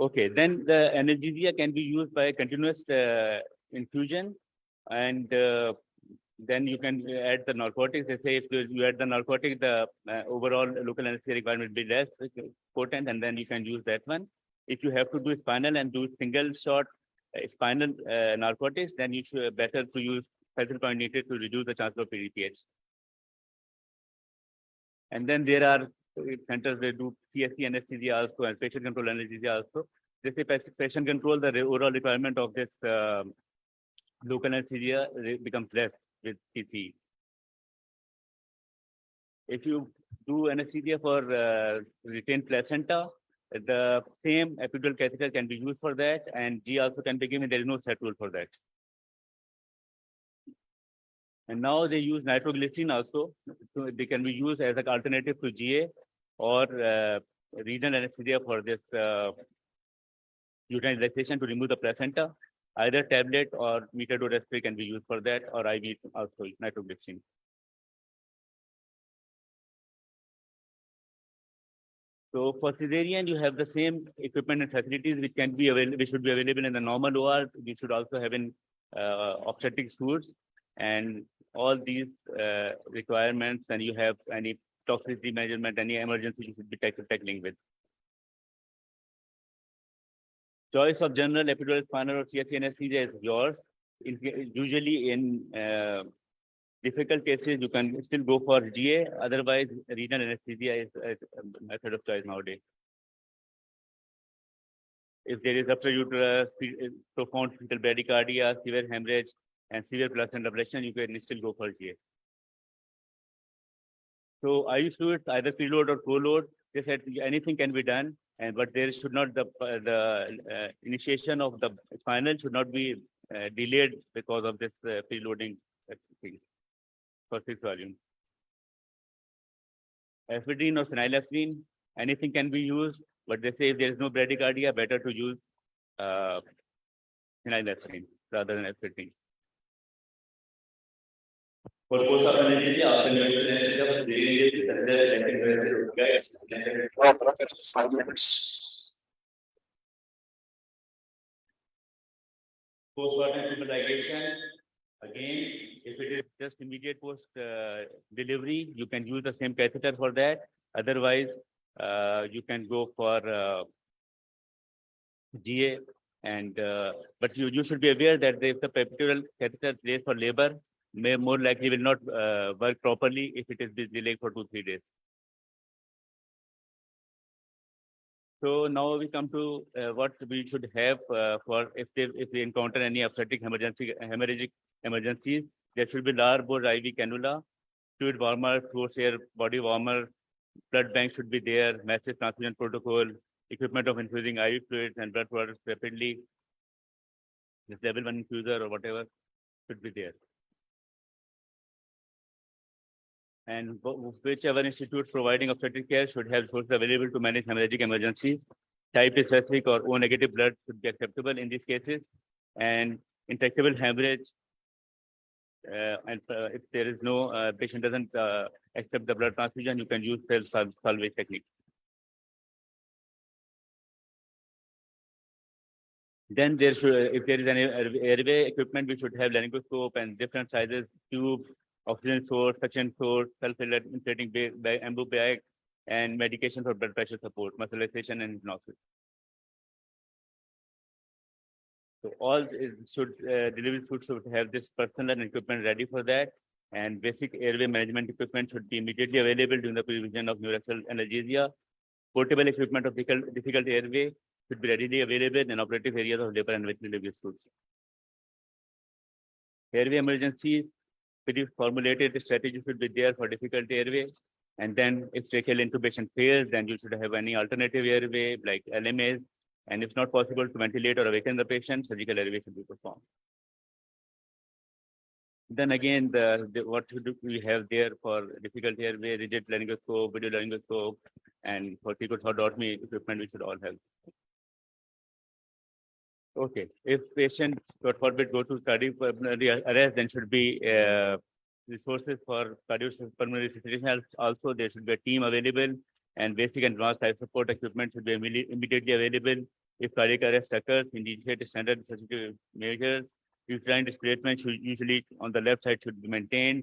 Okay, then the analgesia can be used by continuous infusion, and then you can add the narcotics. They say if you add the narcotic, the overall local anesthesia requirement will be less potent, and then you can use that one. If you have to do spinal and do single shot spinal narcotics, then you should better to use facial point needed to reduce the chance of PDPH. And then there are centers that do CSC anesthesia also and patient control anesthesia also. They say patient control, the overall requirement of this local anesthesia becomes less with CC. If you do anesthesia for retained placenta, the same epidural catheter can be used for that, and G also can be given. There is no set rule for that. And now they use nitroglycerin also. So they can be used as an alternative to GA or renal anesthesia for this utilization to remove the placenta. Either tablet or metered dose spray can be used for that, or IV also nitroglycerin. So for cesarean, you have the same equipment and facilities which can be available, which should be available in the normal OR. You should also have in obstetric suits, and all these requirements. And you have any toxicity measurement, any emergency you should be tackling with. Choice of general epidural spinal or CSC anesthesia is yours. Usually in difficult cases, you can still go for GA. Otherwise, renal anesthesia is a method of choice nowadays. If there is rupture uterus, profound fetal bradycardia, severe hemorrhage, and severe placenta ablation, you can still go for GA. So IV fluids, either preload or co-load, they said anything can be done, but there should not the initiation of the spinal should not be delayed because of this preloading thing for 6 volume. Ephedrine or phenylephrine, anything can be used, but they say if there is no bradycardia, better to use phenylephrine rather than ephedrine. For post-op anesthesia, after neonatal anesthesia, for cesarean, 5 minutes. Postpartum embolization, again, if it is just immediate post delivery, you can use the same catheter for that. Otherwise, you can go for GA, and but you should be aware that if the epidural catheter placed for labor may more likely will not work properly if it is delayed for 2-3 days. So now we come to what we should have for if we encounter any obstetric hemorrhagic emergencies. There should be large bore IV cannula, fluid warmer, force air body warmer, blood bank should be there, massive transfusion protocol, equipment of infusing IV fluids and blood products rapidly. This level 1 infuser or whatever should be there. And whichever institute providing obstetric care should have resources available to manage hemorrhagic emergencies. Type specific or O negative blood should be acceptable in these cases. And intractable hemorrhage, and if there is no patient doesn't accept the blood transfusion, you can use salvage technique. Then there should, if there is any airway equipment, we should have laryngoscope and different sizes, tube, oxygen source, suction source, self-inflating embo bag, and medication for blood pressure support, muscle relaxation, and hypnosis. So all delivery suits should have this personnel and equipment ready for that, and basic airway management equipment should be immediately available during the provision of neuraxial analgesia. Portable equipment of difficult airway should be readily available in operative areas of labor and veterinary delivery suits. Airway emergencies, pretty formulated strategy should be there for difficult airway. And then if tracheal intubation fails, then you should have any alternative airway like LMAs. And if not possible to ventilate or awaken the patient, surgical airway should be performed. Then again, what should we have there for difficult airway, rigid laryngoscope, video laryngoscope, and for tracheotomy equipment, we should all have. Okay, if patient, God forbid, go to cardiopulmonary arrest, then should be resources for cardiopulmonary resuscitation. Also, there should be a team available, and basic and advanced life support equipment should be immediately available. If cardiac arrest occurs, initiate standard resuscitative measures. Uterine displacement should usually on the left side should be maintained.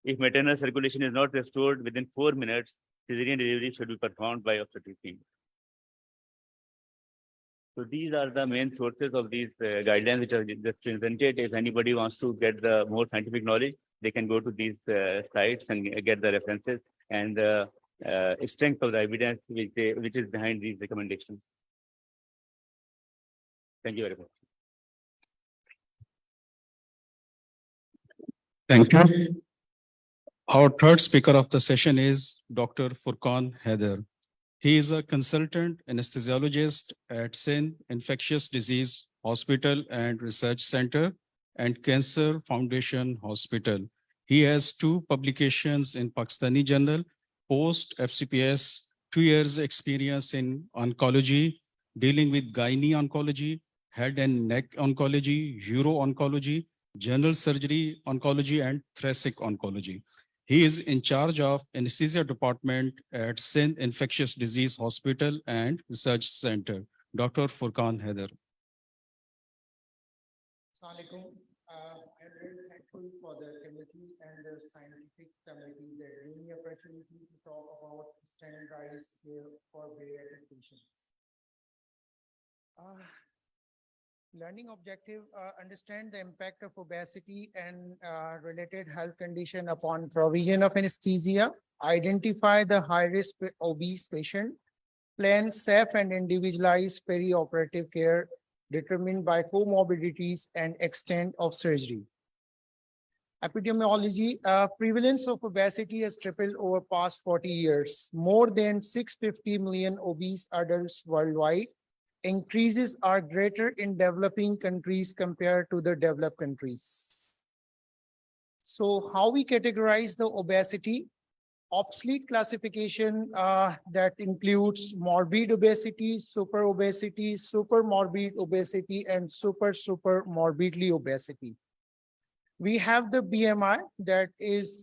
If maternal circulation is not restored within 4 minutes, cesarean delivery should be performed by obstetric team. So these are the main sources of these guidelines which are just presented. If anybody wants to get the more scientific knowledge, they can go to these sites and get the references and the strength of the evidence which is behind these recommendations. Thank you very much. Thank you. Our third speaker of the session is Dr. Furqan Haider. He is a consultant anesthesiologist at Sindh Infectious Disease Hospital and Research Center and Cancer Foundation Hospital. He has 2 publications in Pakistani Journal, post FCPS, 2 years experience in oncology, dealing with gynae oncology, head and neck oncology, uro-oncology, general surgery oncology, and thoracic oncology. He is in charge of anesthesia department at Sindh Infectious Disease Hospital and Research Center. Dr. Furqan Haider. Assalamualaikum. I'm very thankful for the committee and the scientific committee that gave me opportunity to talk about standardized care for bariatric patients. Learning objective, understand the impact of obesity and related health condition upon provision of anesthesia, identify the high-risk obese patient, plan safe and individualized perioperative care determined by comorbidities and extent of surgery. Epidemiology, prevalence of obesity has tripled over past 40 years. More than 650 million obese adults worldwide. Increases are greater in developing countries compared to the developed countries. So how we categorize the obesity? Obsolete classification that includes morbid obesity, super obesity, super morbid obesity, and super morbidly obesity. We have the BMI that is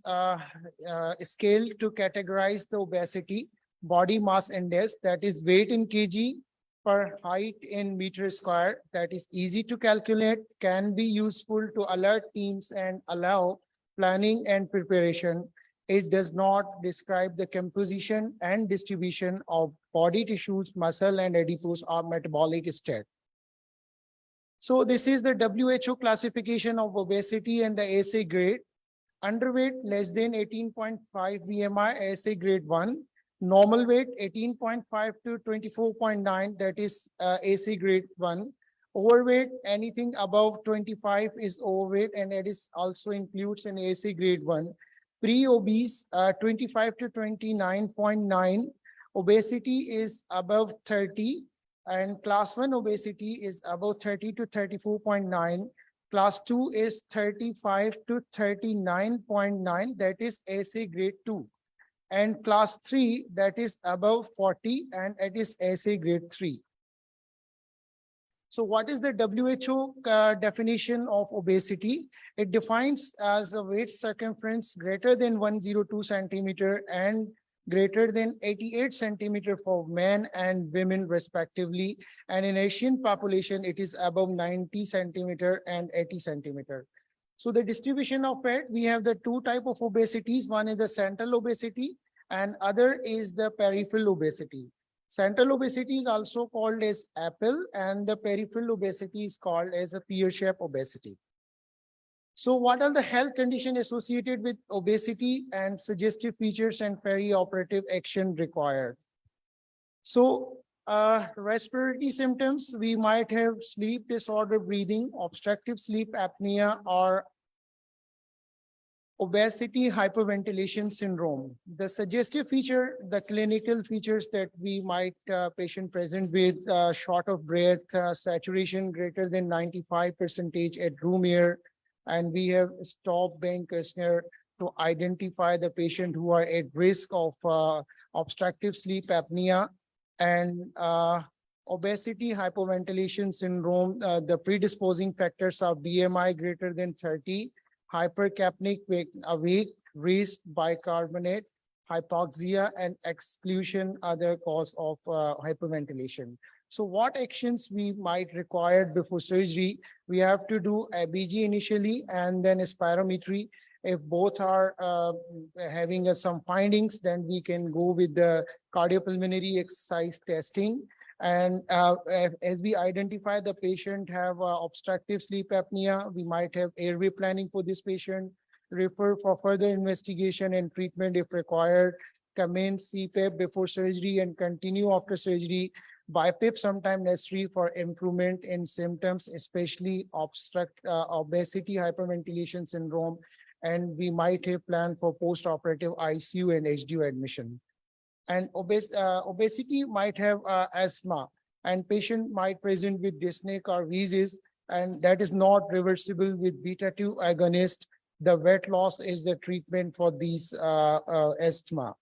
scaled to categorize the obesity, body mass index that is weight in kg, per height in meter square, that is easy to calculate, can be useful to alert teams and allow planning and preparation. It does not describe the composition and distribution of body tissues, muscle, and adipose or metabolic state. So this is the WHO classification of obesity and the ASA grade. Underweight less than 18.5 BMI, ASA grade 1. Normal weight 18.5 to 24.9, that is AC grade 1. Overweight, anything above 25 is overweight, and it is also includes an AC grade 1. Pre-obese 25 to 29.9. Obesity is above 30, and class 1 obesity is above 30 to 34.9. Class 2 is 35 to 39.9, that is AC grade 2. And class 3 that is above 40 and it is SA grade 3. So what is the WHO definition of obesity? It defines as a waist circumference greater than 102 centimeter and greater than 88 centimeter for men and women respectively. And in Asian population, it is above 90 centimeter and 80 centimeter. So the distribution of it, we have the 2 types of obesities. One is the central obesity and other is the peripheral obesity. Central obesity is also called as apple and the peripheral obesity is called as a pear-shaped obesity. So what are the health conditions associated with obesity and suggestive features and perioperative action required? So respiratory symptoms, we might have sleep disorder breathing, obstructive sleep apnea, or obesity hyperventilation syndrome. The suggestive feature, the clinical features that we might patient present with short of breath, saturation greater than 95% at room air, and we have stop bank questionnaire to identify the patient who are at risk of obstructive sleep apnea and obesity hypoventilation syndrome. The predisposing factors are BMI greater than 30, hypercapnic awake, raised bicarbonate, hypoxia, and exclusion other cause of hyperventilation. So what actions we might require before surgery? We have to do ABG initially and then a spirometry. If both are having some findings, then we can go with the cardiopulmonary exercise testing. And as we identify the patient have obstructive sleep apnea, we might have airway planning for this patient, refer for further investigation and treatment if required, commence CPAP before surgery and continue after surgery. BiPAP sometimes necessary for improvement in symptoms, especially obesity, hyperventilation syndrome, and we might have planned for post-operative ICU and HDU admission. And obesity might have asthma, and patient might present with dyspnea or wheezes, and that is not reversible with beta-2 agonist. The weight loss is the treatment for these asthma.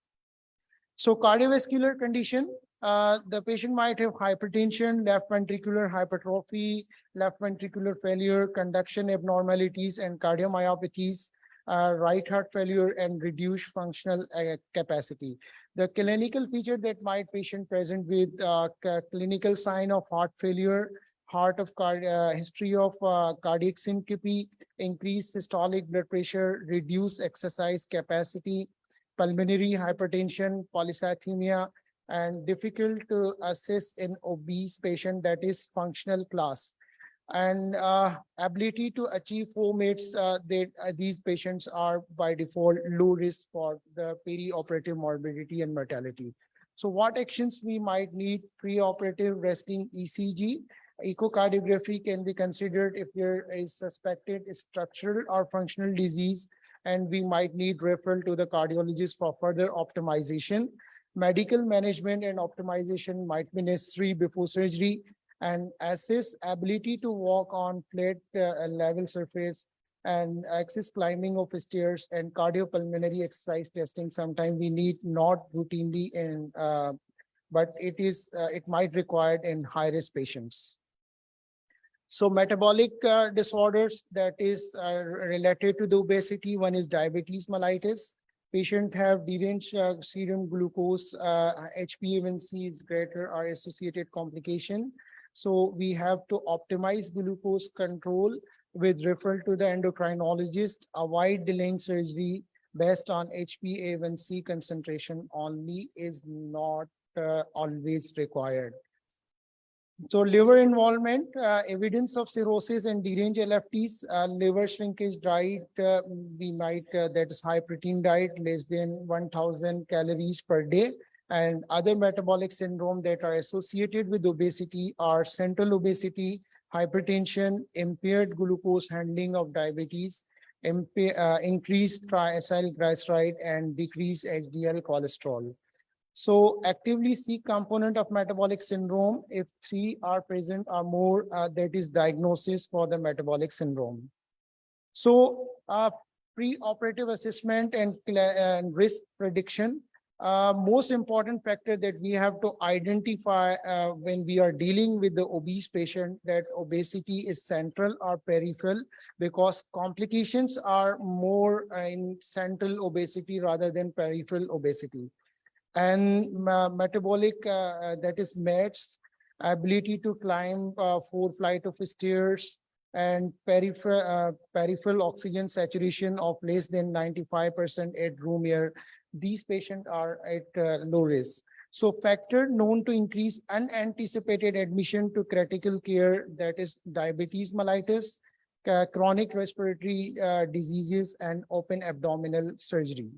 So cardiovascular condition, the patient might have hypertension, left ventricular hypertrophy, left ventricular failure, conduction abnormalities, and cardiomyopathies, right heart failure, and reduced functional capacity. The clinical feature that might patient present with clinical sign of heart failure, history of cardiac syncope, increased systolic blood pressure, reduced exercise capacity, pulmonary hypertension, polycythemia, and difficult to assess in obese patient, that is functional class. And ability to achieve 4 minutes, these patients are by default low risk for the perioperative morbidity and mortality. So what actions we might need? Preoperative resting ECG, echocardiography can be considered if there is suspected structural or functional disease, and we might need referral to the cardiologist for further optimization. Medical management and optimization might be necessary before surgery, and assess ability to walk on flat level surface and access climbing of stairs and cardiopulmonary exercise testing. Sometimes we need not routinely in, but it might required in high risk patients. So metabolic disorders that is related to the obesity, one is diabetes mellitus. Patient have deranged serum glucose, HbA1c is greater or associated complication. So we have to optimize glucose control with referral to the endocrinologist, avoid delaying surgery based on HbA1c concentration only is not always required. So liver involvement, evidence of cirrhosis and deranged LFTs, liver shrinkage diet, we might, that is high protein diet, less than 1000 calories per day. And other metabolic syndrome that are associated with obesity are central obesity, hypertension, impaired glucose handling of diabetes, increased triglyceride, and decreased HDL cholesterol. So actively seek component of metabolic syndrome. If 3 are present or more, that is diagnosis for the metabolic syndrome. So pre-operative assessment and risk prediction. Most important factor that we have to identify when we are dealing with the obese patient, that obesity is central or peripheral, because complications are more in central obesity rather than peripheral obesity. And metabolic, that is METs, ability to climb 4 flights of stairs, and peripheral oxygen saturation of less than 95% at room air. These patients are at low risk. So factor known to increase unanticipated admission to critical care, that is diabetes mellitus, chronic respiratory diseases, and open abdominal surgery.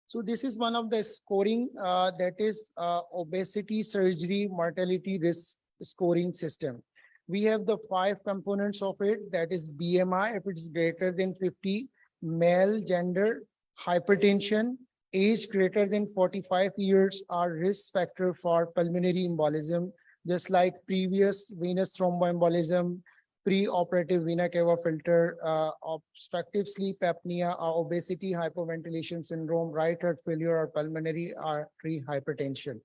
So this is one of the scoring that is obesity surgery mortality risk scoring system. We have the 5 components of it, that is BMI, if it is greater than 50, male, gender, hypertension, age greater than 45 years are risk factor for pulmonary embolism, just like previous venous thromboembolism, pre-operative vena cava filter, obstructive sleep apnea, or obesity, hypoventilation syndrome, right heart failure, or pulmonary artery hypertension.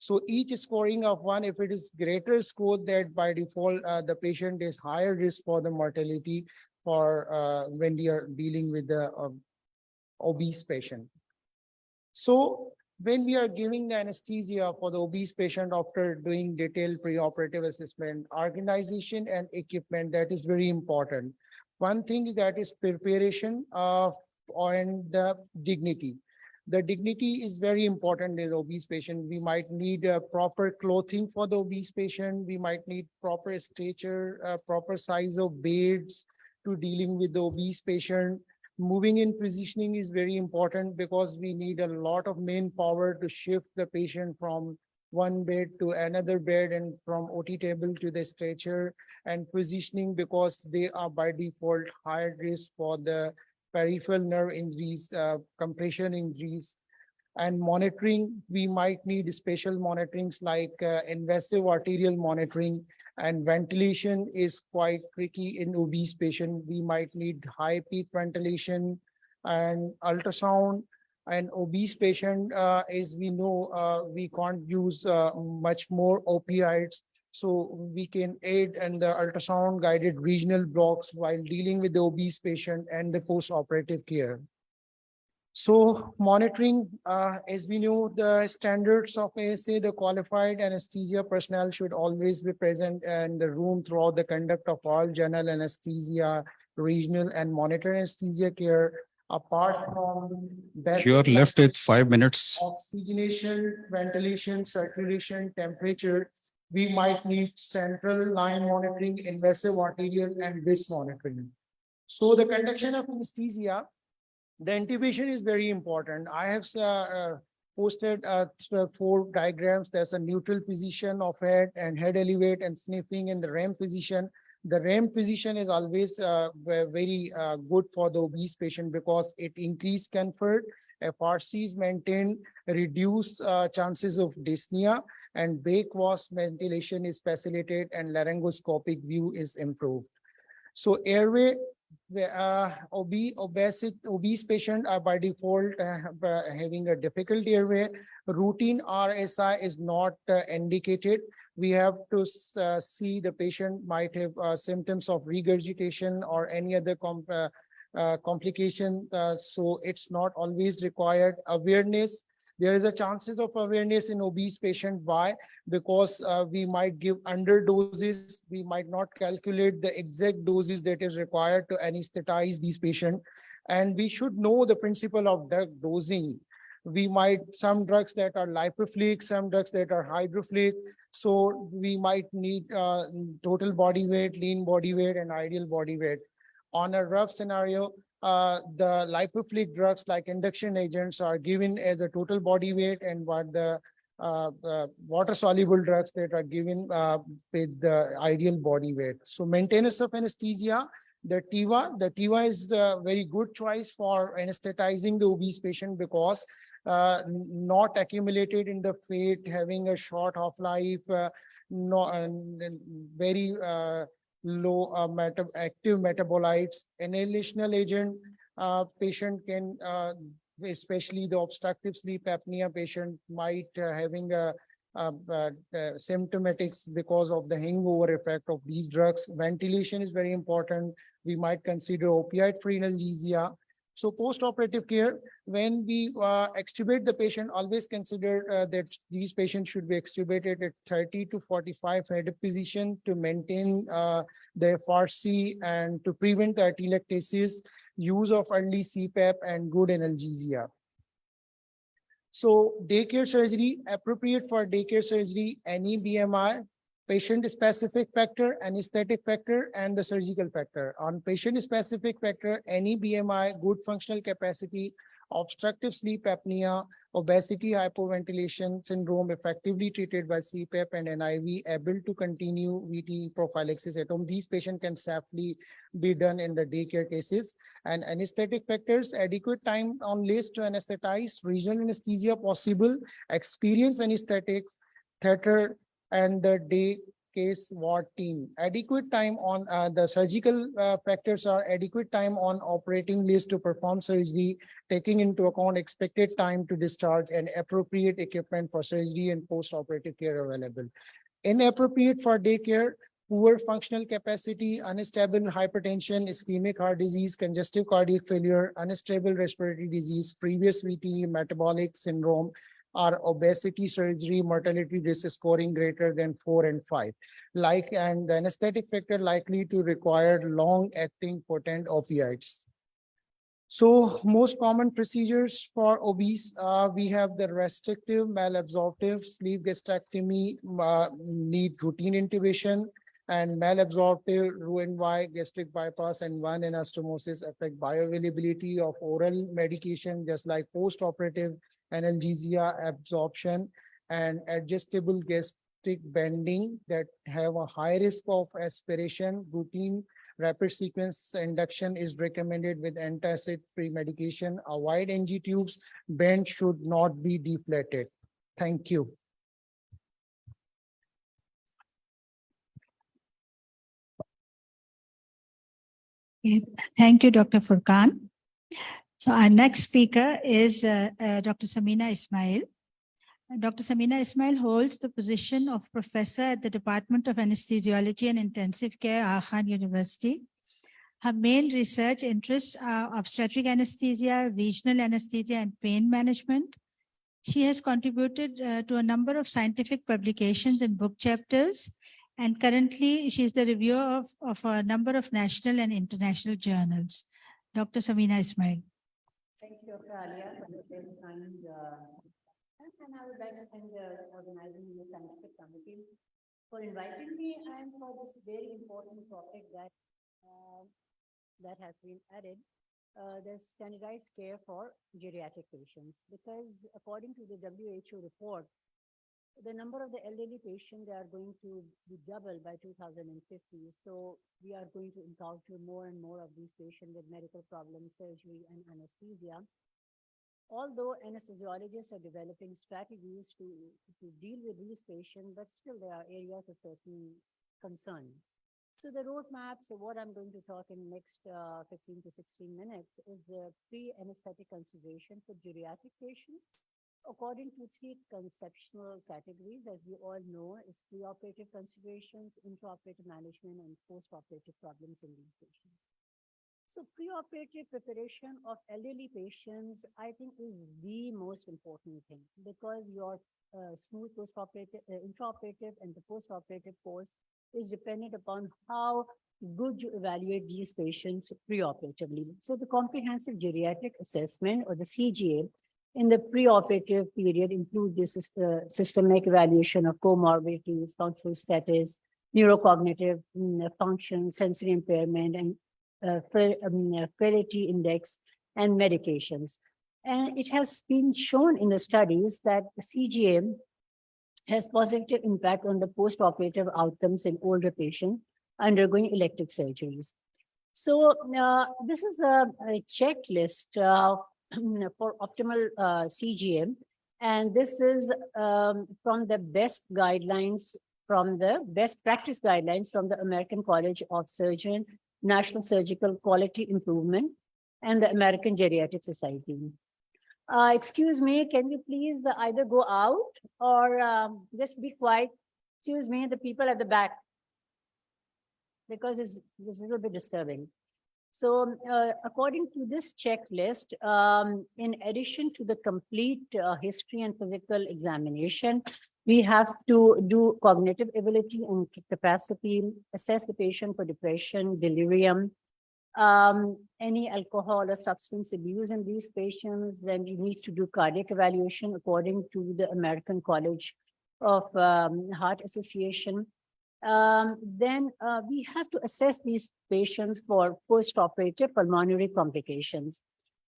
So each scoring of 1, if it is greater score, that by default, the patient is higher risk for the mortality for when we are dealing with the obese patient. So When we are giving the anesthesia for the obese patient after doing detailed preoperative assessment, organization and equipment, that is very important. One thing that is preparation of and the dignity. The dignity is very important in obese patient. We might need proper clothing for the obese patient. We might need proper stature, proper size of beds to dealing with the obese patient. Moving in positioning is very important because we need a lot of manpower to shift the patient from one bed to another bed and from OT table to the stretcher, and positioning because they are by default higher risk for the peripheral nerve injuries, compression injuries. And monitoring, we might need special monitorings like invasive arterial monitoring, and ventilation is quite tricky in obese patient. We might need high peak ventilation and ultrasound. And obese patient, as we know, we can't use much more opioids. So we can aid in the ultrasound guided regional blocks while dealing with the obese patient and the post-operative care. So monitoring, as we know, the standards of ASA, the qualified anesthesia personnel should always be present in the room throughout the conduct of all general anesthesia, regional and monitor anesthesia care. Apart from that, You are left with 5 minutes. oxygenation, ventilation, circulation, temperature, we might need central line monitoring, invasive arterial and WIS monitoring. So the conduction of anesthesia, the intubation is very important. I have posted 4 diagrams. There's a neutral position of head and head elevate and sniffing in the REM position. The REM position is always very good for the obese patient because it increases comfort. FRC is maintained, reduce chances of dyspnea, and backwash ventilation is facilitated and laryngoscopic view is improved. So airway, obese patient are by default having a difficult airway. Routine RSI is not indicated. We have to see the patient might have symptoms of regurgitation or any other complication. So it's not always required. Awareness, there is a chances of awareness in obese patient. Why? Because we might give underdoses. We might not calculate the exact doses that is required to anesthetize these patients. And we should know the principle of drug dosing. We might, some drugs that are lipophilic, some drugs that are hydrophilic. So we might need total body weight, lean body weight, and ideal body weight. On a rough scenario, the lipophilic drugs like induction agents are given as a total body weight, and what the water soluble drugs that are given with the ideal body weight. So maintenance of anesthesia, the TIVA is a very good choice for anesthetizing the obese patient because not accumulated in the fat, having a short half-life, very low active metabolites. Inhalational agent, patient can, especially the obstructive sleep apnea patient, might having a symptomatics because of the hangover effect of these drugs. Ventilation is very important. We might consider opioid-free analgesia. So post-operative care, when we extubate the patient, always consider that these patients should be extubated at 30 to 45 head position to maintain the FRC and to prevent atelectasis, use of early CPAP and good analgesia. So daycare surgery, appropriate for daycare surgery, any BMI, patient-specific factor, anesthetic factor, and the surgical factor. On patient-specific factor, any BMI, good functional capacity, obstructive sleep apnea, obesity, hypoventilation syndrome effectively treated by CPAP and NIV, able to continue VT prophylaxis at home. These patients can safely be done in the daycare cases. And anesthetic factors, adequate time on list to anesthetize, regional anesthesia possible, experienced anesthetics, theater, and the day case ward team. Adequate time on the surgical factors are adequate time on operating list to perform surgery, taking into account expected time to discharge, and appropriate equipment for surgery and post-operative care available. Inappropriate for daycare, poor functional capacity, unstable hypertension, ischemic heart disease, congestive cardiac failure, unstable respiratory disease, previous VTE, metabolic syndrome, are obesity surgery mortality risk scoring greater than 4 and 5. And the anesthetic factor likely to require long-acting potent opioids. So most common procedures for obese, we have the restrictive, malabsorptive, sleeve gastrectomy, need routine intubation, and malabsorptive Roux-en-Y gastric bypass and one anastomosis affect bioavailability of oral medication, just like post-operative analgesia absorption and adjustable gastric bending that have a high risk of aspiration. Routine rapid sequence induction is recommended with antacid pre-medication. Avoid NG tubes. Bend should not be deflated. Thank you. Okay, thank you, Dr. Furqan. So our next speaker is Dr. Samina Ismail. Dr. Samina Ismail holds the position of professor at the Department of Anesthesiology and Intensive Care, Khan University. Her main research interests are obstetric anesthesia, regional anesthesia, and pain management. She has contributed to a number of scientific publications and book chapters, and currently she is the reviewer of a number of national and international journals. Dr. Samina Ismail. Thank you, Dr. Alia, for the very kind, and I would like to thank the organizing the scientific committee for inviting me and for this very important topic that has been added, the standardized care for geriatric patients. Because according to the WHO report, the number of the elderly patients, they are going to be double by 2050. So we are going to encounter more and more of these patients with medical problems, surgery, and anesthesia. Although anesthesiologists are developing strategies to deal with these patients, but still there are areas of certain concern. So the roadmap, so what I'm going to talk in next 15 to 16 minutes is the pre-anesthetic consideration for geriatric patients. According to three conceptual categories, as we all know, is preoperative considerations, intraoperative management, and postoperative problems in these patients. So preoperative preparation of elderly patients, I think, is the most important thing, because your smooth postoperative, intraoperative, and the postoperative course is dependent upon how good you evaluate these patients preoperatively. So the comprehensive geriatric assessment, or the CGA, in the preoperative period includes this systemic evaluation of comorbidities, functional status, neurocognitive function, sensory impairment, and frailty index, and medications. And it has been shown in the studies that the CGM has positive impact on the postoperative outcomes in older patients undergoing elective surgeries. So this is a checklist for optimal CGM, and this is from the best guidelines, from the best practice guidelines from the American College of Surgeons, National Surgical Quality Improvement, and the American Geriatric Society. Excuse me, can you please either go out or just be quiet? Excuse me, the people at the back, because it's a little bit disturbing. So according to this checklist, in addition to the complete history and physical examination, we have to do cognitive ability and capacity, assess the patient for depression, delirium, any alcohol or substance abuse in these patients. Then you need to do cardiac evaluation according to the American College of Heart Association. Then we have to assess these patients for post-operative pulmonary complications.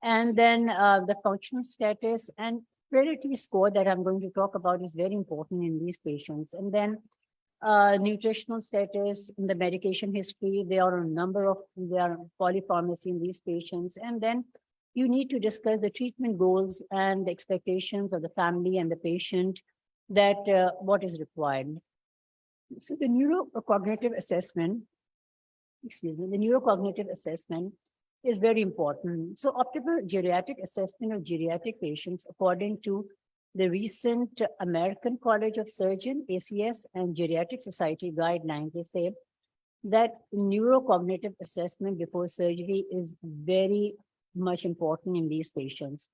And then the functional status and frailty score that I'm going to talk about is very important in these patients. And then nutritional status, in the medication history, there are a number of, there are polypharmacy in these patients. And then you need to discuss the treatment goals and the expectations of the family and the patient, that what is required. So the neurocognitive assessment, the neurocognitive assessment is very important. So optimal geriatric assessment of geriatric patients, according to the recent American College of Surgeons, ACS, and Geriatric Society guidelines, they say that neurocognitive assessment before surgery is very much important in these patients.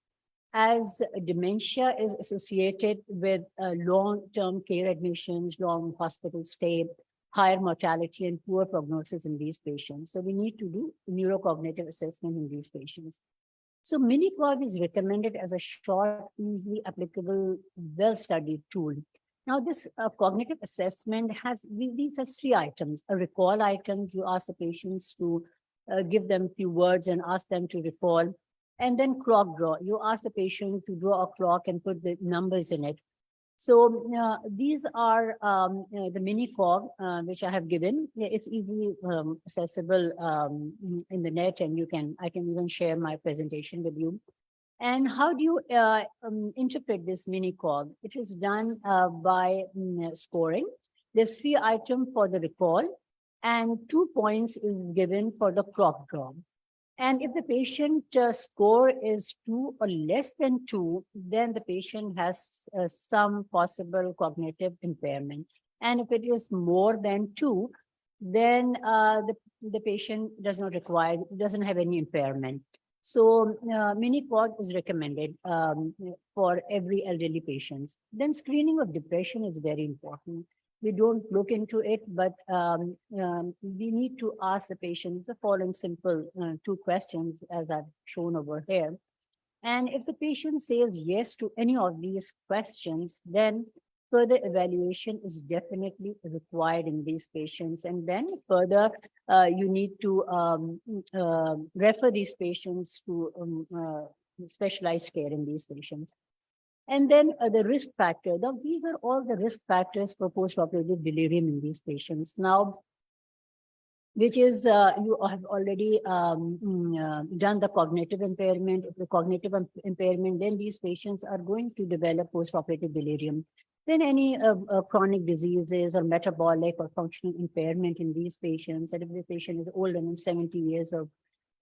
as dementia is associated with long-term care admissions, long hospital stay, higher mortality and poor prognosis in these patients. So we need to do neurocognitive assessment in these patients. So Mini-Cog is recommended as a short, easily applicable, well-studied tool. Now, this cognitive assessment has these are 3 items. A recall item, you ask the patients to give them a few words and ask them to recall. And then clock draw, you ask the patient to draw a clock and put the numbers in it. So these are the Mini-Cog, which I have given. It's easily accessible in the net, and I can even share my presentation with you. And how do you interpret this Mini-Cog? It is done by scoring. There's 3 items for the recall, and 2 points is given for the clock draw. And if the patient score is 2 or less than 2, then the patient has some possible cognitive impairment. And if it is more than 2, then the patient doesn't have any impairment. So Mini-Cog is recommended for every elderly patients. Then screening of depression is very important. We don't look into it, but we need to ask the patients the following simple 2 questions, as I've shown over here. And if the patient says yes to any of these questions, then further evaluation is definitely required in these patients. And then further, you need to refer these patients to specialized care in these patients. And then the risk factor. Now, these are all the risk factors for postoperative delirium in these patients. Now, which is you have already done the cognitive impairment. If the cognitive impairment, then these patients are going to develop postoperative delirium. Then any chronic diseases or metabolic or functional impairment in these patients. And if the patient is older than 70 years of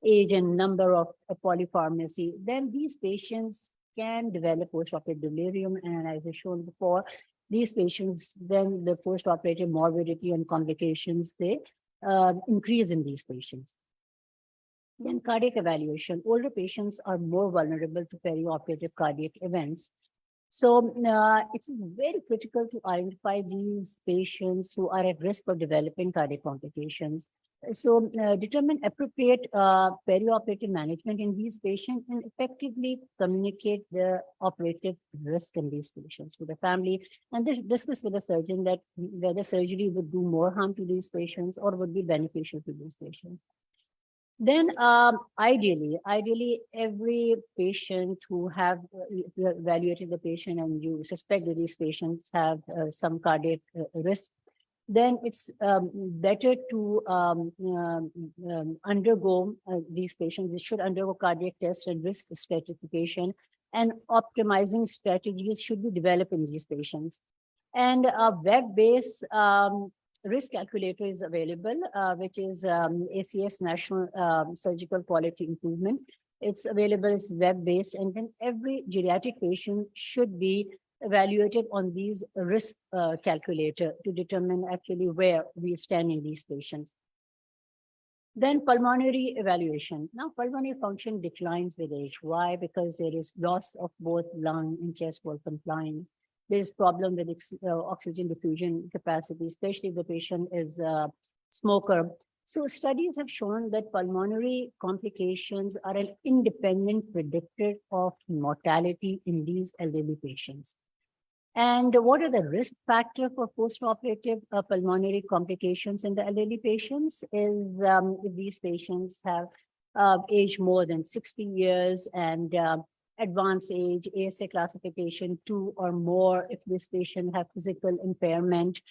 age and number of polypharmacy, then these patients can develop postoperative delirium. And as I shown before, these patients, then the postoperative morbidity and complications, they increase in these patients. Then cardiac evaluation. Older patients are more vulnerable to perioperative cardiac events. So it's very critical to identify these patients who are at risk of developing cardiac complications. So determine appropriate perioperative management in these patients and effectively communicate the operative risk in these patients to the family, and discuss with the surgeon that whether surgery would do more harm to these patients or would be beneficial to these patients. Then ideally, every patient who have evaluated the patient and you suspect that these patients have some cardiac risk, then it's better to undergo these patients. They should undergo cardiac test and risk stratification, and optimizing strategies should be developed in these patients. And a web-based risk calculator is available, which is ACS National Surgical Quality Improvement. It's available, it's web-based, and then every geriatric patient should be evaluated on these risk calculator to determine actually where we stand in these patients. Then pulmonary evaluation. Now, pulmonary function declines with age. Why? Because there is loss of both lung and chest wall compliance. There is problem with oxygen diffusion capacity, especially if the patient is a smoker. So studies have shown that pulmonary complications are an independent predictor of mortality in these elderly patients. And what are the risk factors for postoperative pulmonary complications in the elderly patients is if these patients have aged more than 60 years and advanced age, ASA classification 2 or more, if this patient have physical impairment,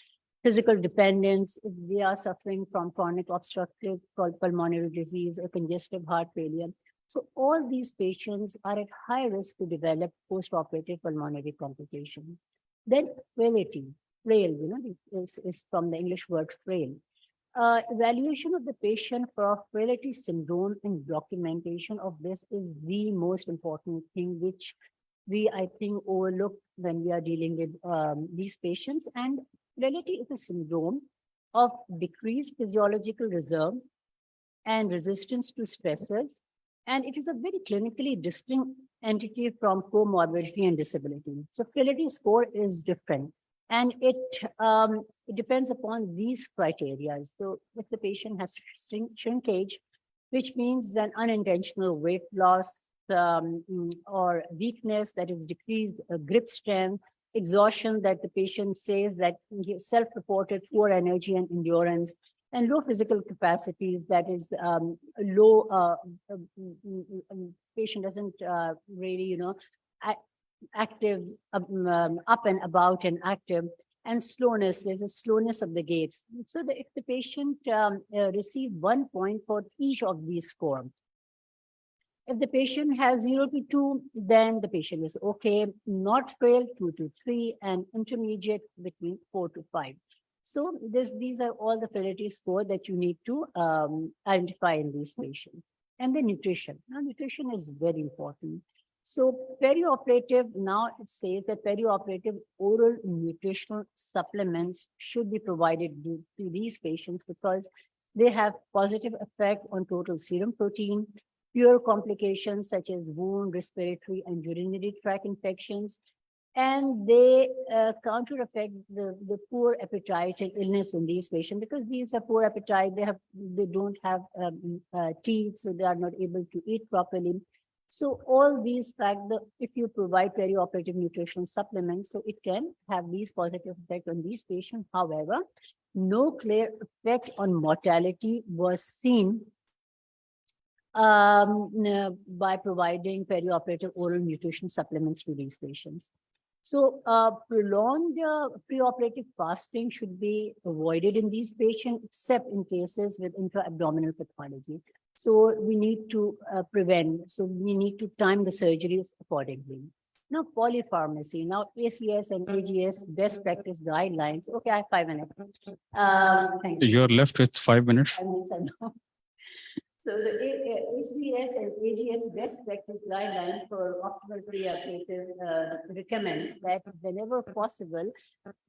physical dependence, if they are suffering from chronic obstructive pulmonary disease or congestive heart failure. So all these patients are at high risk to develop postoperative pulmonary complications. Then frailty, frail, is from the English word frail. Evaluation of the patient for frailty syndrome and documentation of this is the most important thing, which we, I think, overlook when we are dealing with these patients. And frailty is a syndrome of decreased physiological reserve and resistance to stressors. And it is a very clinically distinct entity from comorbidity and disability. So frailty score is different, and it depends upon these criteria. So if the patient has shrinkage, which means then unintentional weight loss or weakness, that is decreased grip strength, exhaustion, that the patient says that he self-reported poor energy and endurance, and low physical capacities, that is low, patient doesn't really, active, up and about and active, and slowness, there's a slowness of the gaits. So that if the patient receive 1 point for each of these scores, if the patient has 0 to 2, then the patient is okay, not frail 2 to 3, and intermediate between 4 to 5. So these are all the frailty score that you need to identify in these patients. And the nutrition. Now, nutrition is very important. So perioperative, now it says that perioperative oral nutritional supplements should be provided to these patients because they have positive effect on total serum protein, fewer complications such as wound, respiratory, and urinary tract infections, and they counter effect the poor appetite and illness in these patients because these are poor appetite. They don't have teeth, so they are not able to eat properly. So all these factors, if you provide perioperative nutritional supplements, so it can have these positive effect on these patients. However, no clear effect on mortality was seen by providing perioperative oral nutrition supplements to these patients. So prolonged preoperative fasting should be avoided in these patients, except in cases with intra-abdominal pathology. So we need to prevent, so we need to time the surgeries accordingly. Now, polypharmacy, now ACS and AGS best practice guidelines. Okay, I have 5 minutes. Thank you. You're left with 5 minutes. 5 minutes, I know. So the ACS and AGS best practice guideline for optimal preoperative recommends that whenever possible,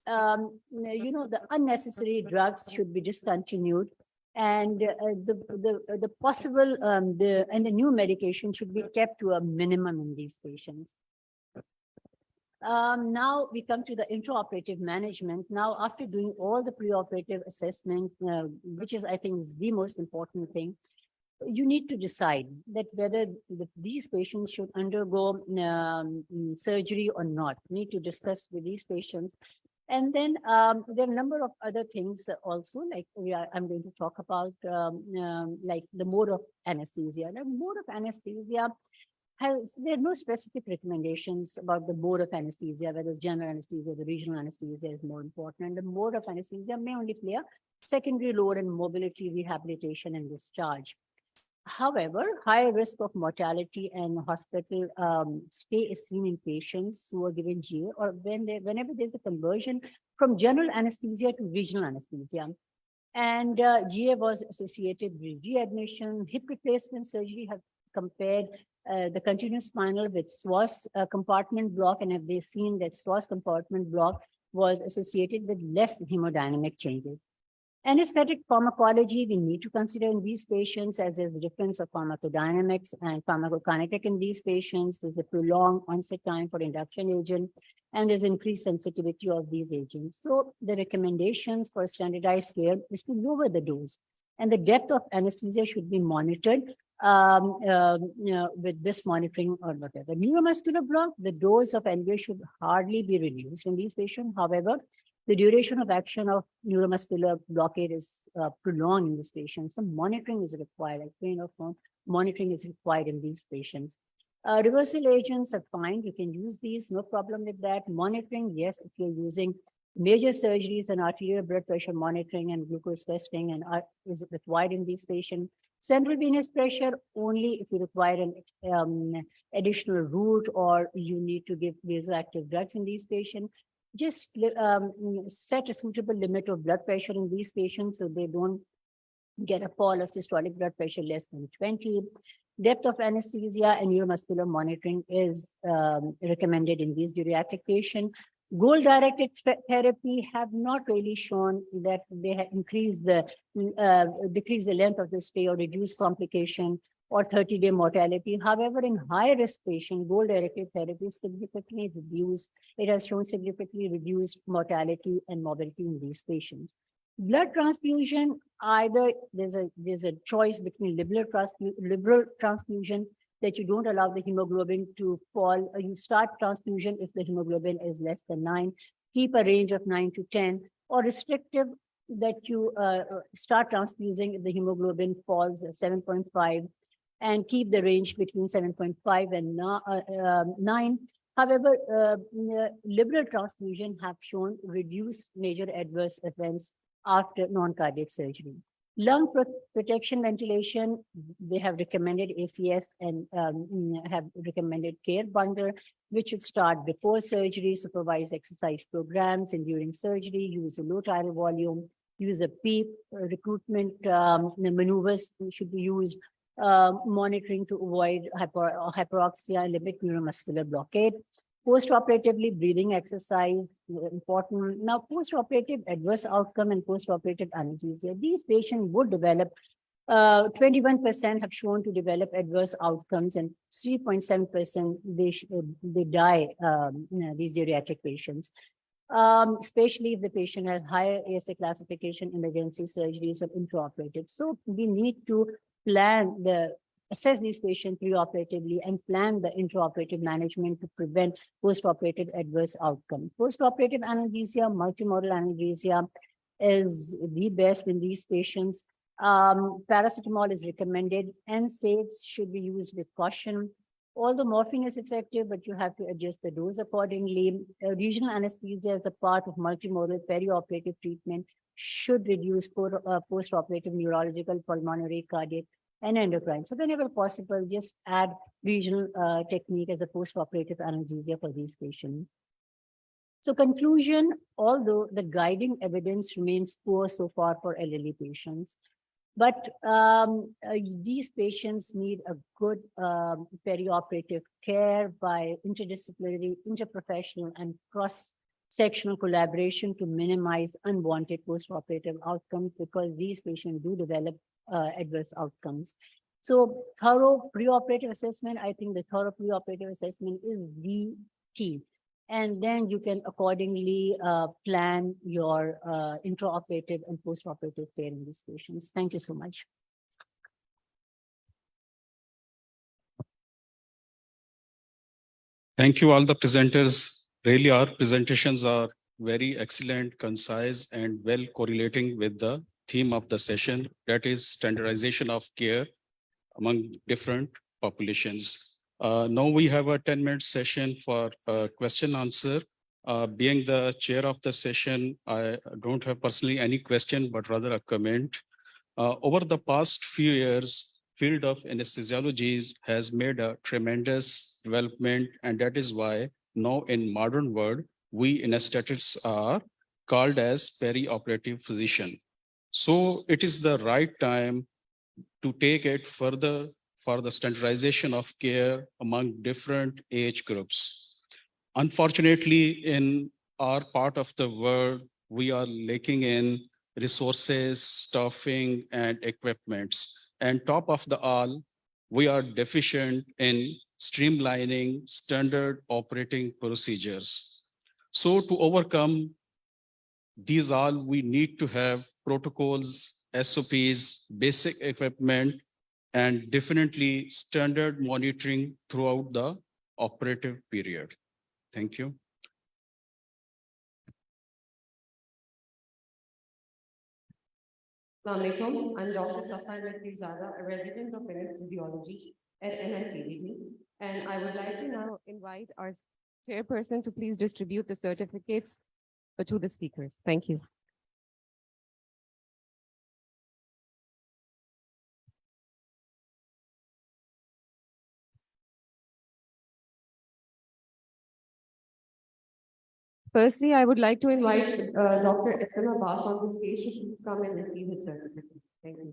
the unnecessary drugs should be discontinued, and the possible the new medication should be kept to a minimum in these patients. Now we come to the intraoperative management. Now, after doing all the preoperative assessment, which is, I think, is the most important thing, you need to decide that whether these patients should undergo surgery or not. You need to discuss with these patients. And then there are a number of other things also, like I'm going to talk about, like the mode of anesthesia. The mode of anesthesia there are no specific recommendations about the mode of anesthesia, whether it's general anesthesia, the regional anesthesia is more important. And the mode of anesthesia may only play a secondary role in mobility, rehabilitation, and discharge. However, high risk of mortality and hospital stay is seen in patients who are given GA or whenever there's a conversion from general anesthesia to regional anesthesia. And GA was associated with readmission, hip replacement surgery have compared the continuous spinal with SWAS compartment block, and have they seen that SWAS compartment block was associated with less hemodynamic changes. Anesthetic pharmacology, we need to consider in these patients, as there's a difference of pharmacodynamics and pharmacokinetic in these patients. There's a prolonged onset time for induction agent, and there's increased sensitivity of these agents. So the recommendations for standardized care is to lower the dose, and the depth of anesthesia should be monitored with this monitoring or whatever. Neuromuscular block, the dose of NVA should hardly be reduced in these patients. However, the duration of action of neuromuscular blockade is prolonged in this patient. So monitoring is required, like pain of monitoring is required in these patients. Reversal agents are fine. You can use these, no problem with that. Monitoring, yes, if you're using major surgeries and arterial blood pressure monitoring and glucose testing and is required in these patients. Central venous pressure only if you require an additional route or you need to give vasoactive drugs in these patients. Just set a suitable limit of blood pressure in these patients so they don't get a fall of systolic blood pressure less than 20. Depth of anesthesia and neuromuscular monitoring is recommended in these geriatric patients. Goal-directed therapy have not really shown that they have increased decrease the length of the stay or reduce complication or 30-day mortality. However, in high-risk patients, goal-directed therapy significantly reduced. It has shown significantly reduced mortality and morbidity in these patients. Blood transfusion, either there's a choice between liberal transfusion, that you don't allow the hemoglobin to fall. You start transfusion if the hemoglobin is less than 9, keep a range of 9 to 10, or restrictive, that you start transfusing if the hemoglobin falls 7.5 and keep the range between 7.5 and 9. However, liberal transfusion have shown reduced major adverse events after non-cardiac surgery. Lung protection ventilation, they have recommended ACS and have recommended care bundle, which should start before surgery, supervise exercise programs, and during surgery, use a low tidal volume, use a PEEP, recruitment maneuvers should be used, monitoring to avoid hyperoxia, limit neuromuscular blockade. Post-operatively, breathing exercise, important. Now, post-operative adverse outcome and post-operative anesthesia. These patients would develop, 21% have shown to develop adverse outcomes, and 3.7% they die, these geriatric patients. Especially if the patient has higher ASA classification, emergency surgeries, or intraoperative. So we need to assess these patients preoperatively and plan the intraoperative management to prevent postoperative adverse outcome. Postoperative anesthesia, multimodal anesthesia is the best in these patients. Paracetamol is recommended, and NSAIDs should be used with caution. Although morphine is effective, but you have to adjust the dose accordingly. Regional anesthesia as a part of multimodal perioperative treatment should reduce postoperative neurological, pulmonary, cardiac, and endocrine. So whenever possible, just add regional technique as a postoperative anesthesia for these patients. So conclusion, although the guiding evidence remains poor so far for elderly patients, but these patients need a good perioperative care by interdisciplinary, interprofessional, and cross-sectional collaboration to minimize unwanted postoperative outcomes, because these patients do develop adverse outcomes. So thorough preoperative assessment, I think the thorough preoperative assessment is the key. And then you can accordingly plan your intraoperative and postoperative care in these patients. Thank you so much. Thank you, all the presenters. Really, our presentations are very excellent, concise, and well correlating with the theme of the session, that is standardization of care among different populations. Now we have a 10-minute session for question answer. Being the chair of the session, I don't have personally any question, but rather a comment. Over the past few years, field of anesthesiology has made a tremendous development, and that is why now in modern world, we anesthetists are called as perioperative physician. So it is the right time to take it further for the standardization of care among different age groups. Unfortunately, in our part of the world, we are lacking in resources, staffing, and equipments. And top of the all, we are deficient in streamlining standard operating procedures. So to overcome these all, we need to have protocols, SOPs, basic equipment, and definitely standard monitoring throughout the operative period. Thank you. Assalamu alaikum. I'm Dr. Safar Latifzada, a resident of anesthesiology at NICDD, and I would like to now invite our chairperson to please distribute the certificates to the speakers. Thank you. Firstly, I would like to invite Dr. Esam Abbas on the stage to please come and receive his certificate. Thank you.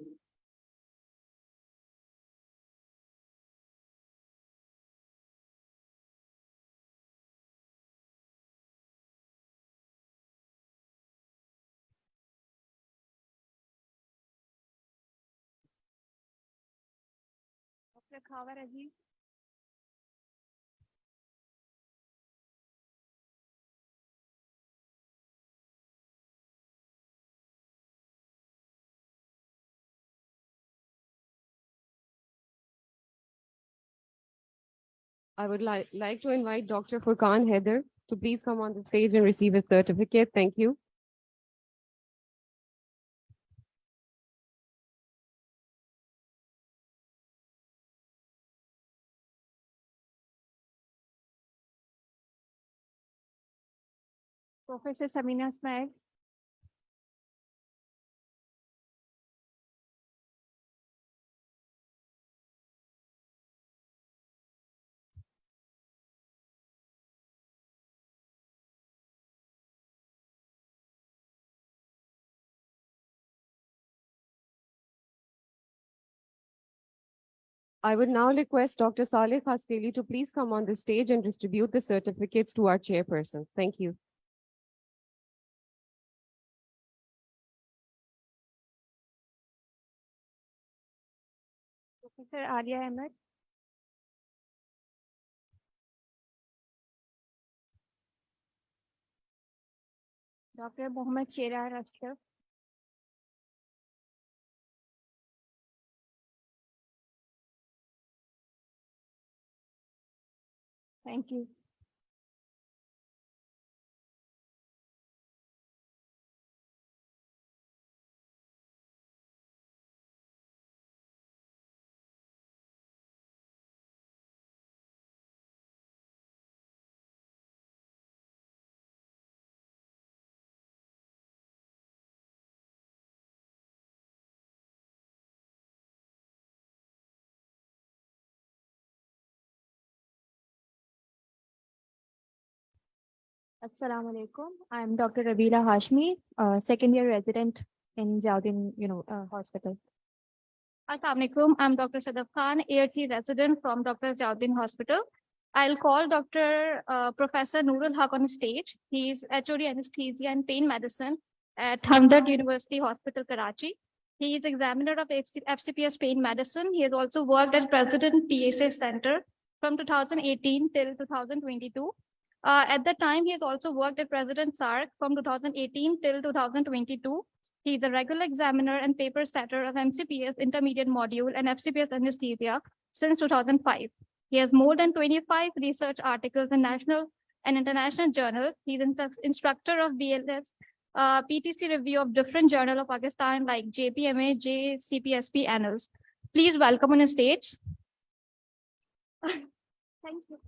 रखा हुआ है जी। I would like to invite Dr. Furqan Haider to please come on the stage and receive his certificate. Thank you. Professor Samina Ismail. I would now request Dr. Saleh Khasteli to please come on the stage and distribute the certificates to our chairperson. Thank you. Professor Alia Ahmed. Dr. Mohammed Shera Ashraf. Thank you. Assalamu alaikum. I'm Dr. Rabila Hashmi, second year resident in Jauddin, hospital. Assalamu alaikum. I'm Dr. Sadaf Khan, ART resident from Dr. Jauddin Hospital. I'll call Dr. Professor Noorul Haq on stage. He's HOD anesthesia and pain medicine at Hamdard University Hospital, Karachi. He is examiner of FCPS pain medicine. He has also worked as president PSA Center from 2018 till 2022. At that time, he has also worked at President SARC from 2018 till 2022. He is a regular examiner and paper setter of MCPS intermediate module and FCPS anesthesia since 2005. He has more than 25 research articles in national and international journals. He's an instructor of BLS, PTC review of different journal of Pakistan like JPMA, JCPSP annals. Please welcome on the stage. Thank you.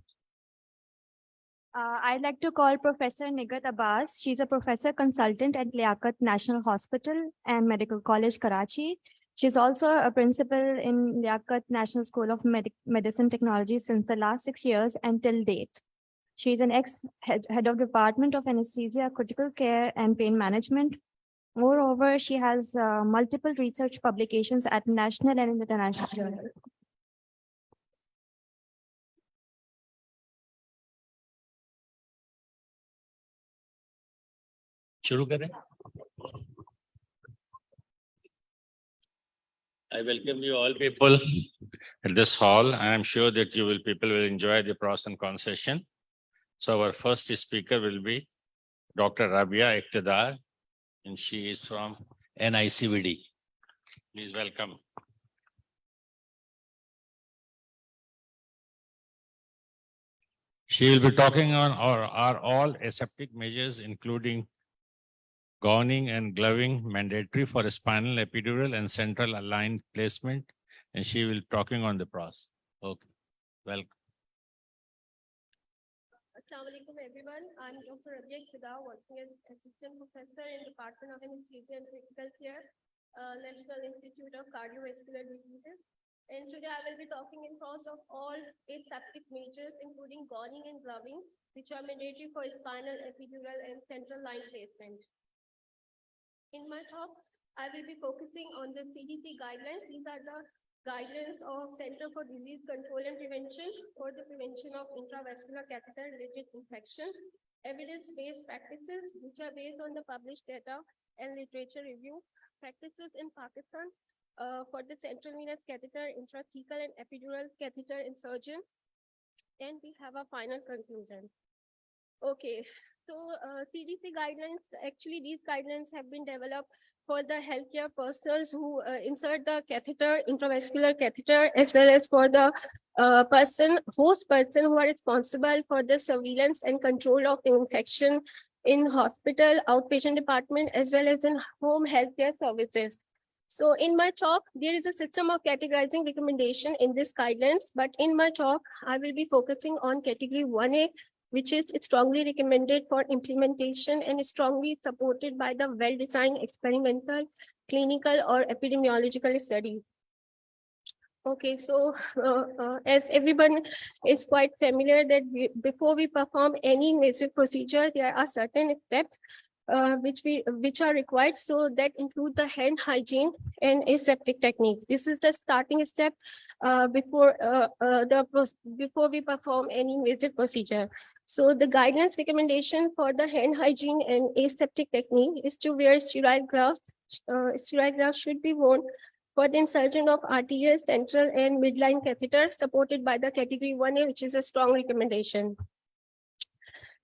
I'd like to call Professor Nigat Abbas. She's a professor consultant at Liaquat National Hospital and Medical College, Karachi. She's also a principal in Liaquat National School of Medicine Technology since the last 6 years and till date. She's an ex-head of Department of Anesthesia, Critical Care and Pain Management. Moreover, she has multiple research publications at national and international journals. शुरू करें I welcome you all people at this hall. I am sure that people will enjoy the pros and cons session. So our first speaker will be Dr. Rabia Iqtidar, and she is from NICVD. Please welcome. She will be talking on are all aseptic measures, including gowning and gloving mandatory for spinal, epidural, and central aligned placement. And she will be talking on the pros. Okay, welcome. Assalamu alaikum everyone. I'm Dr. Rabia Iqtidar, working as assistant professor in Department of Anesthesia and Critical Care, National Institute of Cardiovascular Diseases. And today I will be talking in pros of all aseptic measures, including gowning and gloving, which are mandatory for spinal, epidural, and central line placement. In my talk, I will be focusing on the CDC guidelines. These are the guidelines of Center for Disease Control and Prevention for the prevention of intravascular catheter-related infection, evidence-based practices, which are based on the published data and literature review, practices in Pakistan, for the central venous catheter, intrathecal and epidural catheter insertion. And we have a final conclusion. Okay, so CDC guidelines, actually these guidelines have been developed for the healthcare personnel who insert the catheter, intravascular catheter, as well as for the host person who are responsible for the surveillance and control of infection in hospital, outpatient department, as well as in home healthcare services. So in my talk, there is a system of categorizing recommendation in this guidelines, but in my talk, I will be focusing on category 1A, which is strongly recommended for implementation and is strongly supported by the well-designed experimental, clinical, or epidemiological study. Okay, so as everyone is quite familiar that before we perform any invasive procedure, there are certain steps which are required. So that include the hand hygiene and aseptic technique. This is the starting step before we perform any invasive procedure. So the guidelines recommendation for the hand hygiene and aseptic technique is to wear sterile gloves. Sterile gloves should be worn for the insertion of arterial, central, and midline catheters supported by the category 1A, which is a strong recommendation.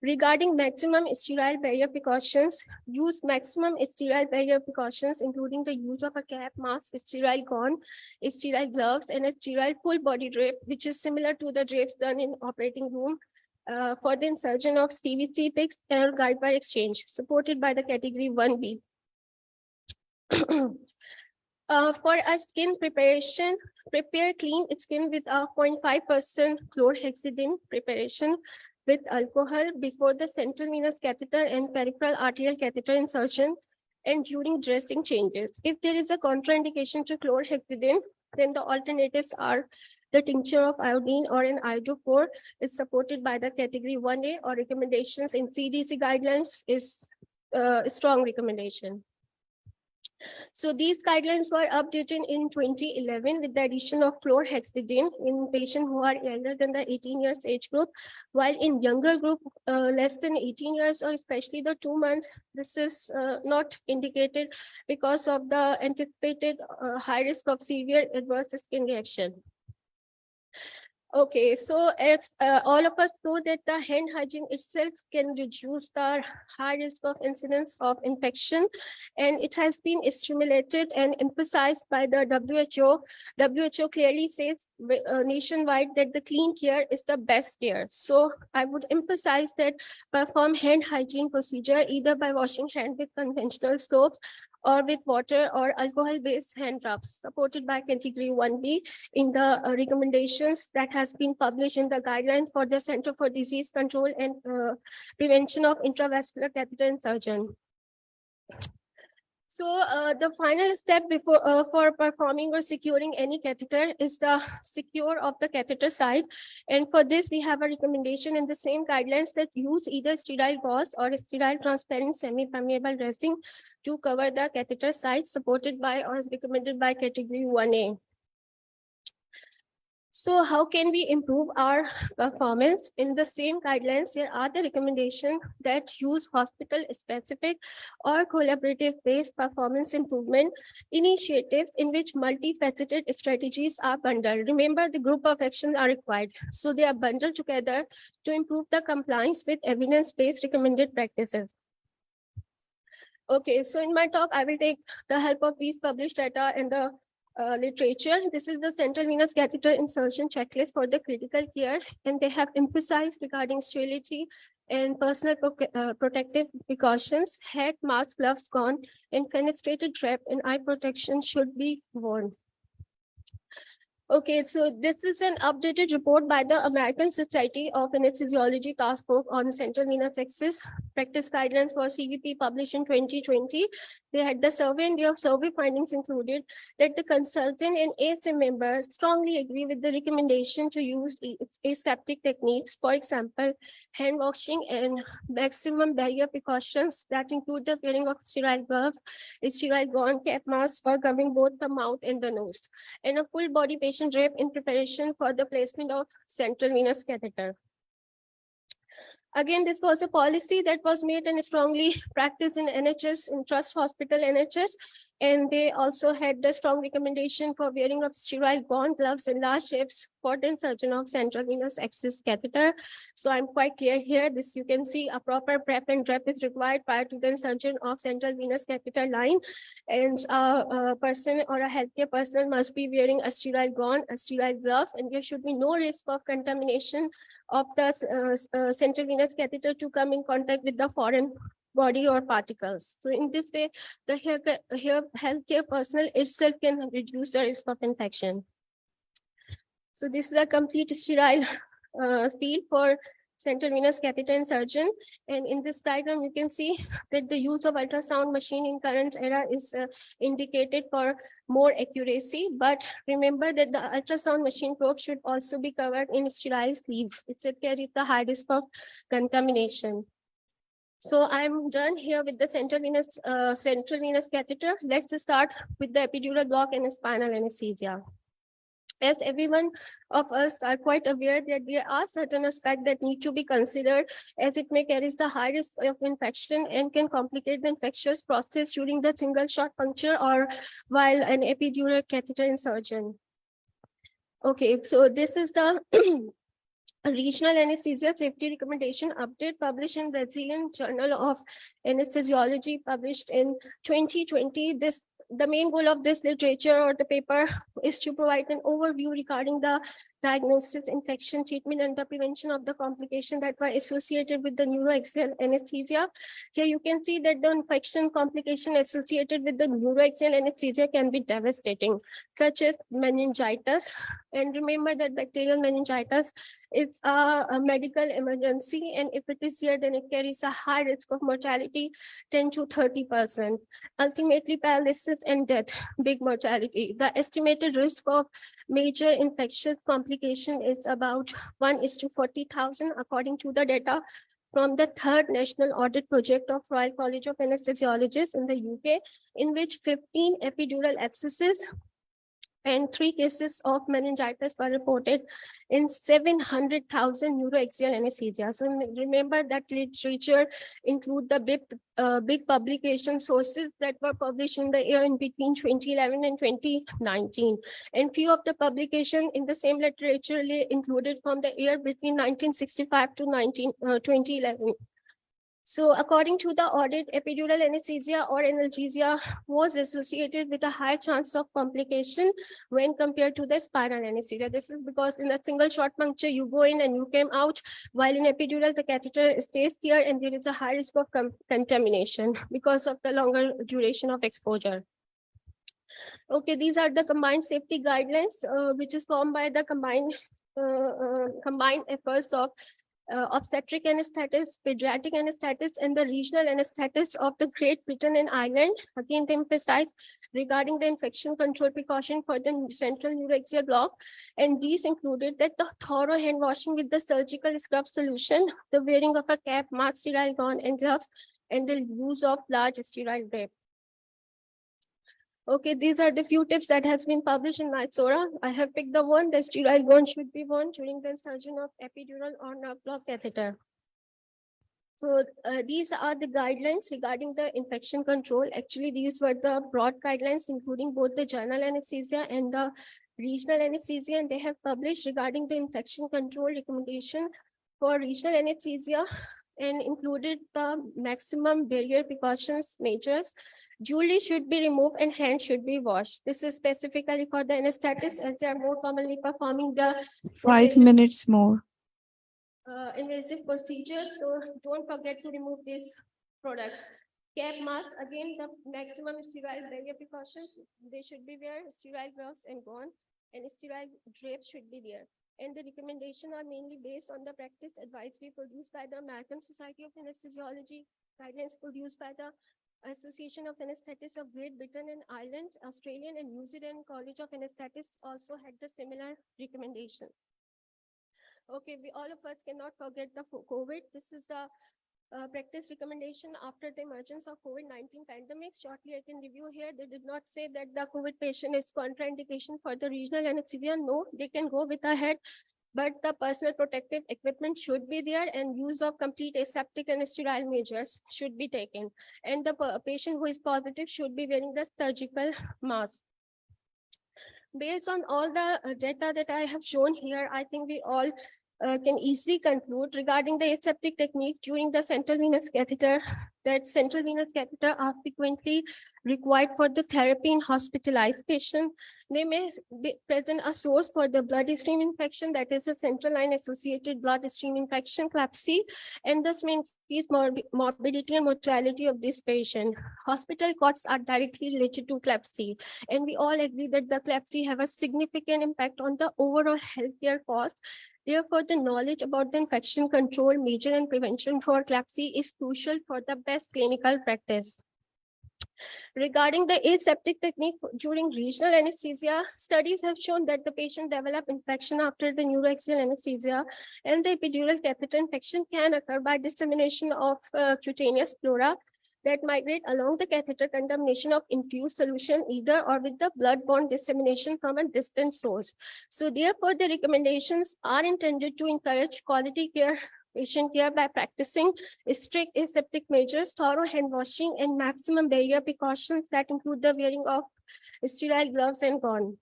Regarding maximum sterile barrier precautions, use maximum sterile barrier precautions, including the use of a cap, mask, sterile gown, sterile gloves, and a sterile full body drape, which is similar to the drapes done in operating room for the insertion of CVC picks and guide wire exchange, supported by the category 1B. For a skin preparation, prepare clean skin with a 0.5% chlorhexidine preparation with alcohol before the central venous catheter and peripheral arterial catheter insertion and during dressing changes. If there is a contraindication to chlorhexidine, then the alternatives are the tincture of iodine or an iodophore is supported by the category 1A, or recommendations in CDC guidelines is a strong recommendation. So these guidelines were updated in 2011 with the addition of chlorhexidine in patients who are younger than the 18 years age group, while in younger group, less than 18 years or especially the 2 months, this is not indicated because of the anticipated high risk of severe adverse skin reaction. Okay, so it's all of us know that the hand hygiene itself can reduce the high risk of incidence of infection, and it has been stimulated and emphasized by the WHO. WHO clearly says nationwide that the clean care is the best care. So I would emphasize that perform hand hygiene procedure either by washing hand with conventional soaps or with water or alcohol-based hand rubs, supported by category 1B in the recommendations that has been published in the guidelines for the Center for Disease Control and Prevention of Intravascular Catheter Insertion. So the final step before for performing or securing any catheter is the secure of the catheter site. And for this, we have a recommendation in the same guidelines that use either sterile gauze or sterile transparent semi-permeable resin to cover the catheter site, supported by or recommended by category 1A. So how can we improve our performance? In the same guidelines, there are the recommendations that use hospital-specific or collaborative-based performance improvement initiatives in which multifaceted strategies are bundled. Remember, the group of actions are required. So they are bundled together to improve the compliance with evidence-based recommended practices. Okay, so in my talk, I will take the help of these published data and the literature. This is the central venous catheter insertion checklist for the critical care, and they have emphasized regarding sterility and personal protective precautions. Hat, mask, gloves, gown, and fenestrated drape and eye protection should be worn. Okay, so this is an updated report by the American Society of Anesthesiology Task Force on Central Venous Access Practice Guidelines for CVP published in 2020. They had the survey, and their survey findings included that the consultant and ASM members strongly agree with the recommendation to use aseptic techniques, for example, hand washing and maximum barrier precautions that include the wearing of sterile gloves, sterile gown, cap mask, or covering both the mouth and the nose, and a full body patient drape in preparation for the placement of central venous catheter. Again, this was a policy that was made and strongly practiced in NHS, in Trust Hospital NHS. And they also had the strong recommendation for wearing of sterile gown, gloves, and large shapes for the insertion of central venous access catheter. So I'm quite clear here. This you can see a proper prep and rep is required prior to the insertion of central venous catheter line. And a person or a healthcare person must be wearing a sterile gown, a sterile gloves, and there should be no risk of contamination of the central venous catheter to come in contact with the foreign body or particles. So in this way, the healthcare personnel itself can reduce the risk of infection. So this is a complete sterile field for central venous catheter insertion. And in this diagram, you can see that the use of ultrasound machine in current era is indicated for more accuracy. But remember that the ultrasound machine probe should also be covered in sterile sleeve. It carries the high risk of contamination. So I'm done here with the central venous catheter. Let's start with the epidural block and spinal anesthesia. As everyone of us are quite aware that there are certain aspects that need to be considered, as it may carry the high risk of infection and can complicate the infectious process during the single shot puncture or while an epidural catheter insertion. Okay, so this is the regional anesthesia safety recommendation update published in Brazilian Journal of Anesthesiology, published in 2020. The main goal of this literature or the paper is to provide an overview regarding the diagnosis, infection, treatment, and the prevention of the complications that were associated with the neuroaxial anesthesia. Here you can see that the infection complication associated with the neuroaxial anesthesia can be devastating, such as meningitis. And remember that bacterial meningitis is a medical emergency, and if it is here, then it carries a high risk of mortality, 10 to 30%. Ultimately, paralysis and death, big mortality. The estimated risk of major infectious complication is about 1:40,000, according to the data from the third national audit project of Royal College of Anesthesiologists in the UK, in which 15 epidural abscesses and 3 cases of meningitis were reported in 700,000 neuroaxial anesthesia. So remember that literature include the big publication sources that were published in the year in between 2011 and 2019. And few of the publication in the same literature included from the year between 1965 to 2011. So according to the audit, epidural anesthesia or analgesia was associated with a high chance of complication when compared to the spinal anesthesia. This is because in a single shot puncture, you go in and you came out, while in epidural, the catheter stays here and there is a high risk of contamination because of the longer duration of exposure. Okay, these are the combined safety guidelines, which is formed by the combined efforts of obstetric anesthetists, pediatric anesthetists, and the regional anesthetists of the Great Britain and Ireland. Again, to emphasize regarding the infection control precaution for the central neuroaxial block. And these included that the thorough hand washing with the surgical scrub solution, the wearing of a cap, mask, sterile gown, and gloves, and the use of large sterile drape. Okay, these are the few tips that has been published in NITSORA. I have picked the one that sterile gown should be worn during the insertion of epidural or nerve block catheter. So these are the guidelines regarding the infection control. Actually, these were the broad guidelines, including both the general anesthesia and the regional anesthesia, and they have published regarding the infection control recommendation for regional anesthesia and included the maximum barrier precautions measures. Jewelry should be removed and hands should be washed. This is specifically for the anesthetists, as they are more commonly performing the 5 minutes more. invasive procedures. So don't forget to remove these products. Cap, mask, again, the maximum sterile barrier precautions, they should be wear sterile gloves and gown, and sterile drapes should be there. And the recommendations are mainly based on the practice advisory produced by the American Society of Anesthesiology, guidelines produced by the Association of Anesthetists of Great Britain and Ireland, Australian and New Zealand College of Anesthetists also had the similar recommendation. Okay, we all of us cannot forget the COVID. This is the practice recommendation after the emergence of COVID-19 pandemic. Shortly, I can review here. They did not say that the COVID patient is contraindication for the regional anesthesia. No, they can go with ahead but the personal protective equipment should be there and use of complete aseptic and sterile measures should be taken. And the patient who is positive should be wearing the surgical mask. Based on all the data that I have shown here, I think we all can easily conclude regarding the aseptic technique during the central venous catheter that central venous catheter are frequently required for the therapy in hospitalized patients. They may be present a source for the bloodstream infection, that is a central line associated bloodstream infection, CLABSI, and thus may increase morbidity and mortality of this patient. Hospital costs are directly related to CLABSI, and we all agree that the CLABSI have a significant impact on the overall healthcare cost. Therefore, the knowledge about the infection control, measure, and prevention for CLABSI is crucial for the best clinical practice. Regarding the aseptic technique during regional anesthesia, studies have shown that the patient develop infection after the neuroaxial anesthesia, and the epidural catheter infection can occur by dissemination of cutaneous flora that migrate along the catheter, contamination of infused solution either or with the blood-borne dissemination from a distant source. So therefore, the recommendations are intended to encourage quality care, patient care by practicing strict aseptic measures, thorough hand washing, and maximum barrier precautions that include the wearing of sterile gloves and gown.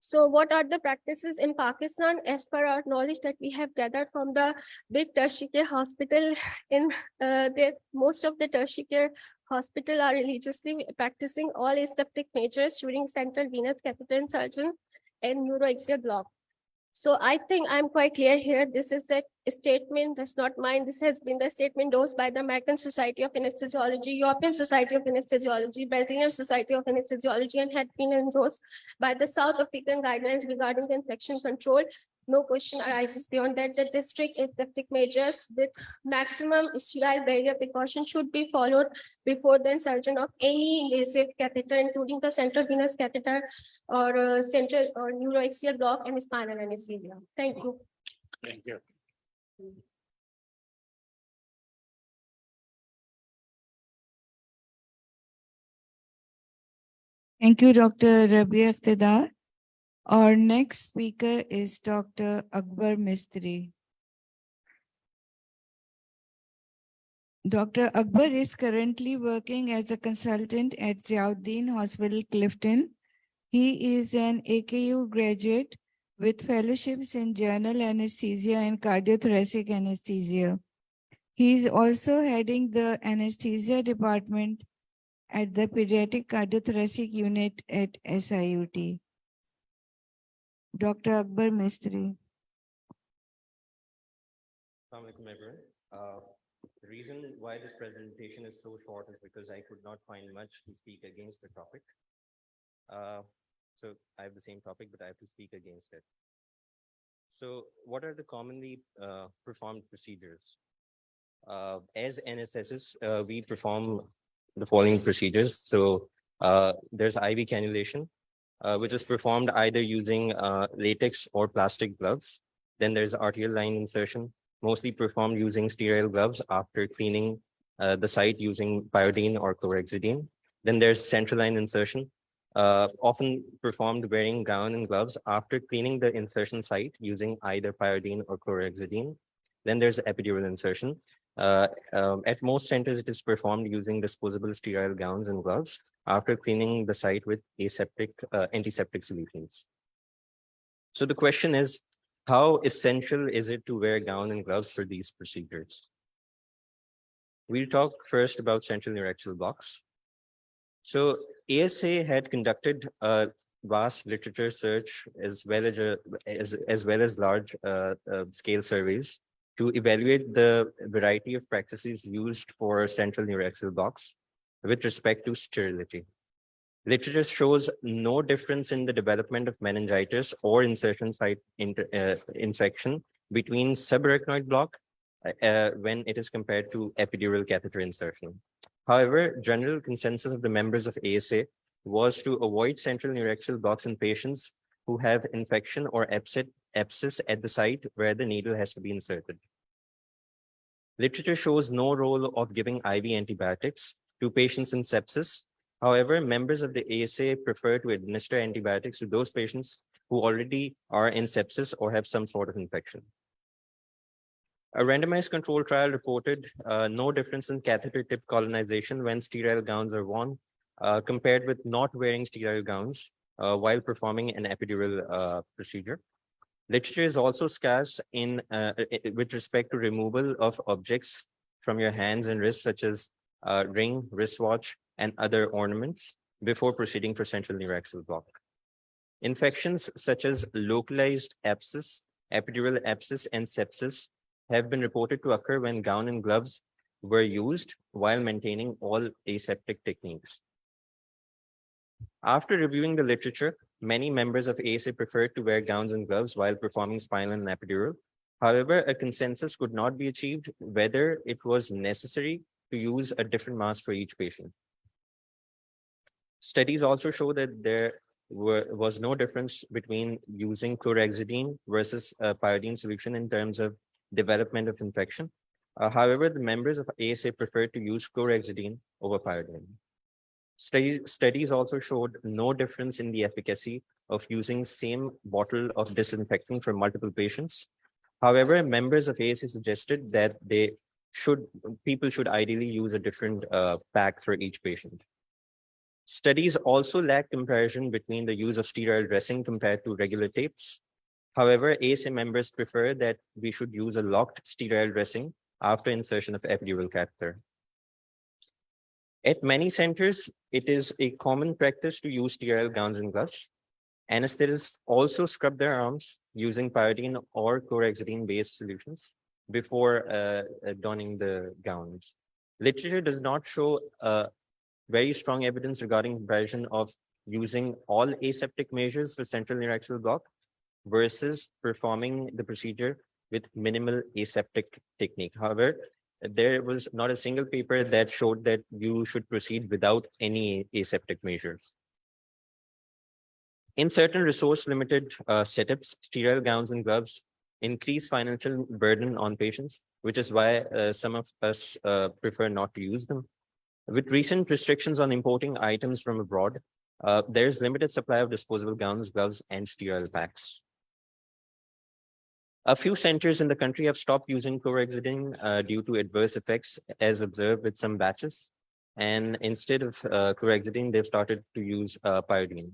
So what are the practices in Pakistan? As per our knowledge that we have gathered from the big tertiary care hospital, in most of the tertiary care hospital are religiously practicing all aseptic measures during central venous catheter insertion and neuroaxial block. So I think I'm quite clear here. This is a statement, that's not mine. This has been the statement endorsed by the American Society of Anesthesiology, European Society of Anesthesiology, Brazilian Society of Anesthesiology, and had been endorsed by the South African guidelines regarding the infection control. No question arises beyond that, that the strict aseptic measures with maximum sterile barrier precaution should be followed before the insertion of any invasive catheter, including the central venous catheter or central or neuroaxial block and spinal anesthesia. Thank you. Thank you. Thank you, Dr. Rabia Iqtidar. Our next speaker is Dr. Akbar Mistry. Dr. Akbar is currently working as a consultant at Ziauddin Hospital, Clifton. He is an AKU graduate with fellowships in general anesthesia and cardiothoracic anesthesia. He is also heading the anesthesia department at the pediatric cardiothoracic unit at SIUT. Dr. Akbar Mistry. Assalamu alaikum, everyone. The reason why this presentation is so short is because I could not find much to speak against the topic. So I have the same topic, but I have to speak against it. So what are the commonly performed procedures? As NSSs, we perform the following procedures. So there's IV cannulation, which is performed either using latex or plastic gloves. Then there's arterial line insertion, mostly performed using sterile gloves after cleaning the site using pyridine or chlorhexidine. Then there's central line insertion, often performed wearing gown and gloves after cleaning the insertion site using either pyridine or chlorhexidine. Then there's epidural insertion. At most centers, it is performed using disposable sterile gowns and gloves after cleaning the site with aseptic, antiseptic solutions. So the question is, how essential is it to wear gown and gloves for these procedures? We'll talk first about central neuroaxial blocks. So ASA had conducted a vast literature search as well as large scale surveys to evaluate the variety of practices used for central neuroaxial blocks with respect to sterility. Literature shows no difference in the development of meningitis or insertion site infection between subarachnoid block when it is compared to epidural catheter insertion. However, general consensus of the members of ASA was to avoid central neuroaxial blocks in patients who have infection or abscess at the site where the needle has to be inserted. Literature shows no role of giving IV antibiotics to patients in sepsis. However, members of the ASA prefer to administer antibiotics to those patients who already are in sepsis or have some sort of infection. A randomized control trial reported no difference in catheter tip colonization when sterile gowns are worn compared with not wearing sterile gowns while performing an epidural procedure. Literature is also scarce in with respect to removal of objects from your hands and wrists, such as ring, wristwatch, and other ornaments before proceeding for central neuraxial block. Infections such as localized abscess, epidural abscess, and sepsis have been reported to occur when gown and gloves were used while maintaining all aseptic techniques. After reviewing the literature, many members of ASA preferred to wear gowns and gloves while performing spinal and epidural. However, a consensus could not be achieved whether it was necessary to use a different mask for each patient. Studies also show that there was no difference between using chlorhexidine versus pyridine solution in terms of development of infection. However, the members of ASA preferred to use chlorhexidine over pyridine. Studies also showed no difference in the efficacy of using same bottle of disinfectant for multiple patients. However, members of ASA suggested that people should ideally use a different pack for each patient. Studies also lack comparison between the use of sterile dressing compared to regular tapes. However, ASA members prefer that we should use a locked sterile dressing after insertion of epidural catheter. At many centers, it is a common practice to use sterile gowns and gloves. Anesthetists also scrub their arms using pyridine or chlorhexidine-based solutions before donning the gowns. Literature does not show very strong evidence regarding comparison of using all aseptic measures for central neuraxial block versus performing the procedure with minimal aseptic technique. However, there was not a single paper that showed that you should proceed without any aseptic measures. In certain resource-limited setups, sterile gowns and gloves increase financial burden on patients, which is why some of us prefer not to use them. With recent restrictions on importing items from abroad, there is limited supply of disposable gowns, gloves, and sterile packs. A few centers in the country have stopped using chlorhexidine due to adverse effects as observed with some batches. And instead of chlorhexidine, they've started to use pyridine.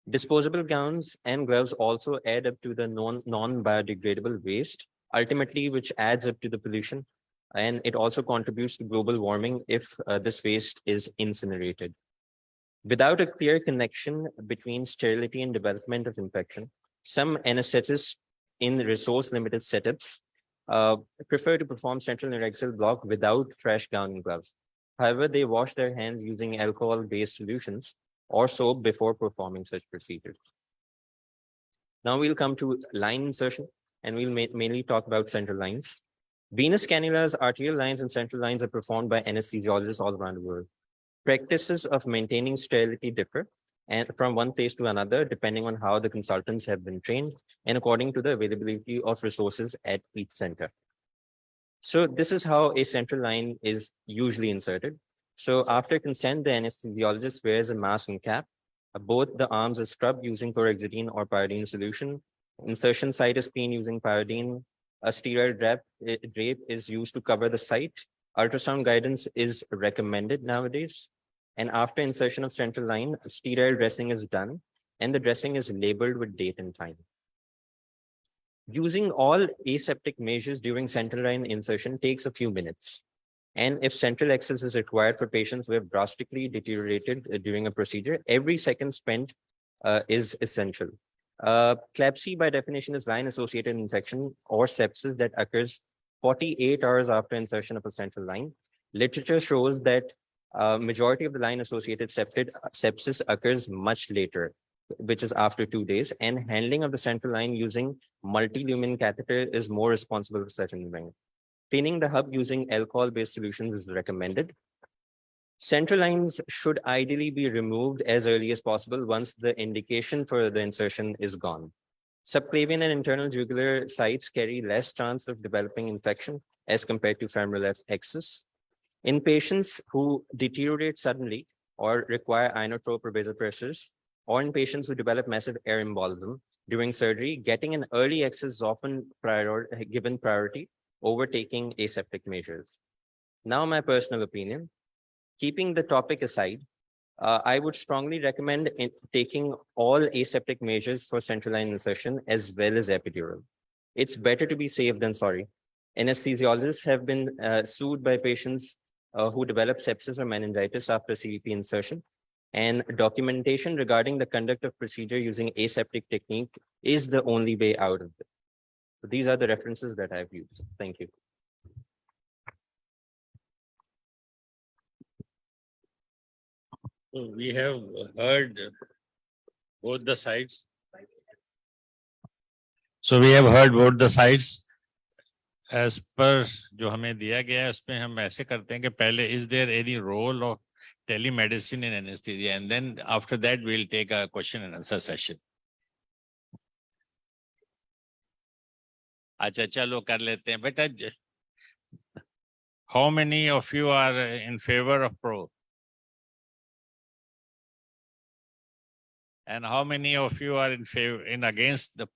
Disposable gowns and gloves also add up to the non-biodegradable waste, ultimately which adds up to the pollution. And it also contributes to global warming if this waste is incinerated. Without a clear connection between sterility and development of infection, some anesthetists in resource-limited setups prefer to perform central neuraxial block without fresh gown and gloves. However, they wash their hands using alcohol-based solutions or soap before performing such procedures. Now we'll come to line insertion, and we'll mainly talk about central lines. Venous cannulas, arterial lines, and central lines are performed by anesthesiologists all around the world. Practices of maintaining sterility differ and from one place to another, depending on how the consultants have been trained and according to the availability of resources at each center. So this is how a central line is usually inserted. So after consent, the anesthesiologist wears a mask and cap. Both the arms are scrubbed using chlorhexidine or pyridine solution. Insertion site is cleaned using pyridine. A sterile drape is used to cover the site. Ultrasound guidance is recommended nowadays. And after insertion of central line, sterile dressing is done, and the dressing is labeled with date and time. Using all aseptic measures during central line insertion takes a few minutes. And if central access is required for patients who have drastically deteriorated during a procedure, every second spent is essential. CLABSI by definition is line-associated infection or sepsis that occurs 48 hours after insertion of a central line. Literature shows that majority of the line-associated sepsis occurs much later, which is after 2 days, and handling of the central line using multi-lumen catheter is more responsible for such an event. Cleaning the hub using alcohol-based solutions is recommended. Central lines should ideally be removed as early as possible once the indication for the insertion is gone. Subclavian and internal jugular sites carry less chance of developing infection as compared to femoral access. In patients who deteriorate suddenly or require inotrope or vasopressors, or in patients who develop massive air embolism during surgery, getting an early access is often given priority over taking aseptic measures. Now, my personal opinion, keeping the topic aside, I would strongly recommend taking all aseptic measures for central line insertion as well as epidural. It's better to be safe than sorry. Anesthesiologists have been sued by patients who develop sepsis or meningitis after CVP insertion. And documentation regarding the conduct of procedure using aseptic technique is the only way out of it. So these are the references that I've used. Thank you. So we have heard both the sides. So we have heard both the sides. As per जो हमें दिया गया है उसमें हम ऐसे करते हैं कि पहले is there any role of telemedicine in anesthesia, and then after that we'll take a question and answer session. अच्छा चलो कर लेते हैं बेटा. How many of you are in favor of pro? And how many of you are in favor against the?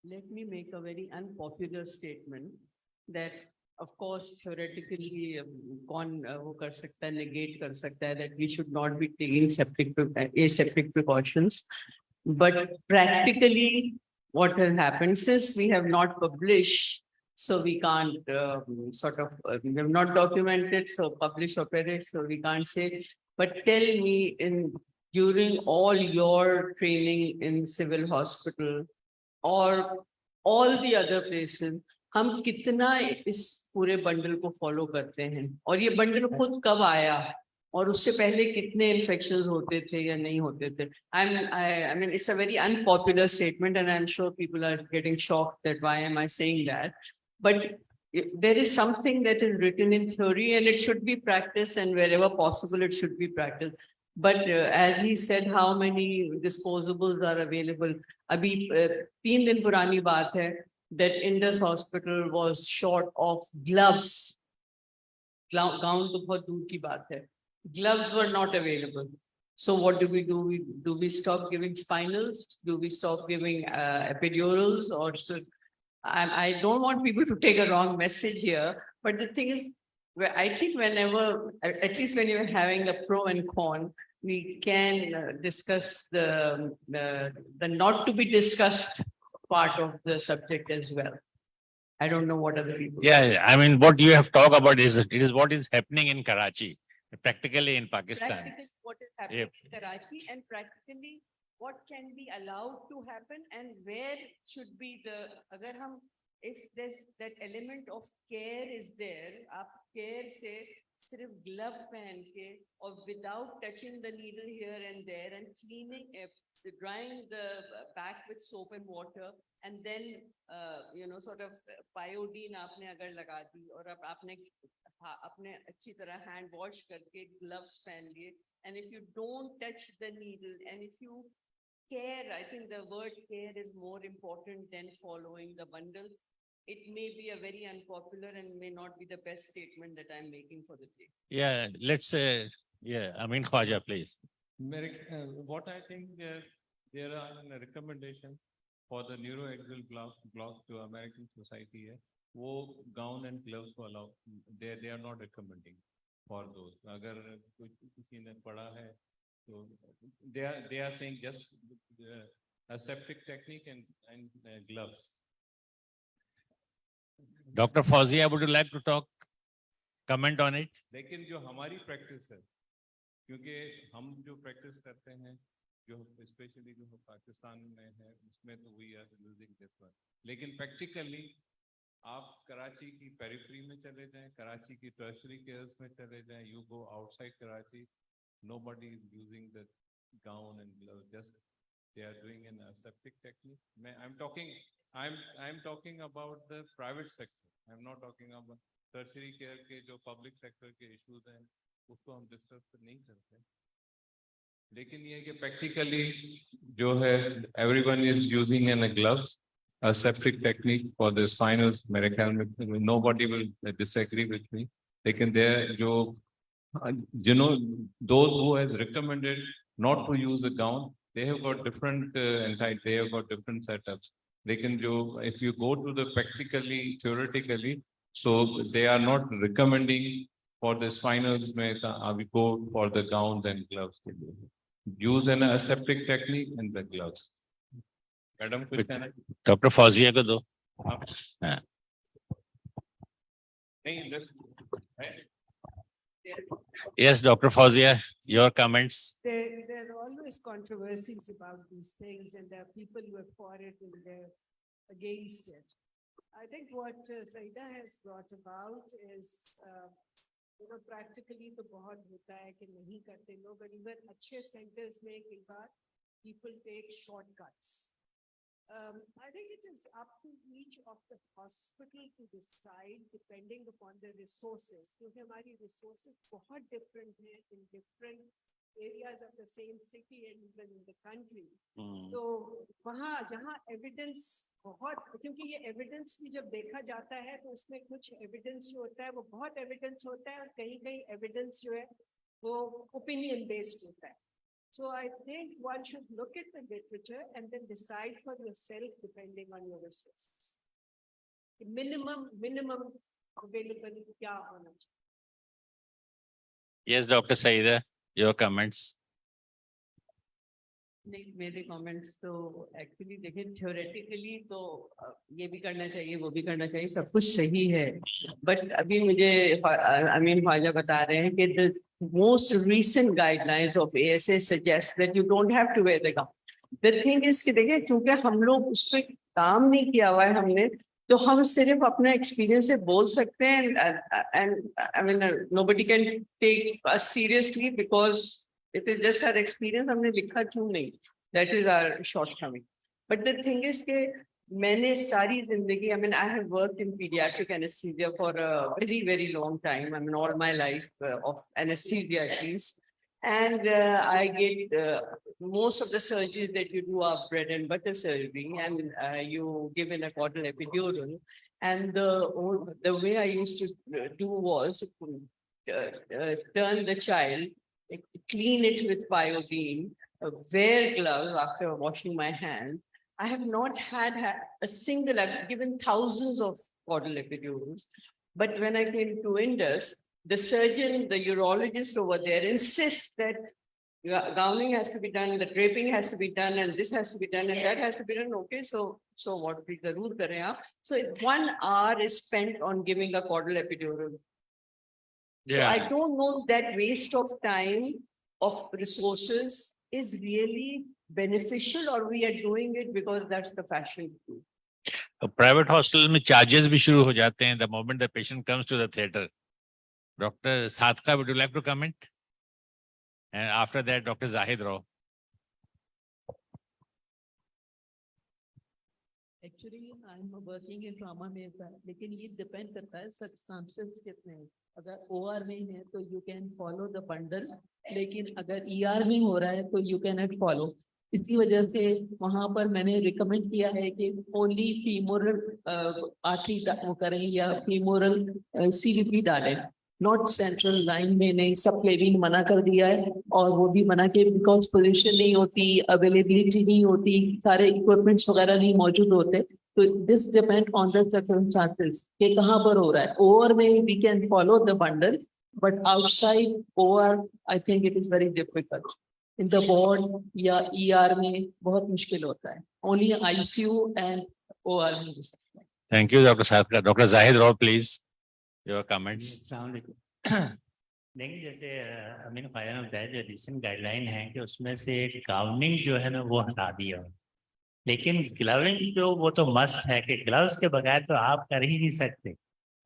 Let me make a very unpopular statement that of course theoretically कौन वो कर सकता है, negate कर सकता है that we should not be taking aseptic precautions, but practically what has happened, since we have not published, so we can't we have not documented, so publish or perish, so we can't say. But tell me, during all your training in civil hospital or all the other places, हम कितना इस पूरे bundle को follow करते हैं, और ये bundle खुद कब आया, और उससे पहले कितने इन्फेक्शंस होते थे या नहीं होते थे. I mean, it's a very unpopular statement, and I'm sure people are getting shocked that why am I saying that. But there is something that is written in theory, and it should be practiced, and wherever possible, it should be practiced. But as he said, how many disposables are available? अभी 3 दिन पुरानी बात है that Indus Hospital was short of gloves. Gown तो बहुत दूर की बात है. Gloves were not available. So what do? Do we stop giving spinals? Do we stop giving epidurals? Or so? I don't want people to take a wrong message here, but the thing is, I think whenever, at least when you're having a pro and con, we can discuss the not to be discussed part of the subject as well. I don't know what other people. Yeah, I mean, what you have talked about is what is happening in Karachi, practically in Pakistan. Practically what is happening in Karachi, and practically what can be allowed to happen, and where should be the, agar hum, if there's that element of care is there, aap care se sirf glove pehan ke or without touching the needle here and there, and cleaning, drying the back with soap and water, and then sort of iodine आपने अगर लगा दी, और अब आपने अपने अच्छी तरह hand wash करके gloves पहन लिए, and if you don't touch the needle, and if you care, I think the word care is more important than following the bundle. It may be a very unpopular and may not be the best statement that I'm making for the day. Yeah, let's say, Amin Khwaja, please. What I think there are recommendations for the neuroaxial block to American society है, वो gown and gloves को allow, they are not recommending for those. अगर किसी ने पढ़ा है, so they are saying just aseptic technique and gloves. Dr. Fauziya, would you like to comment on it? लेकिन जो हमारी practice है, क्योंकि हम जो practice करते हैं, जो especially जो पाकिस्तान में है, उसमें तो we are using this one. लेकिन practically आप कराची की periphery में चले जाएं, कराची की tertiary cares में चले जाएं, you go outside Karachi, nobody is using the gown and gloves, just they are doing an aseptic technique. I'm talking about the private sector. I'm not talking about tertiary care के जो public sector के issues हैं, उसको हम discuss नहीं करते. लेकिन ये कि practically जो है everyone is using in a gloves, a septic technique for the spinals. मेरे ख्याल में nobody will disagree with me. लेकिन there जो those who has recommended not to use a gown, they have got different they have got different setups. लेकिन जो if you go to the practically theoretically, so they are not recommending for the spinals में we go for the gowns and gloves. Use an aseptic technique and the gloves. Madam, कुछ कहना है? Doctor Fauzia को दो. हाँ. नहीं, Yes, Dr. Fauziya, your comments. There are always controversies about these things, and there are people who are for it and they're against it. I think what Saida has brought about is, practically तो बहुत होता है कि नहीं करते लोग, but even अच्छे centers में कई बार people take shortcuts. I think it is up to each of the hospital to decide depending upon the resources. क्योंकि हमारी resources बहुत different हैं in different areas of the same city and even in the country. तो वहाँ जहाँ evidence बहुत, क्योंकि ये evidence भी जब देखा जाता है तो उसमें कुछ evidence जो होता है वो बहुत evidence होता है और कहीं evidence जो है वो opinion based होता है. So I think one should look at the literature and then decide for yourself depending on your resources. The minimum available क्या होना चाहिए? Yes, Dr. Saida, your comments. नहीं, मेरे comments तो actually देखिए theoretically तो ये भी करना चाहिए वो भी करना चाहिए सब कुछ सही है, but अभी मुझे अमीन ख्वाजा बता रहे हैं कि the most recent guidelines of ASA suggest that you don't have to wear the gown. The thing is कि देखिए क्योंकि हम लोग उस पर काम नहीं किया हुआ है हमने, तो हम सिर्फ अपना experience से बोल सकते हैं and I mean nobody can take us seriously because it is just our experience. हमने लिखा क्यों नहीं? That is our shortcoming. But the thing is कि मैंने सारी जिंदगी, I mean, I have worked in pediatric anesthesia for a very, very long time. I mean, all my life of anesthesia at least. And I get most of the surgeries that you do are bread and butter surgery, and you give in a caudal epidural. And the way I used to do was turn the child, clean it with iodine, wear gloves after washing my hands. I have not had a single, I've given thousands of caudal epidurals, but when I came to Indus, the surgeon, the urologist over there insists that gowning has to be done, the draping has to be done, and this has to be done, and that has to be done. Okay, so what we zarur kar rahe hain. So 1 hour is spent on giving a caudal epidural. So Yeah. I don't know if that waste of time, of resources is really beneficial, or we are doing it because that's the fashion. Private hospital में charges भी शुरू हो जाते हैं the moment the patient comes to the theater. Dr. Sadka, would you like to comment? And after that, Dr. Zahid Rao. Actually, I'm working in trauma में, लेकिन ये depend करता है circumstances कितने हैं. अगर OR में है तो you can follow the bundle, लेकिन अगर ER में हो रहा है तो you cannot follow. इसी वजह से वहाँ पर मैंने recommend किया है कि only femoral artery करें या femoral CVP डालें. Not central line में नहीं, subclavian मना कर दिया है और वो भी मना के because position नहीं होती, availability नहीं होती, सारे equipments वगैरह नहीं मौजूद होते. तो this depend on the circumstances कि कहाँ पर हो रहा है. OR में we can follow the bundle, but outside OR I think it is very difficult. In the ward या ER में बहुत मुश्किल होता है. Only ICU and OR में हो सकता है. Thank you, Dr. Sadka. Dr. Zahid Rao, please. Your comments. देखिए जैसे अमीन ख्वाजा ने बताया जो रिसेंट गाइडलाइन है कि उसमें से गाउनिंग जो है ना वो हटा दिया, लेकिन ग्लविंग जो वो तो मस्ट है कि ग्लव्स के बगैर तो आप कर ही नहीं सकते.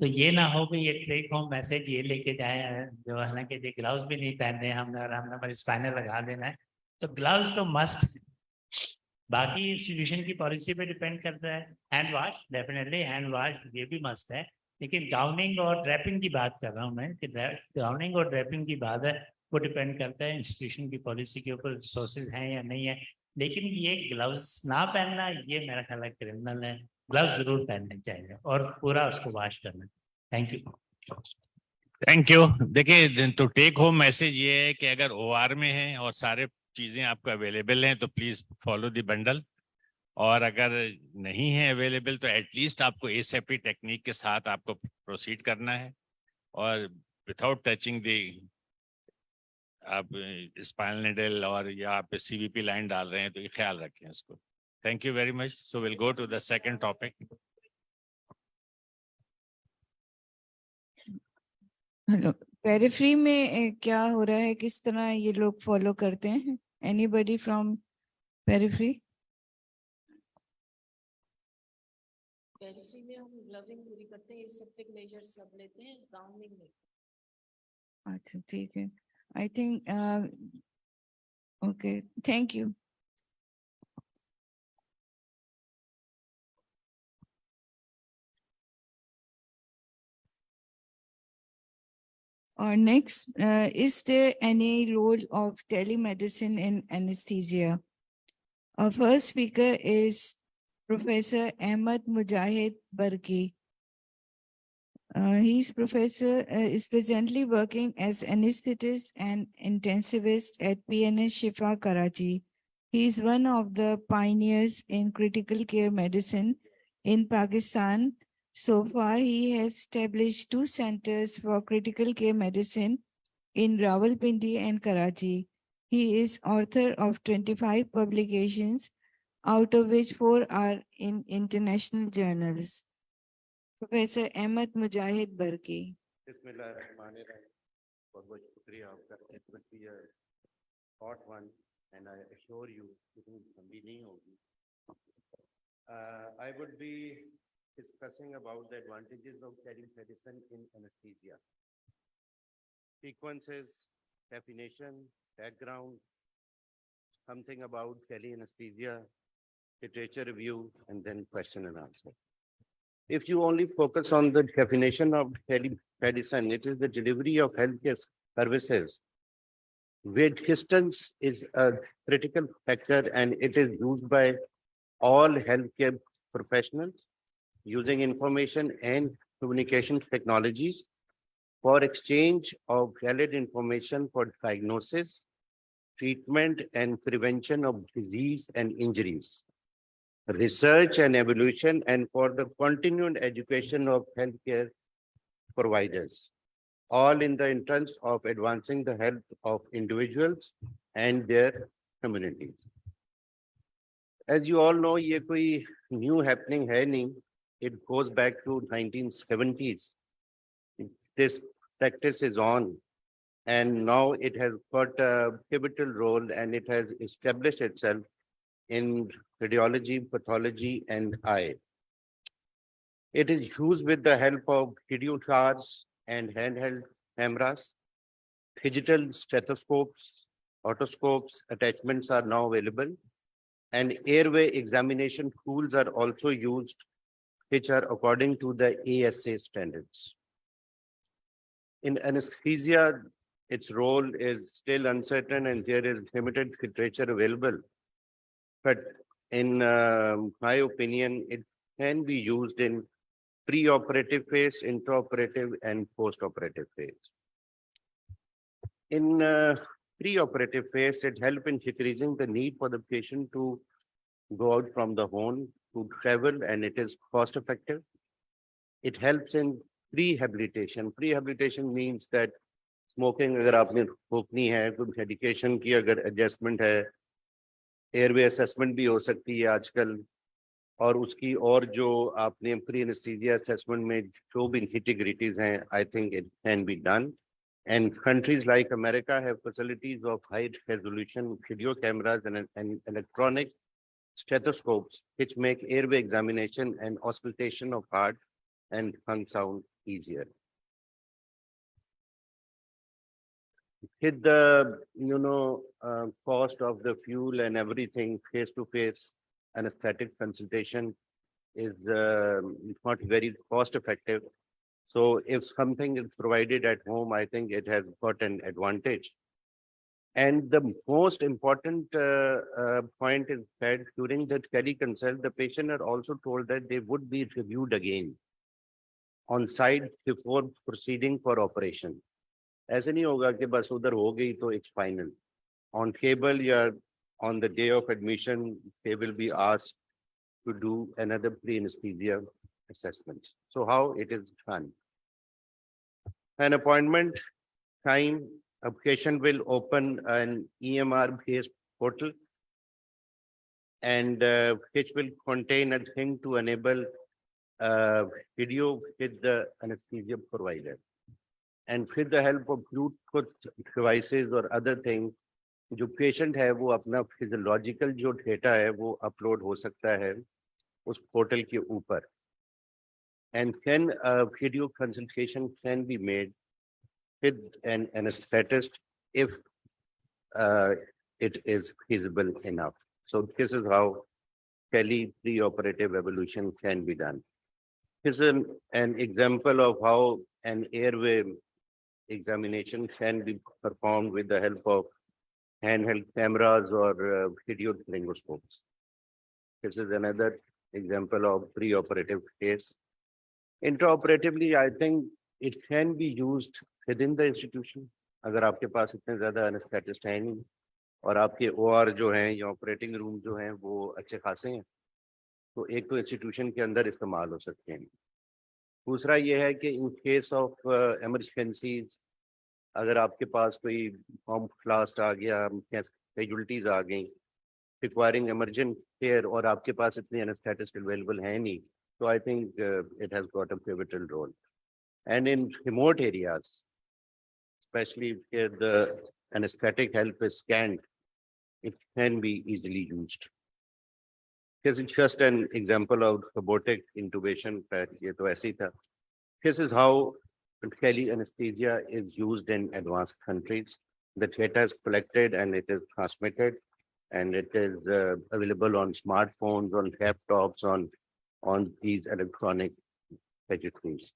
तो ये ना हो कि ये टेक होम मैसेज ये लेके जाए जो हालांकि ये ग्लव्स भी नहीं पहनने हमने और हमने हमारे स्पाइनर लगा देना है, तो ग्लव्स तो मस्ट. बाकी इंस्टीट्यूशन की पॉलिसी पे डिपेंड करता है. Hand wash definitely hand wash ये भी मस्ट है, लेकिन गाउनिंग और ड्रैपिंग की बात कर रहा हूँ मैं कि गाउनिंग और ड्रैपिंग की बात है वो डिपेंड करता है इंस्टीट्यूशन की पॉलिसी के ऊपर, रिसोर्सेज हैं या नहीं है। लेकिन ये ग्लव्स ना पहनना ये मेरा ख्याल है क्रिमिनल है। ग्लव्स जरूर पहनने चाहिए और पूरा उसको वॉश करना। Thank you. Thank you. देखिए, तो टेक होम मैसेज ये है कि अगर ओआर में है और सारे चीजें आपको अवेलेबल हैं तो प्लीज फॉलो द बंडल, और अगर नहीं है अवेलेबल तो एटलीस्ट आपको एसएपी टेक्निक के साथ आपको प्रोसीड करना है, और विदाउट टचिंग द आप स्पाइनल निडल और या आप सीवीपी लाइन डाल रहे हैं तो ये ख्याल रखें इसको। Thank you very much. So will go to the second topic. Hello, periphery में क्या हो रहा है, किस तरह ये लोग फॉलो करते हैं? Anybody from periphery? पेरिफेरी में हम ग्लविंग पूरी करते हैं, सेप्टिक मेजर्स सब लेते हैं, गाउनिंग नहीं। अच्छा, ठीक है। I think okay, thank you. Or next, is there any role of telemedicine in anesthesia? Our first speaker is Professor Ahmad Mujahid Barki. He's professor, is presently working as anesthetist and intensivist at PNS Shifa, Karachi. He is one of the pioneers in critical care medicine in Pakistan. So far, he has established 2 centers for critical care medicine in Rawalpindi and Karachi. He is author of 25 publications, out of which 4 are in international journals. Professor Ahmad Mujahid Barki. बहुत शुक्रिया आपका। It would be a short one, and I assure you इतनी लंबी नहीं होगी। I would be discussing about the advantages of telemedicine in anesthesia. Sequences, definition, background, something about tele-anesthesia, literature review, and then question and answer. If you only focus on the definition of telemedicine, it is the delivery of healthcare services where distance is a critical factor, and it is used by all healthcare professionals using information and communication technologies for exchange of valid information for diagnosis, treatment, and prevention of disease and injuries, research and evolution, and for the continued education of healthcare providers, all in the interest of advancing the health of individuals and their communities. As you all know, ये कोई new happening है नहीं. It goes back to 1970s. This practice is on, and now it has got a pivotal role, and it has established itself in radiology, pathology, and eye. It is used with the help of video cards and handheld cameras, digital stethoscopes, otoscopes. Attachments are now available, and airway examination tools are also used, which are according to the ASA standards. In anesthesia, its role is still uncertain, and there is limited literature available. But in my opinion, it can be used in pre-operative phase, intraoperative, and post-operative phase. In pre-operative phase, it helps in decreasing the need for the patient to go out from the home to travel, and it is cost-effective. It helps in rehabilitation. Rehabilitation means that smoking अगर आपने रोकनी है, तो medication की अगर adjustment है, airway assessment भी हो सकती है आजकल, और उसकी और जो आपने प्री एनेस्थीसिया असेसमेंट में जो भी nitty-gritties हैं, I think it can be done. And countries like America have facilities of high resolution video cameras and electronic stethoscopes, which make airway examination and auscultation of heart and lung sound easier. With the cost of the fuel and everything, face-to-face anesthetic consultation is not very cost effective. So if something is provided at home, I think it has got an advantage. And the most important point is that during the teleconsult, the patient are also told that they would be reviewed again on site before proceeding for operation. ऐसे नहीं होगा कि बस उधर हो गई तो it's final. On cable, on the day of admission, they will be asked to do another pre-anesthesia assessment. So how it is done? An appointment time, a patient will open an EMR-based portal and which will contain a thing to enable video with the anesthesia provider. And with the help of Bluetooth devices or other things, जो patient है वो अपना physiological जो data है वो upload हो सकता है उस पोर्टल के ऊपर. And then a video consultation can be made with an anesthetist if it is feasible enough. So this is how pre-operative evolution can be done. This is an example of how an airway examination can be performed with the help of handheld cameras or video laryngoscopes. This is another example of pre-operative case. Intraoperatively, I think it can be used within the institution. अगर आपके पास इतने ज़्यादा anesthetist हैं नहीं और आपके OR जो हैं या operating room जो हैं वो अच्छे खासे हैं, तो एक तो institution के अंदर इस्तेमाल हो सकते हैं. दूसरा ये है कि in case of emergencies, अगर आपके पास कोई bomb blast आ गया, casualties आ गई, requiring emergent care और आपके पास इतने anesthetist available हैं नहीं, so I think it has got a pivotal role. And in remote areas, especially where the anesthetic help is scant, it can be easily used. This is just an example of robotic intubation. This is how tele anesthesia is used in advanced countries. The data is collected and it is transmitted, and it is available on smartphones, on laptops, on these electronic gadgets.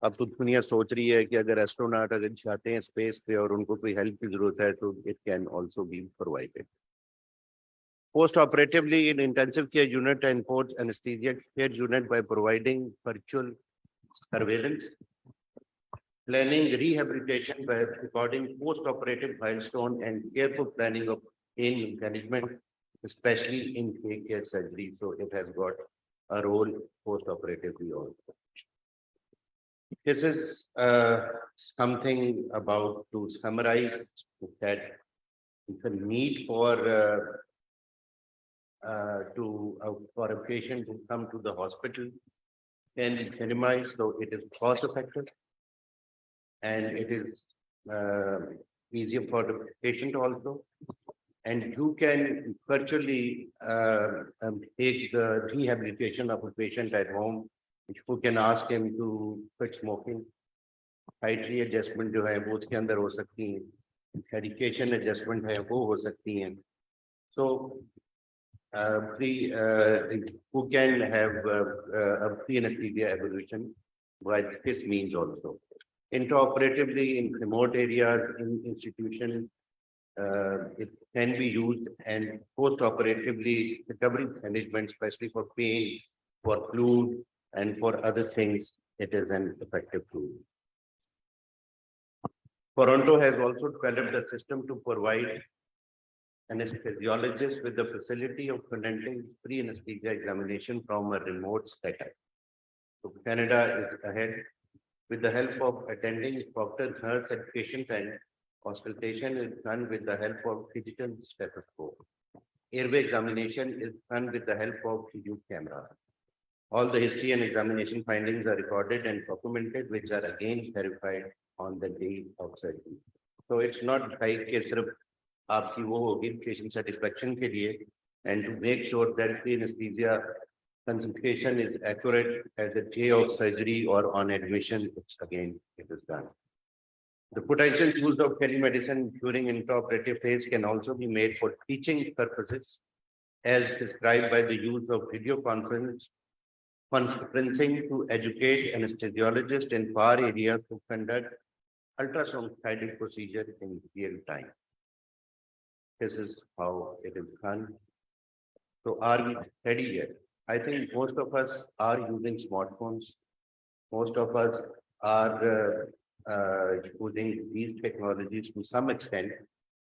अब तो दुनिया सोच रही है कि अगर astronaut अगर जाते हैं स्पेस पे और उनको कोई हेल्प की जरूरत है तो it can also be provided. Post operatively in intensive care unit and post anesthesia care unit by providing virtual surveillance, planning rehabilitation by recording post operative milestone and careful planning of pain management, especially in care surgery. So it has got a role post operatively also. This is something about to summarize that the need for for a patient to come to the hospital can be minimized, so it is cost effective and it is easier for the patient also. And you can virtually take the rehabilitation of a patient at home. You can ask him to quit smoking. Dietary adjustment जो है वो उसके अंदर हो सकती हैं. Medication adjustment है वो हो सकती हैं. So who can have a pre-anesthesia evolution by this means also. Intraoperatively in remote areas, in institutions, it can be used, and post-operatively recovery management, especially for pain, for fluid, and for other things, it is an effective tool. Toronto has also developed a system to provide anesthesiologists with the facility of conducting pre-anesthesia examination from a remote setup. So Canada is ahead. With the help of attending doctor, nurse, and patient, and consultation is done with the help of digital stethoscope. Airway examination is done with the help of video camera. All the history and examination findings are recorded and documented, which are again verified on the day of surgery. So it's not like it's आपकी वो होगी patient satisfaction के लिए, and to make sure that the anesthesia consultation is accurate at the day of surgery or on admission, it's again it is done. The potential use of telemedicine during intraoperative phase can also be made for teaching purposes, as described by the use of video conferencing to educate anesthesiologists in far areas to conduct ultrasound guided procedure in real time. This is how it is done. So are we ready yet? I think most of us are using smartphones. Most of us are using these technologies to some extent.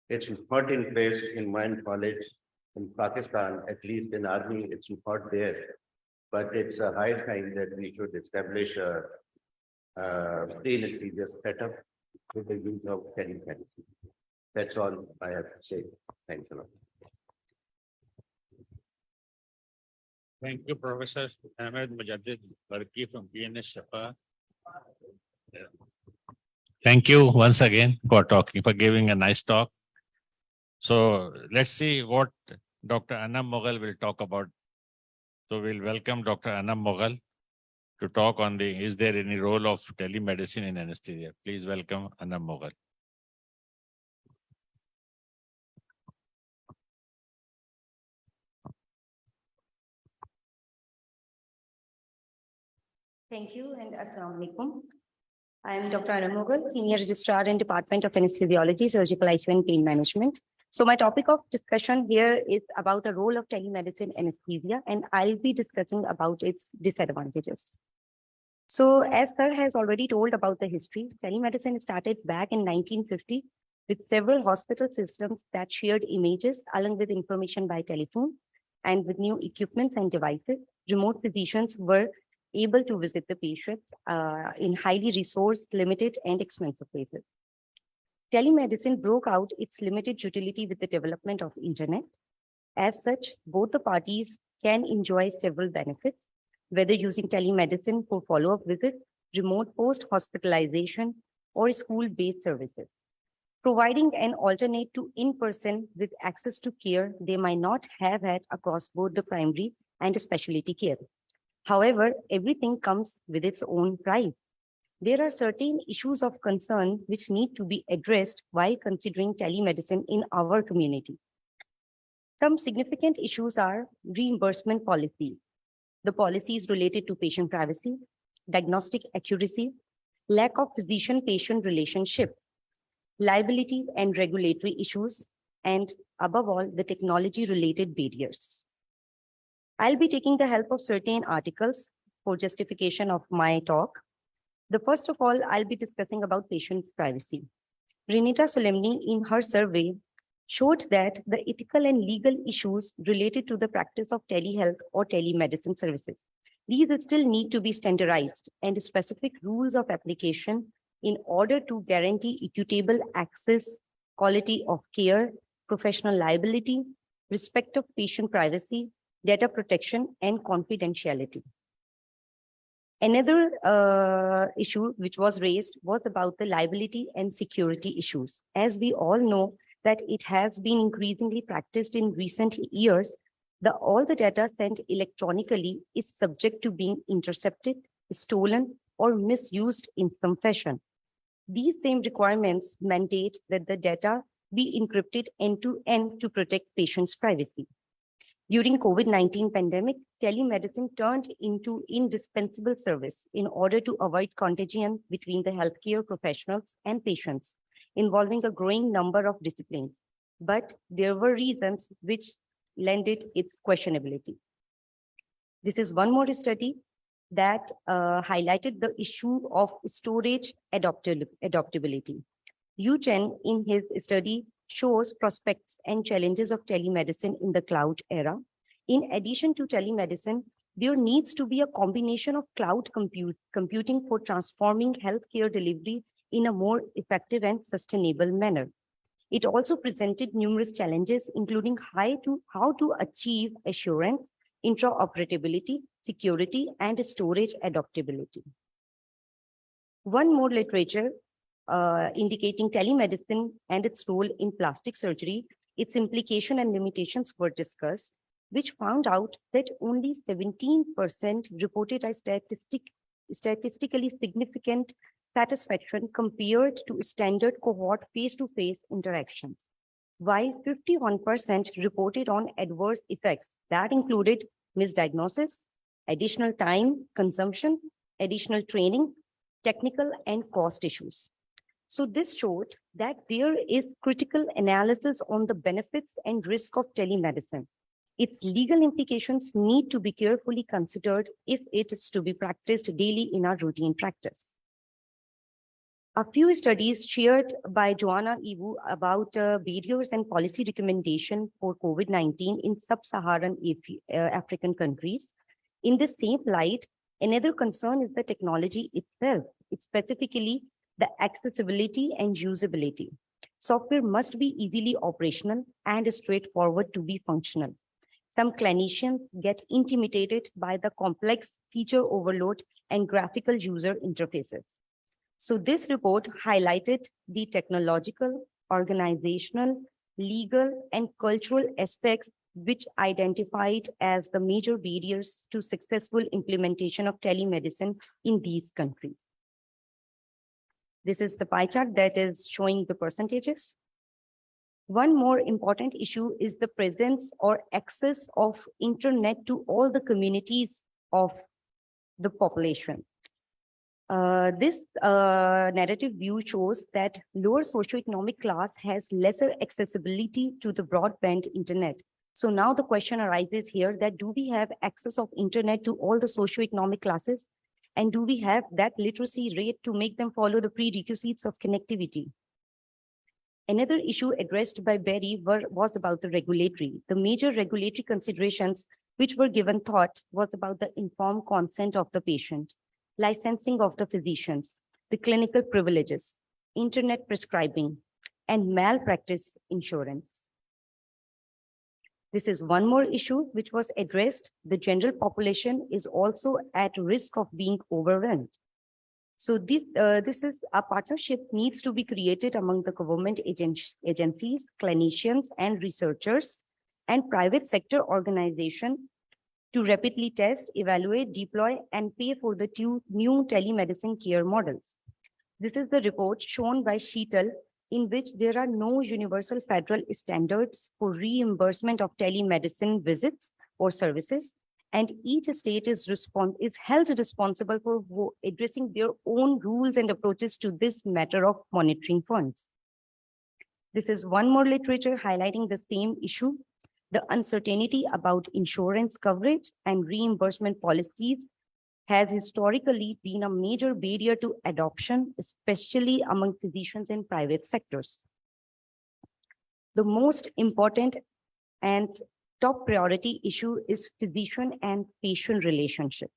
It's not in place in my college in Pakistan, at least in army, it's not there. But it's a high time that we should establish a pre-anesthesia setup with the use of telemedicine. That's all I have to say. Thanks a lot. Thank you, Professor Ahmed Mujaddid Barki from PNS Shafa. Thank you once again for giving a nice talk. So let's see what Dr. Anam Mughal will talk about. So we'll welcome Dr. Anam Mughal to talk on is there any role of telemedicine in anesthesia? Please welcome Anam Mughal. Thank you and Assalamu alaikum. I am Dr. Anam Mughal, Senior Registrar in Department of Anesthesiology, Surgical ICU and Pain Management. So my topic of discussion here is about the role of telemedicine anesthesia, and I'll be discussing about its disadvantages. So as Sir has already told about the history, telemedicine started back in 1950 with several hospital systems that shared images along with information by telephone, and with new equipments and devices, remote physicians were able to visit the patients in highly resource limited and expensive places. Telemedicine broke out its limited utility with the development of internet. As such, both the parties can enjoy several benefits, whether using telemedicine for follow-up visits, remote post-hospitalization, or school-based services, providing an alternate to in-person with access to care they might not have had across both the primary and specialty care. However, everything comes with its own price. There are certain issues of concern which need to be addressed while considering telemedicine in our community. Some significant issues are reimbursement policies, the policies related to patient privacy, diagnostic accuracy, lack of physician-patient relationship, liability and regulatory issues, and above all, the technology-related barriers. I'll be taking the help of certain articles for justification of my talk. The first of all, I'll be discussing about patient privacy. Renita Solemni, in her survey, showed that the ethical and legal issues related to the practice of telehealth or telemedicine services, these still need to be standardized and specific rules of application in order to guarantee equitable access, quality of care, professional liability, respect of patient privacy, data protection, and confidentiality. Another issue which was raised was about the liability and security issues. As we all know that it has been increasingly practiced in recent years, all the data sent electronically is subject to being intercepted, stolen, or misused in some fashion. These same requirements mandate that the data be encrypted end-to-end to protect patients' privacy. During COVID-19 pandemic, telemedicine turned into indispensable service in order to avoid contagion between the healthcare professionals and patients, involving a growing number of disciplines. But there were reasons which lended its questionability. This is one more study that highlighted the issue of storage adaptability. Yu Chen, in his study, shows prospects and challenges of telemedicine in the cloud era. In addition to telemedicine, there needs to be a combination of cloud computing for transforming healthcare delivery in a more effective and sustainable manner. It also presented numerous challenges, including how to achieve assurance, interoperability, security, and storage adaptability. One more literature indicating telemedicine and its role in plastic surgery, its implication and limitations were discussed, which found out that only 17% reported a statistically significant satisfaction compared to standard cohort face-to-face interactions, while 51% reported on adverse effects that included misdiagnosis, additional time consumption, additional training, technical and cost issues. So this showed that there is critical analysis on the benefits and risk of telemedicine. Its legal implications need to be carefully considered if it is to be practiced daily in our routine practice. A few studies shared by Joanna Iwu about barriers and policy recommendation for COVID-19 in sub-Saharan African countries. In the same light, another concern is the technology itself, specifically the accessibility and usability. Software must be easily operational and straightforward to be functional. Some clinicians get intimidated by the complex feature overload and graphical user interfaces. So this report highlighted the technological, organizational, legal, and cultural aspects which identified as the major barriers to successful implementation of telemedicine in these countries. This is the pie chart that is showing the percentages. One more important issue is the presence or access of internet to all the communities of the population. This narrative view shows that lower socioeconomic class has lesser accessibility to the broadband internet. So now the question arises here that do we have access of internet to all the socioeconomic classes? And do we have that literacy rate to make them follow the prerequisites of connectivity? Another issue addressed by Berry was about the regulatory. The major regulatory considerations which were given thought was about the informed consent of the patient, licensing of the physicians, the clinical privileges, internet prescribing, and malpractice insurance. This is one more issue which was addressed. The general population is also at risk of being overwhelmed. So this is a partnership needs to be created among the government agencies, clinicians, and researchers, and private sector organizations to rapidly test, evaluate, deploy, and pay for the two new telemedicine care models. This is the report shown by Sheetal, in which there are no universal federal standards for reimbursement of telemedicine visits or services, and each state is held responsible for addressing their own rules and approaches to this matter of monitoring funds. This is one more literature highlighting the same issue. The uncertainty about insurance coverage and reimbursement policies has historically been a major barrier to adoption, especially among physicians in private sectors. The most important and top priority issue is physician and patient relationship.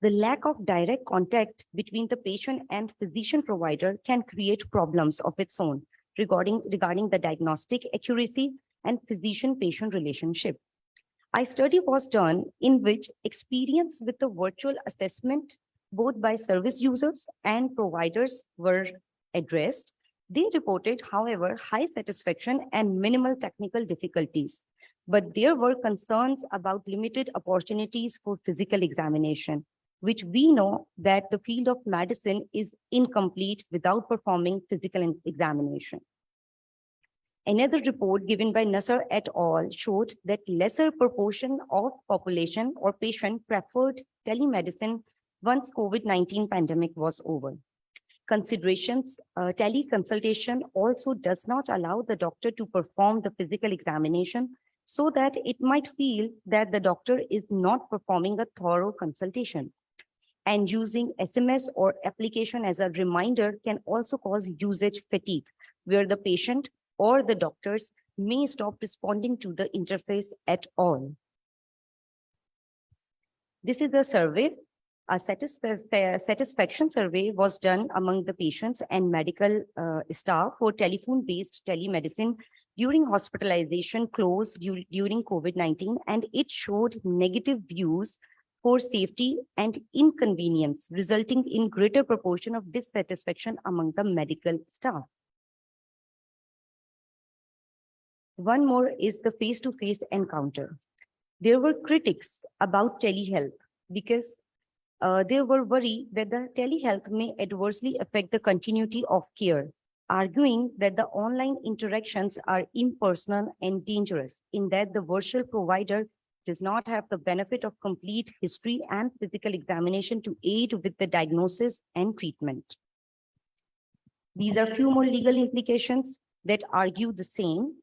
The lack of direct contact between the patient and physician provider can create problems of its own regarding the diagnostic accuracy and physician-patient relationship. A study was done in which experience with the virtual assessment, both by service users and providers, were addressed. They reported, however, high satisfaction and minimal technical difficulties, but there were concerns about limited opportunities for physical examination, which we know that the field of medicine is incomplete without performing physical examination. Another report given by Nasser et al. Showed that lesser proportion of population or patient preferred telemedicine once COVID-19 pandemic was over. Considerations, teleconsultation also does not allow the doctor to perform the physical examination, so that it might feel that the doctor is not performing a thorough consultation. And using SMS or application as a reminder can also cause usage fatigue, where the patient or the doctors may stop responding to the interface at all. This is a survey. A satisfaction survey was done among the patients and medical staff for telephone-based telemedicine during hospitalization closed during COVID-19, and it showed negative views for safety and inconvenience, resulting in greater proportion of dissatisfaction among the medical staff. One more is the face-to-face encounter. There were critics about telehealth because they were worried that the telehealth may adversely affect the continuity of care, arguing that the online interactions are impersonal and dangerous, in that the virtual provider does not have the benefit of complete history and physical examination to aid with the diagnosis and treatment. These are few more legal implications that argue the same.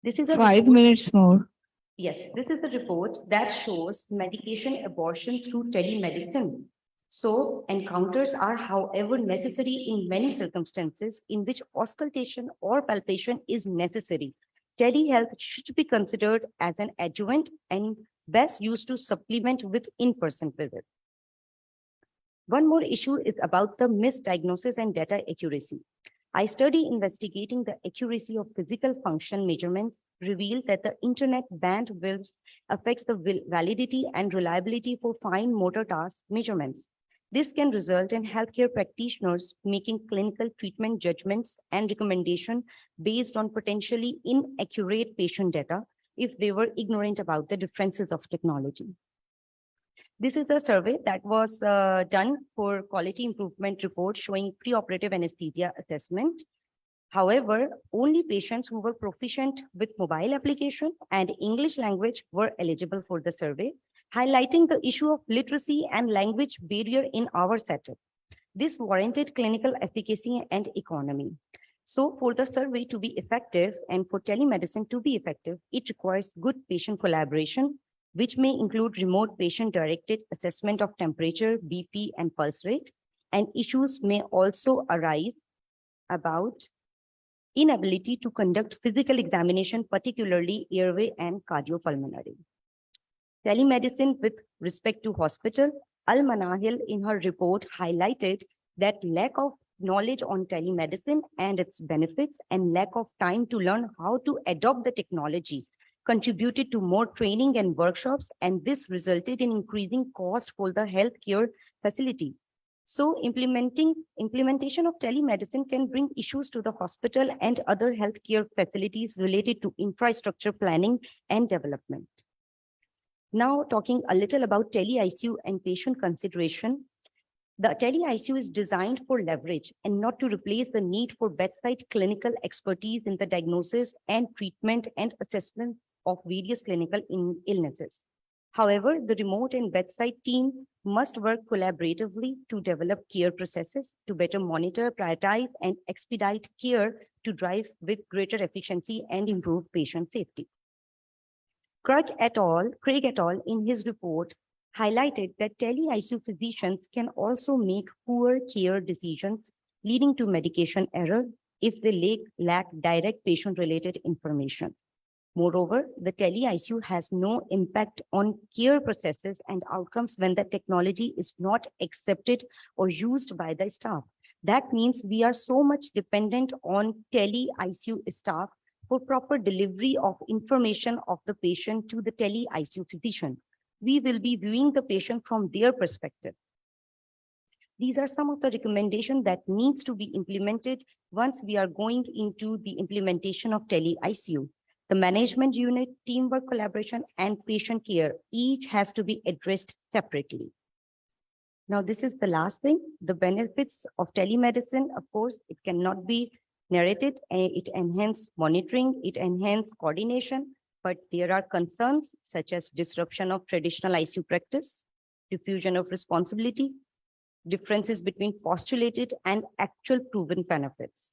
This is a 5 report- minutes more. Yes, this is a report that shows medication abortion through telemedicine. So encounters are, however, necessary in many circumstances in which auscultation or palpation is necessary. Telehealth should be considered as an adjuvant and best used to supplement with in-person visits. One more issue is about the misdiagnosis and data accuracy. I study investigating the accuracy of physical function measurements revealed that the internet bandwidth affects the validity and reliability for fine motor task measurements. This can result in healthcare practitioners making clinical treatment judgments and recommendations based on potentially inaccurate patient data if they were ignorant about the differences of technology. This is a survey that was done for quality improvement report showing preoperative anesthesia assessment. However, only patients who were proficient with mobile application and English language were eligible for the survey, highlighting the issue of literacy and language barrier in our setup. This warranted clinical efficacy and economy. So for the survey to be effective and for telemedicine to be effective, it requires good patient collaboration, which may include remote patient-directed assessment of temperature, BP, and pulse rate. And issues may also arise about inability to conduct physical examination, particularly airway and cardiopulmonary. Telemedicine with respect to hospital, Al-Manahil in her report highlighted that lack of knowledge on telemedicine and its benefits and lack of time to learn how to adopt the technology contributed to more training and workshops, and this resulted in increasing cost for the healthcare facility. So implementation of telemedicine can bring issues to the hospital and other healthcare facilities related to infrastructure planning and development. Now talking a little about tele-ICU and patient consideration. The tele-ICU is designed for leverage and not to replace the need for bedside clinical expertise in the diagnosis and treatment and assessment of various clinical illnesses. However, the remote and bedside team must work collaboratively to develop care processes to better monitor, prioritize, and expedite care to drive with greater efficiency and improve patient safety. Craig et al. In his report highlighted that tele-ICU physicians can also make poor care decisions, leading to medication error if they lack direct patient-related information. Moreover, the tele-ICU has no impact on care processes and outcomes when the technology is not accepted or used by the staff. That means we are so much dependent on tele-ICU staff for proper delivery of information of the patient to the tele-ICU physician. We will be viewing the patient from their perspective. These are some of the recommendations that needs to be implemented once we are going into the implementation of tele-ICU. The management unit, teamwork, collaboration, and patient care, each has to be addressed separately. Now, this is the last thing. The benefits of telemedicine, of course, it cannot be narrated. It enhances monitoring, it enhances coordination, but there are concerns such as disruption of traditional ICU practice, diffusion of responsibility, differences between postulated and actual proven benefits.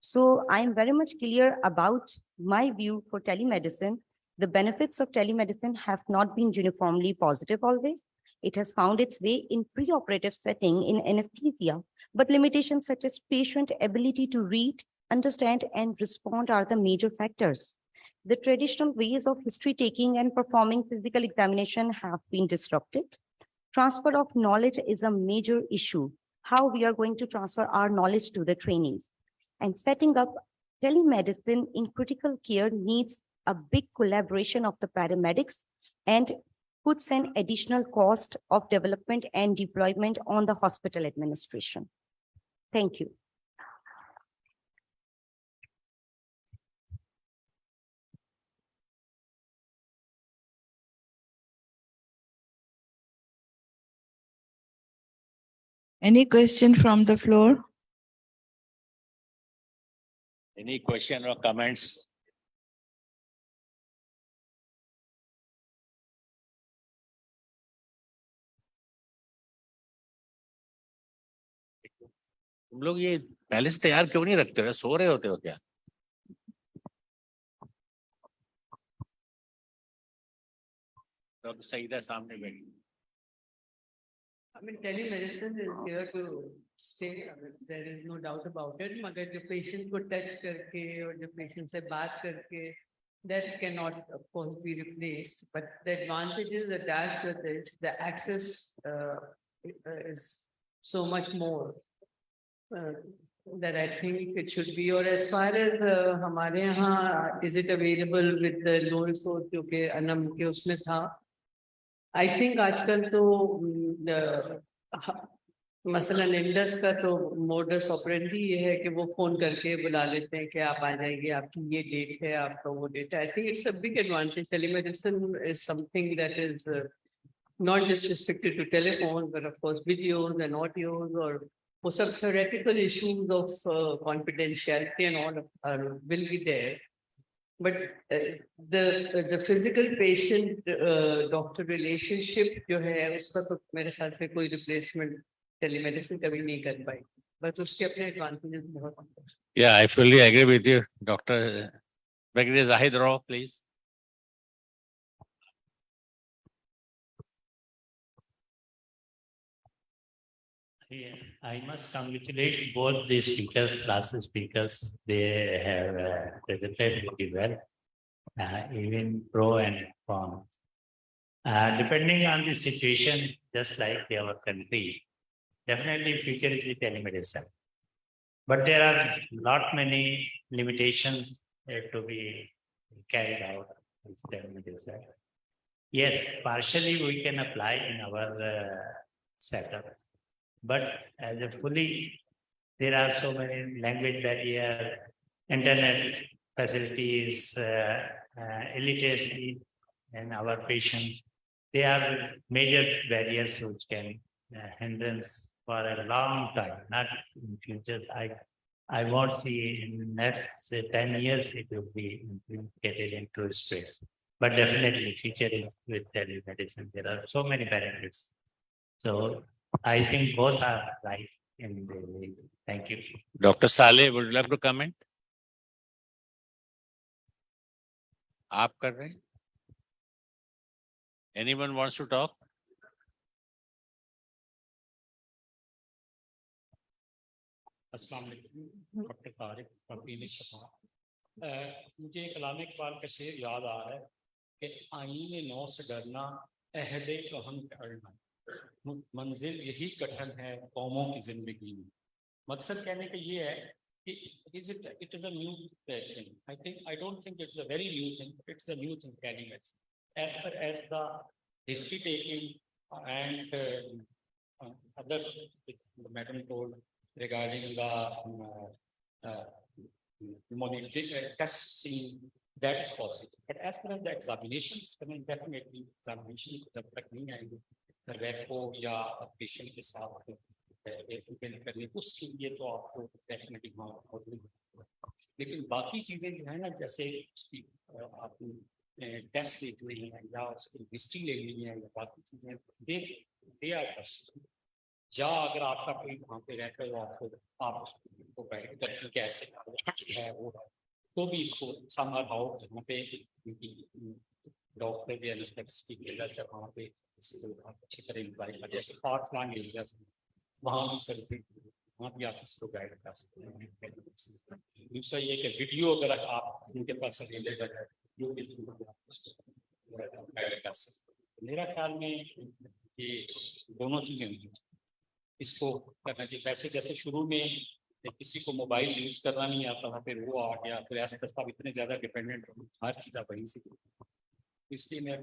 So I'm very much clear about my view for telemedicine. The benefits of telemedicine have not been uniformly positive always. It has found its way in preoperative setting in anesthesia, but limitations such as patient ability to read, understand, and respond are the major factors. The traditional ways of history taking and performing physical examination have been disrupted. Transfer of knowledge is a major issue. How we are going to transfer our knowledge to the trainees. And setting up telemedicine in critical care needs a big collaboration of the paramedics and puts an additional cost of development and deployment on the hospital administration. Thank you. Any question from the floor? Any question or comments? तुम लोग ये पहले से तैयार क्यों नहीं रखते हो? सो रहे होते हो क्या? डॉक्टर सईदा सामने बैठी। I mean, telemedicine is here to stay. I mean, there is no doubt about it. मगर जो patient को touch करके और जो patient से बात करके, that cannot of course be replaced. But the advantages attached with this, the access is so much more. That I think it should be. Or as far as हमारे यहाँ, is it available with the low resource क्योंकि अनम के उसमें था. I think आजकल तो मसलन Indus का तो मोडस ऑपरेंडी ये है कि वो फोन करके बुला लेते हैं कि आप आ जाइए, आपकी ये डेट है, आपका वो डेट है. I think it's a big advantage. Telemedicine is something that is not just restricted to telephone, but of course videos and audios or वो सब theoretical issues of confidentiality and all will be there. But the physical patient doctor relationship जो है उसका तो मेरे ख्याल से कोई replacement telemedicine कभी नहीं कर पाई. But उसके अपने advantages बहुत हैं. Yeah, I fully agree with you, Dr. Brigadier Zahid Rao, please. Yeah, I must congratulate both the speakers, last speakers. They have presented very well, even pro and con. Depending on the situation, just like our country, definitely future is the telemedicine. But there are lot many limitations to be carried out with telemedicine. Yes, partially we can apply in our setup. But as a fully, there are so many language barrier, internet facilities, illiteracy, and our patients. They are major barriers which can hindrance for a long time, not in future. I won't see in next say 10 years it will be implemented into space. But definitely future is with telemedicine. There are so many benefits. So I think both are right in the way. Thank you. Dr. Saleh, would you like to comment? आप कर रहे हैं? Anyone wants to talk? अस्सलाम वालेकुम, doctor Tariq Kabir शफा। मुझे कलाम इकबाल का शेर याद आ रहा है कि आईने नौ से डरना, अहदे कहम करना, मंजिल यही कठिन है कौमों की जिंदगी में। मकसद कहने का ये है कि it is a new thing. I don't think it's a very new thing, but it's a new thing telemedicine. As far as the history taking and other the madam told regarding the monitoring testing, that's possible. But as far as the examinations, I mean, definitely examination जब तक नहीं आएगी rap को या patient के साथ करने उसके लिए तो आपको डेफिनेटली लेकिन बाकी चीजें जो है ना, जैसे उसकी आप टेस्ट देखने हैं या उसकी हिस्ट्री लेनी है या बाकी चीजें दे आर पॉसिबल। या अगर आपका कोई वहाँ पे रहता है आपको आप उसको गाइड करके कैसे है वो तो भी इसको समहाउ जहाँ पे डॉक्टर या एनेस्थेटिस्ट की जब वहाँ पे अच्छी तरह इम्प्लाई कर, जैसे फार फ्लंग एरियाज वहाँ भी सर्विस वहाँ भी आप इसको गाइड कर सकते हैं। दूसरा ये कि वीडियो अगर आप उनके पास अवेलेबल है गाइड कर सकते हैं। मेरा ख्याल में ये दोनों चीजें इसको करना चाहिए। वैसे जैसे शुरू में किसी को मोबाइल यूज करना नहीं आता था, फिर वो आ गया, फिर ऐसे आप इतने ज्यादा डिपेंडेंट हो, हर चीज आप वहीं से, इसलिए मैं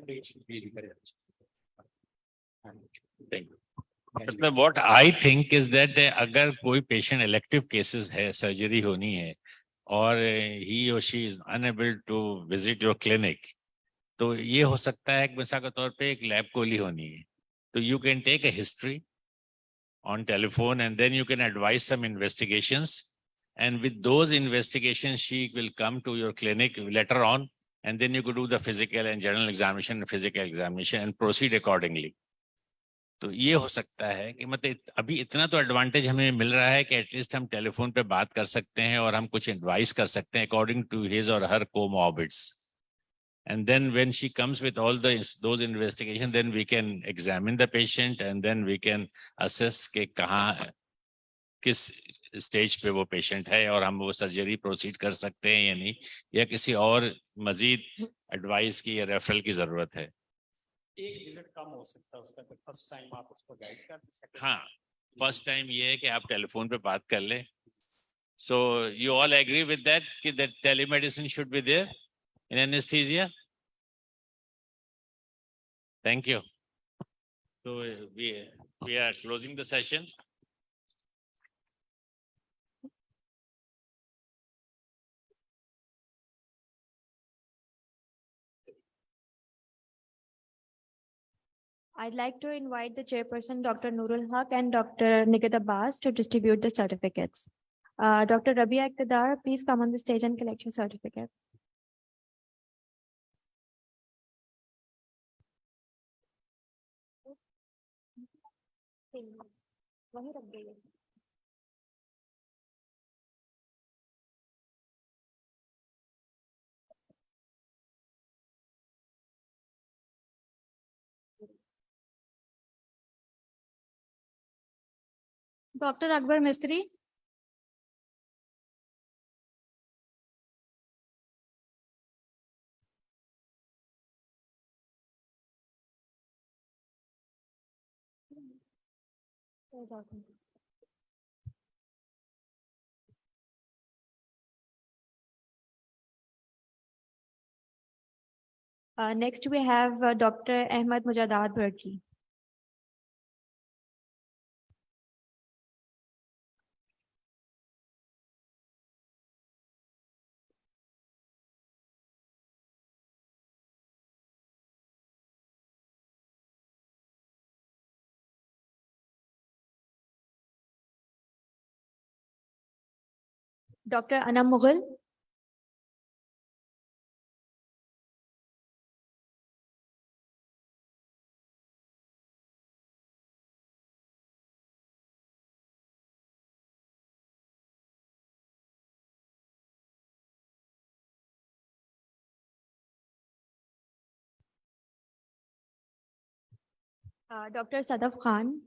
मतलब what I think is that अगर कोई पेशेंट इलेक्टिव केसेस है, सर्जरी होनी है और he or she is unable to visit your clinic, तो ये हो सकता है कि मिसाल के तौर पे एक लैब कोली होनी है, तो you can take a history on telephone and then you can advise some investigations, and with those investigations she will come to your clinic later on, and then you could do the physical and general examination and physical examination and proceed accordingly. तो ये हो सकता है कि मतलब अभी इतना तो एडवांटेज हमें मिल रहा है कि एटलीस्ट हम टेलीफोन पे बात कर सकते हैं और हम कुछ एडवाइस कर सकते हैं अकॉर्डिंग टू हिज और हर कोमॉर्बिड्स. And then when she comes with all those investigations, then we can examine the patient and then we can assess कि कहाँ किस स्टेज पे वो पेशेंट है और हम वो सर्जरी प्रोसीड कर सकते हैं या नहीं, या किसी और मजीद एडवाइस की या रेफरल की जरूरत है. एक विजिट कम हो सकता है उसका, तो फर्स्ट टाइम आप उसको गाइड कर सकते हैं. हाँ, फर्स्ट टाइम ये है कि आप टेलीफोन पे बात कर ले. So you all agree with that कि that telemedicine should be there in anesthesia? Thank you. So we are closing the session. I'd like to invite the chairperson, Dr. Nurul Haq and Dr. Niket Abbas to distribute the certificates. Dr. Rabia Iqtidar, please come on the stage and collect your certificate. वहीं रख दीजिए. Dr. Akbar Mistry. Next, we have Dr. Ahmed Mujadad Burki. Dr. Anam Mughal. Dr. Sadaf Khan.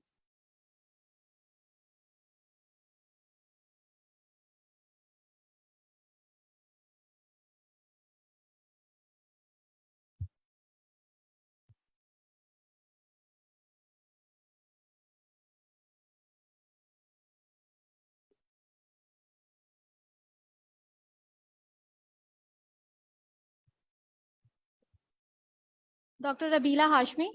Dr. Rabila Hashmi.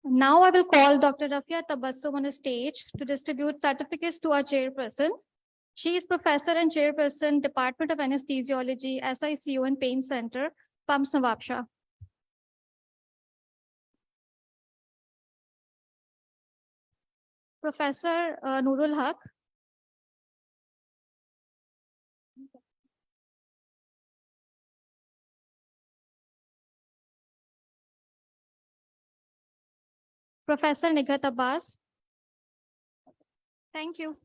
Now I will call Dr. Rafia Tabassum on the stage to distribute certificates to our chairperson. She is professor and chairperson, Department of Anesthesiology, SICU and Pain Center, Pumps Nawabshah. Professor Nurul Haq. Professor Nigat Abbas. Thank you.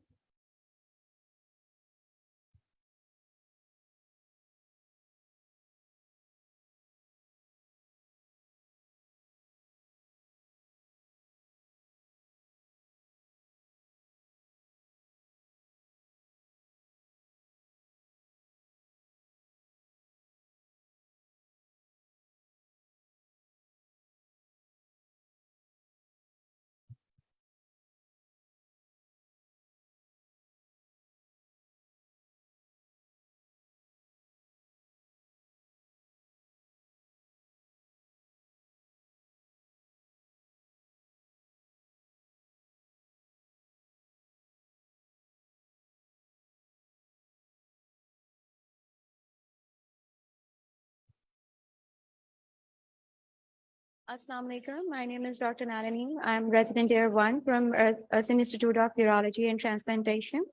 Assalamu alaikum. My name is Dr. Nalini. I'm resident year 1 from Asian Institute of Urology and Transplantation.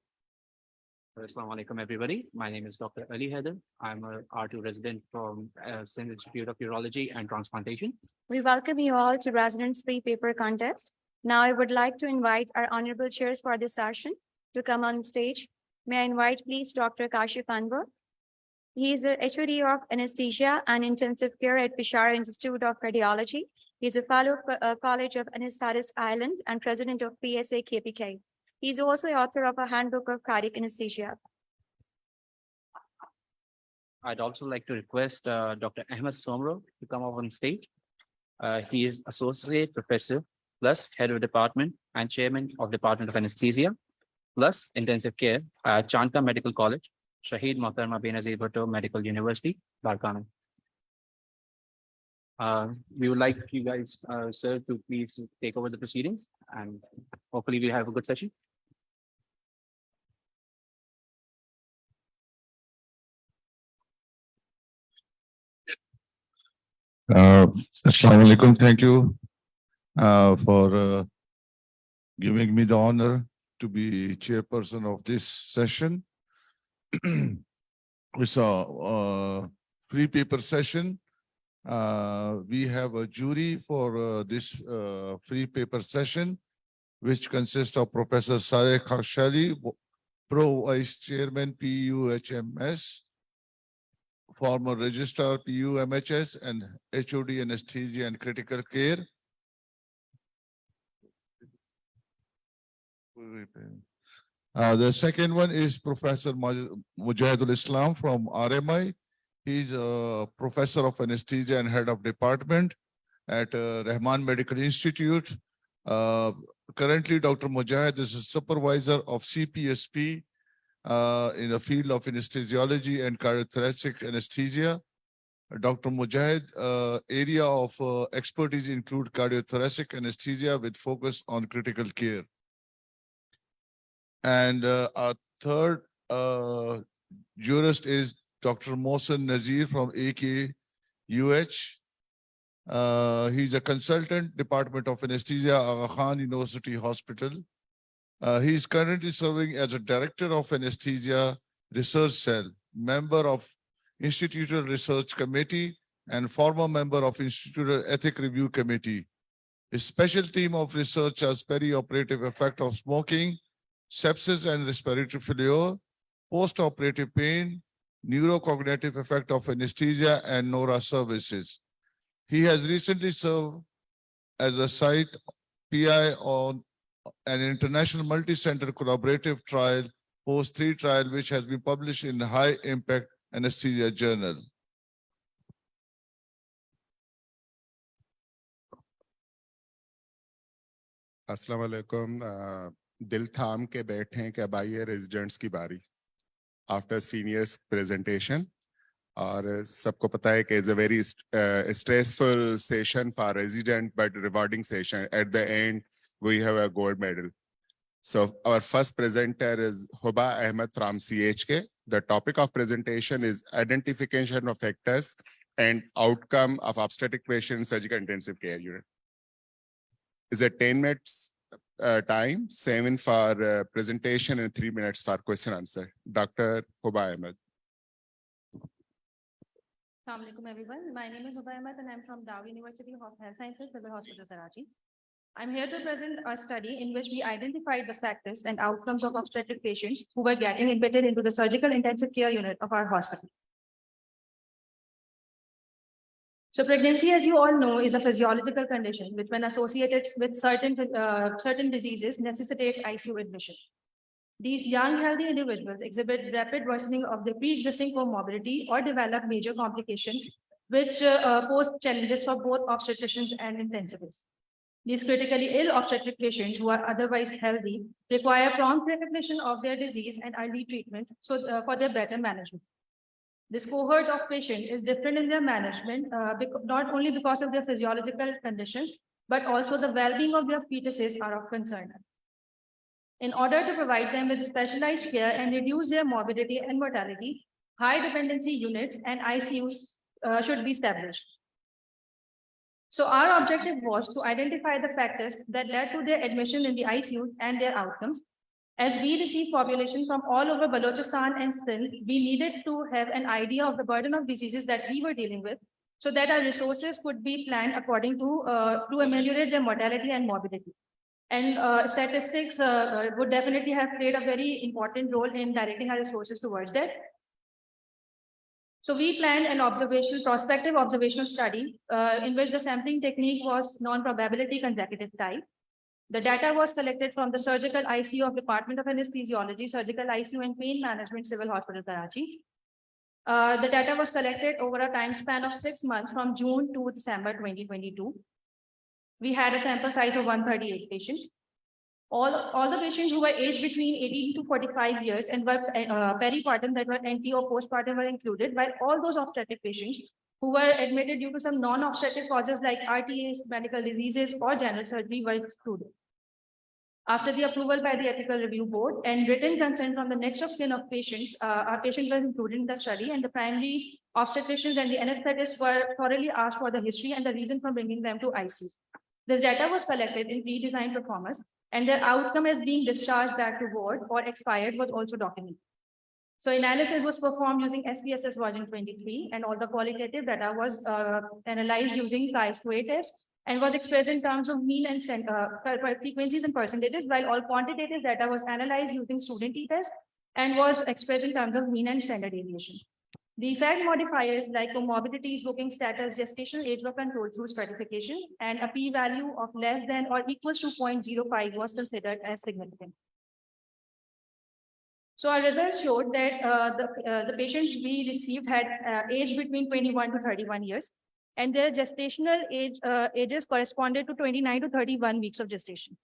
Assalamu alaikum, everybody. My name is Dr. Ali Haider. I'm a R2 resident from Sindh Institute of Urology and Transplantation. We welcome you all to Residence Free Paper Contest. Now I would like to invite our honorable chairs for this session to come on stage. May I invite please Dr. Kashif Anwar. He is the HOD of Anesthesia and Intensive Care at Peshawar Institute of Cardiology. He is a fellow of College of Anesthetist Ireland and president of PSA KPK. He is also the author of a handbook of cardiac anesthesia. I'd also like to request Dr. Ahmed Somro to come up on stage. He is Associate Professor plus Head of Department and Chairman of Department of Anesthesia plus Intensive Care at Chanta Medical College, Shahid Mohtarma Benazir Bhutto Medical University, Barkana. We would like you guys, sir, to please take over the proceedings and hopefully we'll have a good session. Assalamu alaikum. Thank you for giving me the honor to be chairperson of this session. It's a free paper session. We have a jury for this free paper session, which consists of Professor Sareh Khashali, Pro Vice Chairman PUHMS, former Registrar PUMHS, and HOD Anesthesia and Critical Care. The second one is Professor Mujahidul Islam from RMI. He's a professor of anesthesia and head of department at Rahman Medical Institute. Currently, Dr. Mujahid is a supervisor of CPSP in the field of anesthesiology and cardiothoracic anesthesia. Dr. Mujahid area of expertise include cardiothoracic anesthesia with focus on critical care. And our third jurist is Dr. Mohsen Nazir from AKUH. He's a consultant, Department of Anesthesia, Aga Khan University Hospital. He is currently serving as a director of Anesthesia Research Cell, member of Institutional Research Committee, and former member of Institutional Ethic Review Committee. His special theme of research is perioperative effect of smoking, sepsis and respiratory failure, post-operative pain, neurocognitive effect of anesthesia, and NORA services. He has recently served as a site PI on an international multi-center collaborative trial, POST-3 trial, which has been published in the High Impact Anesthesia Journal. अस्सलाम वालेकुम दिल थाम के बैठे कि अब आइए residents की बारी आफ्टर सीनियर्स प्रेजेंटेशन और सबको पता है कि it's a very stressful session for resident but rewarding session at the end we have a gold medal so our first presenter is Huba Ahmed from CHK. The topic of presentation is identification of factors and outcome of obstetric patient surgical intensive care unit. Is it 10 minutes time, 7 for presentation and 3 minutes for question answer. Dr. Huba Ahmed. Assalamu alaikum everyone. My name is Huba Ahmed and I'm from Dow University of Health Sciences, Civil Hospital, Karachi. I'm here to present a study in which we identified the factors and outcomes of obstetric patients who were getting admitted into the surgical intensive care unit of our hospital. So pregnancy, as you all know, is a physiological condition which, when associated with certain diseases, necessitates ICU admission. These young, healthy individuals exhibit rapid worsening of their pre-existing comorbidity or develop major complications, which pose challenges for both obstetricians and intensivists. These critically ill obstetric patients who are otherwise healthy require prompt recognition of their disease and early treatment for their better management. This cohort of patients is different in their management, not only because of their physiological conditions, but also the well-being of their fetuses are of concern. In order to provide them with specialized care and reduce their morbidity and mortality, high dependency units and ICUs should be established. So our objective was to identify the factors that led to their admission in the ICU and their outcomes, As we receive population from all over Balochistan and Sindh, we needed to have an idea of the burden of diseases that we were dealing with so that our resources could be planned according to ameliorate their mortality and morbidity. And statistics would definitely have played a very important role in directing our resources towards that. So we planned an prospective observational study in which the sampling technique was non-probability consecutive type. The data was collected from the surgical ICU of Department of Anesthesiology, Surgical ICU and Pain Management, Civil Hospital, Karachi. The data was collected over a time span of 6 months from June to December 2022. We had a sample size of 138 patients. All the patients who were aged between 18 to 45 years and were peripartum, that were NT or postpartum, were included, while all those obstetric patients who were admitted due to some non-obstetric causes like RTAs, medical diseases, or general surgery were excluded. After the approval by the Ethical Review Board and written consent from the next of kin of patients, our patients were included in the study, and the primary obstetricians and the anesthetists were thoroughly asked for the history and the reason for bringing them to ICU. This data was collected in pre-designed performance, and their outcome as being discharged back to ward or expired was also documented. So analysis was performed using SPSS version 23, and all the qualitative data was analyzed using chi-square test and was expressed in terms of mean and frequencies and percentages, while all quantitative data was analyzed using student t-test and was expressed in terms of mean and standard deviation. The effect modifiers like comorbidities, booking status, gestational age were controlled through stratification, and a p-value of less than or equals to 0.05 was considered as significant. So our results showed that the patients we received had aged between 21 to 31 years, and their gestational ages corresponded to 29 to 31 weeks of gestation.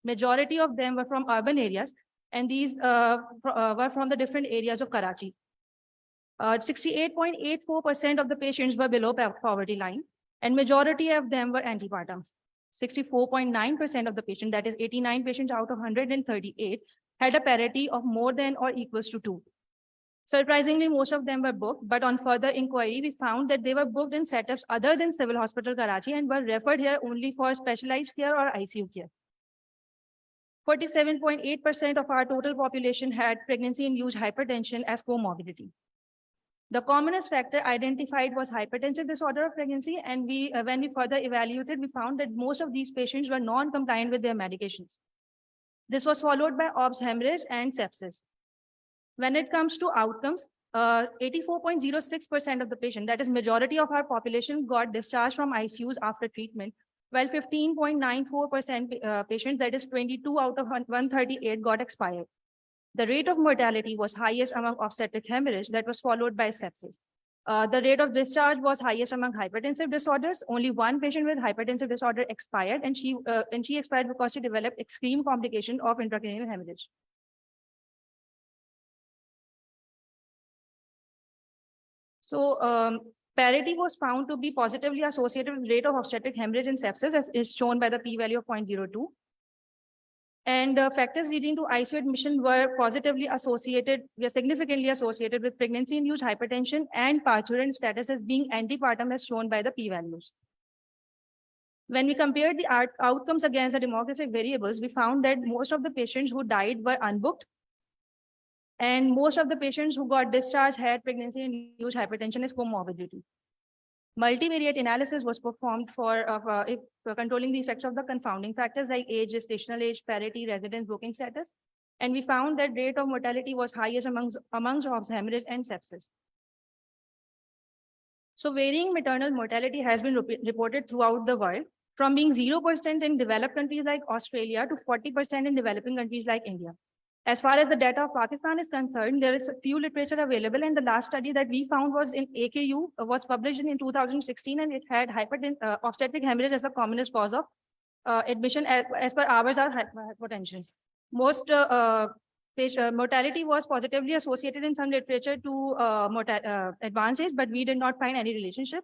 Majority of them were from urban areas, and these were from the different areas of Karachi. 68.84% of the patients were below poverty line, and majority of them were antepartum. 64.9% of the patients, that is 89 patients out of 138, had a parity of more than or equals to 2. Surprisingly, most of them were booked, but on further inquiry, we found that they were booked in setups other than Civil Hospital Karachi and were referred here only for specialized care or ICU care. 47.8% of our total population had pregnancy-induced hypertension as comorbidity. The commonest factor identified was hypertensive disorder of pregnancy, and when we further evaluated, we found that most of these patients were non-compliant with their medications. This was followed by obs hemorrhage and sepsis. When it comes to outcomes, 84.06% of the patient, that is majority of our population, got discharged from ICUs after treatment, while 15.94% patients, that is 22 out of 138, got expired. The rate of mortality was highest among obstetric hemorrhage, that was followed by sepsis. The rate of discharge was highest among hypertensive disorders. Only one patient with hypertensive disorder expired, and she expired because she developed extreme complication of intracranial hemorrhage. So parity was found to be positively associated with rate of obstetric hemorrhage and sepsis, as is shown by the p-value of 0.02. And factors leading to ICU admission were significantly associated with pregnancy-induced hypertension and parturient status as being antepartum, as shown by the p-values. When we compared the outcomes against the demographic variables, we found that most of the patients who died were unbooked, and most of the patients who got discharged had pregnancy-induced hypertension as comorbidity. Multivariate analysis was performed for controlling the effects of the confounding factors like age, gestational age, parity, residence, booking status. And we found that rate of mortality was highest amongst obs hemorrhage and sepsis. So varying maternal mortality has been reported throughout the world, from being 0% in developed countries like Australia to 40% in developing countries like India. As far as the data of Pakistan is concerned, there is a few literature available, and the last study that we found was in AKU, was published in 2016, and it had obstetric hemorrhage as the commonest cause of admission as per ours are hypertension. Most mortality was positively associated in some literature to advanced age, but we did not find any relationship.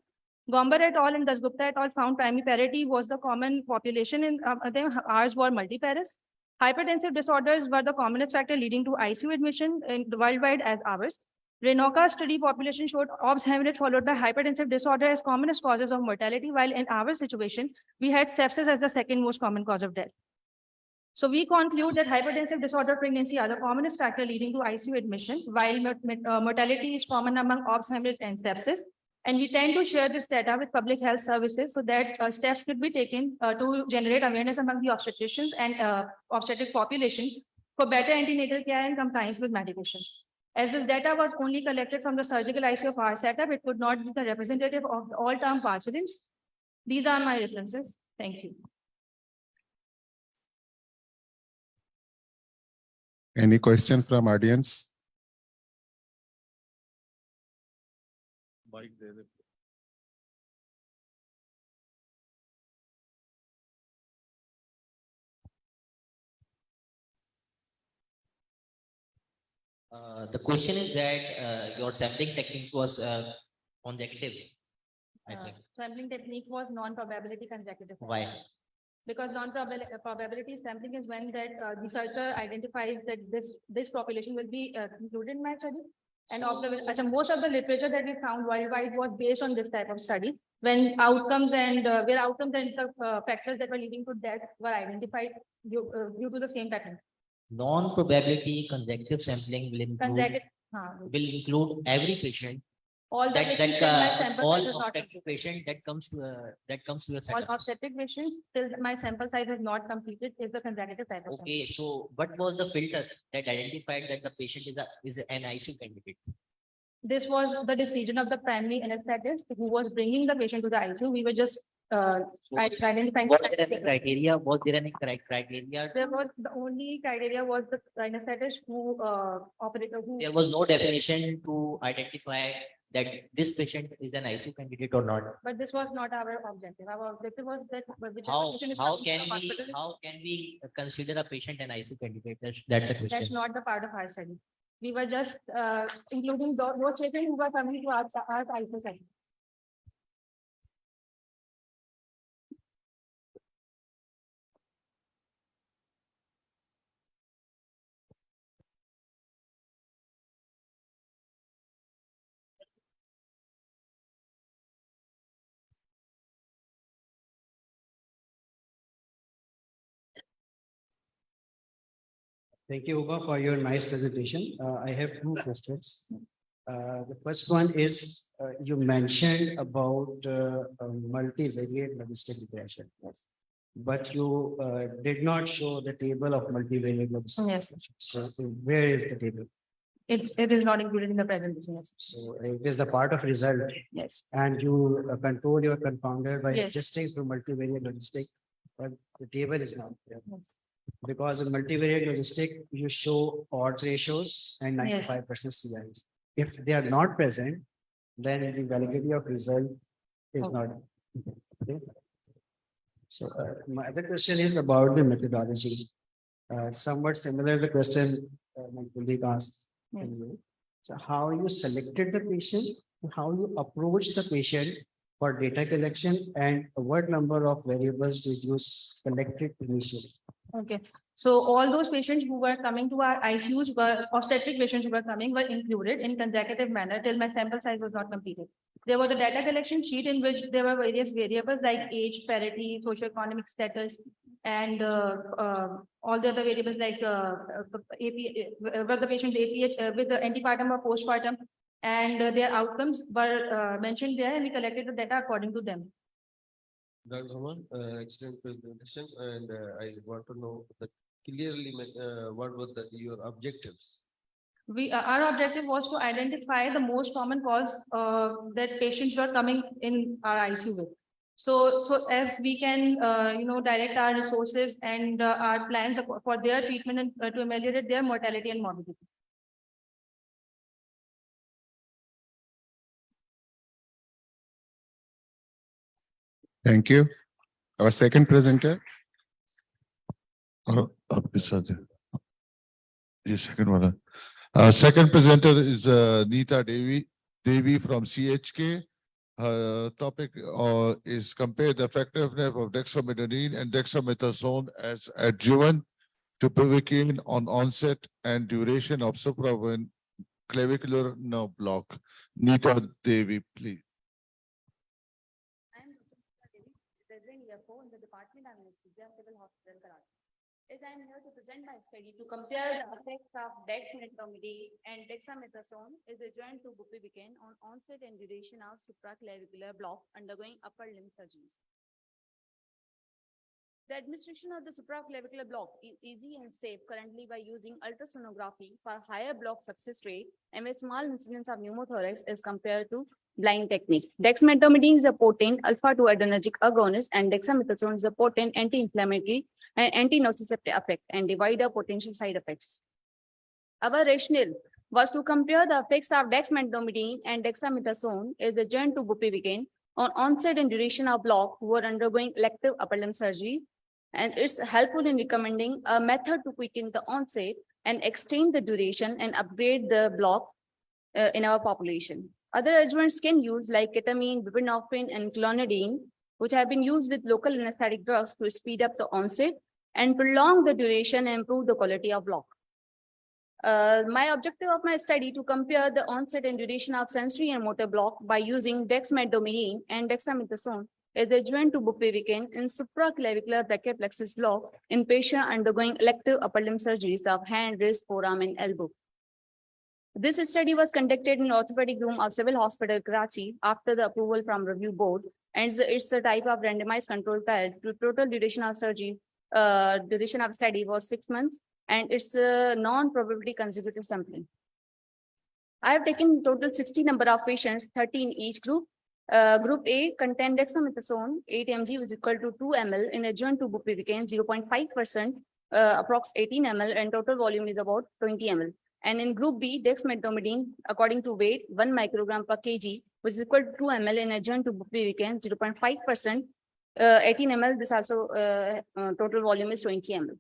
Gomber et al. And Dasgupta et al. Found primary parity was the common population in them. Ours were multiparous. Hypertensive disorders were the commonest factor leading to ICU admission worldwide as ours. Renoca's study population showed obs hemorrhage followed by hypertensive disorder as commonest causes of mortality, while in our situation, we had sepsis as the second most common cause of death. So we conclude that hypertensive disorder pregnancy are the commonest factor leading to ICU admission, while mortality is common among obs, hemorrhage, and sepsis. And we tend to share this data with public health services so that steps could be taken to generate awareness among the obstetricians and obstetric population for better antenatal care and compliance with medications. As this data was only collected from the surgical ICU of our setup, it could not be the representative of all term participants. These are my references. Thank you. Any question from audience? The question is that your sampling technique was consecutive. I think. Sampling technique was non-probability consecutive. Why? Because non-probability sampling is when that researcher identifies that this population will be included in my study. And most of the literature that we found worldwide was based on this type of study, when outcomes and where outcomes and the factors that were leading to death were identified due to the same pattern. Non-probability consecutive sampling will include every patient. All the patients in my sample size is not obstetric patient that comes to your setup. all obstetric patients till my sample size is not completed is the consecutive type of Okay, so what was the filter that identified that the patient is an ICU candidate? This was the decision of the primary anesthetist who was bringing the patient to the ICU. We were just identifying. Was there any criteria? Was there any criteria? There was the only criteria was the anesthetist who operator who. There was no definition to identify that this patient is an ICU candidate or not. But this was not our objective. Our objective was that How can we consider a patient an ICU candidate? That's a question. That's not the part of our study. We were just including those patients who were coming to our ICU study. Thank you, Uba, for your nice presentation. I have two questions. The first one is you mentioned about multivariate logistic regression. Yes. But you did not show the table of multivariate logistic. Yes. So where is the table? It is not included in the presentation. Yes. So it is the part of result. Yes. And you control your confounder by Yes. adjusting to multivariate logistic, but the table is not there. Yes. Because in multivariate logistic, you show odds ratios and Yes. 95% CIs. If they are not present, then the validity of result is not. Okay. So my other question is about the methodology. Somewhat similar to the question my colleague asked. Yes. So how you selected the patient, how you approach the patient for data collection, and what number of variables did you collected initially? Okay. So all those patients who were coming to our ICUs were obstetric patients who were coming were included in consecutive manner till my sample size was not completed. There was a data collection sheet in which there were various variables like age, parity, socioeconomic status, and all the other variables like were the patient's APH with the antepartum or postpartum, and their outcomes were mentioned there, and we collected the data according to them. Dr. Rahman, excellent presentation, and I want to know clearly what were your objectives? Our objective was to identify the most common cause that patients were coming in our ICU with. So as we can, direct our resources and our plans for their treatment and to ameliorate their mortality and morbidity. Thank you. Our second presenter. Second one. Second presenter is Neeta Devi from CHK. Her topic is compare the effectiveness of dexamethasone and dexamethasone as adjuvant to provocaine on onset and duration of supraventricular nerve block. Neeta Devi, please. I am Dr. Devi, Resident EFO in the Department of Anesthesia, Civil Hospital, Karachi. Is I'm here to present my study to compare the effects of dexmedetomidine and dexamethasone is adjoined to bupivacaine on onset and duration of supraclavicular block undergoing upper limb surgeries. The administration of the supraclavicular block is easy and safe currently by using ultrasonography for higher block success rate and with small incidence of pneumothorax as compared to blind technique. Dexmedetomidine is a potent alpha-2 adrenergic agonist and dexamethasone is a potent anti-inflammatory and anti-nociceptive effect and divide the potential side effects. Our rationale was to compare the effects of dexmedetomidine and dexamethasone as adjoined to bupivacaine on onset and duration of block who are undergoing elective upper limb surgery, and it's helpful in recommending a method to quicken the onset and extend the duration and upgrade the block in our population. Other adjuvants can use like ketamine, buprenorphine, and clonidine, which have been used with local anesthetic drugs to speed up the onset and prolong the duration and improve the quality of block. My objective of my study to compare the onset and duration of sensory and motor block by using dexmedetomidine and dexamethasone is adjoined to bupivacaine in supraclavicular brachioplexus block in patients undergoing elective upper limb surgeries of hand, wrist, forearm, and elbow. This study was conducted in orthopedic room of Civil Hospital, Karachi after the approval from review board, and it's a type of randomized controlled trial. The total duration of surgery, duration of study was 6 months, and it's a non-probability consecutive sampling. I have taken total 60 number of patients, 30 in each group. Group A contained dexamethasone 8 mg was equal to 2 ml in adjoint to bupivacaine 0.5%, approx 18 ml, and total volume is about 20 ml. And in group B, dexmedetomidine according to weight 1 microgram per kg, which is equal to 2 ml in adjoint to bupivacaine 0.5%, 18 ml. This also total volume is 20 ml.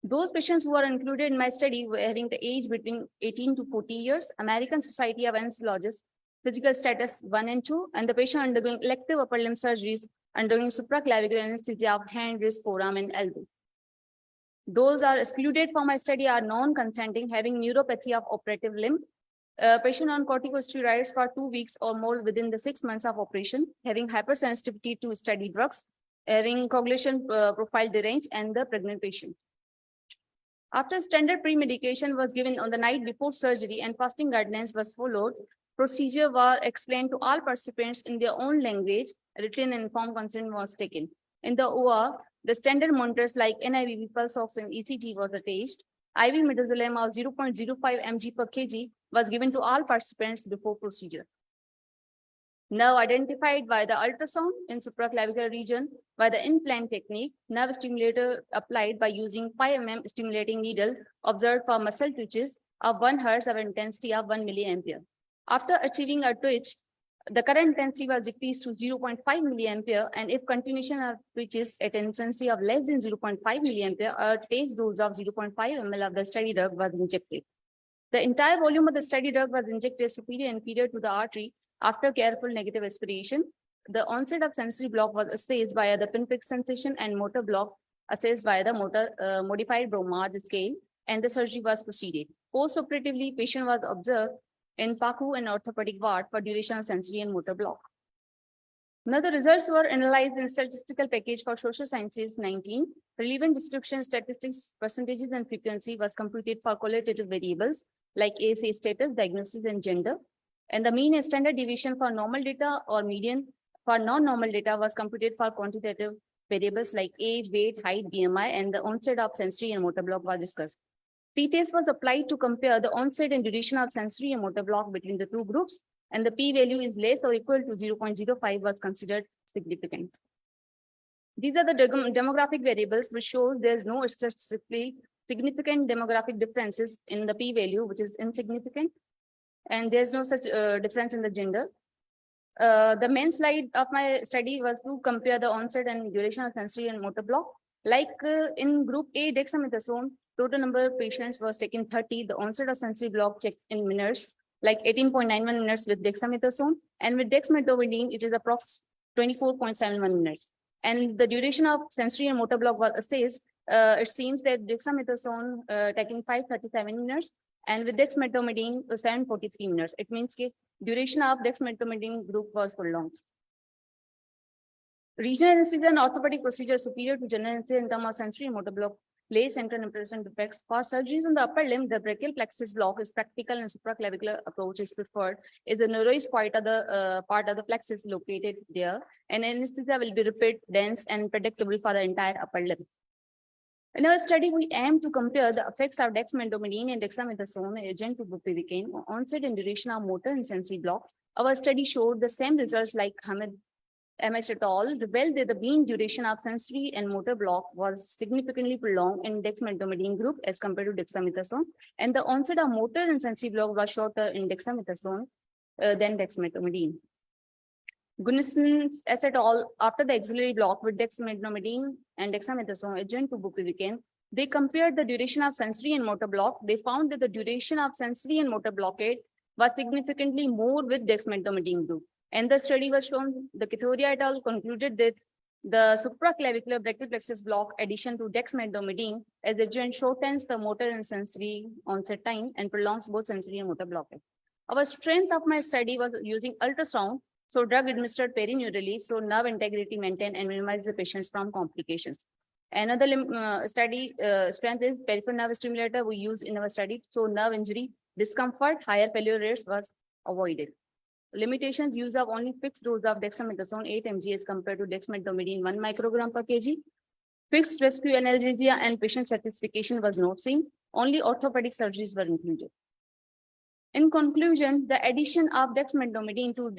Those patients who are included in my study were having the age between 18 to 40 years, American Society of Anesthesiologists, physical status 1 and 2, and the patient undergoing elective upper limb surgeries, undergoing supraclavicular anesthesia of hand, wrist, forearm, and elbow. Those are excluded from my study are non-consenting, having neuropathy of operative limb, patient on corticosteroids for 2 weeks or more within the 6 months of operation, having hypersensitivity to study drugs, having coagulation profile deranged, and the pregnant patient. After standard pre-medication was given on the night before surgery and fasting guidelines was followed, procedure was explained to all participants in their own language, written and informed consent was taken. In the OR, the standard monitors like NIV, pulse ox, and ECG was attached. IV midazolam of 0.05 mg per kg was given to all participants before procedure. Nerve identified by the ultrasound in supraclavicular region by the implant technique, nerve stimulator applied by using 5 mm stimulating needle observed for muscle twitches of 1 Hz of intensity of 1 milliampere. After achieving a twitch, the current intensity was decreased to 0.5 milliampere, and if continuation of twitches at an intensity of less than 0.5 milliampere, a test dose of 0.5 ml of the study drug was injected. The entire volume of the study drug was injected superior and inferior to the artery after careful negative aspiration. The onset of sensory block was assessed via the pinprick sensation and motor block assessed via the modified Bromard scale, and the surgery was proceeded. Post-operatively, patient was observed in PACU and orthopedic ward for duration of sensory and motor block. Now the results were analyzed in statistical package for social sciences 19. Relevant description, statistics, percentages, and frequency was computed for qualitative variables like ASA status, diagnosis, and gender. And the mean and standard deviation for normal data or median for non-normal data was computed for quantitative variables like age, weight, height, BMI, and the onset of sensory and motor block was discussed. T-test was applied to compare the onset and duration of sensory and motor block between the two groups, and the p-value is less or equal to 0.05 was considered significant. These are the demographic variables which shows there is no statistically significant demographic differences in the p-value, which is insignificant, and there's no such difference in the gender. The main slide of my study was to compare the onset and duration of sensory and motor block. Like in group A, dexamethasone, total number of patients was taken 30. The onset of sensory block checked in minutes, like 18.91 minutes with dexamethasone, and with dexmedetomidine, it is approx 24.71 minutes. And the duration of sensory and motor block was assessed. It seems that dexamethasone taking 537 minutes, and with dexmedetomidine 743 minutes. It means that duration of dexmedetomidine group was prolonged. Regional anesthesia and orthopedic procedure superior to general anesthesia in terms of sensory and motor block lace and impression defects. For surgeries on the upper limb, the brachial plexus block is practical and supraclavicular approach is preferred. Is the neurous part of the plexus located there, and anesthesia will be rapid, dense, and predictable for the entire upper limb. In our study, we aim to compare the effects of dexmedetomidine and dexamethasone agent to bupivacaine on onset and duration of motor and sensory block. Our study showed the same results like MS et al. Revealed that the mean duration of sensory and motor block was significantly prolonged in dexmedetomidine group as compared to dexamethasone, and the onset of motor and sensory block was shorter in dexamethasone than dexmedetomidine. Gunnison et al. After the axillary block with dexmedetomidine and dexamethasone agent to bupivacaine, they compared the duration of sensory and motor block. They found that the duration of sensory and motor blockade was significantly more with dexmedetomidine group. And the study was shown, the Kithoria et al. Concluded that the supraclavicular brachial plexus block addition to dexmedetomidine as agent shortens the motor and sensory onset time and prolongs both sensory and motor blockade. Our strength of my study was using ultrasound, so drug administered perineurally, so nerve integrity maintained and minimize the patients from complications. Another study strength is peripheral nerve stimulator we use in our study, so nerve injury, discomfort, higher failure rates was avoided. Limitations: use of only fixed dose of dexamethasone 8 mg as compared to dexmedetomidine 1 microgram per kg. Fixed rescue analgesia and patient satisfaction was not seen. Only orthopedic surgeries were included. In conclusion, the addition of dexmedetomidine to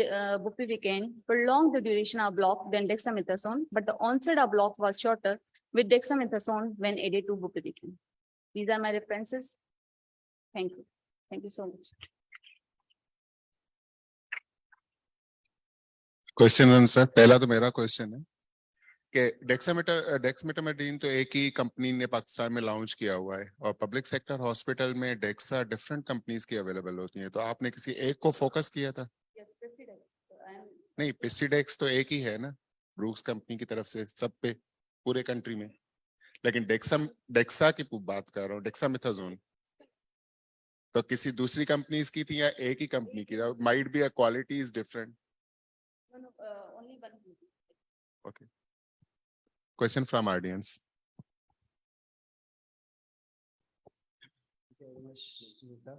bupivacaine prolonged the duration of block than dexamethasone, but the onset of block was shorter with dexamethasone when added to bupivacaine. These are my references. Thank you. Thank you so much. Question answer. पहला तो मेरा question है कि डेक्सामेटामेटाइन तो एक ही company ने पाकिस्तान में launch किया हुआ है और पब्लिक सेक्टर हॉस्पिटल में डेक्सा डिफरेंट कंपनीज की अवेलेबल होती हैं, तो आपने किसी एक को फोकस किया था? नहीं, पिसिडेक्स तो एक ही है ना, ब्रूक्स कंपनी की तरफ से सब पे पूरे कंट्री में, लेकिन डेक्सा की बात कर रहा हूँ, डेक्सामेथाजोन तो किसी दूसरी कंपनीज की थी या एक ही कंपनी की? Might be a quality is different. Only one. Okay. Question from audience. Thank you very much, Nita.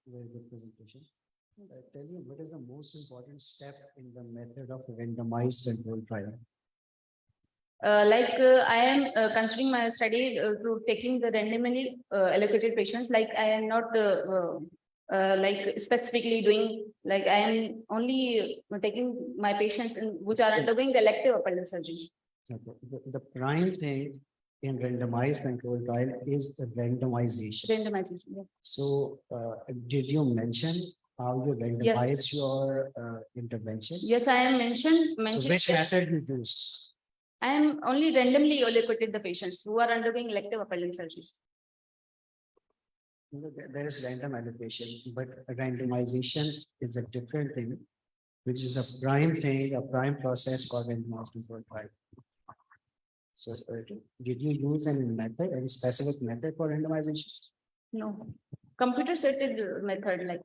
Very good presentation. Tell me, what is the most important step in the method of randomized control trial? I am considering my study through taking the randomly allocated patients. Like I am not specifically doing, like I am only taking my patients which are undergoing the elective upper limb surgeries. Okay. The prime thing in randomized control trial is the randomization. Randomization, yeah. So did you mention how you randomize your interventions? Yes, I am mentioned. So which method you used? I am only randomly allocated the patients who are undergoing elective upper limb surgeries. There is random allocation, but randomization is a different thing, which is a prime thing, a prime process called randomized control trial. So did you use any method, any specific method for randomization? No, computer setted method like.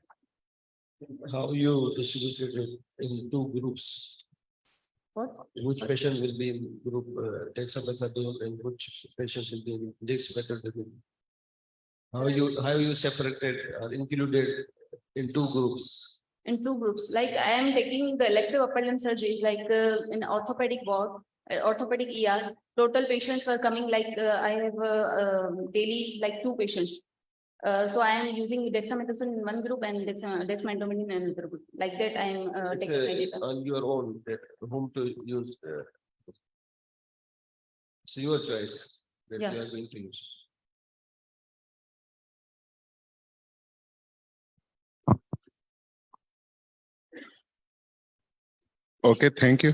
How you distributed it in two groups? What? Which patient will be in group dexamethasone and which patient will be in dexmedetomidine? How you separated or included in two groups? In two groups, like I am taking the elective upper limb surgeries, like in orthopedic ward, orthopedic ER. Total patients were coming, like I have daily like 2 patients. So I am using dexamethasone in one group and dexmedetomidine in another group. Like that, I am taking my data. On your own, that whom to use. It's your choice that Yeah. you are going to use. Okay, thank you.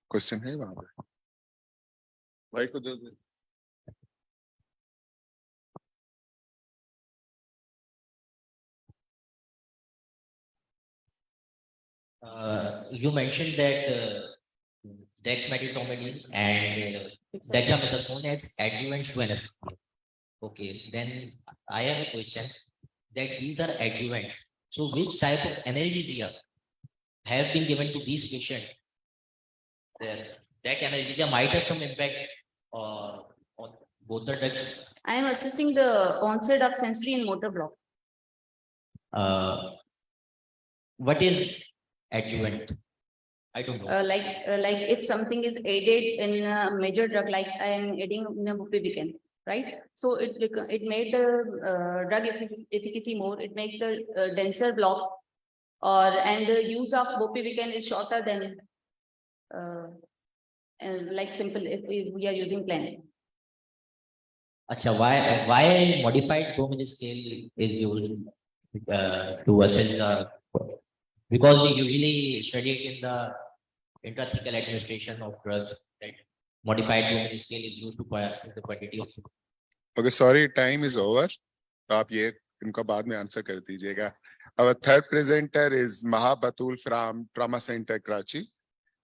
Question है वहाँ पे? भाई को दो दे. You mentioned that dexmedetomidine and dexamethasone as adjuvants to anesthesia. Okay, then I have a question that these are adjuvants. So which type of analgesia have been given to these patients? That analgesia might have some impact on both the drugs? I am assessing the onset of sensory and motor block. What is adjuvant? I don't know. Like if something is aided in a major drug, like I am aiding in a bupivacaine, right? So it made the drug efficacy more. It makes the denser block, and the use of bupivacaine is shorter than like simple if we are using plain. Acha, why modified Domini scale is used to assess the, because we usually study it in the intrathecal administration of drugs, that modified Domini scale is used to assess the quantity of. Okay, sorry, time is over. तो आप ये इनका बाद में answer कर दीजिएगा. Our third presenter is Mahabatul from Trauma Center, Karachi.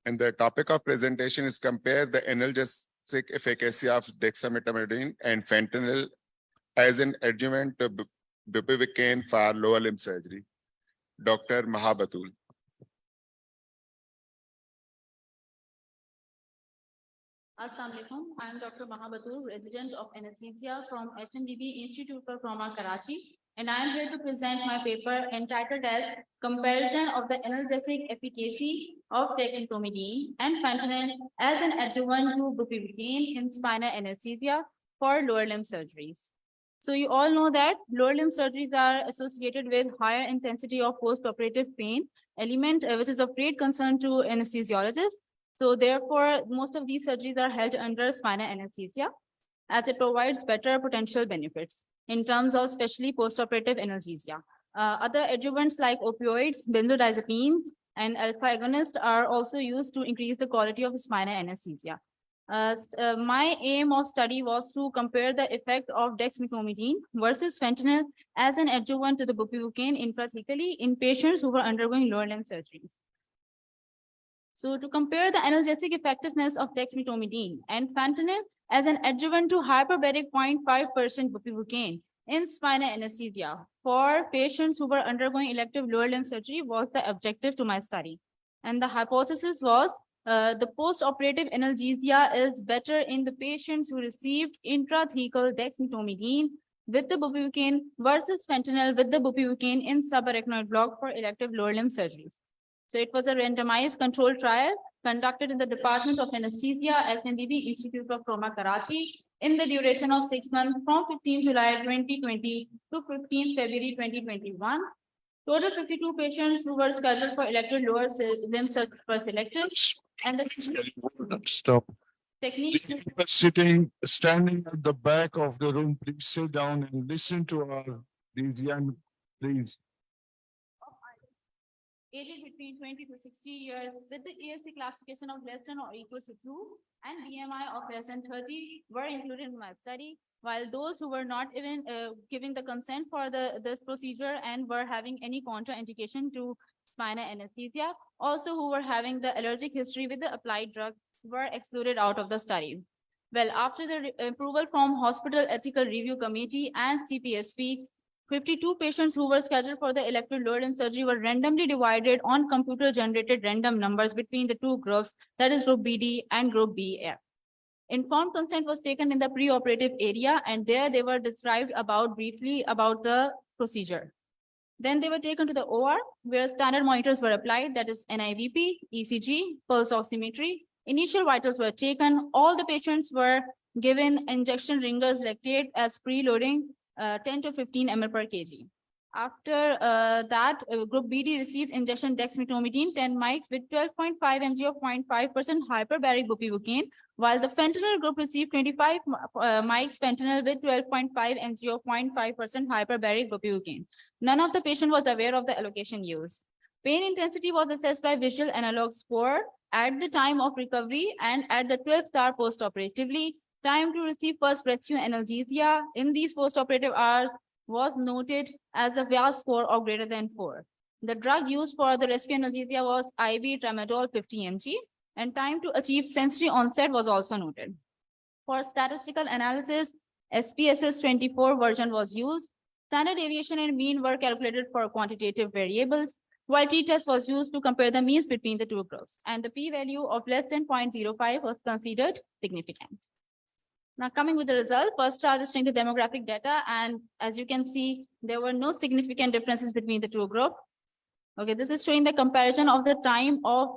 And the topic of presentation is compare the analgesic efficacy of dexamethasone and fentanyl as an adjuvant to bupivacaine for lower limb surgery. Dr. Mahabatul. Assalamu alaikum. I am Dr. Mahabatul, resident of anesthesia from SNDB Institute for Trauma, Karachi, and I am here to present my paper entitled as Comparison of the Analgesic Efficacy of Dexamethasone and Fentanyl as an Adjuvant to Bupivacaine in Spinal Anesthesia for Lower Limb Surgeries. So you all know that lower limb surgeries are associated with higher intensity of post-operative pain element, which is of great concern to anesthesiologists. So therefore, most of these surgeries are held under spinal anesthesia, as it provides better potential benefits in terms of especially post-operative analgesia. Other adjuvants like opioids, benzodiazepines, and alpha agonists are also used to increase the quality of spinal anesthesia. My aim of study was to compare the effect of dexamethasone versus fentanyl as an adjuvant to the bupivacaine intrathecally in patients who were undergoing lower limb surgeries. So to compare the analgesic effectiveness of dexamethasone and fentanyl as an adjuvant to hyperbaric 0.5% bupivacaine in spinal anesthesia for patients who were undergoing elective lower limb surgery was the objective to my study. And the hypothesis was the post-operative analgesia is better in the patients who received intrathecal dexamethasone with the bupivacaine versus fentanyl with the bupivacaine in subarachnoid block for elective lower limb surgeries. So it was a randomized controlled trial conducted in the Department of Anesthesia at SNDB Institute of Trauma, Karachi, in the duration of 6 months from 15 July 2020 to 15 February 2021. Total 52 patients who were scheduled for elective lower limb surgery were selected. And the Stop. techniques. Standing at the back of the room, please sit down and listen to these young, please. Aged between 20 to 60 years with the ASC classification of less than or equal to 2 and BMI of less than 30 were included in my study, while those who were not even giving the consent for this procedure and were having any contraindication to spinal anesthesia, also who were having the allergic history with the applied drug were excluded out of the study. Well, after the approval from Hospital Ethical Review Committee and CPSP, 52 patients who were scheduled for the elective lower limb surgery were randomly divided on computer-generated random numbers between the two groups, that is group BD and group BF. Informed consent was taken in the preoperative area, and there they were described briefly about the procedure. Then they were taken to the OR, where standard monitors were applied, that is NIVP, ECG, pulse oximetry. Initial vitals were taken. All the patients were given injection ringers lactate as preloading, 10 to 15 ml per kg. After that, group BD received injection dexamethasone 10 mics with 12.5 mg of 0.5% hyperbaric bupivacaine, while the fentanyl group received 25 mics fentanyl with 12.5 mg of 0.5% hyperbaric bupivacaine. None of the patient was aware of the allocation used. Pain intensity was assessed by visual analog score at the time of recovery and at the 12th hour postoperatively. Time to receive first rescue analgesia in these postoperative hours was noted as a VIA score of greater than 4. The drug used for the rescue analgesia was IV tramadol 50 mg, and time to achieve sensory onset was also noted. For statistical analysis, SPSS 24 version was used. Standard deviation and mean were calculated for quantitative variables, while t-test was used to compare the means between the two groups, and the p-value of less than 0.05 was considered significant. Now coming with the result, first chart is showing the demographic data, and as you can see, there were no significant differences between the two groups. Okay, this is showing the comparison of the time of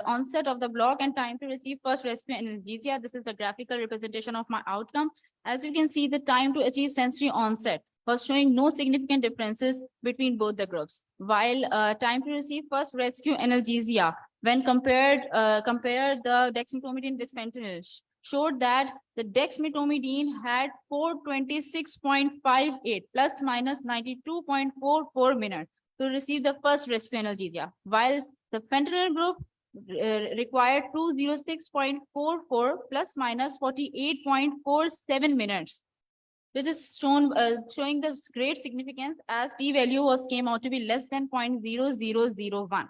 onset of the block and time to receive first rescue analgesia. This is a graphical representation of my outcome. As you can see, the time to achieve sensory onset was showing no significant differences between both the groups, while time to receive first rescue analgesia, when compared the dexmedetomidine with fentanyl, showed that the dexmedetomidine had 426.58 plus minus 92.44 minutes to receive the first rescue analgesia, while the fentanyl group required 206.44 plus minus 48.47 minutes, which is showing the great significance as p-value came out to be less than 0.0001.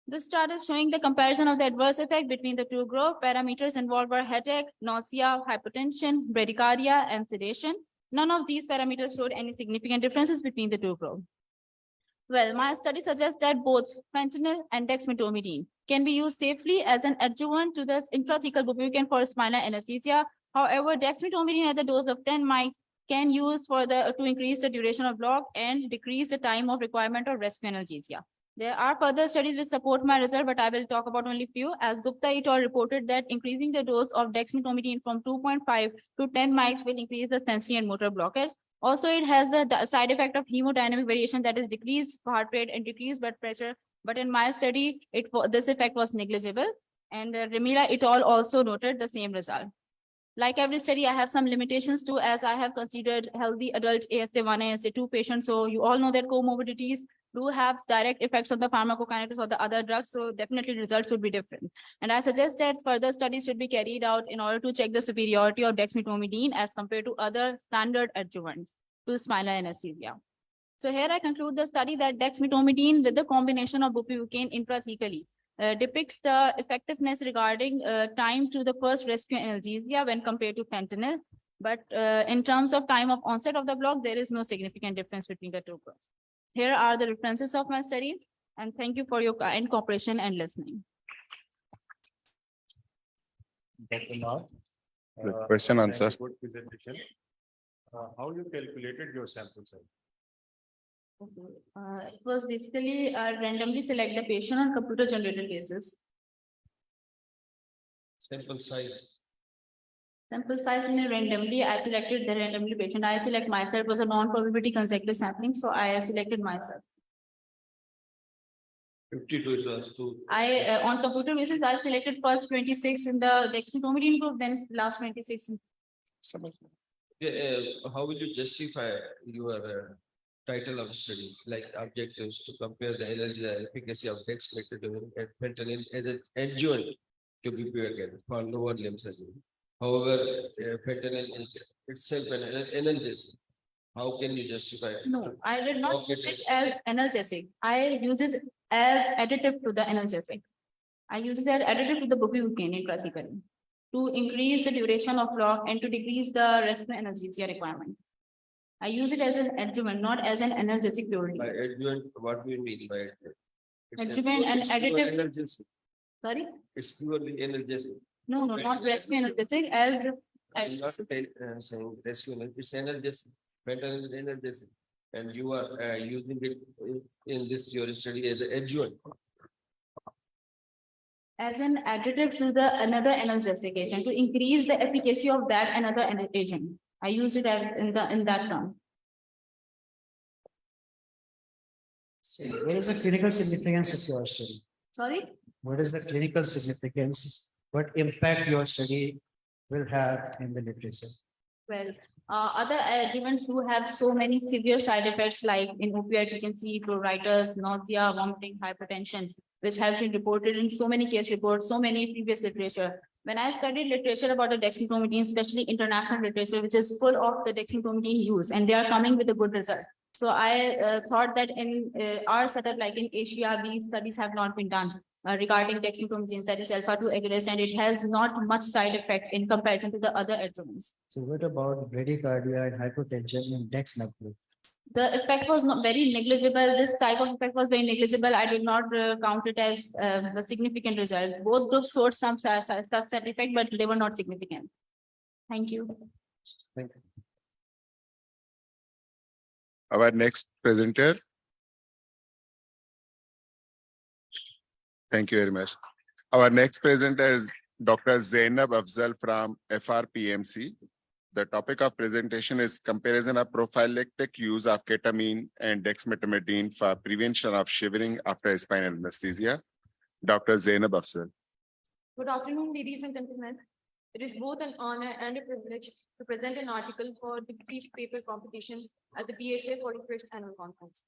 This chart is showing the comparison of the adverse effect between the two group. Parameters involved were headache, nausea, hypotension, bradycardia, and sedation. None of these parameters showed any significant differences between the two groups. Well, my study suggests that both fentanyl and dexmedetomidine can be used safely as an adjuvant to the intrathecal bupivacaine for spinal anesthesia. However, dexmedetomidine at the dose of 10 mics can use to increase the duration of block and decrease the time of requirement of rescue analgesia. There are further studies which support my result, but I will talk about only few. As Gupta et al. Reported that increasing the dose of dexmedetomidine from 2.5 to 10 mics will increase the sensory and motor blockage. Also, it has the side effect of hemodynamic variation, that is decreased heart rate and decreased blood pressure. But in my study, this effect was negligible. And Remila et al. Also noted the same result. Like every study, I have some limitations too, as I have considered healthy adult ASA1 and ASA2 patients. So you all know that comorbidities do have direct effects on the pharmacokinetics or the other drugs. So definitely results would be different. And I suggest that further studies should be carried out in order to check the superiority of dexmedetomidine as compared to other standard adjuvants to spinal anesthesia. So here I conclude the study that dexmedetomidine with the combination of bupivacaine intrathecally depicts the effectiveness regarding time to the first rescue analgesia when compared to fentanyl. But in terms of time of onset of the block, there is no significant difference between the two groups. Here are the references of my study, and thank you for your kind cooperation and listening. Question answer. Good presentation. How you calculated your sample size? It was basically randomly select the patient on computer generated basis. Sample size. Sample size in a randomly, I selected the randomly patient. I select myself was a non-probability consecutive sampling, so I selected myself. 52 was to. On computer basis, I selected first 26 in the dexmedetomidine group, then last 26. How will you justify your title of study, like objectives to compare the energy and efficacy of dexmedetomidine and fentanyl as an adjuvant to bupivacaine for lower limb surgery? However, fentanyl is itself an analgesic. How can you justify it? No, I did not use it as analgesic. I use it as additive to the analgesic. I use it as additive to the bupivacaine intrathecally to increase the duration of block and to decrease the rescue analgesia requirement. I use it as an adjuvant, not as an analgesic purely. By adjuvant, what do you mean by adjuvant? Adjuvant and additive. Analgesic. Sorry? It's purely analgesic. No, not rescue analgesic as. I'm not saying rescue, it's analgesic. Fentanyl is analgesic. And you are using it in this your study as an adjuvant. As an additive to the another analgesic agent to increase the efficacy of that another agent. I used it in that term. So what is the clinical significance of your study? Sorry? What is the clinical significance? What impact your study will have in the literature? Well, other adjuvants do have so many severe side effects, like in opioids, you can see pruritus, nausea, vomiting, hypertension, which have been reported in so many case reports, so many previous literature. When I studied literature about the dexmedetomidine, especially international literature, which is full of the dexmedetomidine use, and they are coming with a good result. So I thought that in our setup, like in Asia, these studies have not been done regarding dexmedetomidine, that is alpha-2 agonist, and it has not much side effect in comparison to the other adjuvants. So what about bradycardia and hypertension in dexmedetomidine? The effect was not very negligible. This type of effect was very negligible. I did not count it as the significant result. Both groups showed some side effect, but they were not significant. Thank you. Our next presenter. Thank you very much. Our next presenter is Dr. Zainab Afzal from FRPMC. The topic of presentation is comparison of prophylactic use of ketamine and dexmedetomidine for prevention of shivering after spinal anesthesia. Dr. Zainab Afzal. Good afternoon, ladies and gentlemen. It is both an honor and a privilege to present an article for the brief paper competition at the PSA 41st Annual Conference.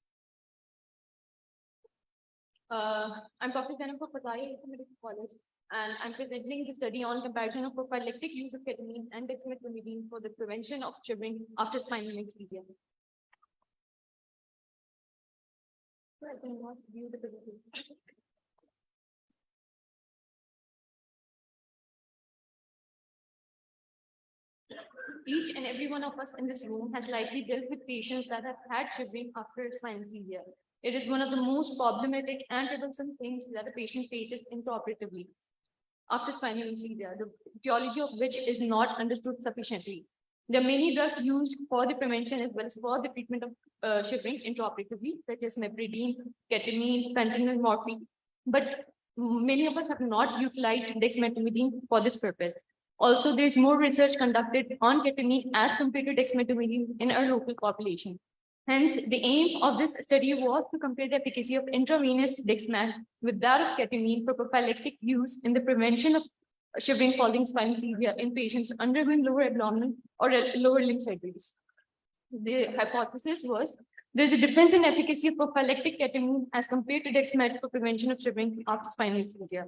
I'm Dr. Jennifer Pataya from Medical College, and I'm presenting the study on comparison of prophylactic use of ketamine and dexmedetomidine for the prevention of shivering after spinal anesthesia. So I can not view the presentation. Each and every one of us in this room has likely dealt with patients that have had shivering after spinal anesthesia. It is one of the most problematic and troublesome things that a patient faces intraoperatively after spinal anesthesia, the etiology of which is not understood sufficiently. There are many drugs used for the prevention as well as for the treatment of shivering intraoperatively, such as meperidine, ketamine, fentanyl, morphine, but many of us have not utilized dexmedetomidine for this purpose. Also, there is more research conducted on ketamine as compared to dexmedetomidine in our local population. Hence, the aim of this study was to compare the efficacy of intravenous dexmed with that of ketamine for prophylactic use in the prevention of shivering following spinal anesthesia in patients undergoing lower abdominal or lower limb surgeries. The hypothesis was there's a difference in efficacy of prophylactic ketamine as compared to dexmed for prevention of shivering after spinal anesthesia.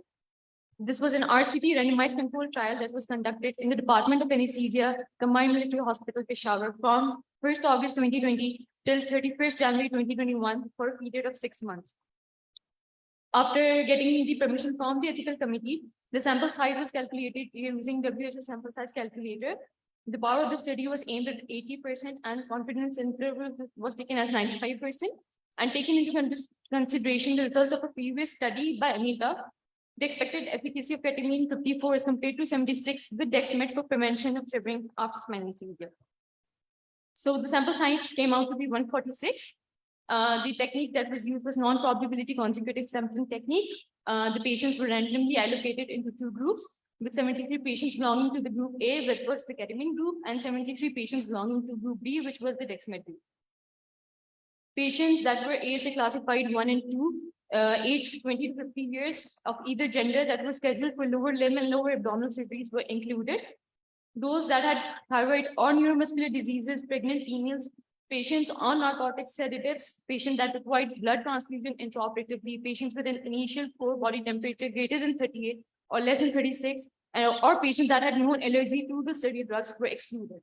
This was an RCT randomized controlled trial that was conducted in the Department of Anesthesia, Combined Military Hospital, Peshawar from 1st August 2020 till 31st January 2021 for a period of 6 months. After getting the permission from the ethical committee, the sample size was calculated using WHO sample size calculator. The power of the study was aimed at 80% and confidence interval was taken as 95%. And taking into consideration the results of a previous study by Anita, the expected efficacy of ketamine 54 as compared to 76 with dexmed for prevention of shivering after spinal anesthesia. So the sample size came out to be 146. The technique that was used was non-probability consecutive sampling technique. The patients were randomly allocated into 2 groups, with 73 patients belonging to the group A, which was the ketamine group, and 73 patients belonging to group B, which was the dexmed group. Patients that were ASA classified 1 and 2, aged 20 to 50 years of either gender that were scheduled for lower limb and lower abdominal surgeries were included. Those that had thyroid or neuromuscular diseases, pregnant females, patients on narcotic sedatives, patients that required blood transfusion intraoperatively, patients with an initial core body temperature greater than 38 or less than 36, or patients that had known allergy to the study drugs were excluded.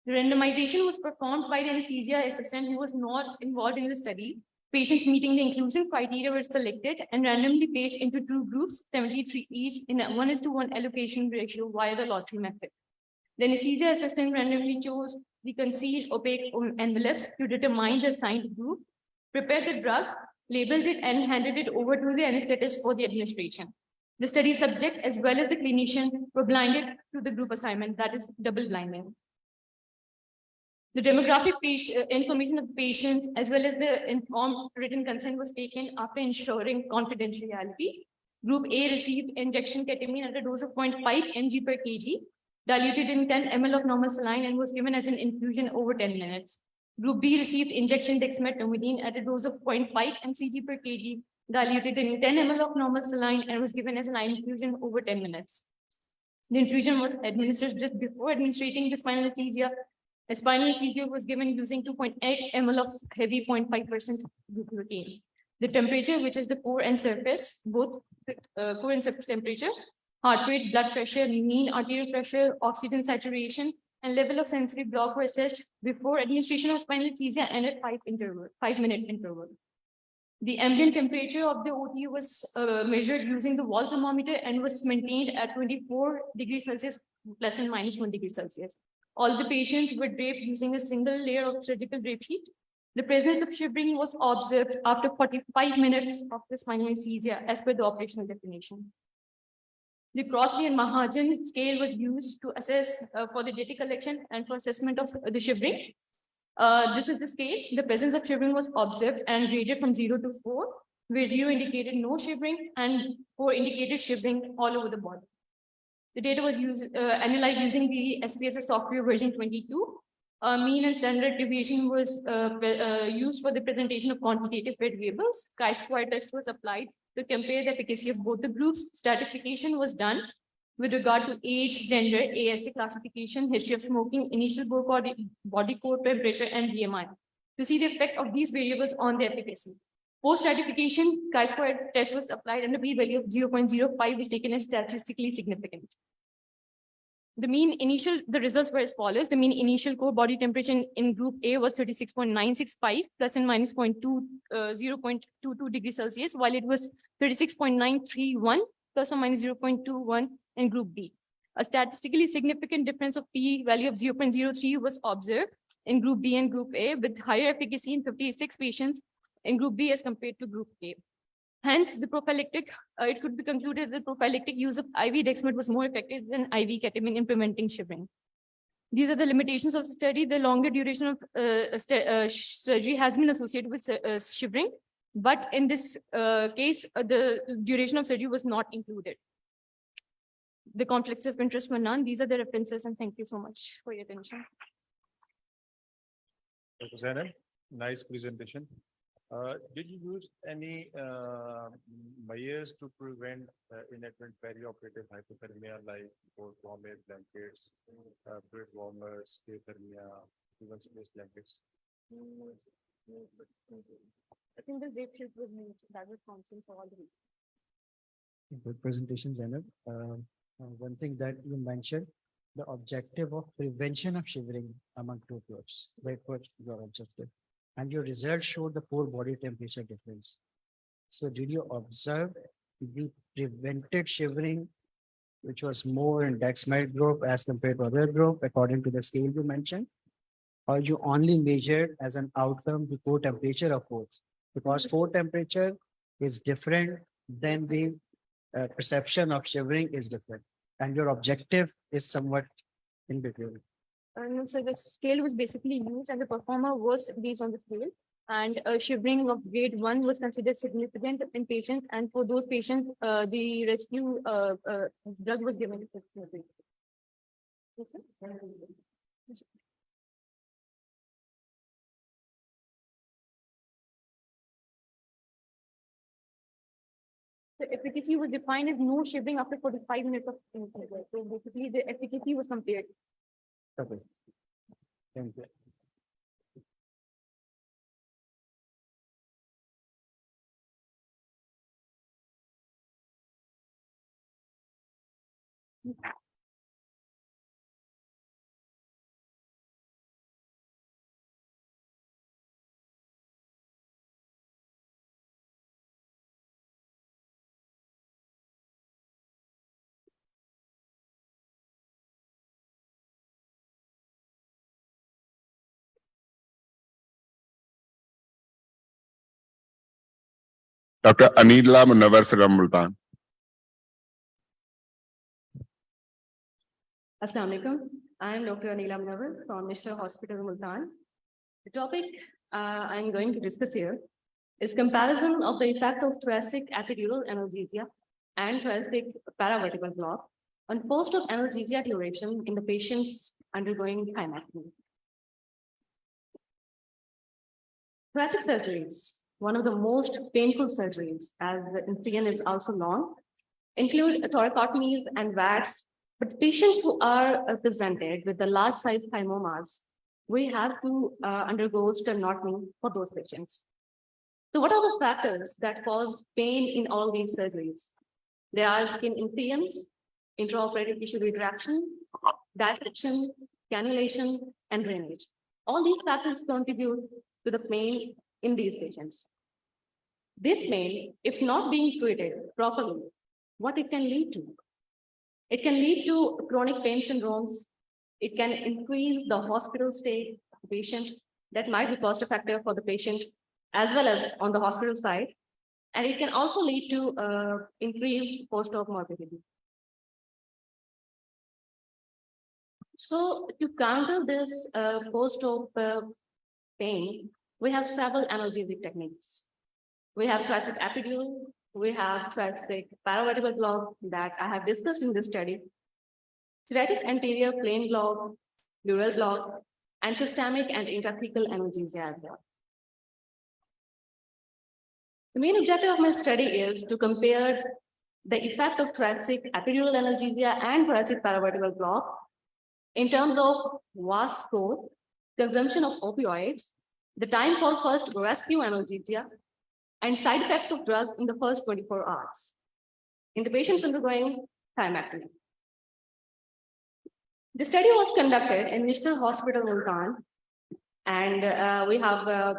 The randomization was performed by the anesthesia assistant who was not involved in the study. Patients meeting the inclusion criteria were selected and randomly placed into 2 groups, 73 each, in a 1:1 allocation ratio via the lottery method. The anesthesia assistant randomly chose the concealed opaque envelopes to determine the assigned group, prepared the drug, labeled it, and handed it over to the anesthetist for the administration. The study subject as well as the clinician were blinded to the group assignment, that is double blinding. The demographic information of the patients as well as the informed written consent was taken after ensuring confidentiality. Group A received injection ketamine at a dose of 0.5 mg per kg, diluted in 10 ml of normal saline and was given as an infusion over 10 minutes. Group B received injection dexmedetomidine at a dose of 0.5 mcg per kg, diluted in 10 ml of normal saline and was given as an infusion over 10 minutes. The infusion was administered just before administrating the spinal anesthesia. A spinal anesthesia was given using 2.8 ml of heavy 0.5% glutathione. The temperature, which is the core and surface, both core and surface temperature, heart rate, blood pressure, mean arterial pressure, oxygen saturation, and level of sensory block were assessed before administration of spinal anesthesia and at 5-minute interval. The ambient temperature of the OT was measured using the wall thermometer and was maintained at 24 degrees Celsius plus and minus 1 degree Celsius. All the patients were draped using a single layer of surgical drape sheet. The presence of shivering was observed after 45 minutes of the spinal anesthesia as per the operational definition. The Crossley and Mahajan scale was used to assess for the data collection and for assessment of the shivering. This is the scale. The presence of shivering was observed and graded from 0 to 4, where 0 indicated no shivering and 4 indicated shivering all over the body. The data was analyzed using the SPSS software version 22. Mean and standard deviation was used for the presentation of quantitative variables. Chi-square test was applied to compare the efficacy of both the groups. Stratification was done with regard to age, gender, ASA classification, history of smoking, initial body core temperature, and BMI to see the effect of these variables on the efficacy. Post-stratification, chi-square test was applied and the p-value of 0.05 was taken as statistically significant. The results were as follows. The mean initial core body temperature in group A was 36.965 plus and minus 0.22 degrees Celsius, while it was 36.931 plus or minus 0.21 in group B. A statistically significant difference of p-value of 0.03 was observed in group B and group A, with higher efficacy in 56 patients in group B as compared to group A. Hence, the prophylactic, it could be concluded that prophylactic use of IV dexmet was more effective than IV ketamine in preventing shivering. These are the limitations of the study. The longer duration of surgery has been associated with shivering, but in this case, the duration of surgery was not included. The conflicts of interest were none. These are the references, and thank you so much for your attention. Dr. Zainab, nice presentation. Did you use any measures to prevent inadvertent perioperative hypothermia like warm air blankets, bed warmers, thermia, even space blankets? I think the rape shift was made. That was constant for all the reasons. Good presentation, Zainab. One thing that you mentioned, the objective of prevention of shivering among two groups. That was your objective. And your results showed the poor body temperature difference. So did you observe the prevented shivering, which was more in dexmet group as compared to other group, according to the scale you mentioned? Or you only measured as an outcome the core temperature of both? Because core temperature is different than the perception of shivering is different. And your objective is somewhat in between. So the scale was basically used and the performer was based on the scale, and shivering of grade 1 was considered significant in patients, and for those patients, the rescue drug was given. Yes, sir? Yes, sir. The efficacy was defined as no shivering after 45 minutes of interval. So basically the efficacy was compared. Okay. Thank you. Dr. Anila Munawar from Multan. Assalamu alaikum. I am Dr. Anila Munawar from Mr. Hospital, Multan. The topic I'm going to discuss here is comparison of the effect of thoracic epidural analgesia and thoracic paravertebral block on post-op analgesia duration in the patients undergoing thymectomy. Thoracic surgeries, one of the most painful surgeries, as the incision is also long, include thoracotomies and VATS. But patients who are presented with the large size thymomas, we have to undergo sternotomy for those patients. So what are the factors that cause pain in all these surgeries? There are skin incisions, intraoperative tissue retraction, dissection, cannulation, and drainage. All these factors contribute to the pain in these patients. This pain, if not being treated properly, what it can lead to? It can lead to chronic pain syndromes. It can increase the hospital stay of the patient. That might be cost effective for the patient as well as on the hospital side. And it can also lead to increased post-op morbidity. So to counter this post-op pain, we have several analgesic techniques. We have thoracic epidural, we have thoracic paravertebral block that I have discussed in this study, serratus anterior plain block, pleural block, and systemic and intrathecal analgesia as well. The main objective of my study is to compare the effect of thoracic epidural analgesia and thoracic paravertebral block in terms of VAS score, consumption of opioids, the time for first rescue analgesia, and side effects of drugs in the first 24 hours in the patients undergoing thymectomy. The study was conducted in National Hospital Multan, and we have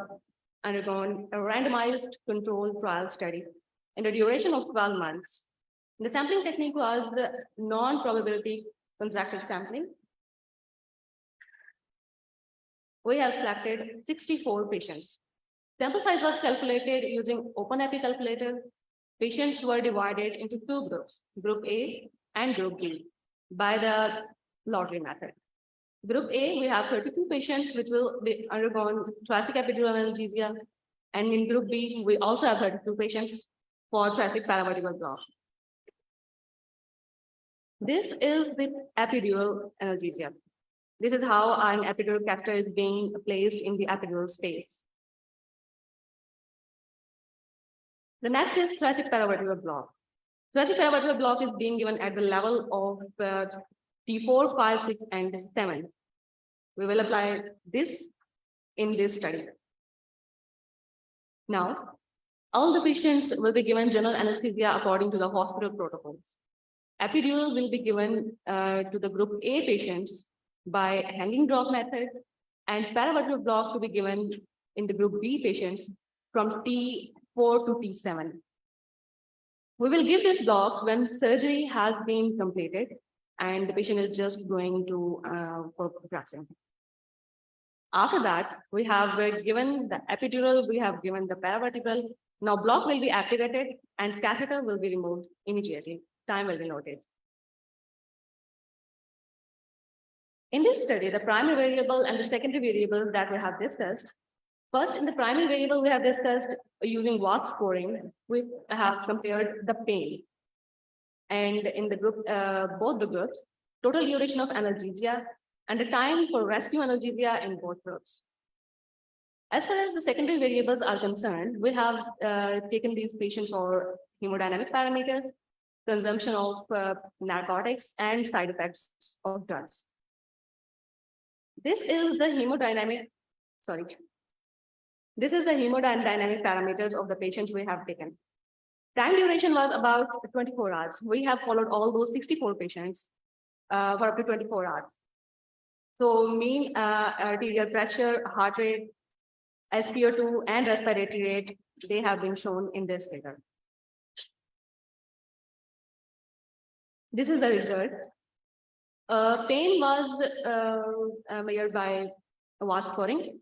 undergone a randomized controlled trial study in a duration of 12 months. The sampling technique was the non-probability consecutive sampling. We have selected 64 patients. Sample size was calculated using OpenEpi calculator. Patients were divided into two groups, Group A and Group B, by the lottery method. Group A, we have 32 patients which will be undergone thoracic epidural analgesia. And in Group B, we also have 32 patients for thoracic paravertebral block. This is the epidural analgesia. This is how an epidural catheter is being placed in the epidural space. The next is thoracic paravertebral block. Thoracic paravertebral block is being given at the level of T4, 5, 6, and 7. We will apply this in this study. Now, all the patients will be given general anesthesia according to the hospital protocols. Epidural will be given to the Group A patients by hanging drop method, and paravertebral block to be given in the Group B patients from T4 to T7. We will give this block when surgery has been completed and the patient is just going to for dressing. After that, we have given the epidural, we have given the paravertebral. Now block will be activated and catheter will be removed immediately. Time will be noted. In this study, the primary variable and the secondary variables that we have discussed. First, in the primary variable, we have discussed using WAS scoring. We have compared the pain. And in the group, both the groups, total duration of analgesia and the time for rescue analgesia in both groups. As far as the secondary variables are concerned, we have taken these patients for hemodynamic parameters, consumption of narcotics, and side effects of drugs. This is the hemodynamic parameters of the patients we have taken. Time duration was about 24 hours. We have followed all those 64 patients for up to 24 hours. So mean arterial pressure, heart rate, SpO2, and respiratory rate, they have been shown in this figure. This is the result. Pain was measured by WAS scoring.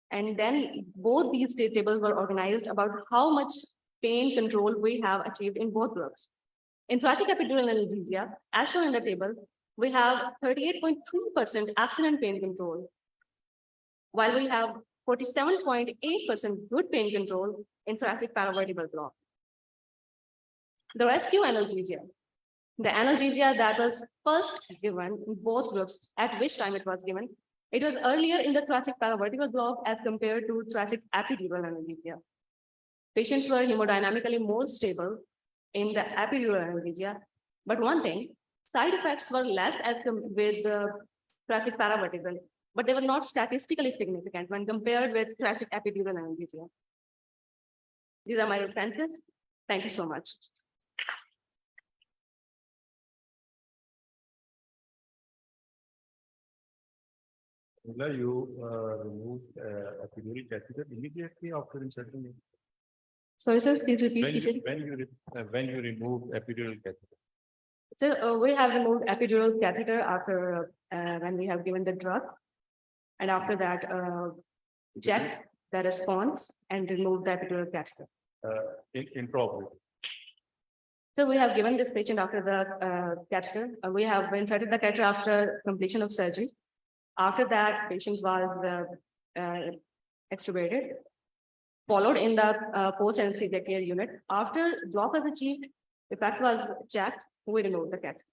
And then both these tables were organized about how much pain control we have achieved in both groups. In thoracic epidural analgesia, as shown in the table, we have 38.3% accident pain control, while we have 47.8% good pain control in thoracic paravertebral block. The rescue analgesia, the analgesia that was first given in both groups, at which time it was given, it was earlier in the thoracic paravertebral block as compared to thoracic epidural analgesia. Patients were hemodynamically more stable in the epidural analgesia, but one thing, side effects were less as with the thoracic paravertebral, but they were not statistically significant when compared with thoracic epidural analgesia. These are my references. Thank you so much. You removed epidural catheter immediately after inserting it. Sorry, sir, please repeat. When you remove epidural catheter. So we have removed epidural catheter after when we have given the drug, and after that check the response and remove the epidural catheter. Improperly. So we have given this patient after the catheter. We have inserted the catheter after completion of surgery. After that, patient was extubated, followed in the post-anesthesia care unit. After block was achieved, the fact was checked, we removed the catheter.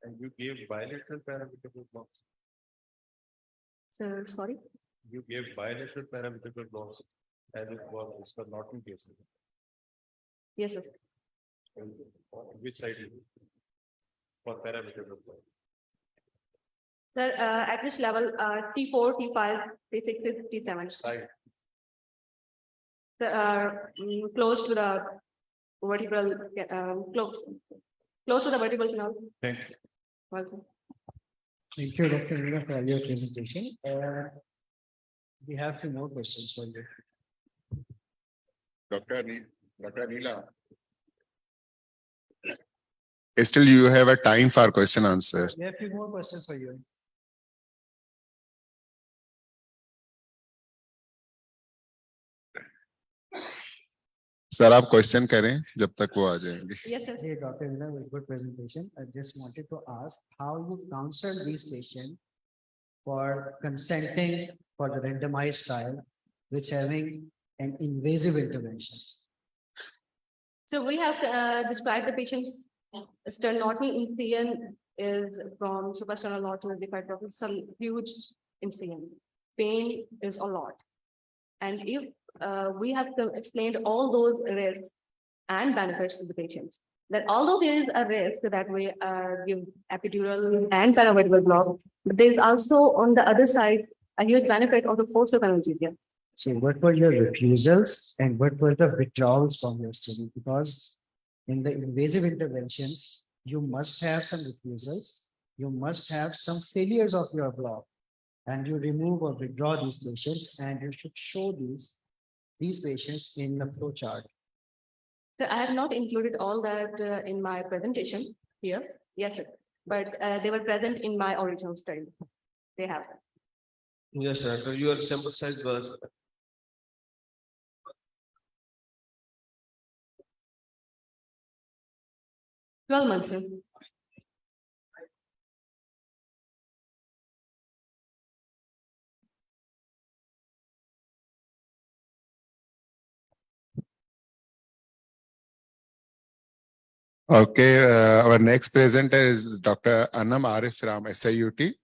And you gave bilateral parametric blocks. So, sorry? You gave bilateral parametric blocks as it was for Norton cases. Yes, sir. Which side is it? For parametric blocks? Sir, at which level, T4, T5, T6, T7? Side. Close to the vertebral, close to the vertebral canal. Thank you. Welcome. Thank you, Dr. Neela, for your presentation. We have few more questions for you. Dr. Neela. Still, you have a time for question answer. We have few more questions for you. Sir आप question करें जब तक वो आ जाएंगे. Yes, sir. Hey, Dr. Neela, very good presentation. I just wanted to ask how you counsel these patients for consenting for the randomized trial, which having an invasive interventions. So we have described the patient's sternotomy incision is from suprasternal node to the some huge incision. Pain is a lot. And if we have explained all those risks and benefits to the patients, that although there is a risk that we give epidural and paravertebral block, but there is also on the other side a huge benefit of the forced analgesia. So what were your refusals and what were the withdrawals from your study? Because in the invasive interventions, you must have some refusals, you must have some failures of your block, and you remove or withdraw these patients, and you should show these patients in the flow chart. So I have not included all that in my presentation here, yes, sir. But they were present in my original study. They have. Yes, sir. Your sample size was 12 months, sir. Okay, our next presenter is Dr. Anam Arif from SIUT.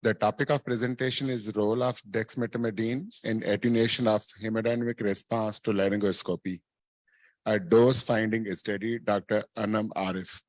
The topic of presentation is role of dexmedetomidine in attenuation of hemodynamic response to laryngoscopy. A dose finding study, Dr. Anam Arif.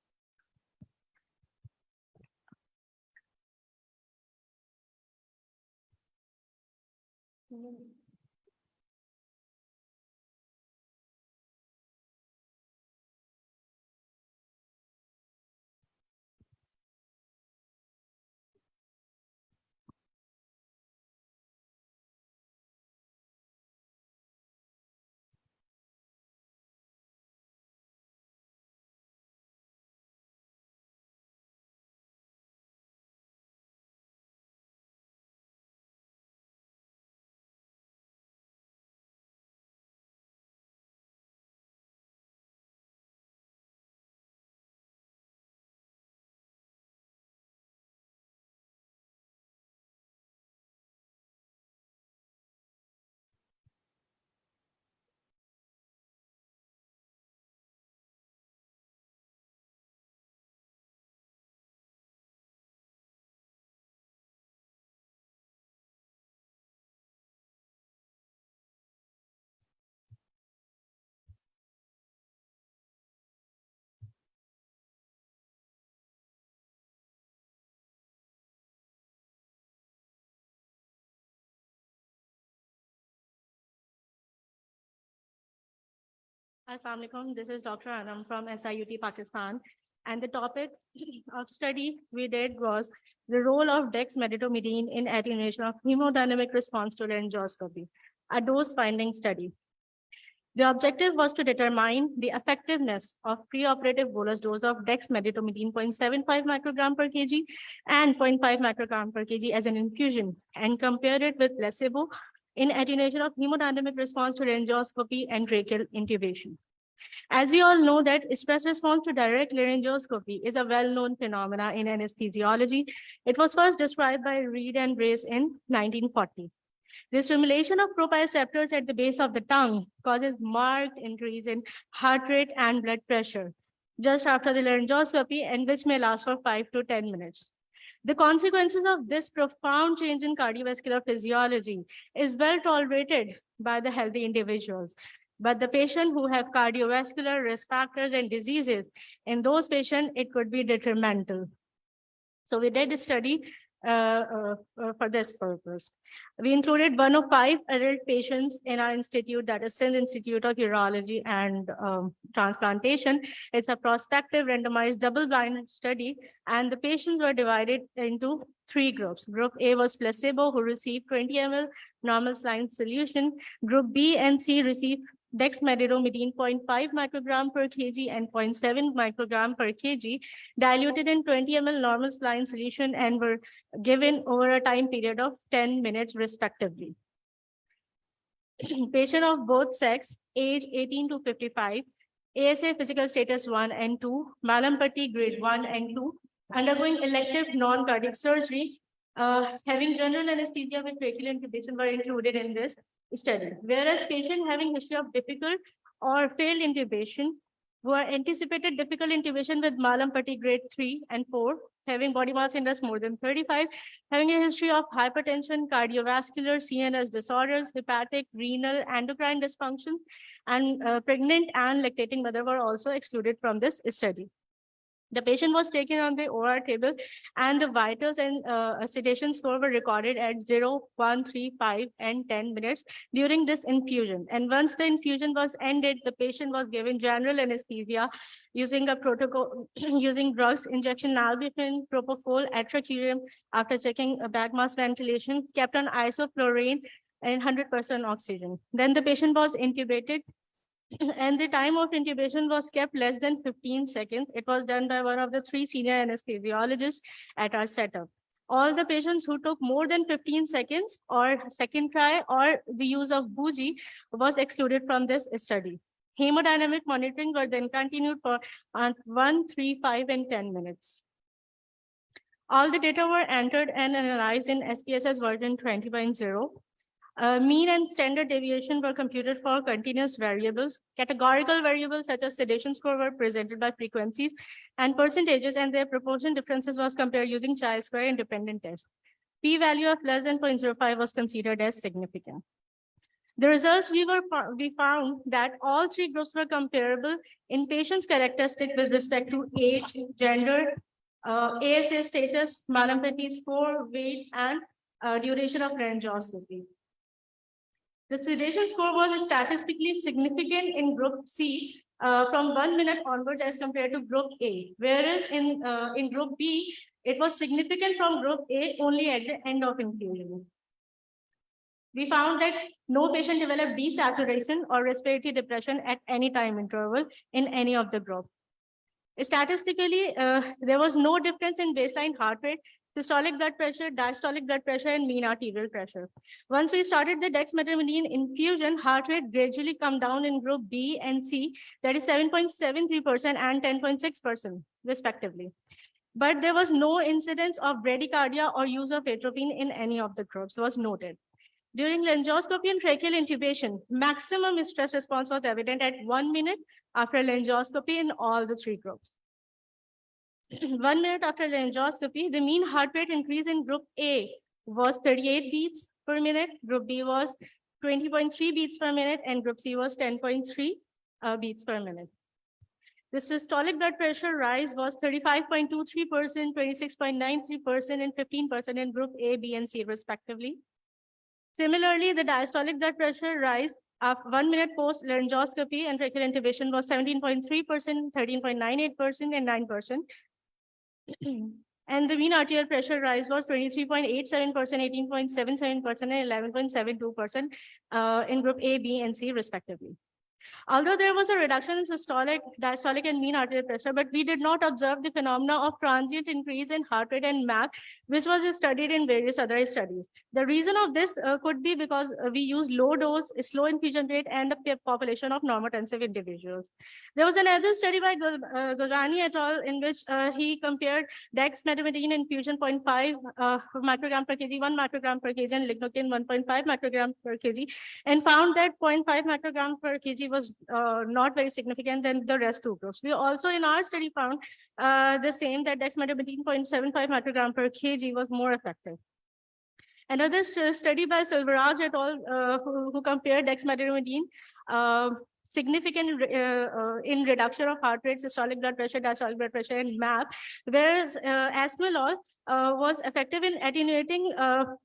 Assalamu alaikum. This is Dr. Anam from SIUT Pakistan. And the topic of study we did was the role of dexmedetomidine in attenuation of hemodynamic response to laryngoscopy, a dose finding study. The objective was to determine the effectiveness of preoperative bolus dose of dexmedetomidine 0.75 microgram per kg and 0.5 microgram per kg as an infusion and compare it with placebo in attenuation of hemodynamic response to laryngoscopy and tracheal intubation. As we all know that stress response to direct laryngoscopy is a well-known phenomena in anesthesiology. It was first described by Reed and Brace in 1940. The stimulation of proprioceptors at the base of the tongue causes marked increase in heart rate and blood pressure just after the laryngoscopy, and which may last for 5 to 10 minutes. The consequences of this profound change in cardiovascular physiology is well tolerated by the healthy individuals. But the patient who have cardiovascular risk factors and diseases, in those patients, it could be detrimental. So we did a study for this purpose. We included 1 of 5 adult patients in our institute, that is Sindh Institute of Urology and Transplantation. It's a prospective randomized double-blind study, and the patients were divided into 3 groups. Group A was placebo, who received 20 ml normal saline solution. Group B and C received dexmedetomidine 0.5 microgram per kg and 0.7 microgram per kg, diluted in 20 ml normal saline solution, and were given over a time period of 10 minutes respectively. Patient of both sex, age 18 to 55, ASA physical status 1 and 2, Mallampati grade 1 and 2, undergoing elective non-cardiac surgery, having general anesthesia with tracheal intubation were included in this study. Whereas patient having history of difficult or failed intubation, who are anticipated difficult intubation with Mallampati grade 3 and 4, having body mass index more than 35, having a history of hypertension, cardiovascular, CNS disorders, hepatic, renal, endocrine dysfunction, and pregnant and lactating mother were also excluded from this study. The patient was taken on the OR table, and the vitals and sedation score were recorded at 0, 1, 3, 5, and 10 minutes during this infusion. And once the infusion was ended, the patient was given general anesthesia using a protocol, using drugs, injection nalbuphine, propofol, atracurium, after checking a back mask ventilation, kept on isoflurane and 100% oxygen. Then the patient was intubated, and the time of intubation was kept less than 15 seconds. It was done by one of the 3 senior anesthesiologists at our setup. All the patients who took more than 15 seconds or second try or the use of bougie was excluded from this study. Hemodynamic monitoring was then continued for 1, 3, 5, and 10 minutes. All the data were entered and analyzed in SPSS version 20.0. Mean and standard deviation were computed for continuous variables. Categorical variables such as sedation score were presented by frequencies and percentages, and their proportion differences was compared using chi-square independent test. P-value of less than 0.05 was considered as significant. The results we found that all 3 groups were comparable in patients' characteristics with respect to age, gender, ASA status, Mallampati score, weight, and duration of laryngoscopy. The sedation score was statistically significant in group C from 1 minute onwards as compared to group A, whereas in group B, it was significant from group A only at the end of infusion. We found that no patient developed desaturation or respiratory depression at any time interval in any of the group. Statistically, there was no difference in baseline heart rate, systolic blood pressure, diastolic blood pressure, and mean arterial pressure. Once we started the dexmedetomidine infusion, heart rate gradually come down in group B and C, that is 7.73% and 10.6% respectively. But there was no incidence of bradycardia or use of atropine in any of the groups was noted. During laryngoscopy and tracheal intubation, maximum stress response was evident at 1 minute after laryngoscopy in all the 3 groups. 1 minute after laryngoscopy, the mean heart rate increase in group A was 38 beats per minute, group B was 20.3 beats per minute, and group C was 10.3 beats per minute. The systolic blood pressure rise was 35.23%, 26.93%, and 15% in group A, B, and C respectively. Similarly, the diastolic blood pressure rise of 1 minute post laryngoscopy and tracheal intubation was 17.3%, 13.98%, and 9%. And the mean arterial pressure rise was 23.87%, 18.77%, and 11.72% in group A, B, and C respectively. Although there was a reduction in systolic, diastolic, and mean arterial pressure, but we did not observe the phenomena of transient increase in heart rate and MAP, which was studied in various other studies. The reason of this could be because we use low dose, slow infusion rate, and a population of normotensive individuals. There was another study by Gulrani et al. In which he compared dexmedetomidine infusion 0.5 microgram per kg, 1 microgram per kg, and lignocaine 1.5 microgram per kg, and found that 0.5 microgram per kg was not very significant than the rest two groups. We also in our study found the same, that dexmedetomidine 0.75 microgram per kg was more effective. Another study by Silveraj et al. Who compared dexmedetomidine significant in reduction of heart rate, systolic blood pressure, diastolic blood pressure, and MAP, whereas asmolol was effective in attenuating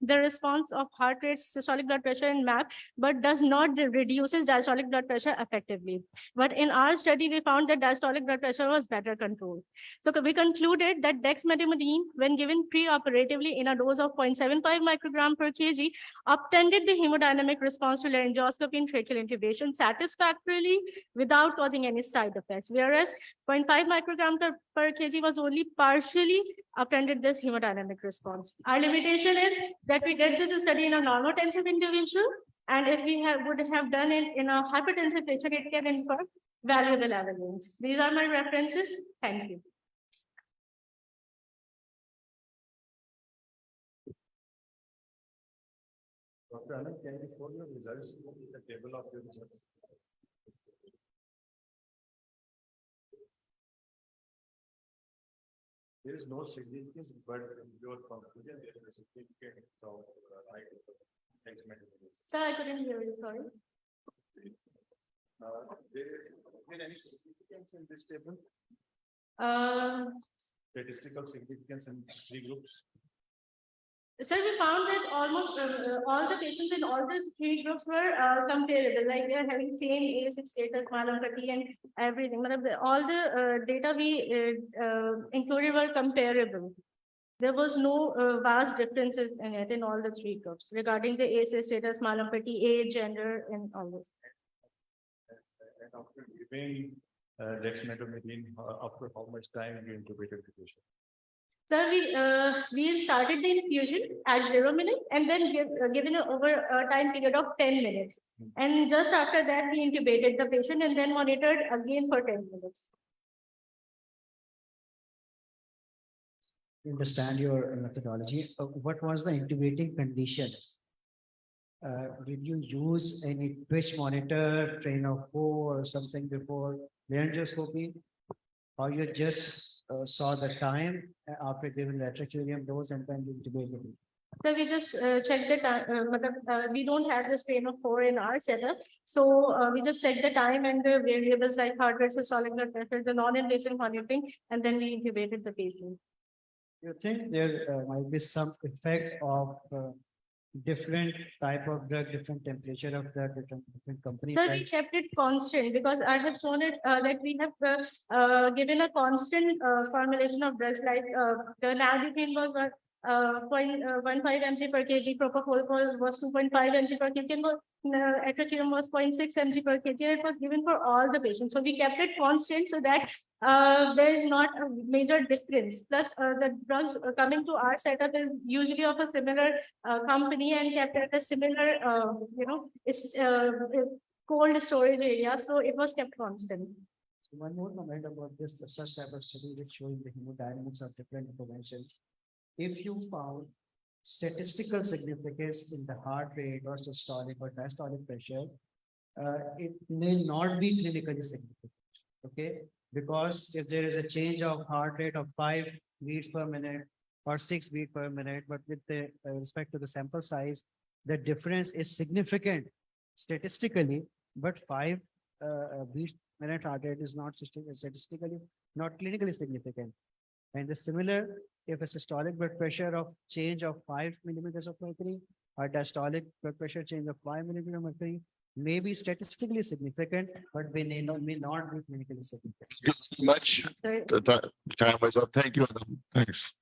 the response of heart rate, systolic blood pressure, and MAP, but does not reduces diastolic blood pressure effectively. But in our study, we found that diastolic blood pressure was better controlled. So we concluded that dexmedetomidine, when given pre-operatively in a dose of 0.75 microgram per kg, obtended the hemodynamic response to laryngoscopy and tracheal intubation satisfactorily without causing any side effects, whereas 0.5 microgram per kg was only partially obtended this hemodynamic response. Our limitation is that we did this study in a normotensive individual, and if we would have done it in a hypertensive patient, it can infer valuable evidence. These are my references. Thank you. Dr. Anand, can you show your results in the table of your results? There is no significance, but in your conclusion, there is a significance of Sir, I couldn't hear you, sorry. Is there any significance in this table? Statistical significance in three groups? Sir, we found that almost all the patients in all the three groups were comparable, like they are having same AS status, myelopathy, and everything. But all the data we included were comparable. There was no vast differences in it in all the three groups regarding the AS status, myelopathy, age, gender, and all this. And after giving dexmedetomidine, after how much time you intubated the patient? Sir, we started the infusion at 0 minutes and then given over a time period of 10 minutes. And just after that, we intubated the patient and then monitored again for 10 minutes. Understand your methodology. What was the intubating conditions? Did you use any twitch monitor, train of 4 or something before laryngoscopy? Or you just saw the time after giving the trachelium dose and then you intubated? So we just checked the time. We don't have the strain of 4 in our setup. So we just checked the time and the variables like heart rate, systolic blood pressure, the non-invasive monitoring, and then we intubated the patient. You think there might be some effect of different type of drug, different temperature of drug, different company? So we kept it constant because I have shown it that we have given a constant formulation of drugs, like the nalbuphine was 0.15 mg per kg, propofol was 2.5 mg per kg, and atracurium was 0.6 mg per kg, and it was given for all the patients. So we kept it constant so that there is not a major difference. Plus, the drugs coming to our setup is usually of a similar company and kept at a similar, cold storage area. So it was kept constant. So one more comment about this, such type of study which showing the hemodynamics of different interventions. If you found statistical significance in the heart rate or systolic or diastolic pressure, it may not be clinically significant. Okay, because if there is a change of heart rate of 5 beats per minute or 6 beats per minute, but with the respect to the sample size, the difference is significant statistically, but 5 beats per minute heart rate is not statistically, not clinically significant. And the similar, if a systolic blood pressure of change of 5 millimeters of mercury or diastolic blood pressure change of 5 millimeters of mercury may be statistically significant, but may not be clinically significant. Much. The time is up. Thank you, Adam. Thanks.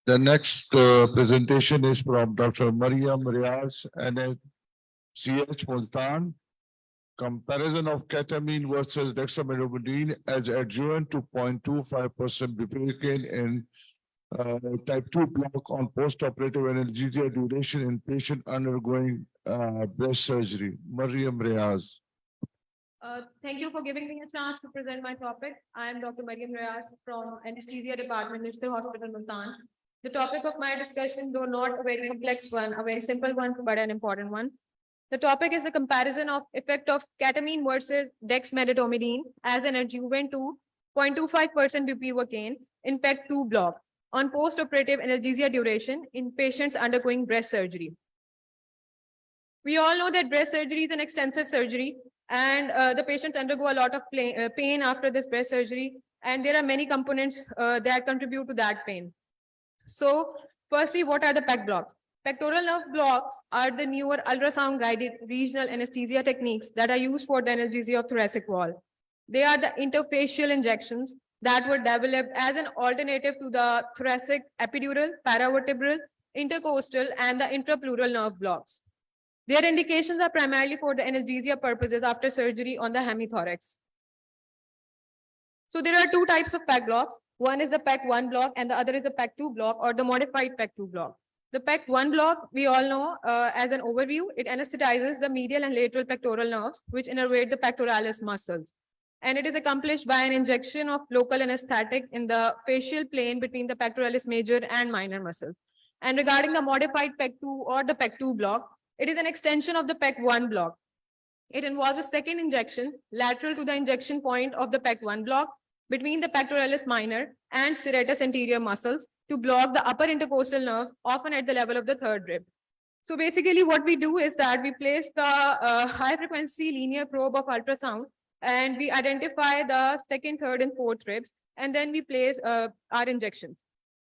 The next presentation is from Dr. Mariam Riaz, and CH Multan. Comparison of ketamine versus dexamethasone as adjuvant to 0.25% bupivacaine in type 2 block on post-operative analgesia duration in patient undergoing breast surgery. Mariam Riaz. Thank you for giving me a chance to present my topic. I am Dr. Mariam Rayas from Anesthesia Department, National Hospital, Multan. The topic of my discussion, though not a very complex one, a very simple one, but an important one. The topic is the comparison of effect of ketamine versus dexmedetomidine as an adjuvant to 0.25% bupivacaine in PEC2 block on post-operative analgesia duration in patients undergoing breast surgery. We all know that breast surgery is an extensive surgery, and the patients undergo a lot of pain after this breast surgery, and there are many components that contribute to that pain. So firstly, what are the PEC blocks? Pectoral nerve blocks are the newer ultrasound-guided regional anesthesia techniques that are used for the analgesia of thoracic wall. They are the interfacial injections that were developed as an alternative to the thoracic epidural, paravertebral, intercostal, and the intrapleural nerve blocks. Their indications are primarily for the analgesia purposes after surgery on the hemithorax. So there are two types of PEC blocks. One is the PEC1 block and the other is the PEC2 block or the modified PEC2 block. The PEC1 block, we all know as an overview, it anesthetizes the medial and lateral pectoral nerves, which innervate the pectoralis muscles. And it is accomplished by an injection of local anesthetic in the facial plane between the pectoralis major and minor muscles. And regarding the modified PEC2 or the PEC2 block, it is an extension of the PEC1 block. It involves a second injection lateral to the injection point of the PEC1 block between the pectoralis minor and serratus anterior muscles to block the upper intercostal nerves, often at the level of the third rib. So basically what we do is that we place the high frequency linear probe of ultrasound and we identify the second, third, and fourth ribs, and then we place our injections.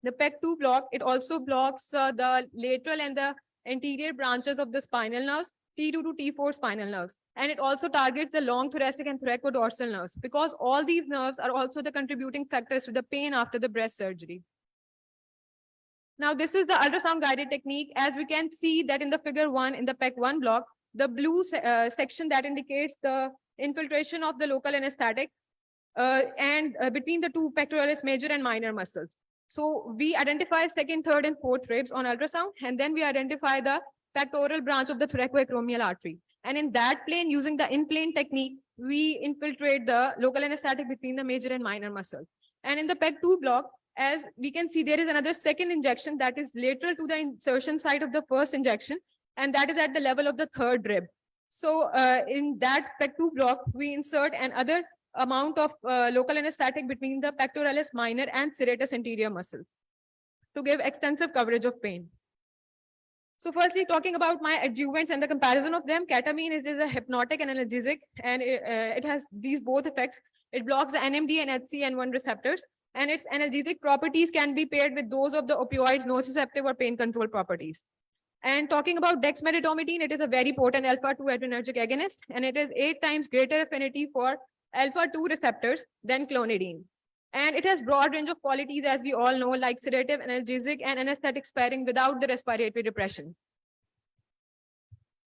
The PEC2 block, it also blocks the lateral and the anterior branches of the spinal nerves, T2 to T4 spinal nerves. And it also targets the long thoracic and thoracodorsal nerves because all these nerves are also the contributing factors to the pain after the breast surgery. Now, this is the ultrasound guided technique. As we can see that in the figure 1 in the PEC1 block, the blue section that indicates the infiltration of the local anesthetic and between the two pectoralis major and minor muscles. So we identify second, third, and fourth ribs on ultrasound, and then we identify the pectoral branch of the thoracoacromial artery. And in that plane, using the in-plane technique, we infiltrate the local anesthetic between the major and minor muscles. And in the PEC2 block, as we can see, there is another second injection that is lateral to the insertion site of the first injection, and that is at the level of the third rib. So in that PEC2 block, we insert another amount of local anesthetic between the pectoralis minor and serratus anterior muscles to give extensive coverage of pain. So firstly, talking about my adjuvants and the comparison of them, ketamine is a hypnotic and analgesic, and it has these both effects. It blocks the NMD and HCN1 receptors, and its analgesic properties can be paired with those of the opioids, nociceptive or pain control properties. And talking about dexmedetomidine, it is a very potent alpha-2 adrenergic agonist, and it has 8 times greater affinity for alpha-2 receptors than clonidine. And it has broad range of qualities, as we all know, like sedative, analgesic, and anesthetic sparing without the respiratory depression.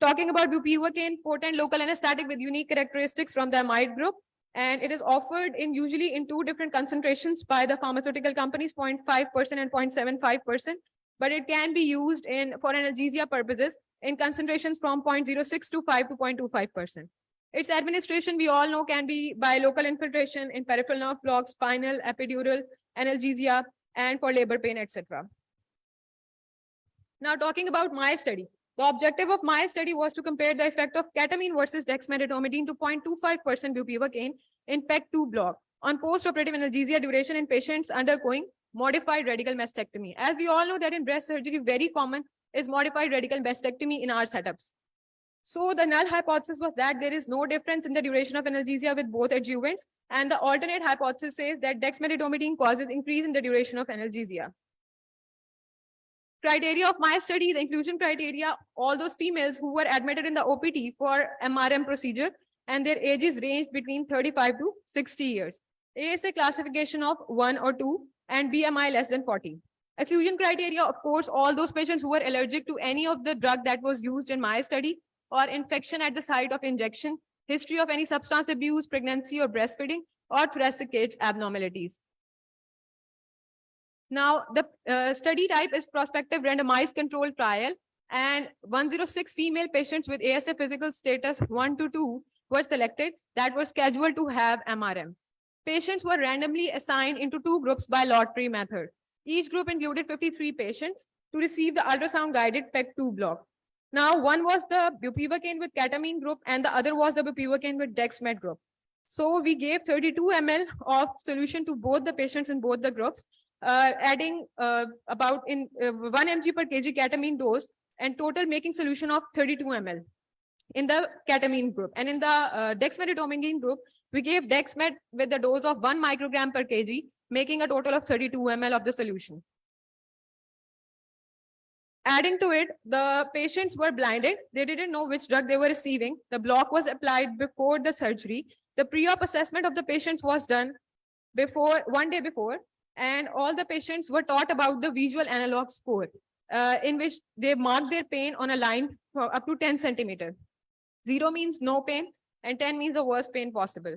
Talking about bupivacaine, potent local anesthetic with unique characteristics from the amide group, and it is offered in usually in 2 different concentrations by the pharmaceutical companies, 0.5% and 0.75%, but it can be used for analgesia purposes in concentrations from 0.06 to 5 to 0.25%. Its administration, we all know, can be by local infiltration in peripheral nerve blocks, spinal, epidural, analgesia, and for labor pain, etc. Now, talking about my study. The objective of my study was to compare the effect of ketamine versus dexmedetomidine to 0.25% bupivacaine in PEC2 block on post-operative analgesia duration in patients undergoing modified radical mastectomy. As we all know that in breast surgery, very common is modified radical mastectomy in our setups. So the null hypothesis was that there is no difference in the duration of analgesia with both adjuvants, and the alternate hypothesis says that dexmedetomidine causes increase in the duration of analgesia. Criteria of my study, the inclusion criteria, all those females who were admitted in the OPT for MRM procedure and their ages ranged between 35 to 60 years. ASA classification of 1 or 2 and BMI less than 40. Exclusion criteria, of course, all those patients who were allergic to any of the drug that was used in my study or infection at the site of injection, history of any substance abuse, pregnancy or breastfeeding, or thoracic cage abnormalities. Now, the study type is prospective randomized controlled trial, and 106 female patients with ASA physical status 1 to 2 were selected that were scheduled to have MRM. Patients were randomly assigned into 2 groups by lottery method. Each group included 53 patients to receive the ultrasound guided PEG-2 block. Now, one was the bupivacaine with ketamine group and the other was the bupivacaine with dexmed group. So we gave 32 ml of solution to both the patients in both the groups, adding about 1 mg per kg ketamine dose and total making solution of 32 ml in the ketamine group. And in the dexmedetomidine group, we gave dexmed with the dose of 1 microgram per kg, making a total of 32 ml of the solution. Adding to it, the patients were blinded. They didn't know which drug they were receiving. The block was applied before the surgery. The pre-op assessment of the patients was done before 1 day before, and all the patients were taught about the visual analog score, in which they marked their pain on a line for up to 10 centimeters. 0 means no pain, and 10 means the worst pain possible.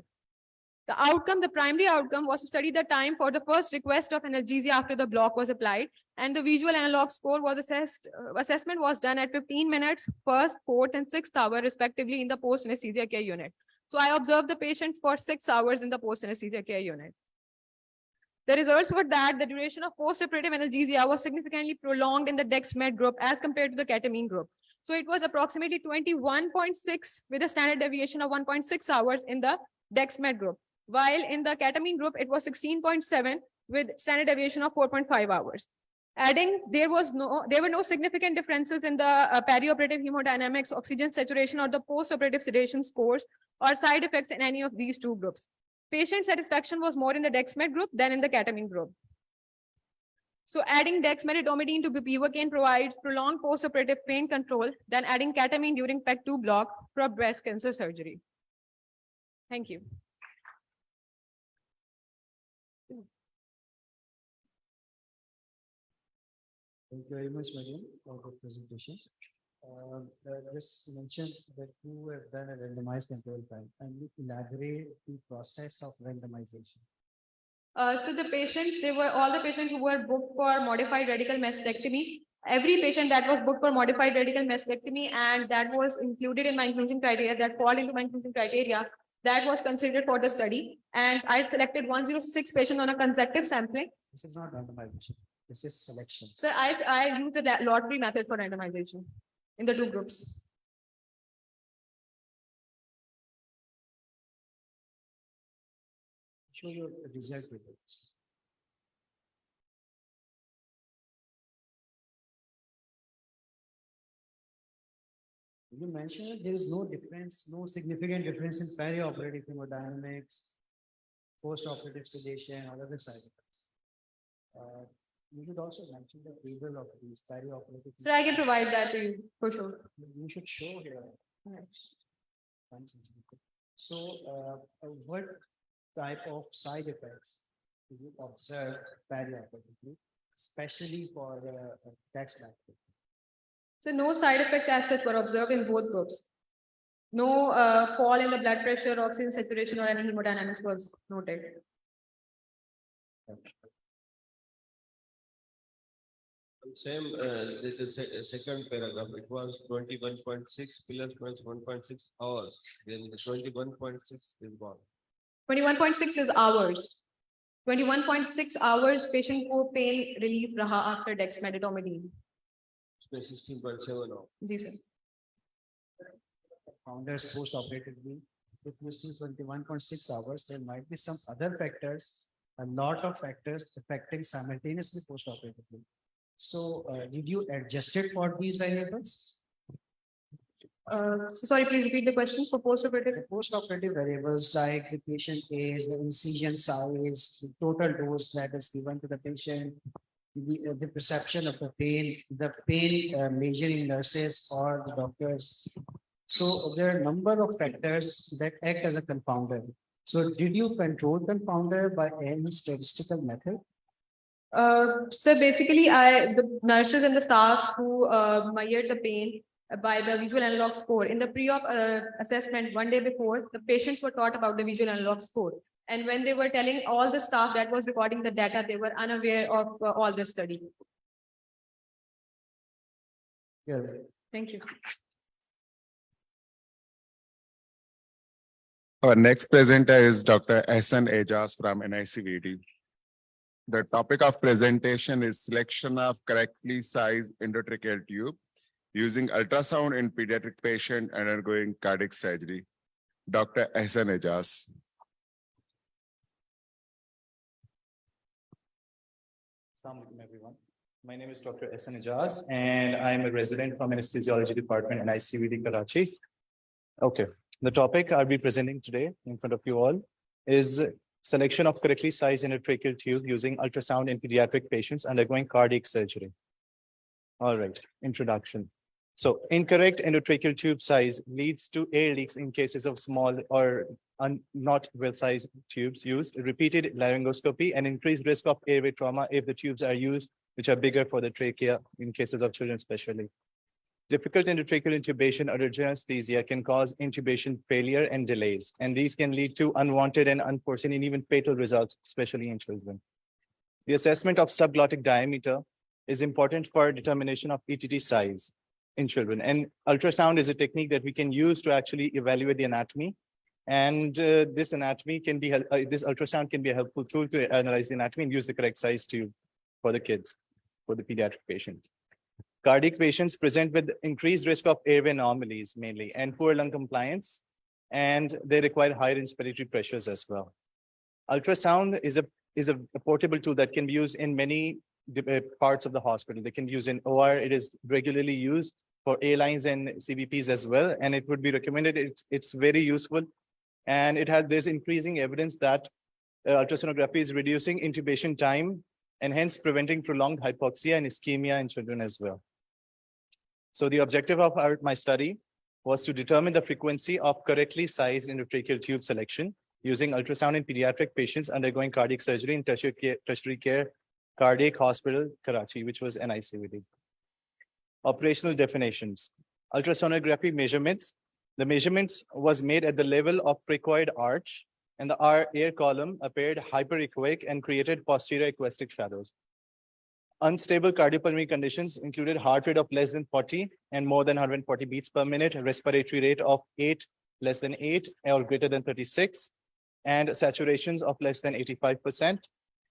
The outcome, the primary outcome, was to study the time for the first request of analgesia after the block was applied, and the visual analog score was assessed. Assessment was done at 15 minutes, first, fourth, and sixth hour, respectively, in the post-anesthesia care unit. So I observed the patients for 6 hours in the post-anesthesia care unit. The results were that the duration of post-operative analgesia was significantly prolonged in the dexmed group as compared to the ketamine group. So it was approximately 21.6 with a standard deviation of 1.6 hours in the dexmed group, while in the ketamine group, it was 16.7 with standard deviation of 4.5 hours. Adding, there were no significant differences in the perioperative hemodynamics, oxygen saturation, or the post-operative sedation scores or side effects in any of these 2 groups. Patient satisfaction was more in the dexmed group than in the ketamine group. So adding dexmedetomidine to bupivacaine provides prolonged post-operative pain control than adding ketamine during PEG-2 block for breast cancer surgery. Thank you. Thank you very much, Mariam, for the presentation. Just mentioned that you have done a randomized control trial, and you elaborate the process of randomization. So the patients, all the patients who were booked for modified radical mastectomy. Every patient that was booked for modified radical mastectomy and that was included in my inclusion criteria, that fall into my inclusion criteria, that was considered for the study. And I selected 106 patients on a consecutive sampling. This is not randomization. This is selection. So I used the lottery method for randomization in the 2 groups. Show your result results. You mentioned there is no difference, no significant difference in perioperative hemodynamics, post-operative sedation, or other side effects. You should also mention the table of these perioperative. So I can provide that to you for sure. You should show here. So, what type of side effects do you observe perioperatively, especially for tax benefit? So no side effects as such were observed in both groups. No fall in the blood pressure, oxygen saturation, or any hemodynamics was noted. Same, the second paragraph, it was 21.6 pillars plus 1.6 hours. Then the 21.6 is gone. 21.6 is hours. 21.6 hours patient को pain relief रहा after dexmedetomidine. 16.7 now. Ji sir. Founders post-operatively, if you see 21.6 hours, there might be some other factors, a lot of factors affecting simultaneously post-operatively. So, did you adjust it for these variables? Sorry, please repeat the question for post-operative. The post-operative variables like the patient age, the incision size, the total dose that is given to the patient, the perception of the pain measuring nurses or the doctors. So there are a number of factors that act as a confounder. So did you control confounder by any statistical method? So basically, the nurses and the staffs who measured the pain by the visual analog score. In the pre-op assessment, one day before, the patients were taught about the visual analog score. And when they were telling all the staff that was recording the data, they were unaware of all the study. Yeah. Thank you. Our next presenter is Dr. Ehsan Ejaz from NICVD. The topic of presentation is selection of correctly sized endotracheal tube using ultrasound in pediatric patient undergoing cardiac surgery. Dr. Ehsan Ejaz. Assalamu alaikum, everyone. My name is Dr. Ehsan Ejaz, and I'm a resident from Anesthesiology Department in ICVD Karachi. Okay, the topic I'll be presenting today in front of you all is selection of correctly sized endotracheal tube using ultrasound in pediatric patients undergoing cardiac surgery. All right, introduction. So incorrect endotracheal tube size leads to air leaks in cases of small or not well-sized tubes used, repeated laryngoscopy, and increased risk of airway trauma if the tubes are used, which are bigger for the trachea in cases of children especially. Difficult endotracheal intubation under general anesthesia can cause intubation failure and delays, and these can lead to unwanted and unforeseen and even fatal results, especially in children. The assessment of subglottic diameter is important for determination of ETT size in children, and ultrasound is a technique that we can use to actually evaluate the anatomy. And this anatomy can be this ultrasound can be a helpful tool to analyze the anatomy and use the correct size tube for the kids, for the pediatric patients. Cardiac patients present with increased risk of airway anomalies mainly and poor lung compliance, and they require higher inspiratory pressures as well. Ultrasound is a portable tool that can be used in many parts of the hospital. They can use in OR. It is regularly used for A-lines and CVPs as well, and it would be recommended. It's very useful, and there's increasing evidence that ultrasonography is reducing intubation time and hence preventing prolonged hypoxia and ischemia in children as well. So the objective of my study was to determine the frequency of correctly sized endotracheal tube selection using ultrasound in pediatric patients undergoing cardiac surgery in tertiary care cardiac hospital, Karachi, which was NICVD. Operational definitions. Ultrasonography measurements. The measurements was made at the level of cricoid arch, and the air column appeared hyperechoic and created posterior equistic shadows. Unstable cardiopulmonary conditions included heart rate of less than 40 and more than 140 beats per minute, respiratory rate of 8, less than 8, or greater than 36, and saturations of less than 85%,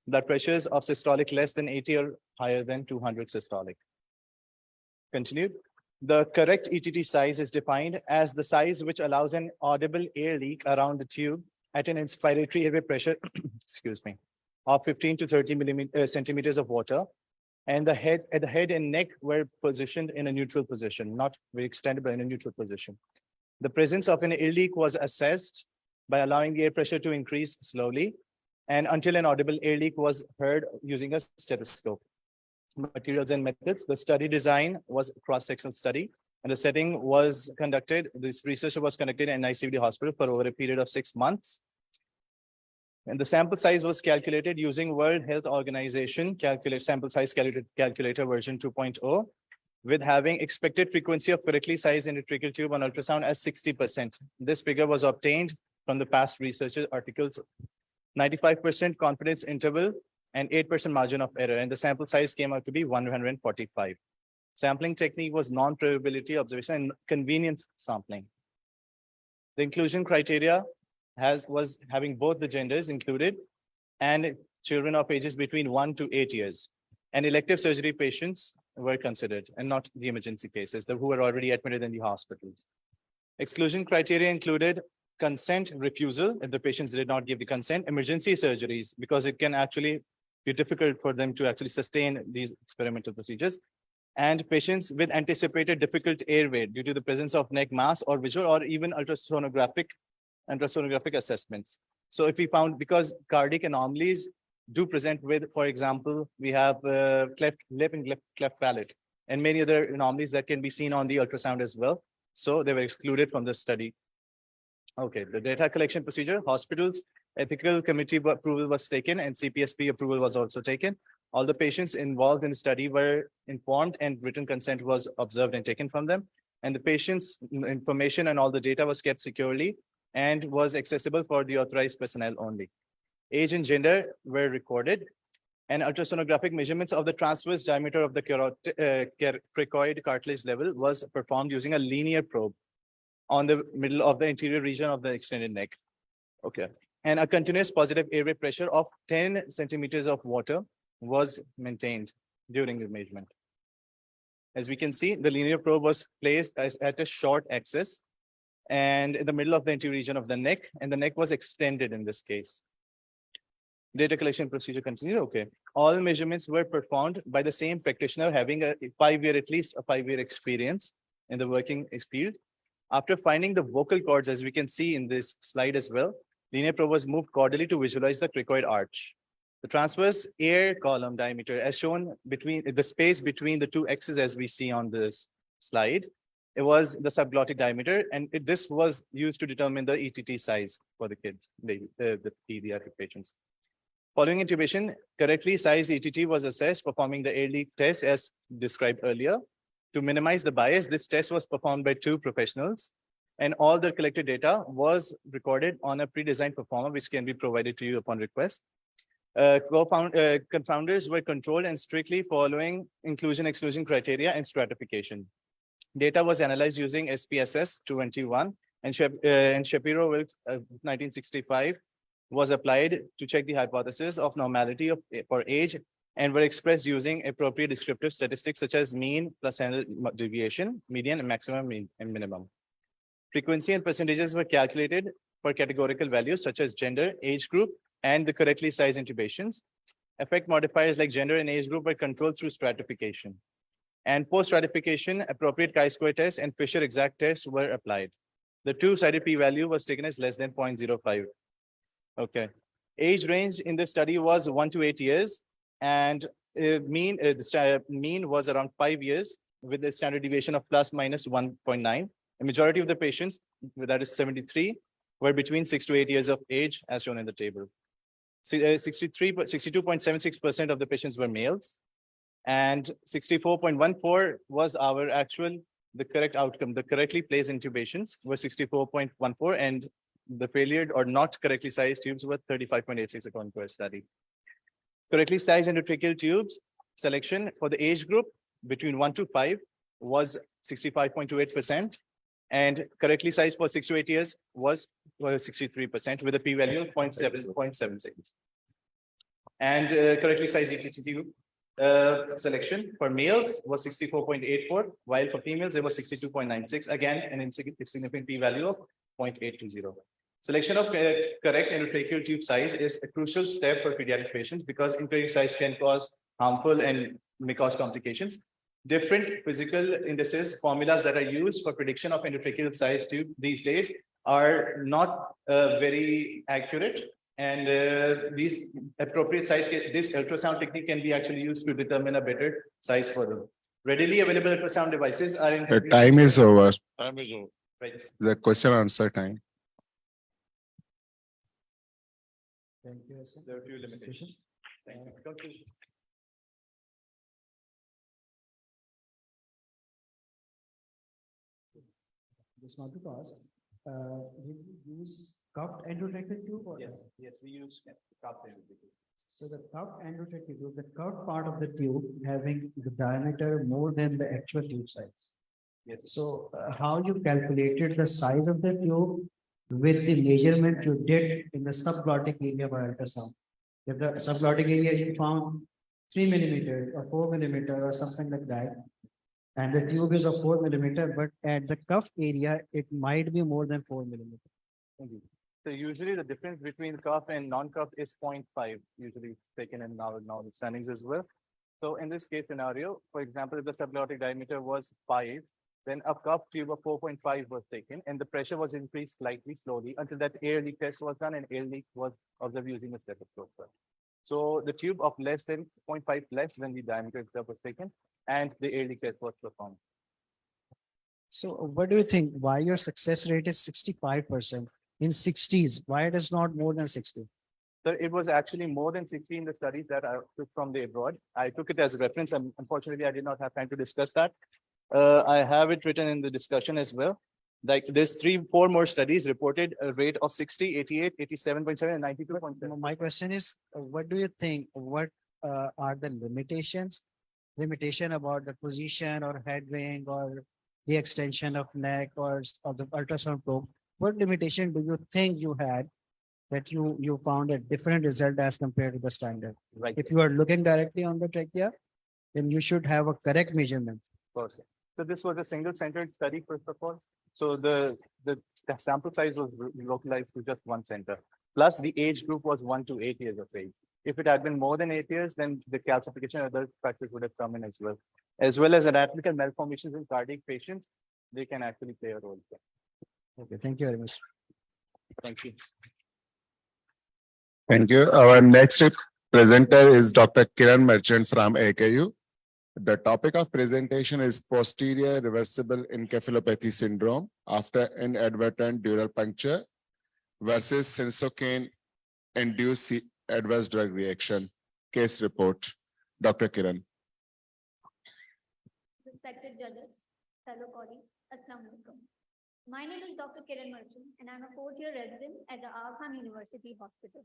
blood pressures of systolic less than 80 or higher than 200 systolic. Continued. The correct ETT size is defined as the size which allows an audible air leak around the tube at an inspiratory airway pressure, excuse me, of 15 to 30 centimeters of water, and the head and neck were positioned in a neutral position, not very extended, but in a neutral position. The presence of an air leak was assessed by allowing the air pressure to increase slowly and until an audible air leak was heard using a stethoscope. Materials and methods. The study design was a cross-sectional study, and the setting was conducted, this research was conducted in ICVD hospital for over a period of 6 months. And the sample size was calculated using World Health Organization sample size calculator version 2.0, with having expected frequency of correctly sized endotracheal tube on ultrasound as 60%. This figure was obtained from the past research articles, 95% confidence interval and 8% margin of error, and the sample size came out to be 145. Sampling technique was non-probability observation and convenience sampling. The inclusion criteria was having both the genders included and children of ages between 1 to 8 years. And elective surgery patients were considered and not the emergency cases who were already admitted in the hospitals. Exclusion criteria included consent refusal if the patients did not give the consent, emergency surgeries because it can actually be difficult for them to actually sustain these experimental procedures, and patients with anticipated difficult airway due to the presence of neck mass or visual or even ultrasonographic assessments. So if we found, because cardiac anomalies do present with, for example, we have cleft lip and cleft palate and many other anomalies that can be seen on the ultrasound as well. So they were excluded from the study. Okay, the data collection procedure, hospitals, ethical committee approval was taken and CPSP approval was also taken. All the patients involved in the study were informed and written consent was observed and taken from them. and the patient's information and all the data was kept securely and was accessible for the authorized personnel only. Age and gender were recorded, and ultrasonographic measurements of the transverse diameter of the cricoid cartilage level was performed using a linear probe on the middle of the anterior region of the extended neck. Okay. And a continuous positive airway pressure of 10 centimeters of water was maintained during the measurement. As we can see, the linear probe was placed at a short axis and in the middle of the anterior region of the neck, and the neck was extended in this case. Data collection procedure continued. Okay. All measurements were performed by the same practitioner having a 5-year, at least a 5-year experience in the working field. After finding the vocal cords, as we can see in this slide as well, linear probe was moved caudally to visualize the cricoid arch. The transverse air column diameter, as shown between the space between the two axes, as we see on this slide, it was the subglottic diameter, and this was used to determine the ETT size for the kids, the pediatric patients. Following intubation, correctly sized ETT was assessed, performing the air leak test as described earlier. To minimize the bias, this test was performed by 2 professionals, and all the collected data was recorded on a pre-designed performer, which can be provided to you upon request. Confounders were controlled and strictly following inclusion-exclusion criteria and stratification. Data was analyzed using SPSS 21 and Shapiro-Wilks 1965 was applied to check the hypothesis of normality for age, and were expressed using appropriate descriptive statistics such as mean plus standard deviation, median, and maximum and minimum. Frequency and percentages were calculated for categorical values such as gender, age group, and the correctly sized intubations. Effect modifiers like gender and age group were controlled through stratification. And post-stratification, appropriate chi-square test and Fisher exact tests were applied. The two-sided p-value was taken as less than 0.05. Okay. Age range in this study was 1 to 8 years, and the mean was around 5 years with a standard deviation of plus minus 1.9. The majority of the patients, that is 73, were between 6 to 8 years of age, as shown in the table. 62.76% of the patients were males, and 64.14 was our the correct outcome. The correctly placed intubations were 64.14, and the failure or not correctly sized tubes were 35.86 according to our study. Correctly sized endotracheal tubes selection for the age group between 1 to 5 was 65.28%, and correctly sized for 6 to 8 years was 63% with a p-value of 0.76. And correctly sized ETT tube selection for males was 64.84, while for females it was 62.96, again an insignificant p-value of 0.820. Selection of correct endotracheal tube size is a crucial step for pediatric patients because incorrect size can cause harmful and may cause complications. Different physical indices, formulas that are used for prediction of endotracheal size tube these days are not very accurate. And these appropriate size, this ultrasound technique can be actually used to determine a better size for them. Readily available ultrasound devices are in. The time is over. Time is over. Right. The question answer time. Thank you, sir. There are a few limitations. Thank you. Just want to ask, did you use cupped endotracheal tube? Or Yes, we use cupped endotracheal tube. So the cupped endotracheal tube, the cupped part of the tube having the diameter more than the actual tube size. Yes. So how you calculated the size of the tube with the measurement you did in the subglottic area by ultrasound? If the subglottic area you found 3 millimeter or 4 millimeter or something like that, and the tube is of 4 millimeter, but at the cuff area, it might be more than 4 millimeter. So usually the difference between cuff and non-cuff is 0.5, usually taken in our understandings as well. So in this case scenario, for example, if the subglottic diameter was 5, then a cuff tube of 4.5 was taken, and the pressure was increased slightly slowly until that air leak test was done, and air leak was observed using a stethoscope. So the tube of less than 0.5 less than the diameter itself was taken, and the air leak test was performed. So what do you think? Why your success rate is 65%? In 60s, why it is not more than 60? So it was actually more than 60 in the studies that I took from the abroad. I took it as a reference, and unfortunately, I did not have time to discuss that. I have it written in the discussion as well. Like there's 4 more studies reported a rate of 60, 88, 87.7, and 92.7. My question is, what do you think? What are the limitation about the position or head wing or the extension of neck or of the ultrasound probe? What limitation do you think you had that you found a different result as compared to the standard? Right. If you are looking directly on the trachea, then you should have a correct measurement. Of course. So this was a single-centered study, first of all. So the sample size was localized to just one center. Plus the age group was 1 to 8 years of age. If it had been more than 8 years, then the calcification and other factors would have come in as well as anatomical malformations in cardiac patients. They can actually play a role. Okay, thank you very much. Thank you. Thank you. Our next presenter is Dr. Kiran Merchant from AKU. The topic of presentation is posterior reversible encephalopathy syndrome after inadvertent dural puncture versus sensocaine induced adverse drug reaction. Case report. Dr. Kiran. Respected judges, fellow colleagues, Assalamu alaikum. My name is Dr. Kiran Merchant, and I'm a 4th-year resident at the Aga Khan University Hospital.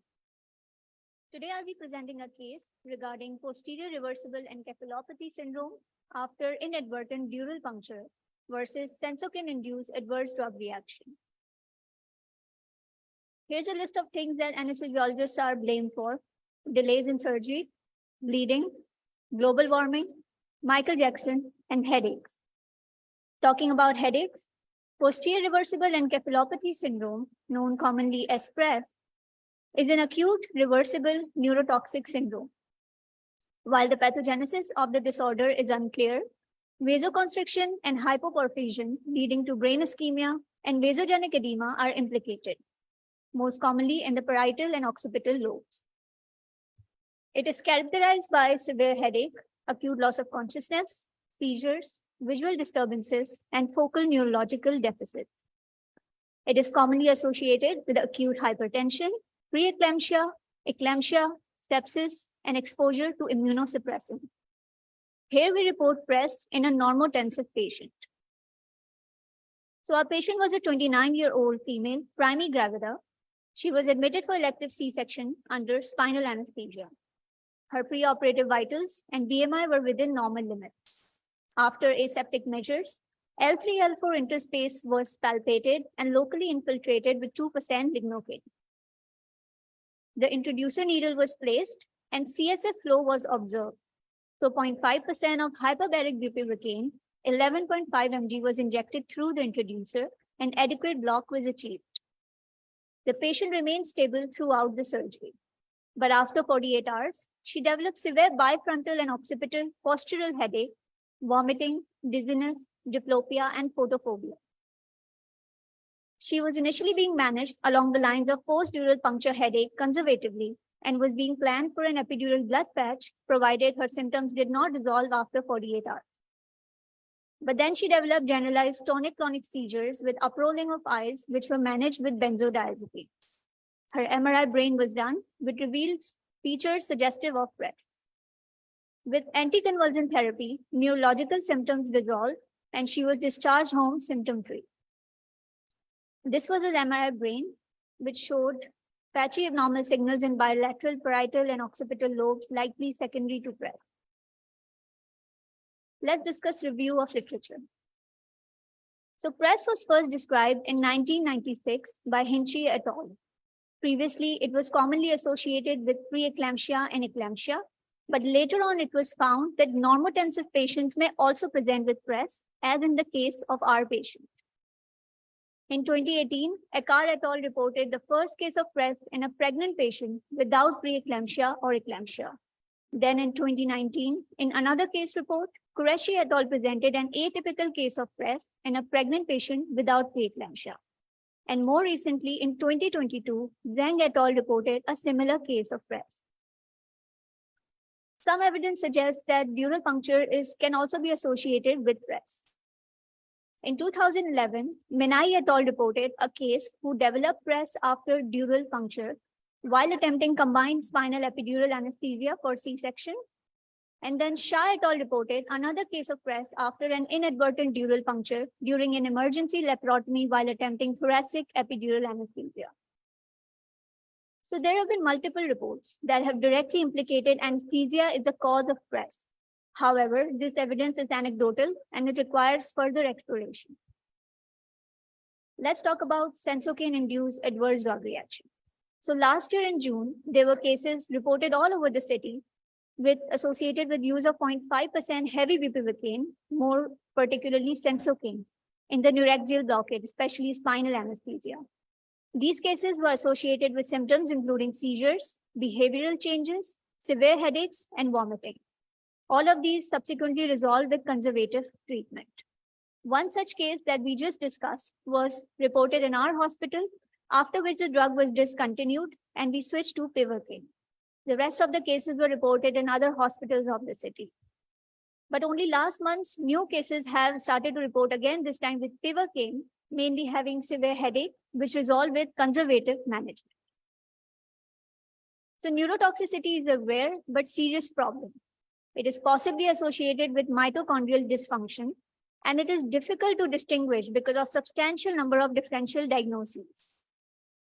Today, I'll be presenting a case regarding posterior reversible encephalopathy syndrome after inadvertent dural puncture versus sensocaine-induced adverse drug reaction. Here's a list of things that anesthesiologists are blamed for: delays in surgery, bleeding, global warming, Michael Jackson, and headaches. Talking about headaches, posterior reversible encephalopathy syndrome, known commonly as PRES, is an acute reversible neurotoxic syndrome. While the pathogenesis of the disorder is unclear, vasoconstriction and hypoperfusion leading to brain ischemia and vasogenic edema are implicated, most commonly in the parietal and occipital lobes. It is characterized by severe headache, acute loss of consciousness, seizures, visual disturbances, and focal neurological deficits. It is commonly associated with acute hypertension, preeclampsia, eclampsia, sepsis, and exposure to immunosuppressants. Here we report PRES in a normotensive patient. So our patient was a 29-year-old female, primi gravida. She was admitted for elective C-section under spinal anesthesia. Her preoperative vitals and BMI were within normal limits. After aseptic measures, L3-L4 interspace was palpated and locally infiltrated with 2% lignocaine. The introducer needle was placed and CSF flow was observed. So 0.5% of hyperbaric bupivacaine, 11.5 mg was injected through the introducer and adequate block was achieved. The patient remained stable throughout the surgery. But after 48 hours, she developed severe bifrontal and occipital postural headache, vomiting, dizziness, diplopia, and photophobia. She was initially being managed along the lines of post-dural puncture headache conservatively and was being planned for an epidural blood patch, provided her symptoms did not resolve after 48 hours. But then she developed generalized tonic-clonic seizures with uprolling of eyes, which were managed with benzodiazepines. Her MRI brain was done, which revealed features suggestive of PRES. With anticonvulsant therapy, neurological symptoms resolved, and she was discharged home symptom-free. This was an MRI brain, which showed patchy abnormal signals in bilateral, parietal, and occipital lobes, likely secondary to PRES. Let's discuss review of literature. So PRES was first described in 1996 by Hinchy et al. Previously, it was commonly associated with preeclampsia and eclampsia, but later on it was found that normotensive patients may also present with PRES, as in the case of our patient. In 2018, Ekar et al. Reported the first case of PRES in a pregnant patient without preeclampsia or eclampsia. Then in 2019, in another case report, Qureshi et al. Presented an atypical case of PRES in a pregnant patient without preeclampsia. And more recently, in 2022, Zhang et al. Reported a similar case of PRES. Some evidence suggests that dural puncture can also be associated with PRES. In 2011, Menai et al. Reported a case who developed PRES after dural puncture while attempting combined spinal epidural anesthesia for C-section. And then Shah et al. Reported another case of press after an inadvertent dural puncture during an emergency laparotomy while attempting thoracic epidural anesthesia. So there have been multiple reports that have directly implicated anesthesia as the cause of press. However, this evidence is anecdotal and it requires further exploration. Let's talk about sensocaine-induced adverse drug reaction. So last year in June, there were cases reported all over the city associated with use of 0.5% heavy bupivacaine, more particularly sensocaine, in the neuraxial blockade, especially spinal anesthesia. These cases were associated with symptoms including seizures, behavioral changes, severe headaches, and vomiting. All of these subsequently resolved with conservative treatment. One such case that we just discussed was reported in our hospital, after which the drug was discontinued and we switched to pivocaine. The rest of the cases were reported in other hospitals of the city. But only last month, new cases have started to report again, this time with pivocaine, mainly having severe headache, which resolved with conservative management. So neurotoxicity is a rare but serious problem. It is possibly associated with mitochondrial dysfunction, and it is difficult to distinguish because of substantial number of differential diagnoses.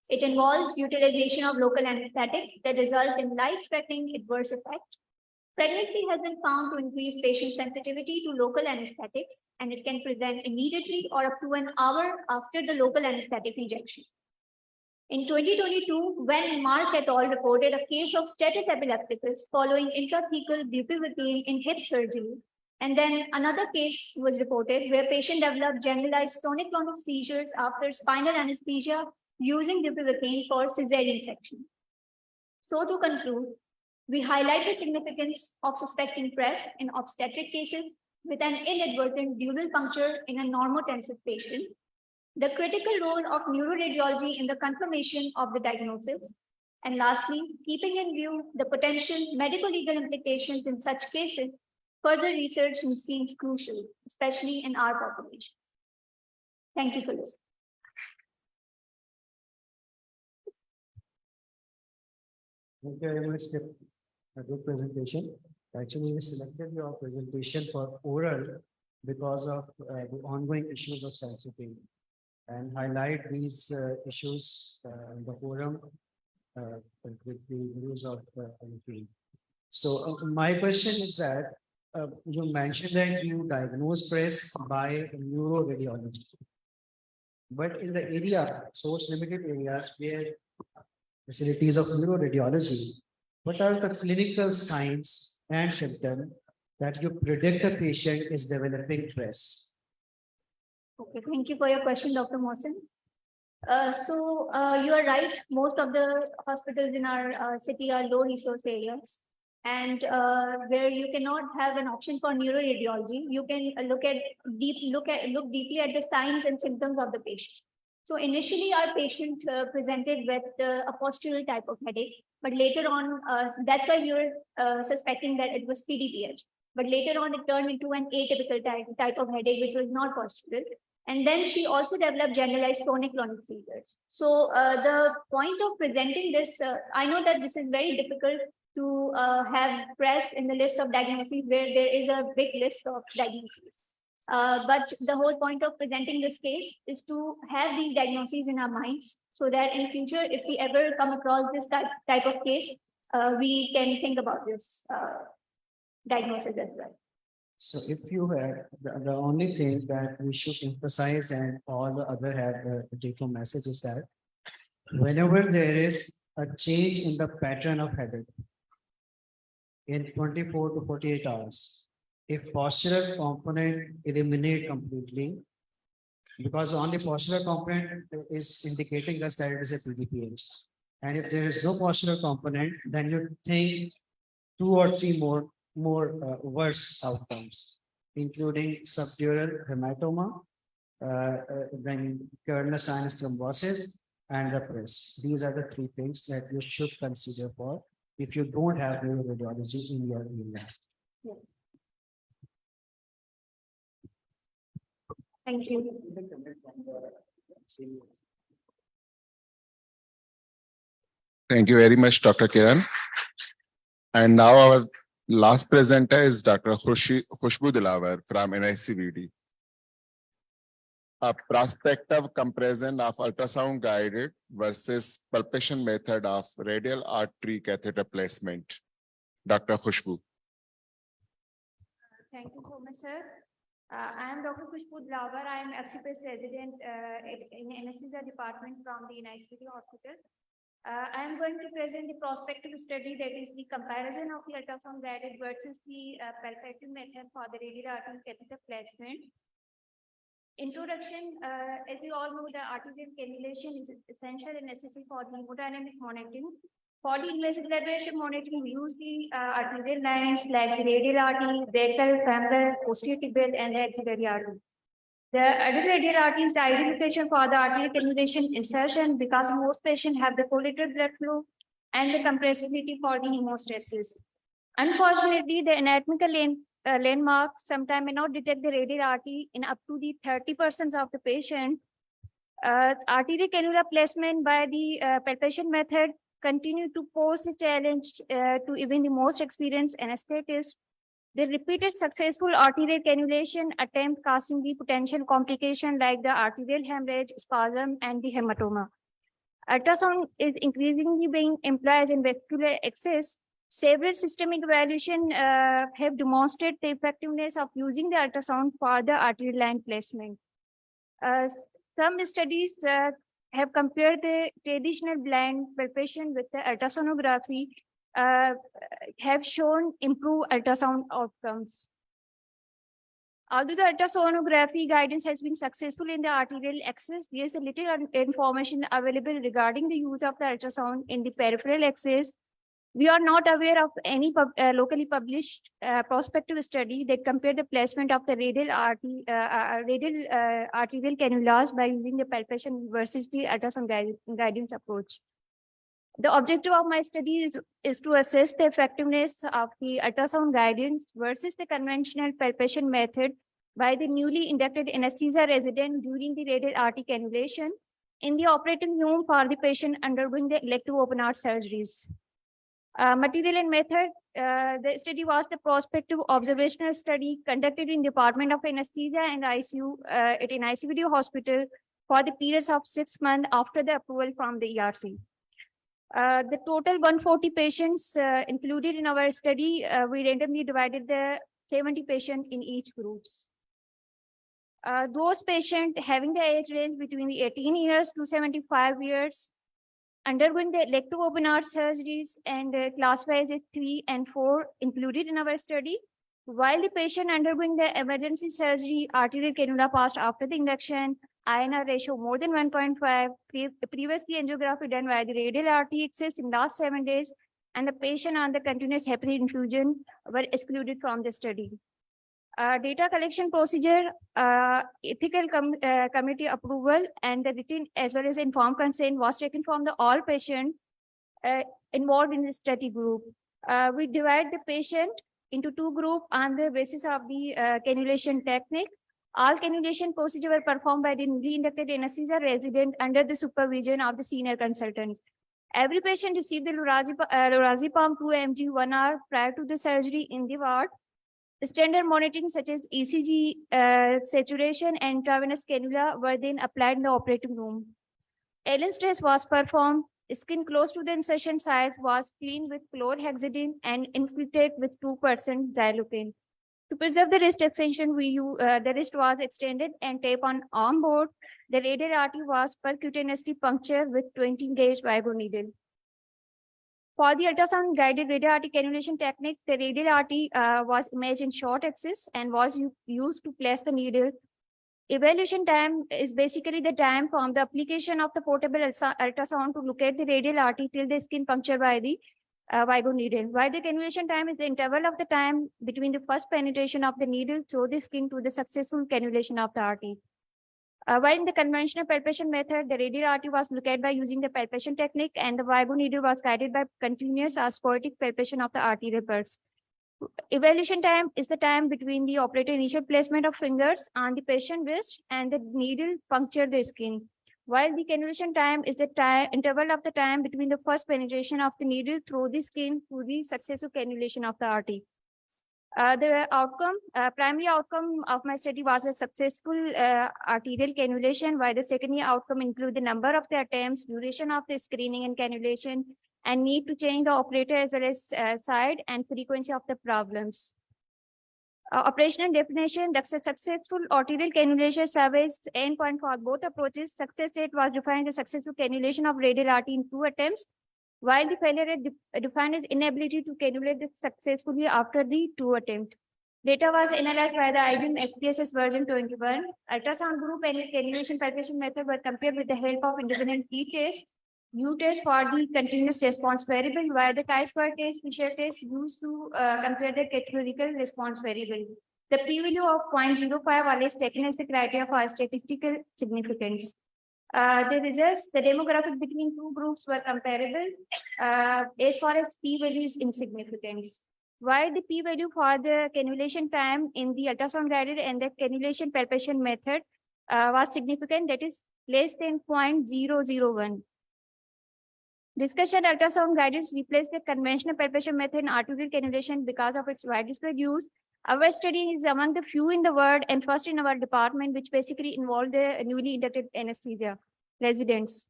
It involves utilization of local anesthetic that result in life-threatening adverse effect. Pregnancy has been found to increase patient sensitivity to local anesthetics, and it can present immediately or up to an hour after the local anesthetic injection. In 2022, when Mark et al. Reported a case of status epilepticus following intrathecal bupivacaine in hip surgery, and then another case was reported where patient developed generalized tonic-clonic seizures after spinal anesthesia using bupivacaine for cesarean section. So to conclude, we highlight the significance of suspecting press in obstetric cases with an inadvertent dural puncture in a normotensive patient, the critical role of neuroradiology in the confirmation of the diagnosis, and lastly, keeping in view the potential medical-legal implications in such cases, further research seems crucial, especially in our population. Thank you for listening. Thank you very much. A good presentation. Actually, we selected your presentation for oral because of the ongoing issues of sensitivity and highlight these issues in the forum with the use of anything. So my question is that you mentioned that you diagnose press by neuroradiology, but in the area, source limited areas where facilities of neuroradiology, what are the clinical signs and symptoms that you predict a patient is developing press? Okay, thank you for your question, Dr. Mohsen. You are right. Most of the hospitals in our city are low resource areas, and where you cannot have an option for neuroradiology, you can look deeply at the signs and symptoms of the patient. So initially, our patient presented with a postural type of headache, but later on, that's why we were suspecting that it was PDPH. But later on, it turned into an atypical type of headache, which was not postural. And then she also developed generalized tonic-clonic seizures. So the point of presenting this, I know that this is very difficult to have press in the list of diagnoses where there is a big list of diagnoses. But the whole point of presenting this case is to have these diagnoses in our minds so that in future, if we ever come across this type of case, we can think about this diagnosis as well. So if you had the only thing that we should emphasize and all the other have the take home message is that whenever there is a change in the pattern of headache in 24 to 48 hours, if postural component eliminate completely, because only postural component is indicating us that it is a PDPH. And if there is no postural component, then you think 2 or 3 more worse outcomes, including subdural hematoma, then kernel sinus thrombosis, and the press. These are the 3 things that you should consider for if you don't have neuroradiology in your area. Yeah. Thank you. Thank you very much, Dr. Kiran. And now our Last presenter is Dr. Khushbu Dilawar from NICVD. A prospective comparison of ultrasound guided versus palpation method of radial artery catheter placement. Dr. Khushbu. Thank you so much, sir. I am Dr. Khushbu Dilawar. I am FCPS resident in anesthesia department from the NICVD hospital. I am going to present the prospective study, that is the comparison of the ultrasound guided versus the palpative method for the radial artery catheter placement. Introduction, as we all know, the arterial cannulation is essential and necessary for the hemodynamic monitoring. For the invasive blood pressure monitoring, we use the arterial lines like the radial artery, brachial, femoral, posterior tibial, and the axillary artery. The other radial artery is the ideal location for the arterial cannulation insertion because most patients have the collateral blood flow and the compressibility for the hemostasis. Unfortunately, the anatomical landmark sometimes may not detect the radial artery in up to the 30% of the patient. Arterial cannula placement by the palpation method continue to pose a challenge to even the most experienced anesthetists. The repeated successful arterial cannulation attempt causing the potential complication like the arterial hemorrhage, spasm, and the hematoma. Ultrasound is increasingly being employed in vascular access. Several systemic evaluations have demonstrated the effectiveness of using the ultrasound for the arterial line placement. Some studies have compared the traditional blind palpation with the ultrasonography, have shown improved ultrasound outcomes. Although the ultrasonography guidance has been successful in the arterial axis, there is a little information available regarding the use of the ultrasound in the peripheral axis. We are not aware of any locally published prospective study that compared the placement of the radial arterial cannulas by using the palpation versus the ultrasound guidance approach. The objective of my study is to assess the effectiveness of the ultrasound guidance versus the conventional palpation method by the newly inducted anesthesia resident during the radial artery cannulation in the operating room for the patient undergoing the elective open heart surgeries. Material and method, the study was the prospective observational study conducted in Department of Anesthesia and ICU at an ICVD hospital for the periods of 6 months after the approval from the ERC. The total 140 patients included in our study, we randomly divided the 70 patients in each groups. Those patients having the age range between the 18 years to 75 years, undergoing the elective open heart surgeries and classified as 3 and 4 included in our study, while the patient undergoing the emergency surgery arterial cannula passed after the induction, INR ratio more than 1.5, previously angiography done by the radial artery access in last 7 days, and the patient on the continuous heparin infusion were excluded from the study. Data collection procedure, ethical committee approval, and the written as well as informed consent was taken from the all patients involved in the study group. We divide the patient into 2 groups on the basis of the cannulation technique. All cannulation procedures were performed by the newly inducted anesthesia resident under the supervision of the senior consultant. Every patient received the lorazepam 2 mg 1 hour prior to the surgery in the ward. Standard monitoring such as ECG, saturation, and intravenous cannula were then applied in the operating room. Allen stress was performed. Skin close to the insertion site was cleaned with chlorhexidine and infiltrated with 2% xylocaine. To preserve the wrist extension, the wrist was extended and tape on board. The radial artery was percutaneously punctured with 20-gauge Vigo needle. For the ultrasound guided radial artery cannulation technique, the radial artery was imaged in short axis and was used to place the needle. Evaluation time is basically the time from the application of the portable ultrasound to locate the radial artery till the skin punctured by the Vigo needle. While the cannulation time is the interval of the time between the first penetration of the needle through the skin to the successful cannulation of the artery. While in the conventional palpation method, the radial artery was located by using the palpation technique and the Vigo needle was guided by continuous sporadic palpation of the arterial pulse. Evaluation time is the time between the operator initial placement of fingers on the patient wrist and the needle puncture the skin. While the cannulation time is the interval of the time between the first penetration of the needle through the skin to the successful cannulation of the artery. The primary outcome of my study was a successful arterial cannulation, while the secondary outcome include the number of the attempts, duration of the screening and cannulation, and need to change the operator as well as side and frequency of the problems. Operational definition: the successful arterial cannulation surveys endpoint for both approaches. Success rate was defined as successful cannulation of radial artery in 2 attempts, while the failure rate defined as inability to cannulate successfully after the 2 attempts. Data was analyzed by the IBM FPSS version 21. Ultrasound group and cannulation palpation method were compared with the help of independent t-test, U-test for the continuous response variable, while the chi-square test, Fisher test used to compare the categorical response variable. The p-value of 0.05 was taken as the criteria for statistical significance. The results, the demographic between 2 groups were comparable as far as p-value is insignificance. While the p-value for the cannulation time in the ultrasound guided and the cannulation palpation method was significant, that is less than 0.001. Discussion: ultrasound guidance replaced the conventional palpation method in arterial cannulation because of its widespread use. Our study is among the few in the world and first in our department, which basically involved the newly inducted anesthesia residents.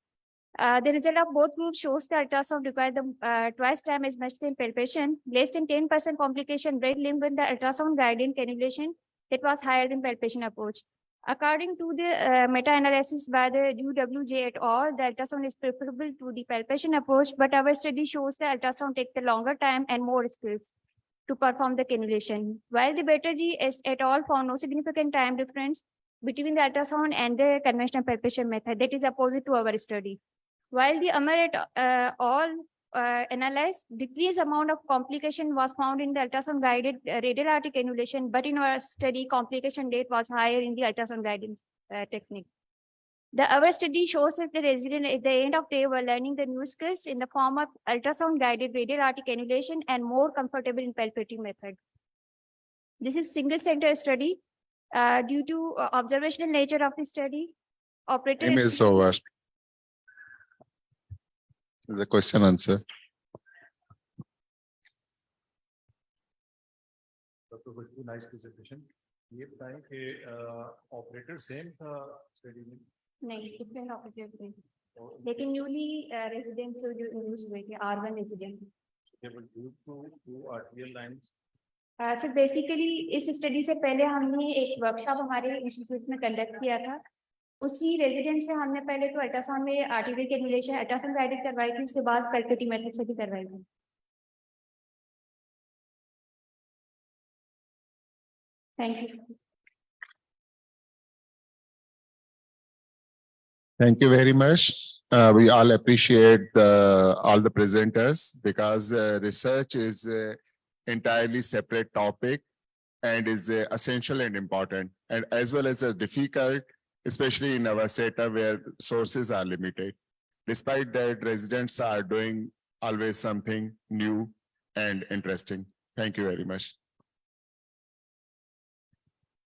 The result of both groups shows the ultrasound required twice time as much than palpation, less than 10% complication rate linked with the ultrasound guided cannulation that was higher than palpation approach. According to the meta-analysis by the UWJ et al., the ultrasound is preferable to the palpation approach, but our study shows the ultrasound takes the longer time and more skills to perform the cannulation. While the Betterji et al. Found no significant time difference between the ultrasound and the conventional palpation method, that is opposite to our study. While the Amar et al. Analyzed decreased amount of complication was found in the ultrasound guided radial artery cannulation, but in our study, complication rate was higher in the ultrasound guidance technique. Our study shows that the residents at the end of the day were learning the new skills in the form of ultrasound guided radial artery cannulation and more comfortable in palpating method. This is single center study due to observational nature of the study. Operator Time is over. The question answer. Dr. Khushbu, nice presentation. ये बताएं कि operator same था study में? नहीं, different operators थे, लेकिन newly resident जो use हुए थे R1 resident. They were used to arterial lines. So basically इस स्टडी से पहले हमने एक वर्कशॉप हमारे इंस्टीट्यूट में कंडक्ट किया था. उसी रेजिडेंट से हमने पहले तो अल्ट्रासाउंड में आर्टिरियल कैनुलेशन अल्ट्रासाउंड गाइडेड करवाई थी, उसके बाद पैल्पेटिंग मेथड से भी करवाई थी. Thank you. Thank you very much. We all appreciate all the presenters because research is entirely separate topic and is essential and important, and as well as difficult, especially in our setup where sources are limited. Despite that, residents are doing always something new and interesting. Thank you very much.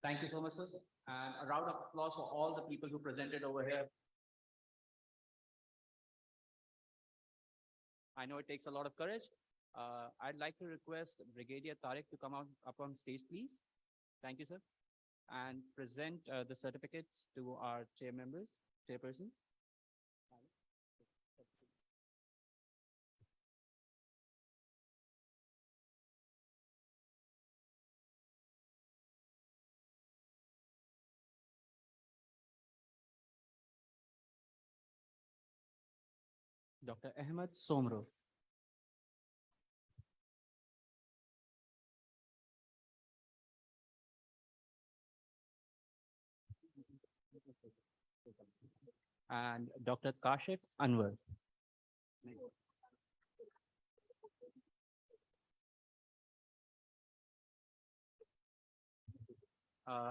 Thank you so much, sir. And a round of applause for all the people who presented over here. I know it takes a lot of courage. I'd like to request Brigadier Tariq to come up on stage, please. Thank you, sir. And present the certificates to our chairperson. Dr. Ahmed Somro. And Dr. Kashif Anwar.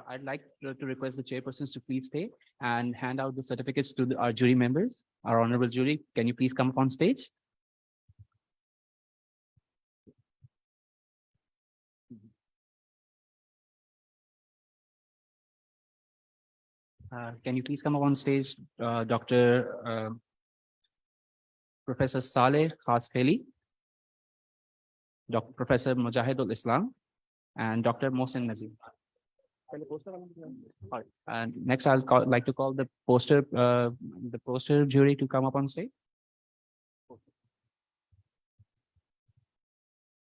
I'd like to request the chairpersons to please stay and hand out the certificates to our jury members. Our honorable jury, can you please come up on stage? Can you please come up on stage, Dr. Professor Saleh Khasfeli, Dr. Professor Mujahidul Islam, and Dr. Mohsen Nazir. All right. And next, like to call the poster jury to come up on stage.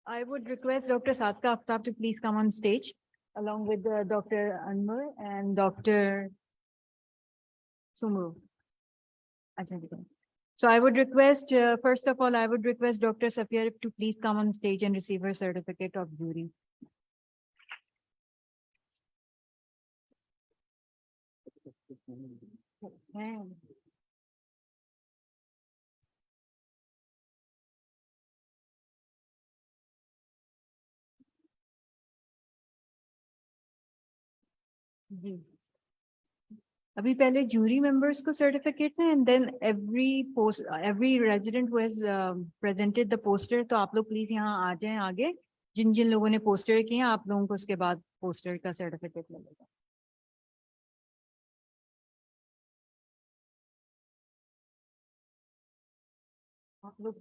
I would request Dr. Sadka Aftab to please come on stage along with Dr. Anmol and Dr. Sumru. So I would request, first of all, I would request Dr. Safia to please come on stage and receive her certificate of jury. जी अभी पहले jury members को certificate है and then every resident who has presented the poster तो आप लोग please यहाँ आ जाएं आगे जिन जिन लोगों ने poster किए हैं आप लोगों को उसके बाद poster का certificate मिलेगा आप लोग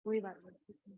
कोई बात नहीं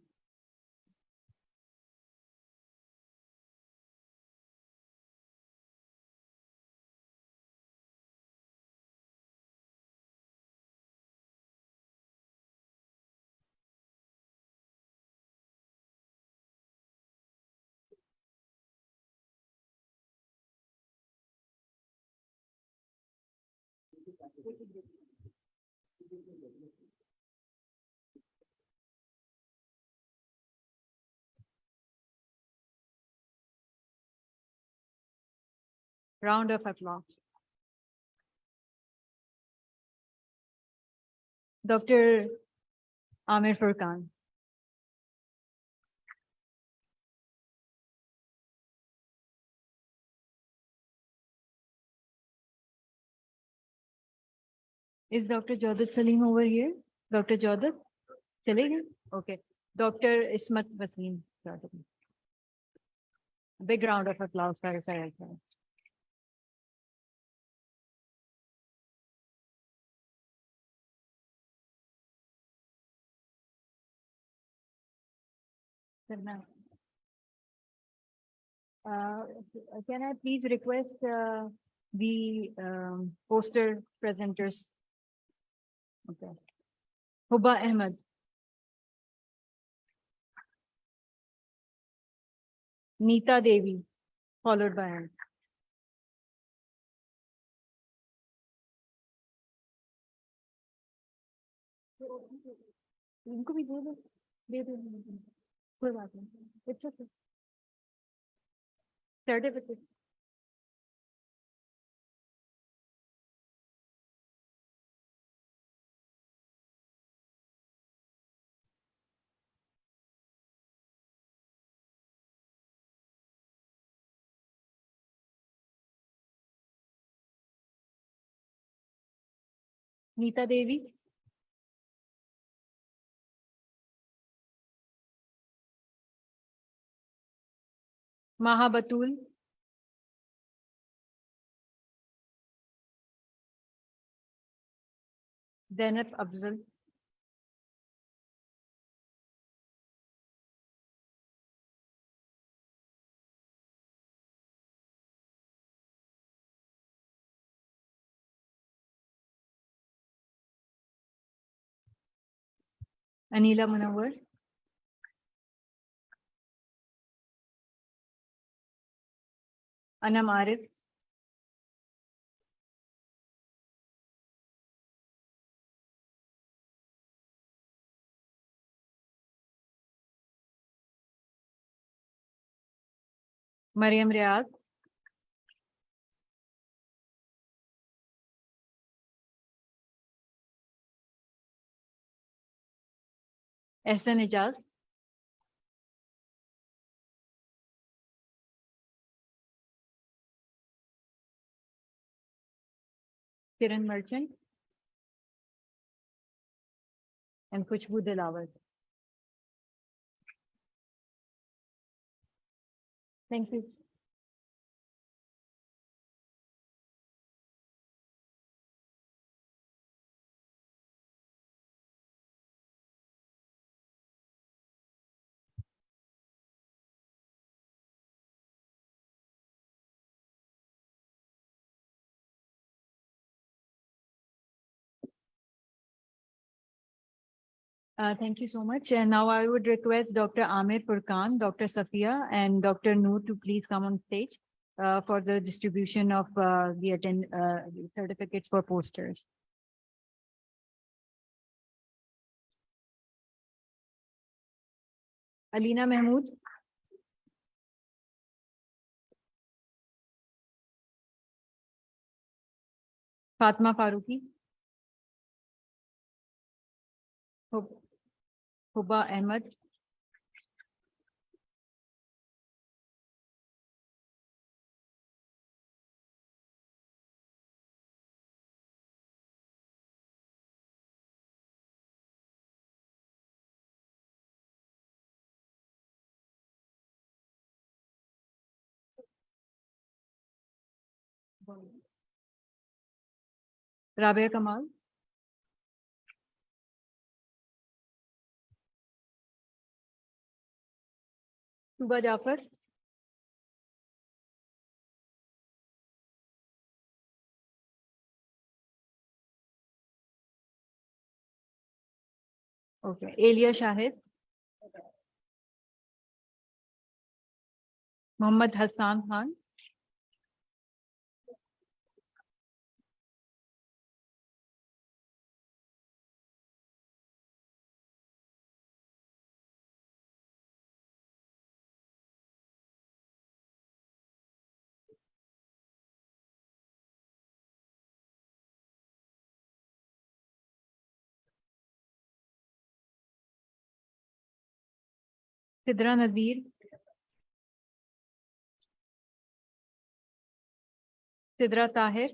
Round of applause. Dr. Amir Furqan. Is Dr. Jawdat Salim over here? Dr. Jawdat? Chale gaye? Okay. Dr. Ismat Wasim. Big round of applause. Sorry. Can I please request the poster presenters? Okay. Huba Ahmed. Neeta Devi, followed by her. इनको भी दे दो कोई बात नहीं it's okay certificate Neeta Devi Mahabatul Zainab Afzal Anila Munawar Anam Arif Mariam Riaz Ehsan Ijaz Kiran Merchant and Khushbu Dilawar. Thank you. Thank you so much. And now I would request Dr. Amir Furkan, Dr. Safia, and Dr. Noor to please come on stage for the distribution of the certificates for posters. Alina Mahmood. Fatma Faruqi. Huba Ahmed. Rabia Kamal. Tuba Jafar. Okay. Elia Shahid. Muhammad Hassan Khan. Sidra Nazir. Sidra Tahir.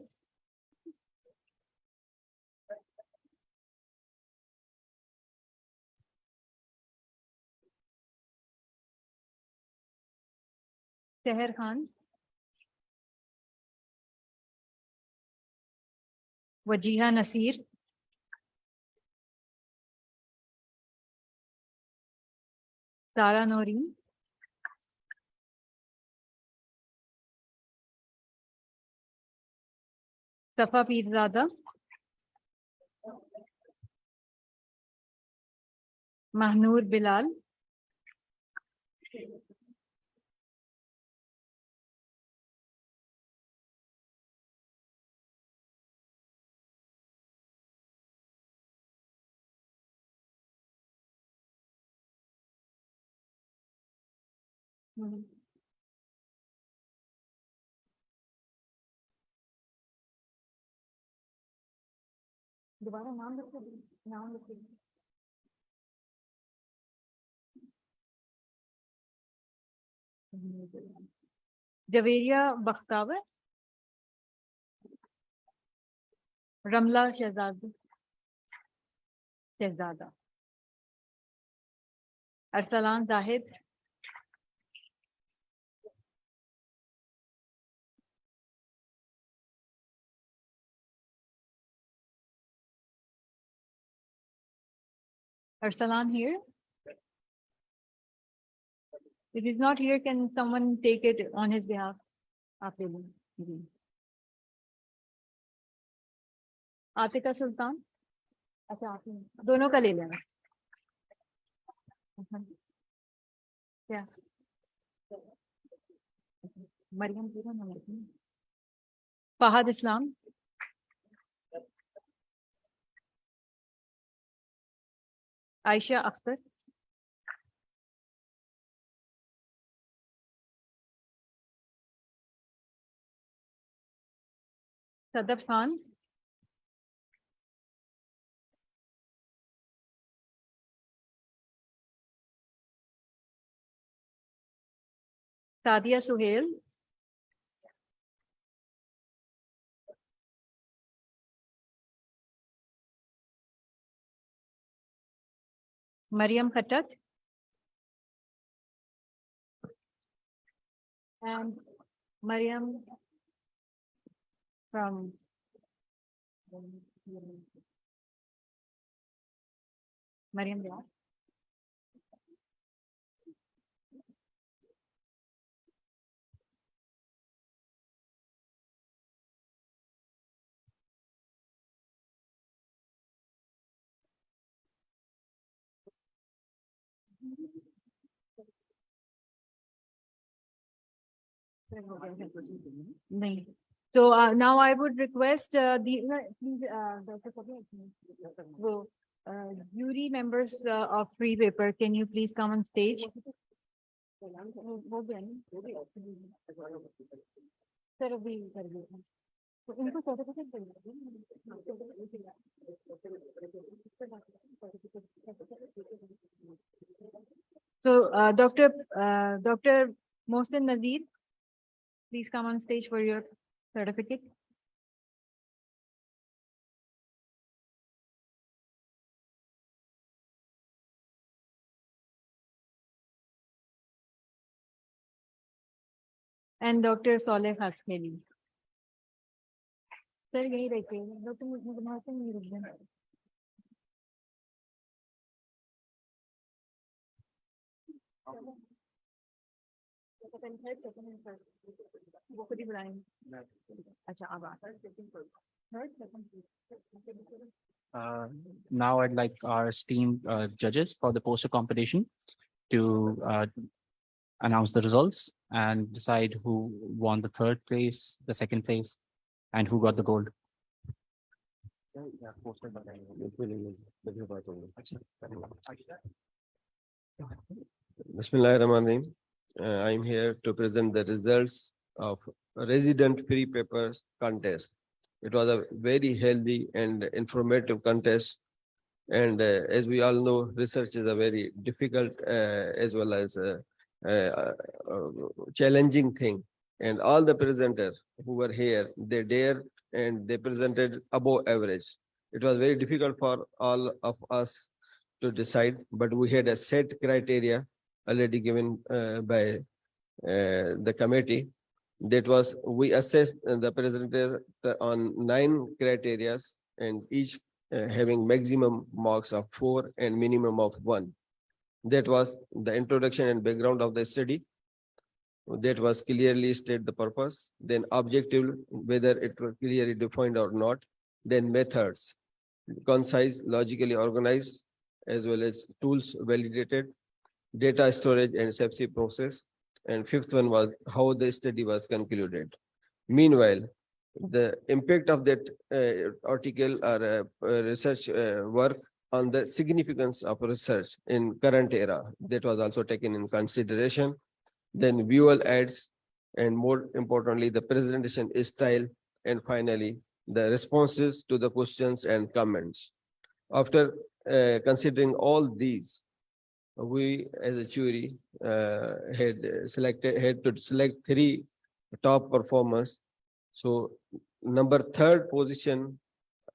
Seher Khan. Wajiha Nasir. Sara Noreen. Safa Pirzada. Mahnoor Bilal. दोबारा नाम लिखो जवेरिया बख्तावर रमला शहजादा Arsalan Zahid Arsalan here? If he's not here, can someone take it on his behalf? आप ले लो जी। आतिका सुल्तान अच्छा आप दोनों का ले लेना क्या मरियम पूरा नाम लिखना फहद इस्लाम Ayesha Akhtar Sadaf Khan Sadia Suhail Maryam Khattak and Mariam from Mariam Vyas. नहीं. So now I would request the, please, Dr. Sabir, wo, jury members of free paper, can you please come on stage? Sir, अभी कर दिया. तो इनको certificate दे दीजिए. So Dr. Mohsin Nazir, please come on stage for your certificate. And Dr. Soleh Hasmeli. Sir, यही रखिए. Dr. Mohsin नहीं रुक जाए. वो खुद ही बुलाएंगे. अच्छा अब आता है. Now I'd like our esteemed judges for the poster competition to announce the results and decide who won the third place, the second place, and who got the gold. Bismillahirrahmanirrahim. I am here to present the results of resident free papers contest. It was a very healthy and informative contest. And as we all know, research is a very difficult as well as challenging thing. And all the presenters who were here, they dared and they presented above average. It was very difficult for all of us to decide, but we had a set criteria already given by the committee. That was, we assessed the presenter on 9 criteria and each having maximum marks of 4 and minimum of 1. That was the introduction and background of the study. That was clearly state the purpose, then objective, whether it was clearly defined or not, then methods, concise, logically organized, as well as tools validated, data storage and safety process. And 5th one was how the study was concluded. Meanwhile, the impact of that article or research work on the significance of research in current era, that was also taken in consideration. Then visual aids, and more importantly, the presentation style, and finally, the responses to the questions and comments. After considering all these, we as a jury had to select 3 top performers. So number 3rd position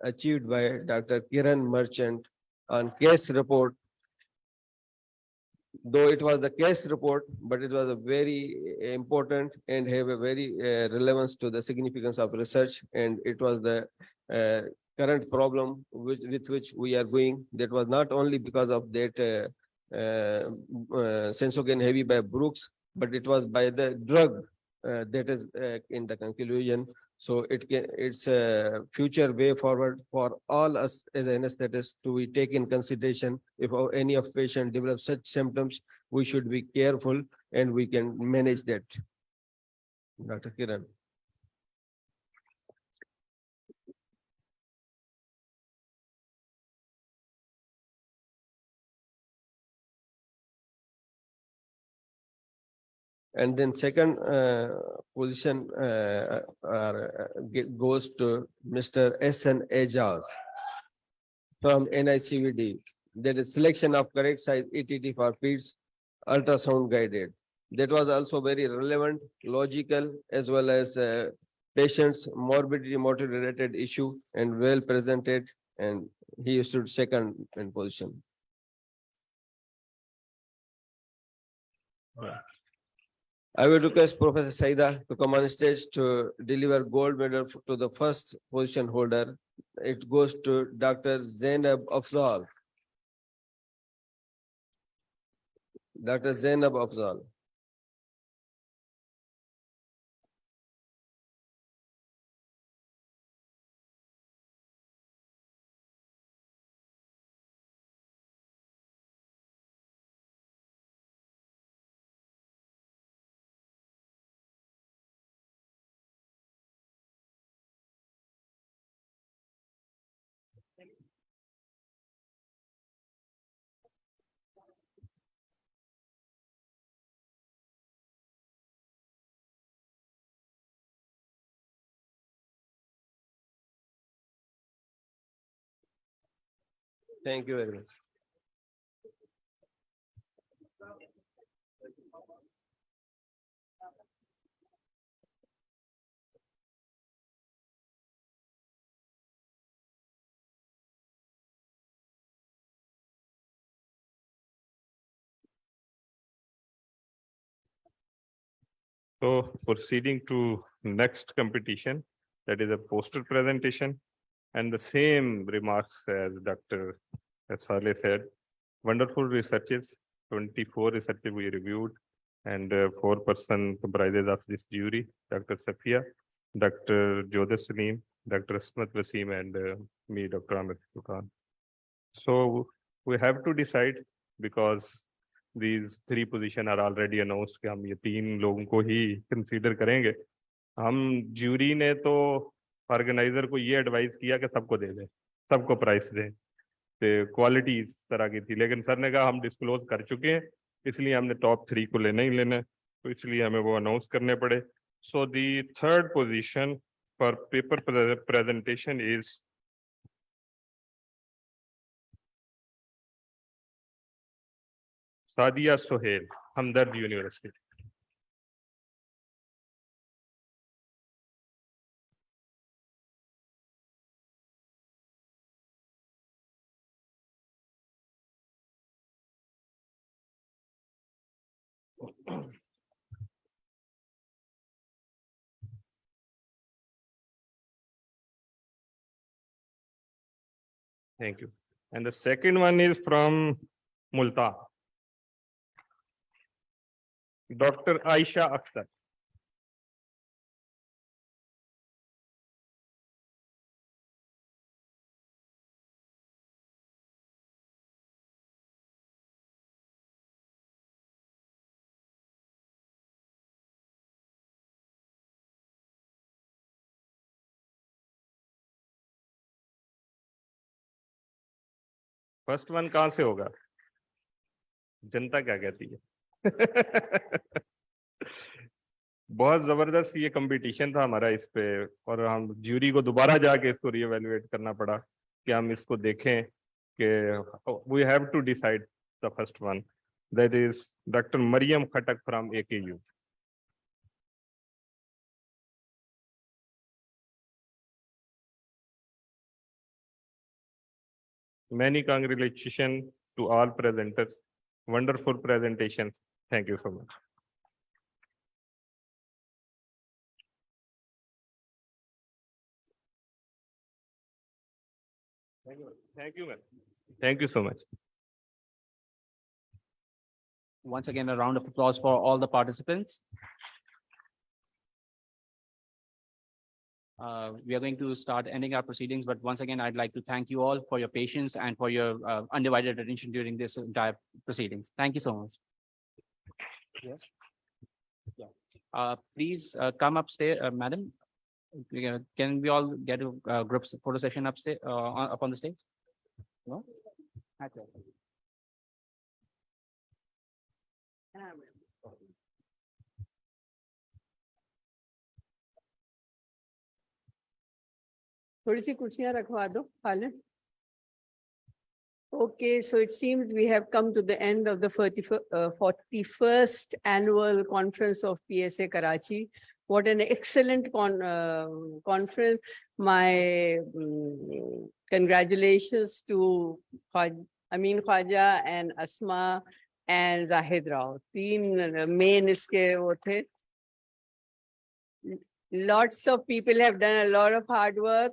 achieved by Dr. Kiran Merchant on case report. Though it was the case report, but it was a very important and have a very relevance to the significance of research. And it was the current problem with which we are going. That was not only because of that sensogen heavy by Brooks, but it was by the drug that is in the conclusion. So it's a future way forward for all us as anesthetists to be take in consideration. If any of patient develops such symptoms, we should be careful and we can manage that. Dr. Kiran. And then second position goes to Mr. S.N. Ejaz from NICVD. That is selection of correct size ETT for feeds, ultrasound guided. That was also very relevant, logical, as well as patients morbidity morbidity related issue and well presented, and he stood second in position. I will request Professor Saida to come on stage to deliver gold medal to the first position holder. It goes to Dr. Zainab Afzal. Dr. Zainab Afzal. Thank you very much. So proceeding to next competition, that is a poster presentation. And the same remarks as Dr. Saleh said, wonderful researches, 24 researches we reviewed, and 4-person comprises of this jury, Dr. Safia, Dr. Jodha Salim, Dr. Asmat Wasim, and me, Dr. Amir Khan. So we have to decide because these 3 positions are already announced कि हम ये 3 लोगों को ही consider करेंगे. हम jury ने तो organiser को ये एडवाइस किया कि सबको दे दें, सबको प्राइस दें. तो क्वालिटी इस तरह की थी, लेकिन सर ने कहा हम डिस्क्लोज कर चुके हैं, इसलिए हमने टॉप 3 को लेना ही लेना है, तो इसलिए हमें वो अनाउंस करने पड़े. So the third position for paper presentation is Sadia Sohail, Hamdard university. Thank you. And the second one is from Multan, Dr. Aisha Akhtar. First one कहाँ से होगा? जनता क्या कहती है? बहुत जबरदस्त ये कंपटीशन था हमारा इस पे, और हम ज्यूरी को दोबारा जाके इसको रीएवैल्यूएट करना पड़ा कि हम इसको देखें कि we have to decide the first one, that is doctor Maryam Khattak from AKU. Many congratulations to all presenters. Wonderful presentations. Thank you so much. Thank you, ma'am. Thank you so much. Once again, a round of applause for all the participants. We are going to start ending our proceedings, but once again, I'd like to thank you all for your patience and for your undivided attention during this entire proceedings. Thank you so much. Yes. Yeah. Please come upstairs, madam. Can we all get a group photo session upstairs, up on the stage? No? Okay. थोड़ी सी कुर्सियां रखवा दो खाली. Okay, so it seems we have come to the end of the 41st annual conference of PSA Karachi. What an excellent conference. My congratulations to Amin Khwaja and Asma and Zahid Rao. Teen main iske wo the. Lots of people have done a lot of hard work.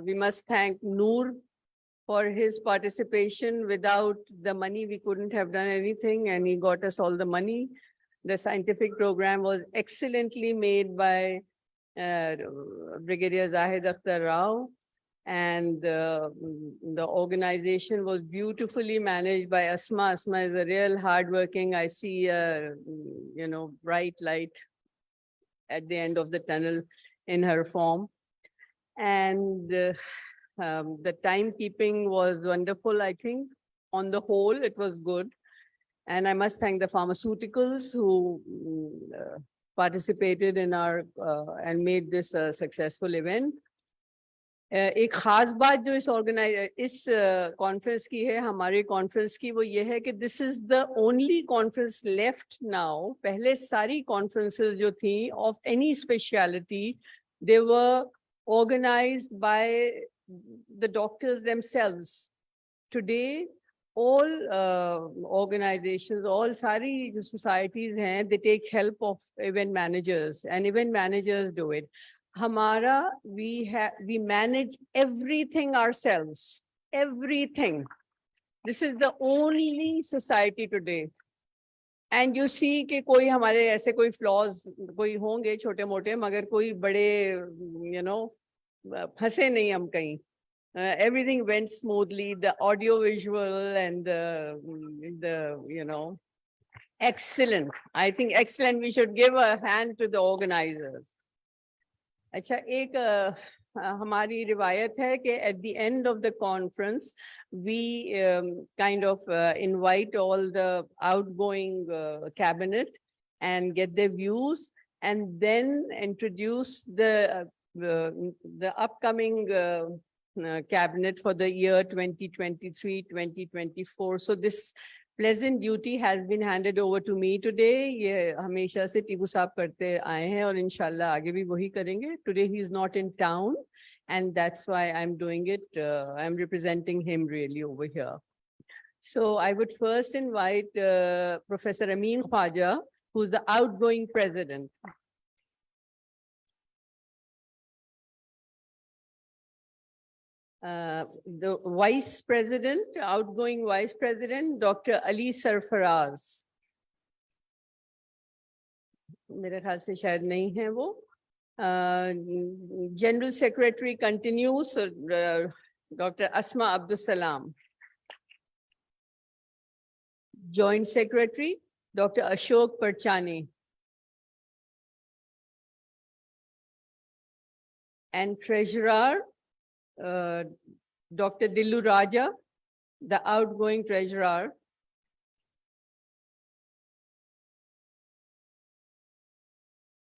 We must thank Noor for his participation. Without the money, we couldn't have done anything, and he got us all the money. The scientific program was excellently made by Brigadier Zahid Akhtar Rao, and the organization was beautifully managed by Asma. Asma is a real hardworking. I see a bright light at the end of the tunnel in her form. And the timekeeping was wonderful, I think. On the whole, it was good. And I must thank the pharmaceuticals who participated in our and made this a successful event. एक खास बात जो इस conference की है, हमारे conference की, वो ये है कि this is the only conference left now. पहले सारी कॉन्फ्रेंसेस जो थी of any speciality, they were organized by the doctors themselves. Today, all organizations, all sari societies hain, they take help of event managers, and event managers do it. Hamara, we manage everything ourselves, everything. This is the only society today. And you see कि कोई हमारे ऐसे कोई flaws कोई होंगे छोटे मोटे, मगर कोई बड़े फंसे नहीं हम कहीं. Everything went smoothly. The audio visual and the excellent. I think excellent. We should give a hand to the organizers. अच्छा, एक हमारी रिवायत है कि at the end of the conference we kind of invite all the outgoing cabinet and get their views, and then introduce the upcoming cabinet for the year 2023-2024. So this pleasant duty has been handed over to me today. ये हमेशा से टीपू साहब करते आए हैं और इंशाल्लाह आगे भी वही करेंगे. Today he is not in town, and that's why I'm doing it. I'm representing him really over here. So I would first invite Professor Amin Khwaja, who's the outgoing president. The vice president, outgoing vice president, Dr. Ali Sarfaraz. मेरे ख्याल से शायद नहीं है वो. General Secretary continues, Dr. Asma Abdul Salam. Joint Secretary, Dr. Ashok Parchani. And Treasurer, Dr. Dillu Raja, the outgoing treasurer.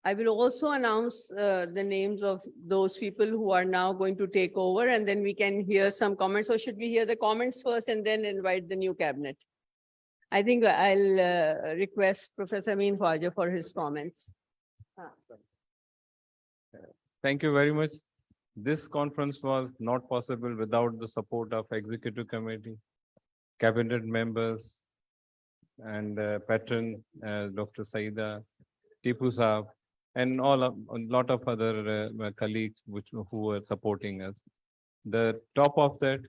I will also announce the names of those people who are now going to take over, and then we can hear some comments. Or should we hear the comments first and then invite the new cabinet? I think I'll request Professor Amin Khwaja for his comments. Thank you very much. This conference was not possible without the support of Executive Committee, Cabinet members, and patron Dr. Saida, Tipu Saab, and a lot of other colleagues who were supporting us. The top of that,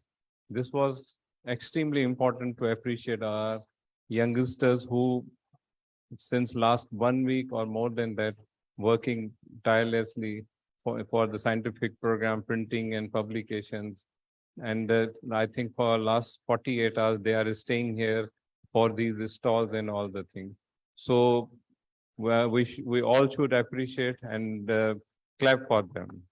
this was extremely important to appreciate our youngsters who, since last 1 week or more than that, working tirelessly for the scientific program, printing and publications. And I think for last 48 hours, they are staying here for these stalls and all the things. So we all should appreciate and clap for them.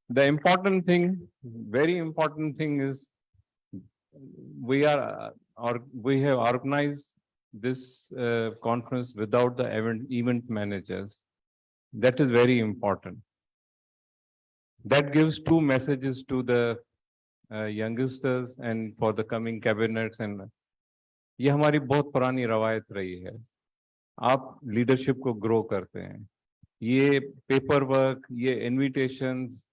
The important thing, very important thing is we have organized this conference without the event managers. That is very important. That gives two messages to the youngsters and for the coming cabinets. And ये हमारी बहुत पुरानी रवायत रही है. आप leadership को grow करते हैं. ये paperwork, ये invitations.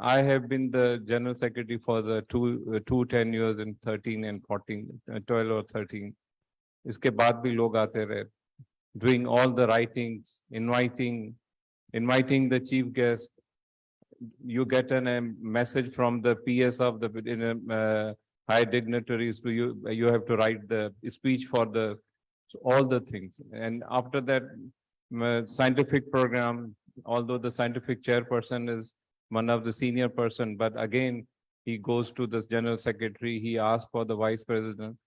I have been the general secretary for the two tenures in 13 and 14, 12 or 13. इसके बाद भी लोग आते रहे, doing all the writings, inviting the chief guest. You get a message from the PS of the high dignitaries to you. You have to write the speech for all the things. And after that, scientific program, although the scientific chairperson is one of the senior person, but again, he goes to the general secretary, he asks for the vice president.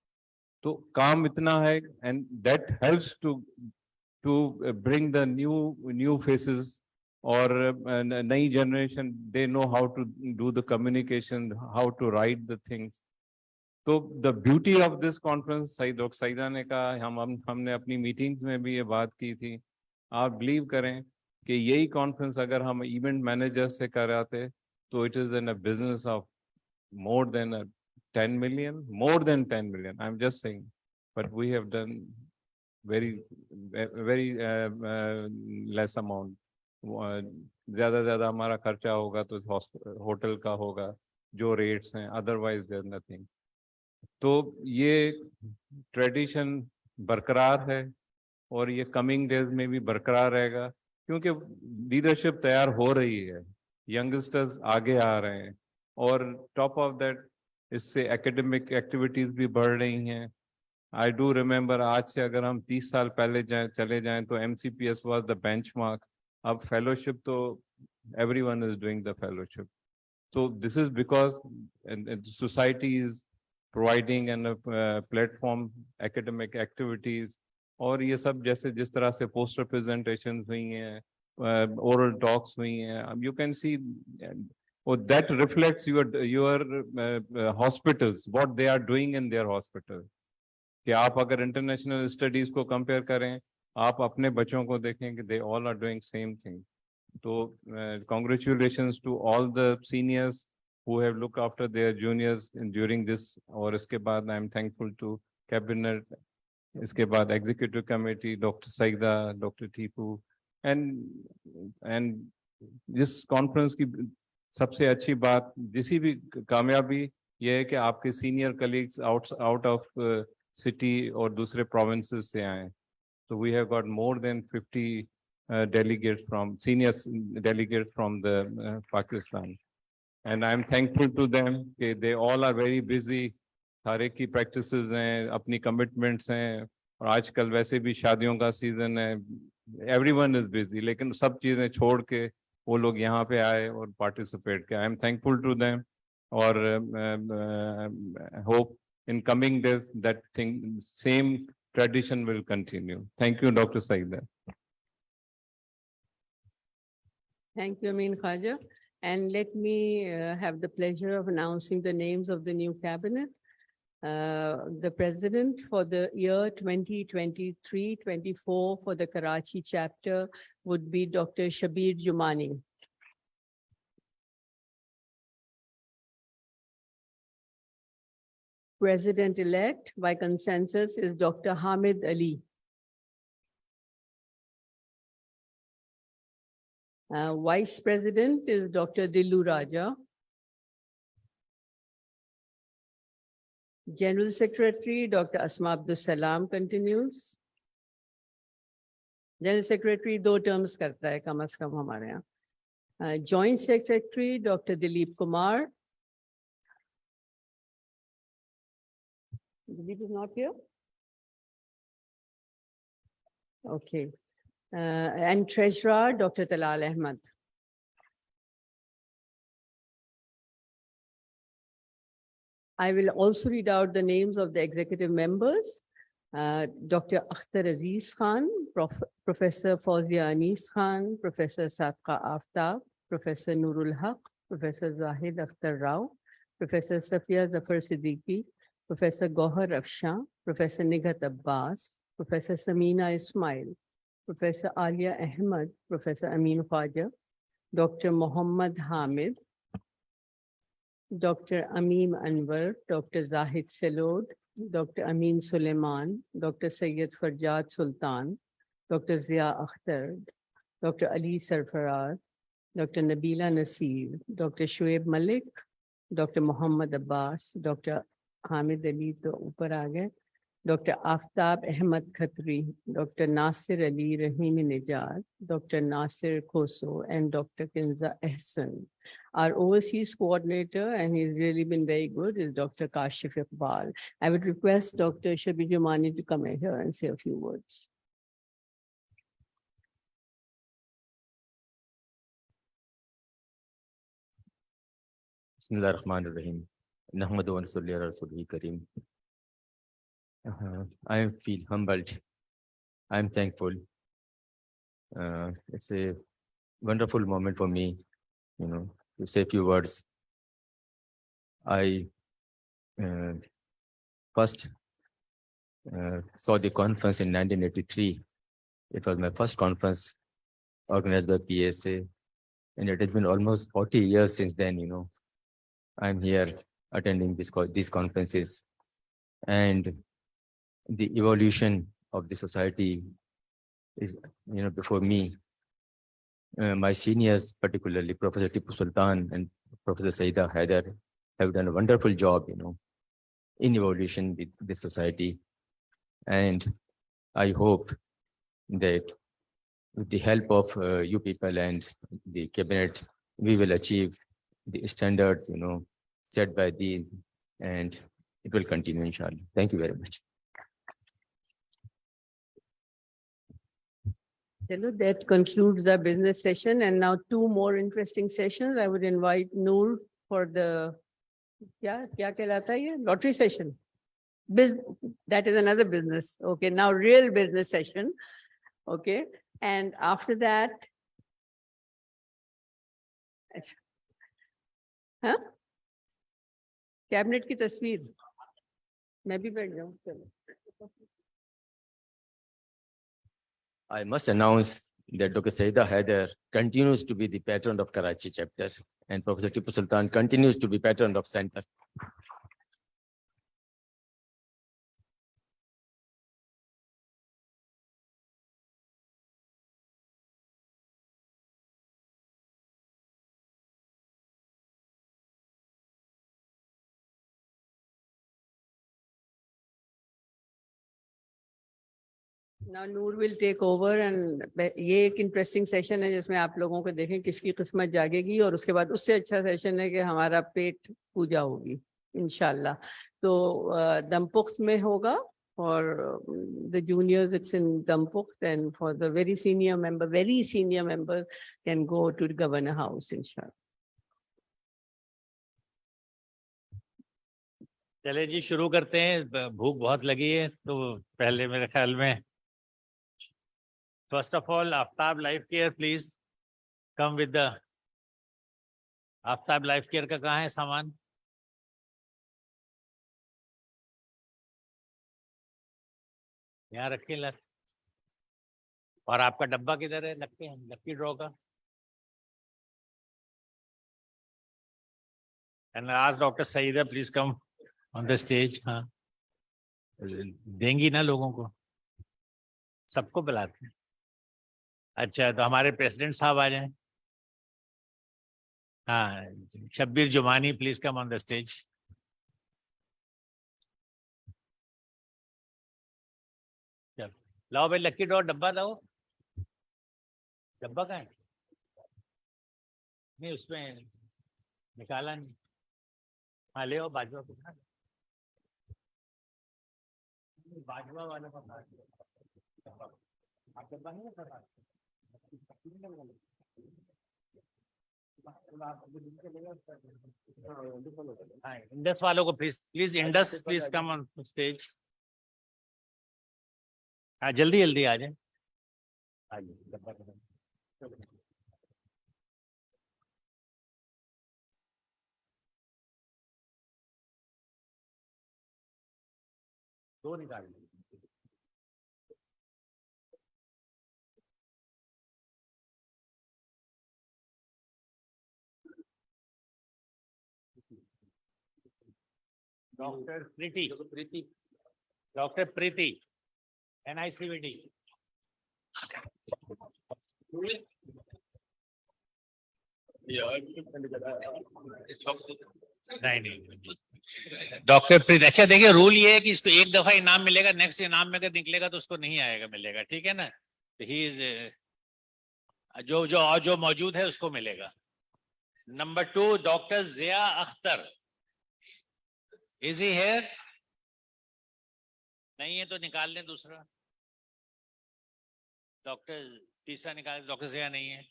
So काम इतना है, and that helps to bring the new faces or नई generation. They know how to do the communication, how to write the things. So the beauty of this conference, Dr. Saida ने कहा, हमने अपनी meetings में भी ये बात की थी. आप believe करें, कि यही कॉन्फ्रेंस अगर हम इवेंट मैनेजर से कराते तो it is in a business of more than 10 million, more than 10 million. I'm just saying, but we have done very, very less amount. ज़्यादा हमारा खर्चा होगा तो होटल का होगा, जो रेट्स हैं, otherwise there's nothing. तो ये ट्रेडिशन बरकरार है और ये कमिंग डेज में भी बरकरार रहेगा क्योंकि लीडरशिप तैयार हो रही है, यंगस्टर्स आगे आ रहे हैं और टॉप ऑफ दैट इससे एकेडमिक एक्टिविटीज भी बढ़ रही हैं. आई डू रिमेम्बर आज से अगर हम 30 साल पहले चले जाएं तो MCPS वाज द बेंचमार्क. अब फेलोशिप तो everyone is doing the fellowship. So this is because and society is providing a platform, academic activities, और ये सब जैसे जिस तरह से poster presentations हुई हैं, oral talks हुई हैं, you can see, or that reflects your hospitals, what they are doing in their hospital. कि आप अगर international studies को compare करें, आप अपने बच्चों को देखें कि they all are doing same thing. So congratulations to all the seniors who have looked after their juniors during this. और इसके बाद I am thankful to cabinet, इसके बाद executive committee, Dr. Saida, Dr. Tipu, and this conference की सबसे अच्छी बात, जिसी भी कामयाबी ये है कि आपके senior colleagues out of city और दूसरे provinces से आए. So we have got more than 50 delegates from senior delegates from the Pakistan, and I'm thankful to them. They all are very busy. हर एक की practices हैं, अपनी commitments हैं, और आजकल वैसे भी शादियों का season है. Everyone is busy, लेकिन सब चीजें छोड़ के वो लोग यहाँ पे आए और participate किया. I'm thankful to them, और hope in coming days that thing same tradition will continue. Thank you, Dr. Saida. Thank you, Amin Khaja. And let me have the pleasure of announcing the names of the new cabinet. The president for the year 2023-24 for the Karachi chapter would be Dr. Shabir Jumani. President-elect by consensus is Dr. Hamid Ali. Vice President is Dr. Dillu Raja. General Secretary, Dr. Asma Abdul Salam continues. General Secretary 2 terms करता है कम से कम हमारे यहाँ. Joint Secretary, Dr. Dilip Kumar. Dilip is not here? Okay. And Treasurer, Dr. Talal Ahmed. I will also read out the names of the executive members. Dr. Akhtar Aziz Khan, Professor Fawzia Anis Khan, Professor Sadqa Aftab, Professor Nurul Haq, Professor Zahid Akhtar Rao, Professor Safia Zafar Siddiqui, Professor Gohar Afshan, Professor Nighat Abbas, Professor Samina Ismail, Professor Alia Ahmed, Professor Amin Khwaja, Dr. Muhammad Hamid, Dr. Amin Anwar, Dr. Zahid Salod, Dr. Amin Suleiman, Dr. Sayyid Farjad Sultan, Dr. Zia Akhtar, Dr. Ali Sarfaraz, Dr. Nabila Nasir, Dr. Shoaib Malik, Dr. Muhammad Abbas, Dr. Hamid Ali to upar aa gaye, Dr. Aftab Ahmed Khatri, Dr. Nasir Ali Rahimi Nijad, Dr. Nasir Khoso, and Dr. Kinza Ehsan. Our overseas coordinator, and he's really been very good, is Dr. Kashif Iqbal. I would request Dr. Shabir Jumani to come here and say a few words. Bismillah ar-Rahman ar-Rahim. Nahmadu wa nusalli ala Rasulihil Kareem. I feel humbled. I'm thankful. It's a wonderful moment for me, to say a few words. I first saw the conference in 1983. It was my first conference organized by PSA. And it has been almost 40 years since then, I'm here attending these conferences. And the evolution of the society is, before me. My seniors, particularly Professor Tipu Sultan and Professor Saida Haider, have done a wonderful job, in evolution with the society. And I hope that with the help of you people and the cabinet, we will achieve the standards, set by these, and it will continue, inshallah. Thank you very much. Hello, that concludes the business session, and now two more interesting sessions. I would invite Noor for the kya kehlata hai ye? Lottery session. That is another business. Okay, now real business session. Okay, and after that, huh? Cabinet की तस्वीर. मैं भी बैठ जाऊँ. चलो. I must announce that Dr. Saida Haider continues to be the patron of Karachi chapter, and Professor Tipu Sultan continues to be patron of center. Now Noor will take over, and ये एक interesting session है जिसमें आप लोगों को देखें किसकी किस्मत जागेगी, और उसके बाद उससे अच्छा session है कि हमारा पेट पूजा होगी इंशाल्लाह. तो दमपुख्त में होगा for the juniors. It's in Dampukht, and for the very senior member can go to the Governor House inshallah. चलिए जी शुरू करते हैं. भूख बहुत लगी है, तो पहले मेरे ख्याल में first of all, Aftab Life Care, please come with the Aftab Life Care का कहाँ है सामान? यहाँ रखिए लग. और आपका डब्बा किधर है? लक्की ड्रॉ का. And ask Dr. Saida, please come on the stage. हाँ, देंगी ना लोगों को, सबको बुलाते हैं. अच्छा, तो हमारे प्रेसिडेंट साहब आ जाएं. हाँ, Shabbir Jumani, please come on the stage. लाओ भाई लक्की ड्रॉ डब्बा लाओ. डब्बा कहाँ है? नहीं, उसमें निकाला नहीं. हाँ ले आओ बाजवा को. बाजवा वाले का आप डब्बा नहीं रखा. इंडस वालों को please Indus please come on stage. हाँ जल्दी जल्दी आ जाए. दो निकाल. Dr. Preeti, NICVD. नहीं. डॉक्टर प्रीति. अच्छा देखिए, रूल ये है कि इसको एक दफा इनाम मिलेगा, नेक्स्ट इनाम में अगर निकलेगा तो उसको नहीं आएगा, मिलेगा. ठीक है ना? ही इज जो मौजूद है उसको मिलेगा. Number 2, doctor Zia Akhtar. Is he here? नहीं है तो निकाल लें दूसरा. डॉक्टर तीसरा निकाल. डॉक्टर जिया नहीं है.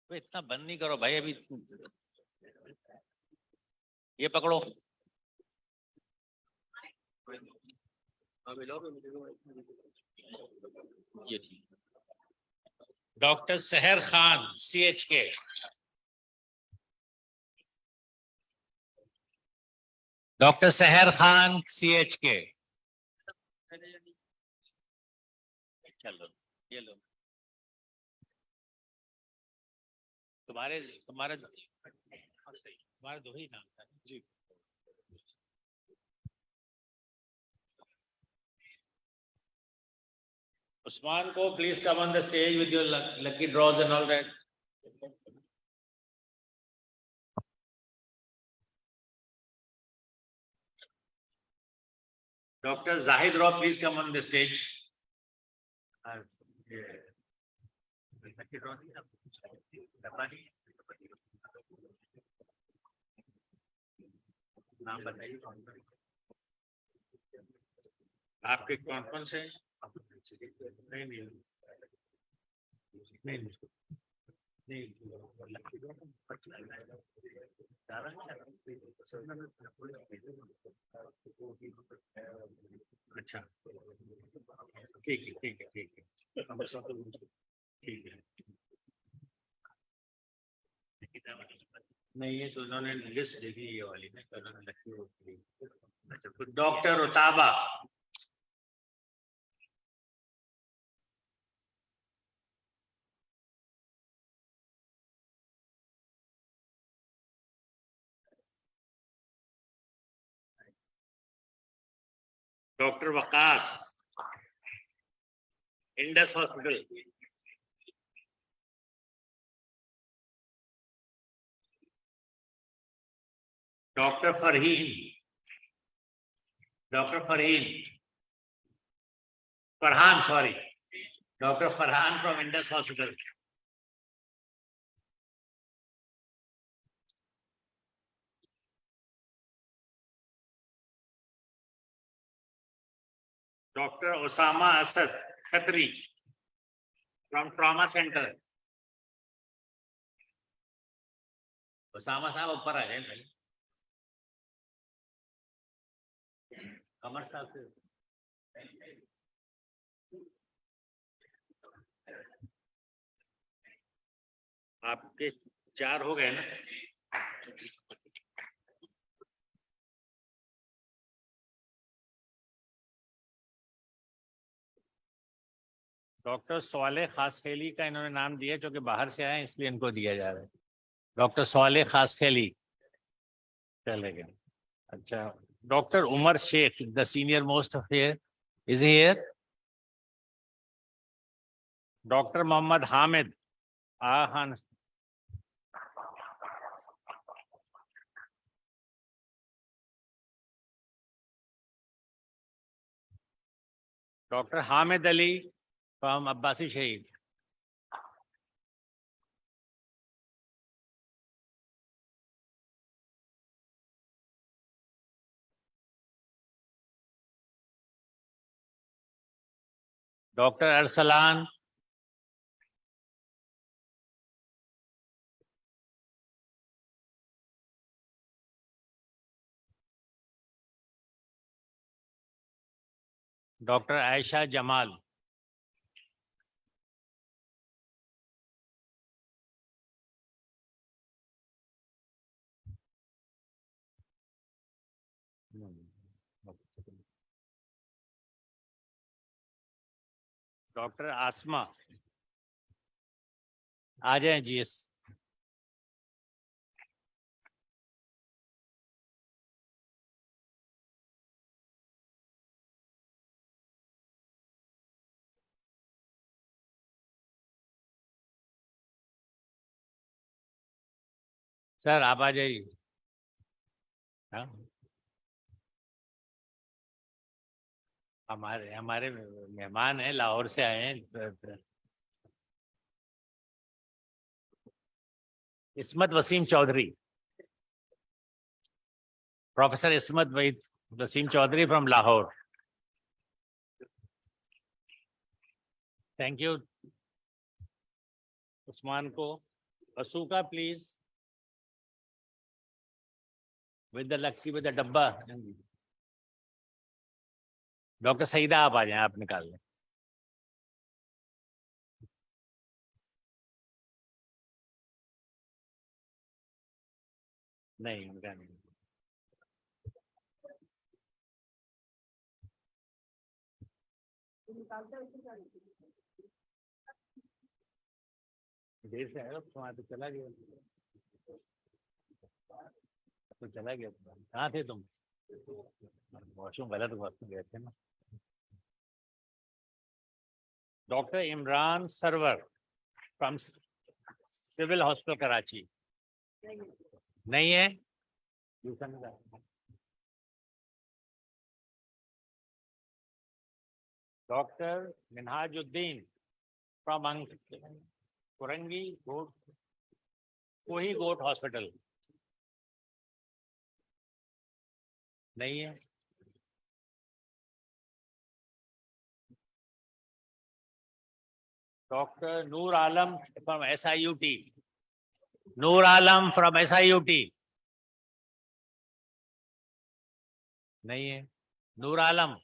तो इतना बंद नहीं करो भाई. अभी ये पकड़ो. ये ठीक. डॉक्टर सहर खान CHK. डॉक्टर सहर खान CHK. चलो ये लो तुम्हारे तुम्हारा तुम्हारा दो ही नाम था जी। Usman ko please come on the stage with your lucky draws and all that. Dr. Zahid Rao, please come on the stage. Lucky draw नहीं है, डब्बा नहीं है। नाम बताइए कौन सा? आपके कौन कौन से? नहीं नहीं नहीं नहीं lucky draw तो पता चला है। ज़्यादा नहीं। अच्छा ठीक है ठीक है ठीक है ठीक है। नहीं ये तो उन्होंने लिस्ट देखी ये वाली ना तो उन्होंने लकी होती। अच्छा तो doctor Utaba. Doctor Waqas Indus hospital. Doctor Farhan sorry doctor Farhan from Indus hospital. Doctor Osama Asad Khatri from trauma centre. Osama साहब ऊपर आ जाए पहले। कमर साहब से आपके 4 हो गए ना। डॉक्टर स्वाले खासखेली का इन्होंने नाम दिया जो कि बाहर से आए इसलिए इनको दिया जा रहा है। डॉक्टर स्वाले खासखेली चले गए। अच्छा doctor Umar Shaikh the senior most of here is here. Doctor Mohammad Hamid Khan. Doctor Hamid Ali from Abbasi Shaheed. Doctor Arsalan doctor Ayesha Jamal. Doctor Asma आ जाए जीएस। सर आप आ जाइए। हाँ? हमारे हमारे मेहमान हैं लाहौर से आए हैं। Ismat Waseem Chaudhry professor Ismat Waseem Chaudhry from Lahore. Thank you Usman को। असूका please with the lucky with the डब्बा। डॉक्टर सईदा आप आ जाएं आप निकाल लें। नहीं उनका नहीं। देर से आया तुम्हारा तो चला गया तो चला गया कहाँ थे तुम वॉशरूम गलत वॉशरूम गए थे ना doctor Imran Sarwar from civil hospital Karachi नहीं है doctor Minhajuddin from Korangi Goth Kohi Goth hospital नहीं है doctor Noor Alam from SIUT Noor Alam from SIUT नहीं है नूर आलम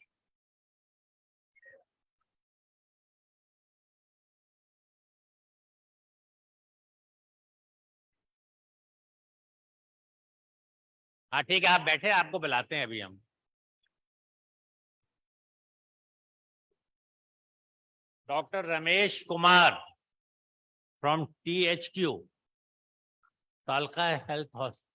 हाँ ठीक है आप बैठे आपको बुलाते हैं अभी हम doctor Ramesh Kumar from THQ Taluka health hospital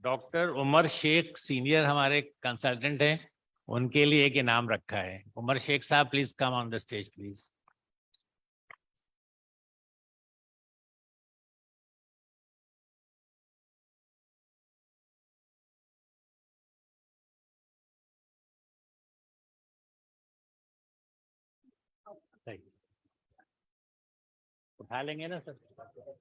doctor Umar Sheikh senior हमारे कंसल्टेंट हैं उनके लिए एक इनाम रखा है उमर शेख साहब please come on the stage please उठा लेंगे ना sir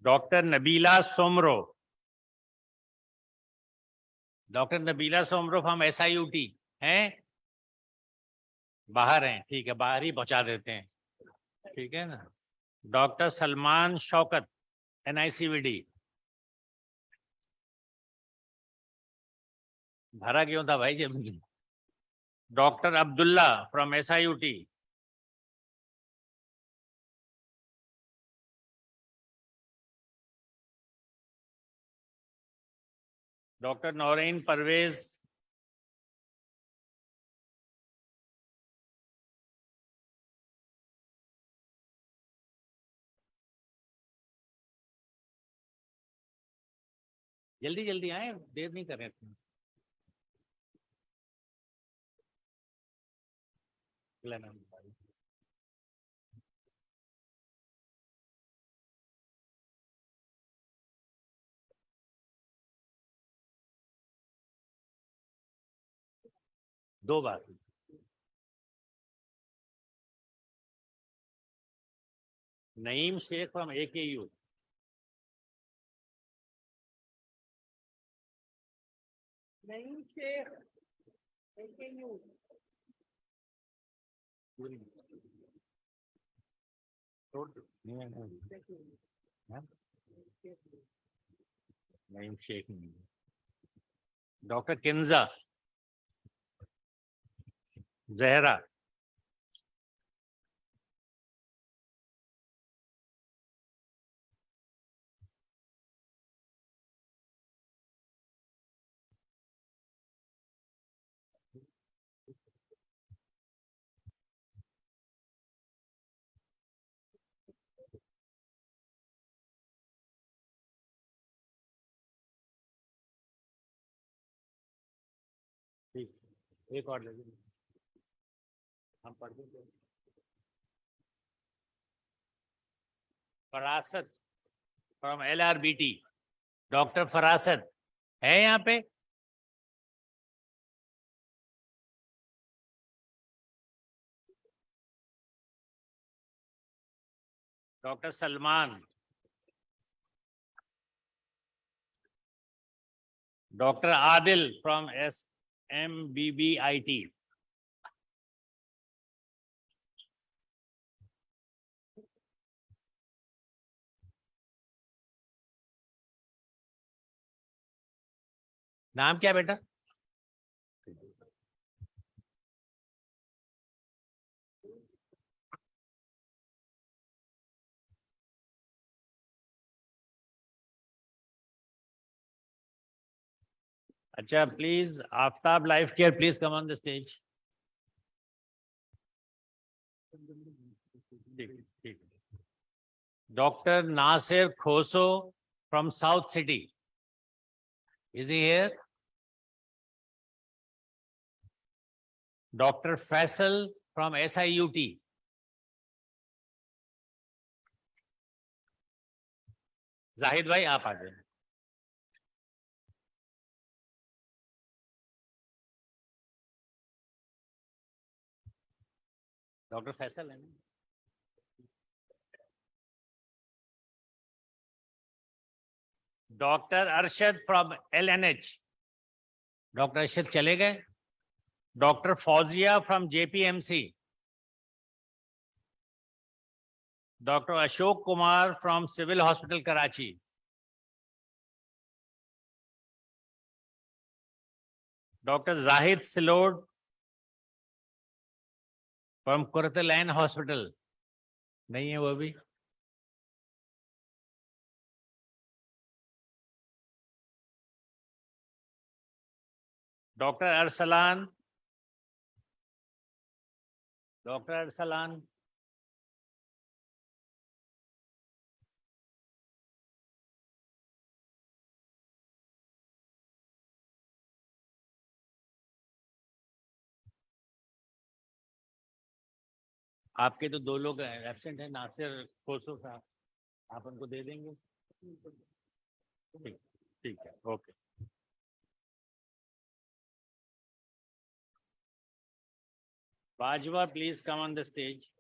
doctor Nabila Soomro doctor Nabila Soomro from SIUT हैं बाहर हैं ठीक है बाहर ही पहुंचा देते हैं ठीक है ना डॉक्टर सलमान शौकत NICVD भरा क्यों था भाई जब doctor Abdullah from SIUT doctor Naureen Pervez जल्दी जल्दी आए देर नहीं कर रहे थे अगला नाम बताइए। दो बार Naeem Shaikh from AKU Naeem Shaikh AKU Naeem Shaikh doctor Kinza Zahra ठीक एक और ले लीजिए हम पढ़ देंगे Farasat from LRBT doctor Farasat है यहाँ पे doctor Salman Dr. Adil from SMBBIT. नाम क्या बेटा? अच्छा, please Aftab life care, please come on the stage. ठीक. Dr. Nasir Khoso from South City. Is he here? Dr. Faisal from SIUT. Zahid bhai, आप आ जाए. Dr. Faisal है ना? Dr. Arshad from LNH. Dr. Arshad चले गए. Dr. Fauzia from JPMC. Dr. Ashok Kumar from Civil Hospital Karachi. Dr. Zahid Silod from Kurtalain Hospital. नहीं है वो भी. Dr. Arsalan. Dr. Arsalan. आपके तो दो लोग एब्सेंट हैं, नासिर खोसो साहब, आप उनको दे देंगे. ठीक है, okay. Bajwa, please come on the stage.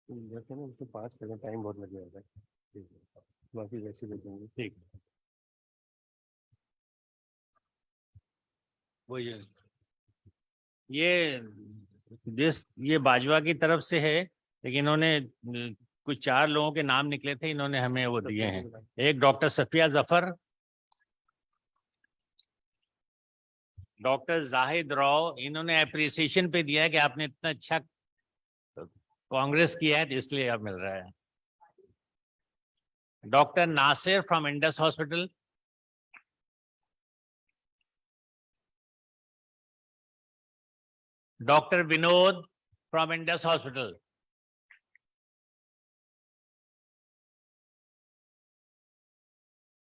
जैसे ना उसको पास करने टाइम बहुत लग जाएगा. बाकी जैसे भेजेंगे. ठीक. वो ये बाजवा की तरफ से है, लेकिन इन्होंने कुछ 4 लोगों के नाम निकले थे, इन्होंने हमें वो दिए हैं. एक डॉक्टर सफिया जफर, डॉक्टर जाहिद राव, इन्होंने अप्रिसिएशन पे दिया है कि आपने इतना अच्छा कांग्रेस किया है, तो इसलिए अब मिल रहा है. Doctor Nasir from Indus hospital. Doctor Vinod from Indus hospital.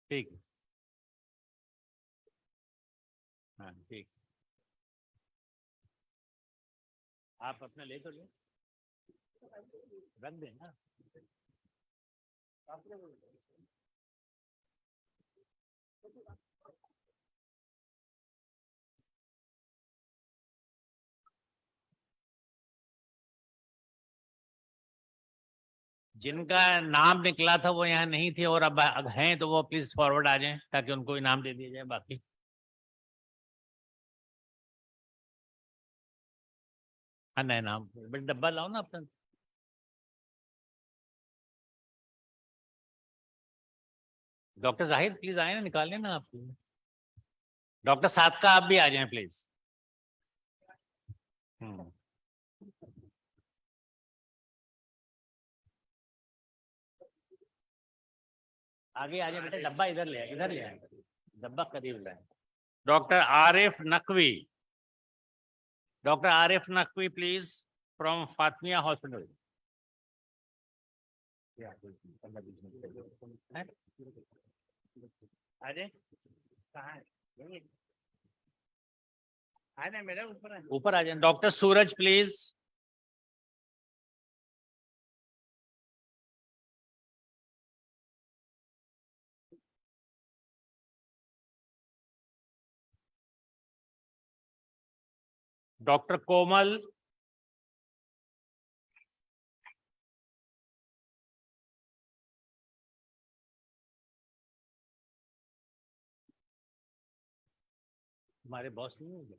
ठीक. हाँ ठीक. आप अपना ले तो लो, रख देना. जिनका नाम निकला था वो यहाँ नहीं थे और अब हैं, तो वो प्लीज फॉरवर्ड आ जाएं ताकि उनको इनाम दे दिया जाए. बाकी हाँ, नए नाम, बट डब्बा लाओ ना अपना. डॉक्टर जाहिद प्लीज आए ना, निकाल लेना आप. डॉक्टर सादका आप भी आ जाएं प्लीज. आगे आ जाए बेटा, डब्बा इधर ले आए, इधर ले आए, डब्बा करीब लाए. Doctor Arif Naqvi. Doctor Arif Naqvi please from Fatimiya hospital. अरे कहाँ है? आ जाए मेरा, ऊपर आ जाए. Doctor Suraj please. Dr. Komal. हमारे बॉस नहीं होंगे।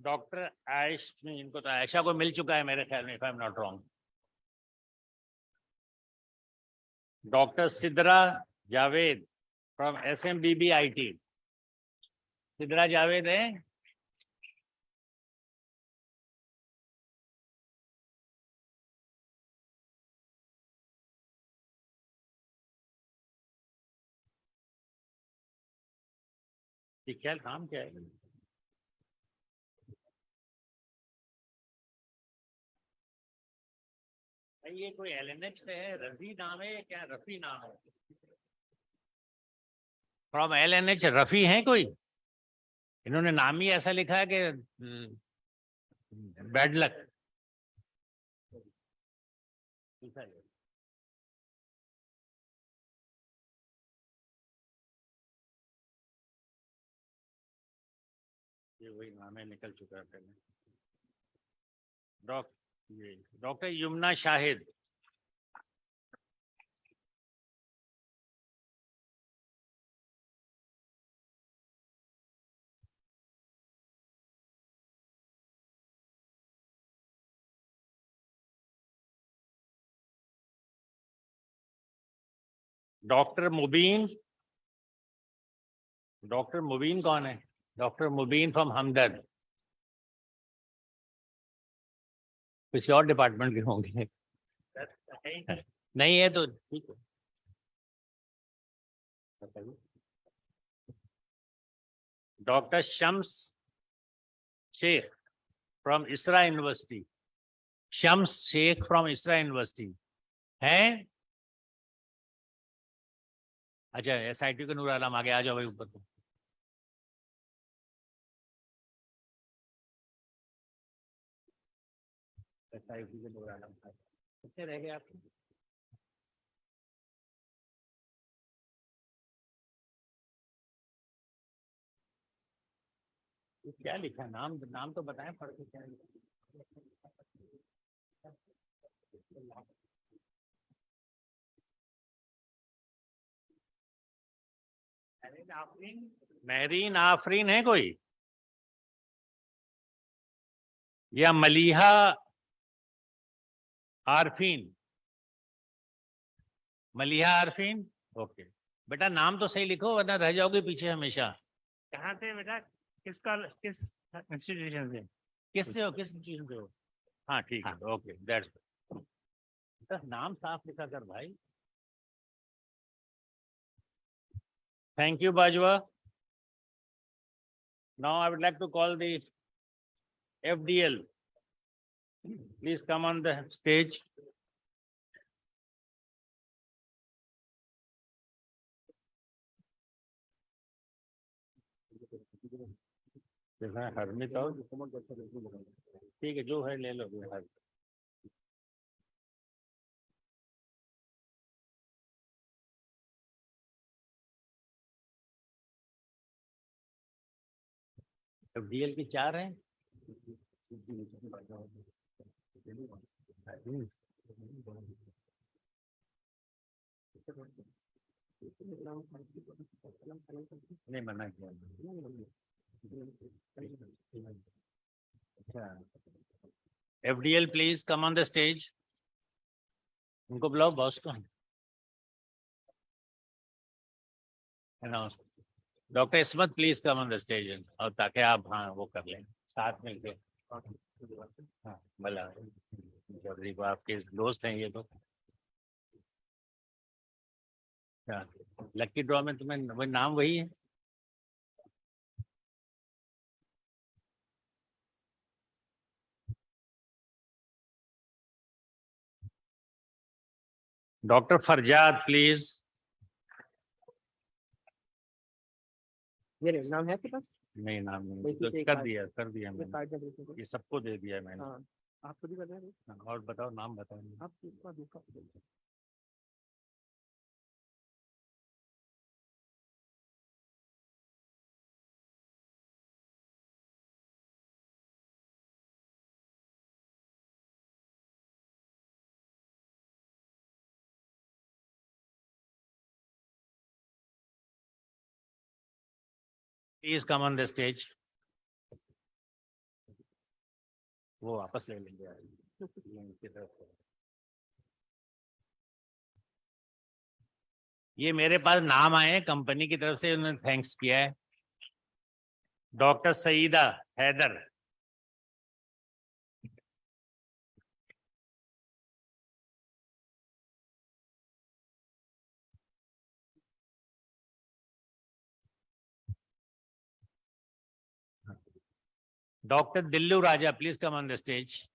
डॉक्टर आयश में इनको तो आयशा को मिल चुका है मेरे ख्याल में, if I am not wrong. Doctor Sidra Javed from SMBBIT। Sidra Javed है? ये क्या नाम क्या है? ये कोई LNH से है, रफी नाम है क्या? रफी नाम है? फ्रॉम LNH रफी है कोई? इन्होंने नाम ही ऐसा लिखा है कि बैड लक। ये वही नाम है, निकल चुका है पहले। डॉक्टर यमुना शाहिद। डॉक्टर मुबीन। डॉक्टर मुबीन कौन है? डॉक्टर मुबीन फ्रॉम हमदर्द। किसी और डिपार्टमेंट के होंगे। नहीं है तो ठीक है। डॉक्टर शम्स शेख फ्रॉम इसरा यूनिवर्सिटी। शम्स शेख फ्रॉम इसरा यूनिवर्सिटी है? अच्छा, SIT के नूर आलम आगे आ जाओ भाई ऊपर को। SIT के नूर आलम कितने रह गए आपके? ये क्या लिखा है? नाम नाम तो बताएं पढ़ के क्या लिखा है? महरीन आफरीन है कोई? या मलीहा आरफीन? मलीहा आरफीन। ओके बेटा, नाम तो सही लिखो वरना रह जाओगे पीछे हमेशा। कहाँ थे बेटा? किस इंस्टीट्यूशन से? किससे हो? किस इंस्टीट्यूशन से हो? हाँ ठीक है, ओके दैट्स नाम साफ लिखा कर भाई। Thank you, Bajwa. Now I would like to call the FDL. Please come on the stage. Harmeet और ठीक है, जो है ले लो। FDL की 4 हैं। नहीं मना किया। FDL please come on the stage. उनको बुलाओ, बॉस को। Doctor Ismat please come on the stage, और ताकि आप हाँ वो कर लें साथ में के। हाँ भला चौधरी को आपके दोस्त हैं ये तो। लकी ड्रॉ में तुम्हें वो नाम वही है? Doctor Farzad please. ये नाम है आपके पास? नहीं नाम नहीं, कोई तो किसी एक कर बात- दिया ये मैंने। कार्ड का देखो। ये सबको दे दिया मैंने। हाँ, आप खुद ही बता रहे हाँ, और बताओ नाम बताओ। आप किसका दूसरा Please come on the stage. वो वापस ले लेंगे इनकी तरफ से। ये मेरे पास नाम आए हैं कंपनी की तरफ से, उन्होंने थैंक्स किया है। Doctor Saeeda Haider. Dr. Dillu Raja, please come on the stage.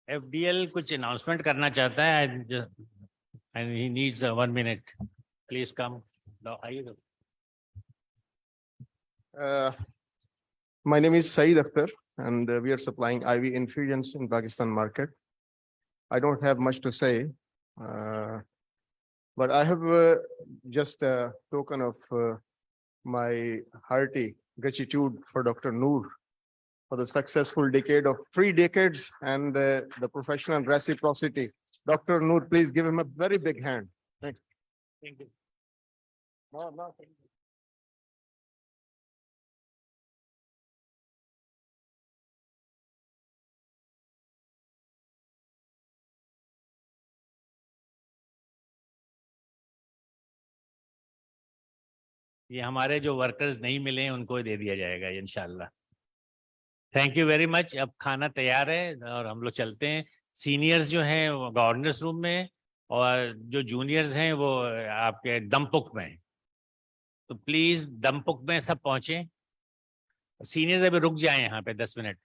FDL कुछ announcement करना चाहता है and he needs 1 minute. Please come. No, are you? My name is Saeed Akhtar, and we are supplying IV infusions in Pakistan market. I don't have much to say, but I have just a token of my hearty gratitude for Dr. Noor for the successful decade of 3 decades and the professional reciprocity. Dr. Noor, please give him a very big hand. Thank you. Thank you. No, thank you. ये हमारे जो workers नहीं मिले हैं उनको दे दिया जाएगा इंशाल्लाह। Thank you very much. अब खाना तैयार है और हम लोग चलते हैं। सीनियर्स जो हैं वो गवर्नर्स रूम में और जो जूनियर्स हैं वो आपके दमपुक में हैं। तो प्लीज दमपुक में सब पहुंचे। सीनियर्स अभी रुक जाएं यहाँ पे 10 मिनट।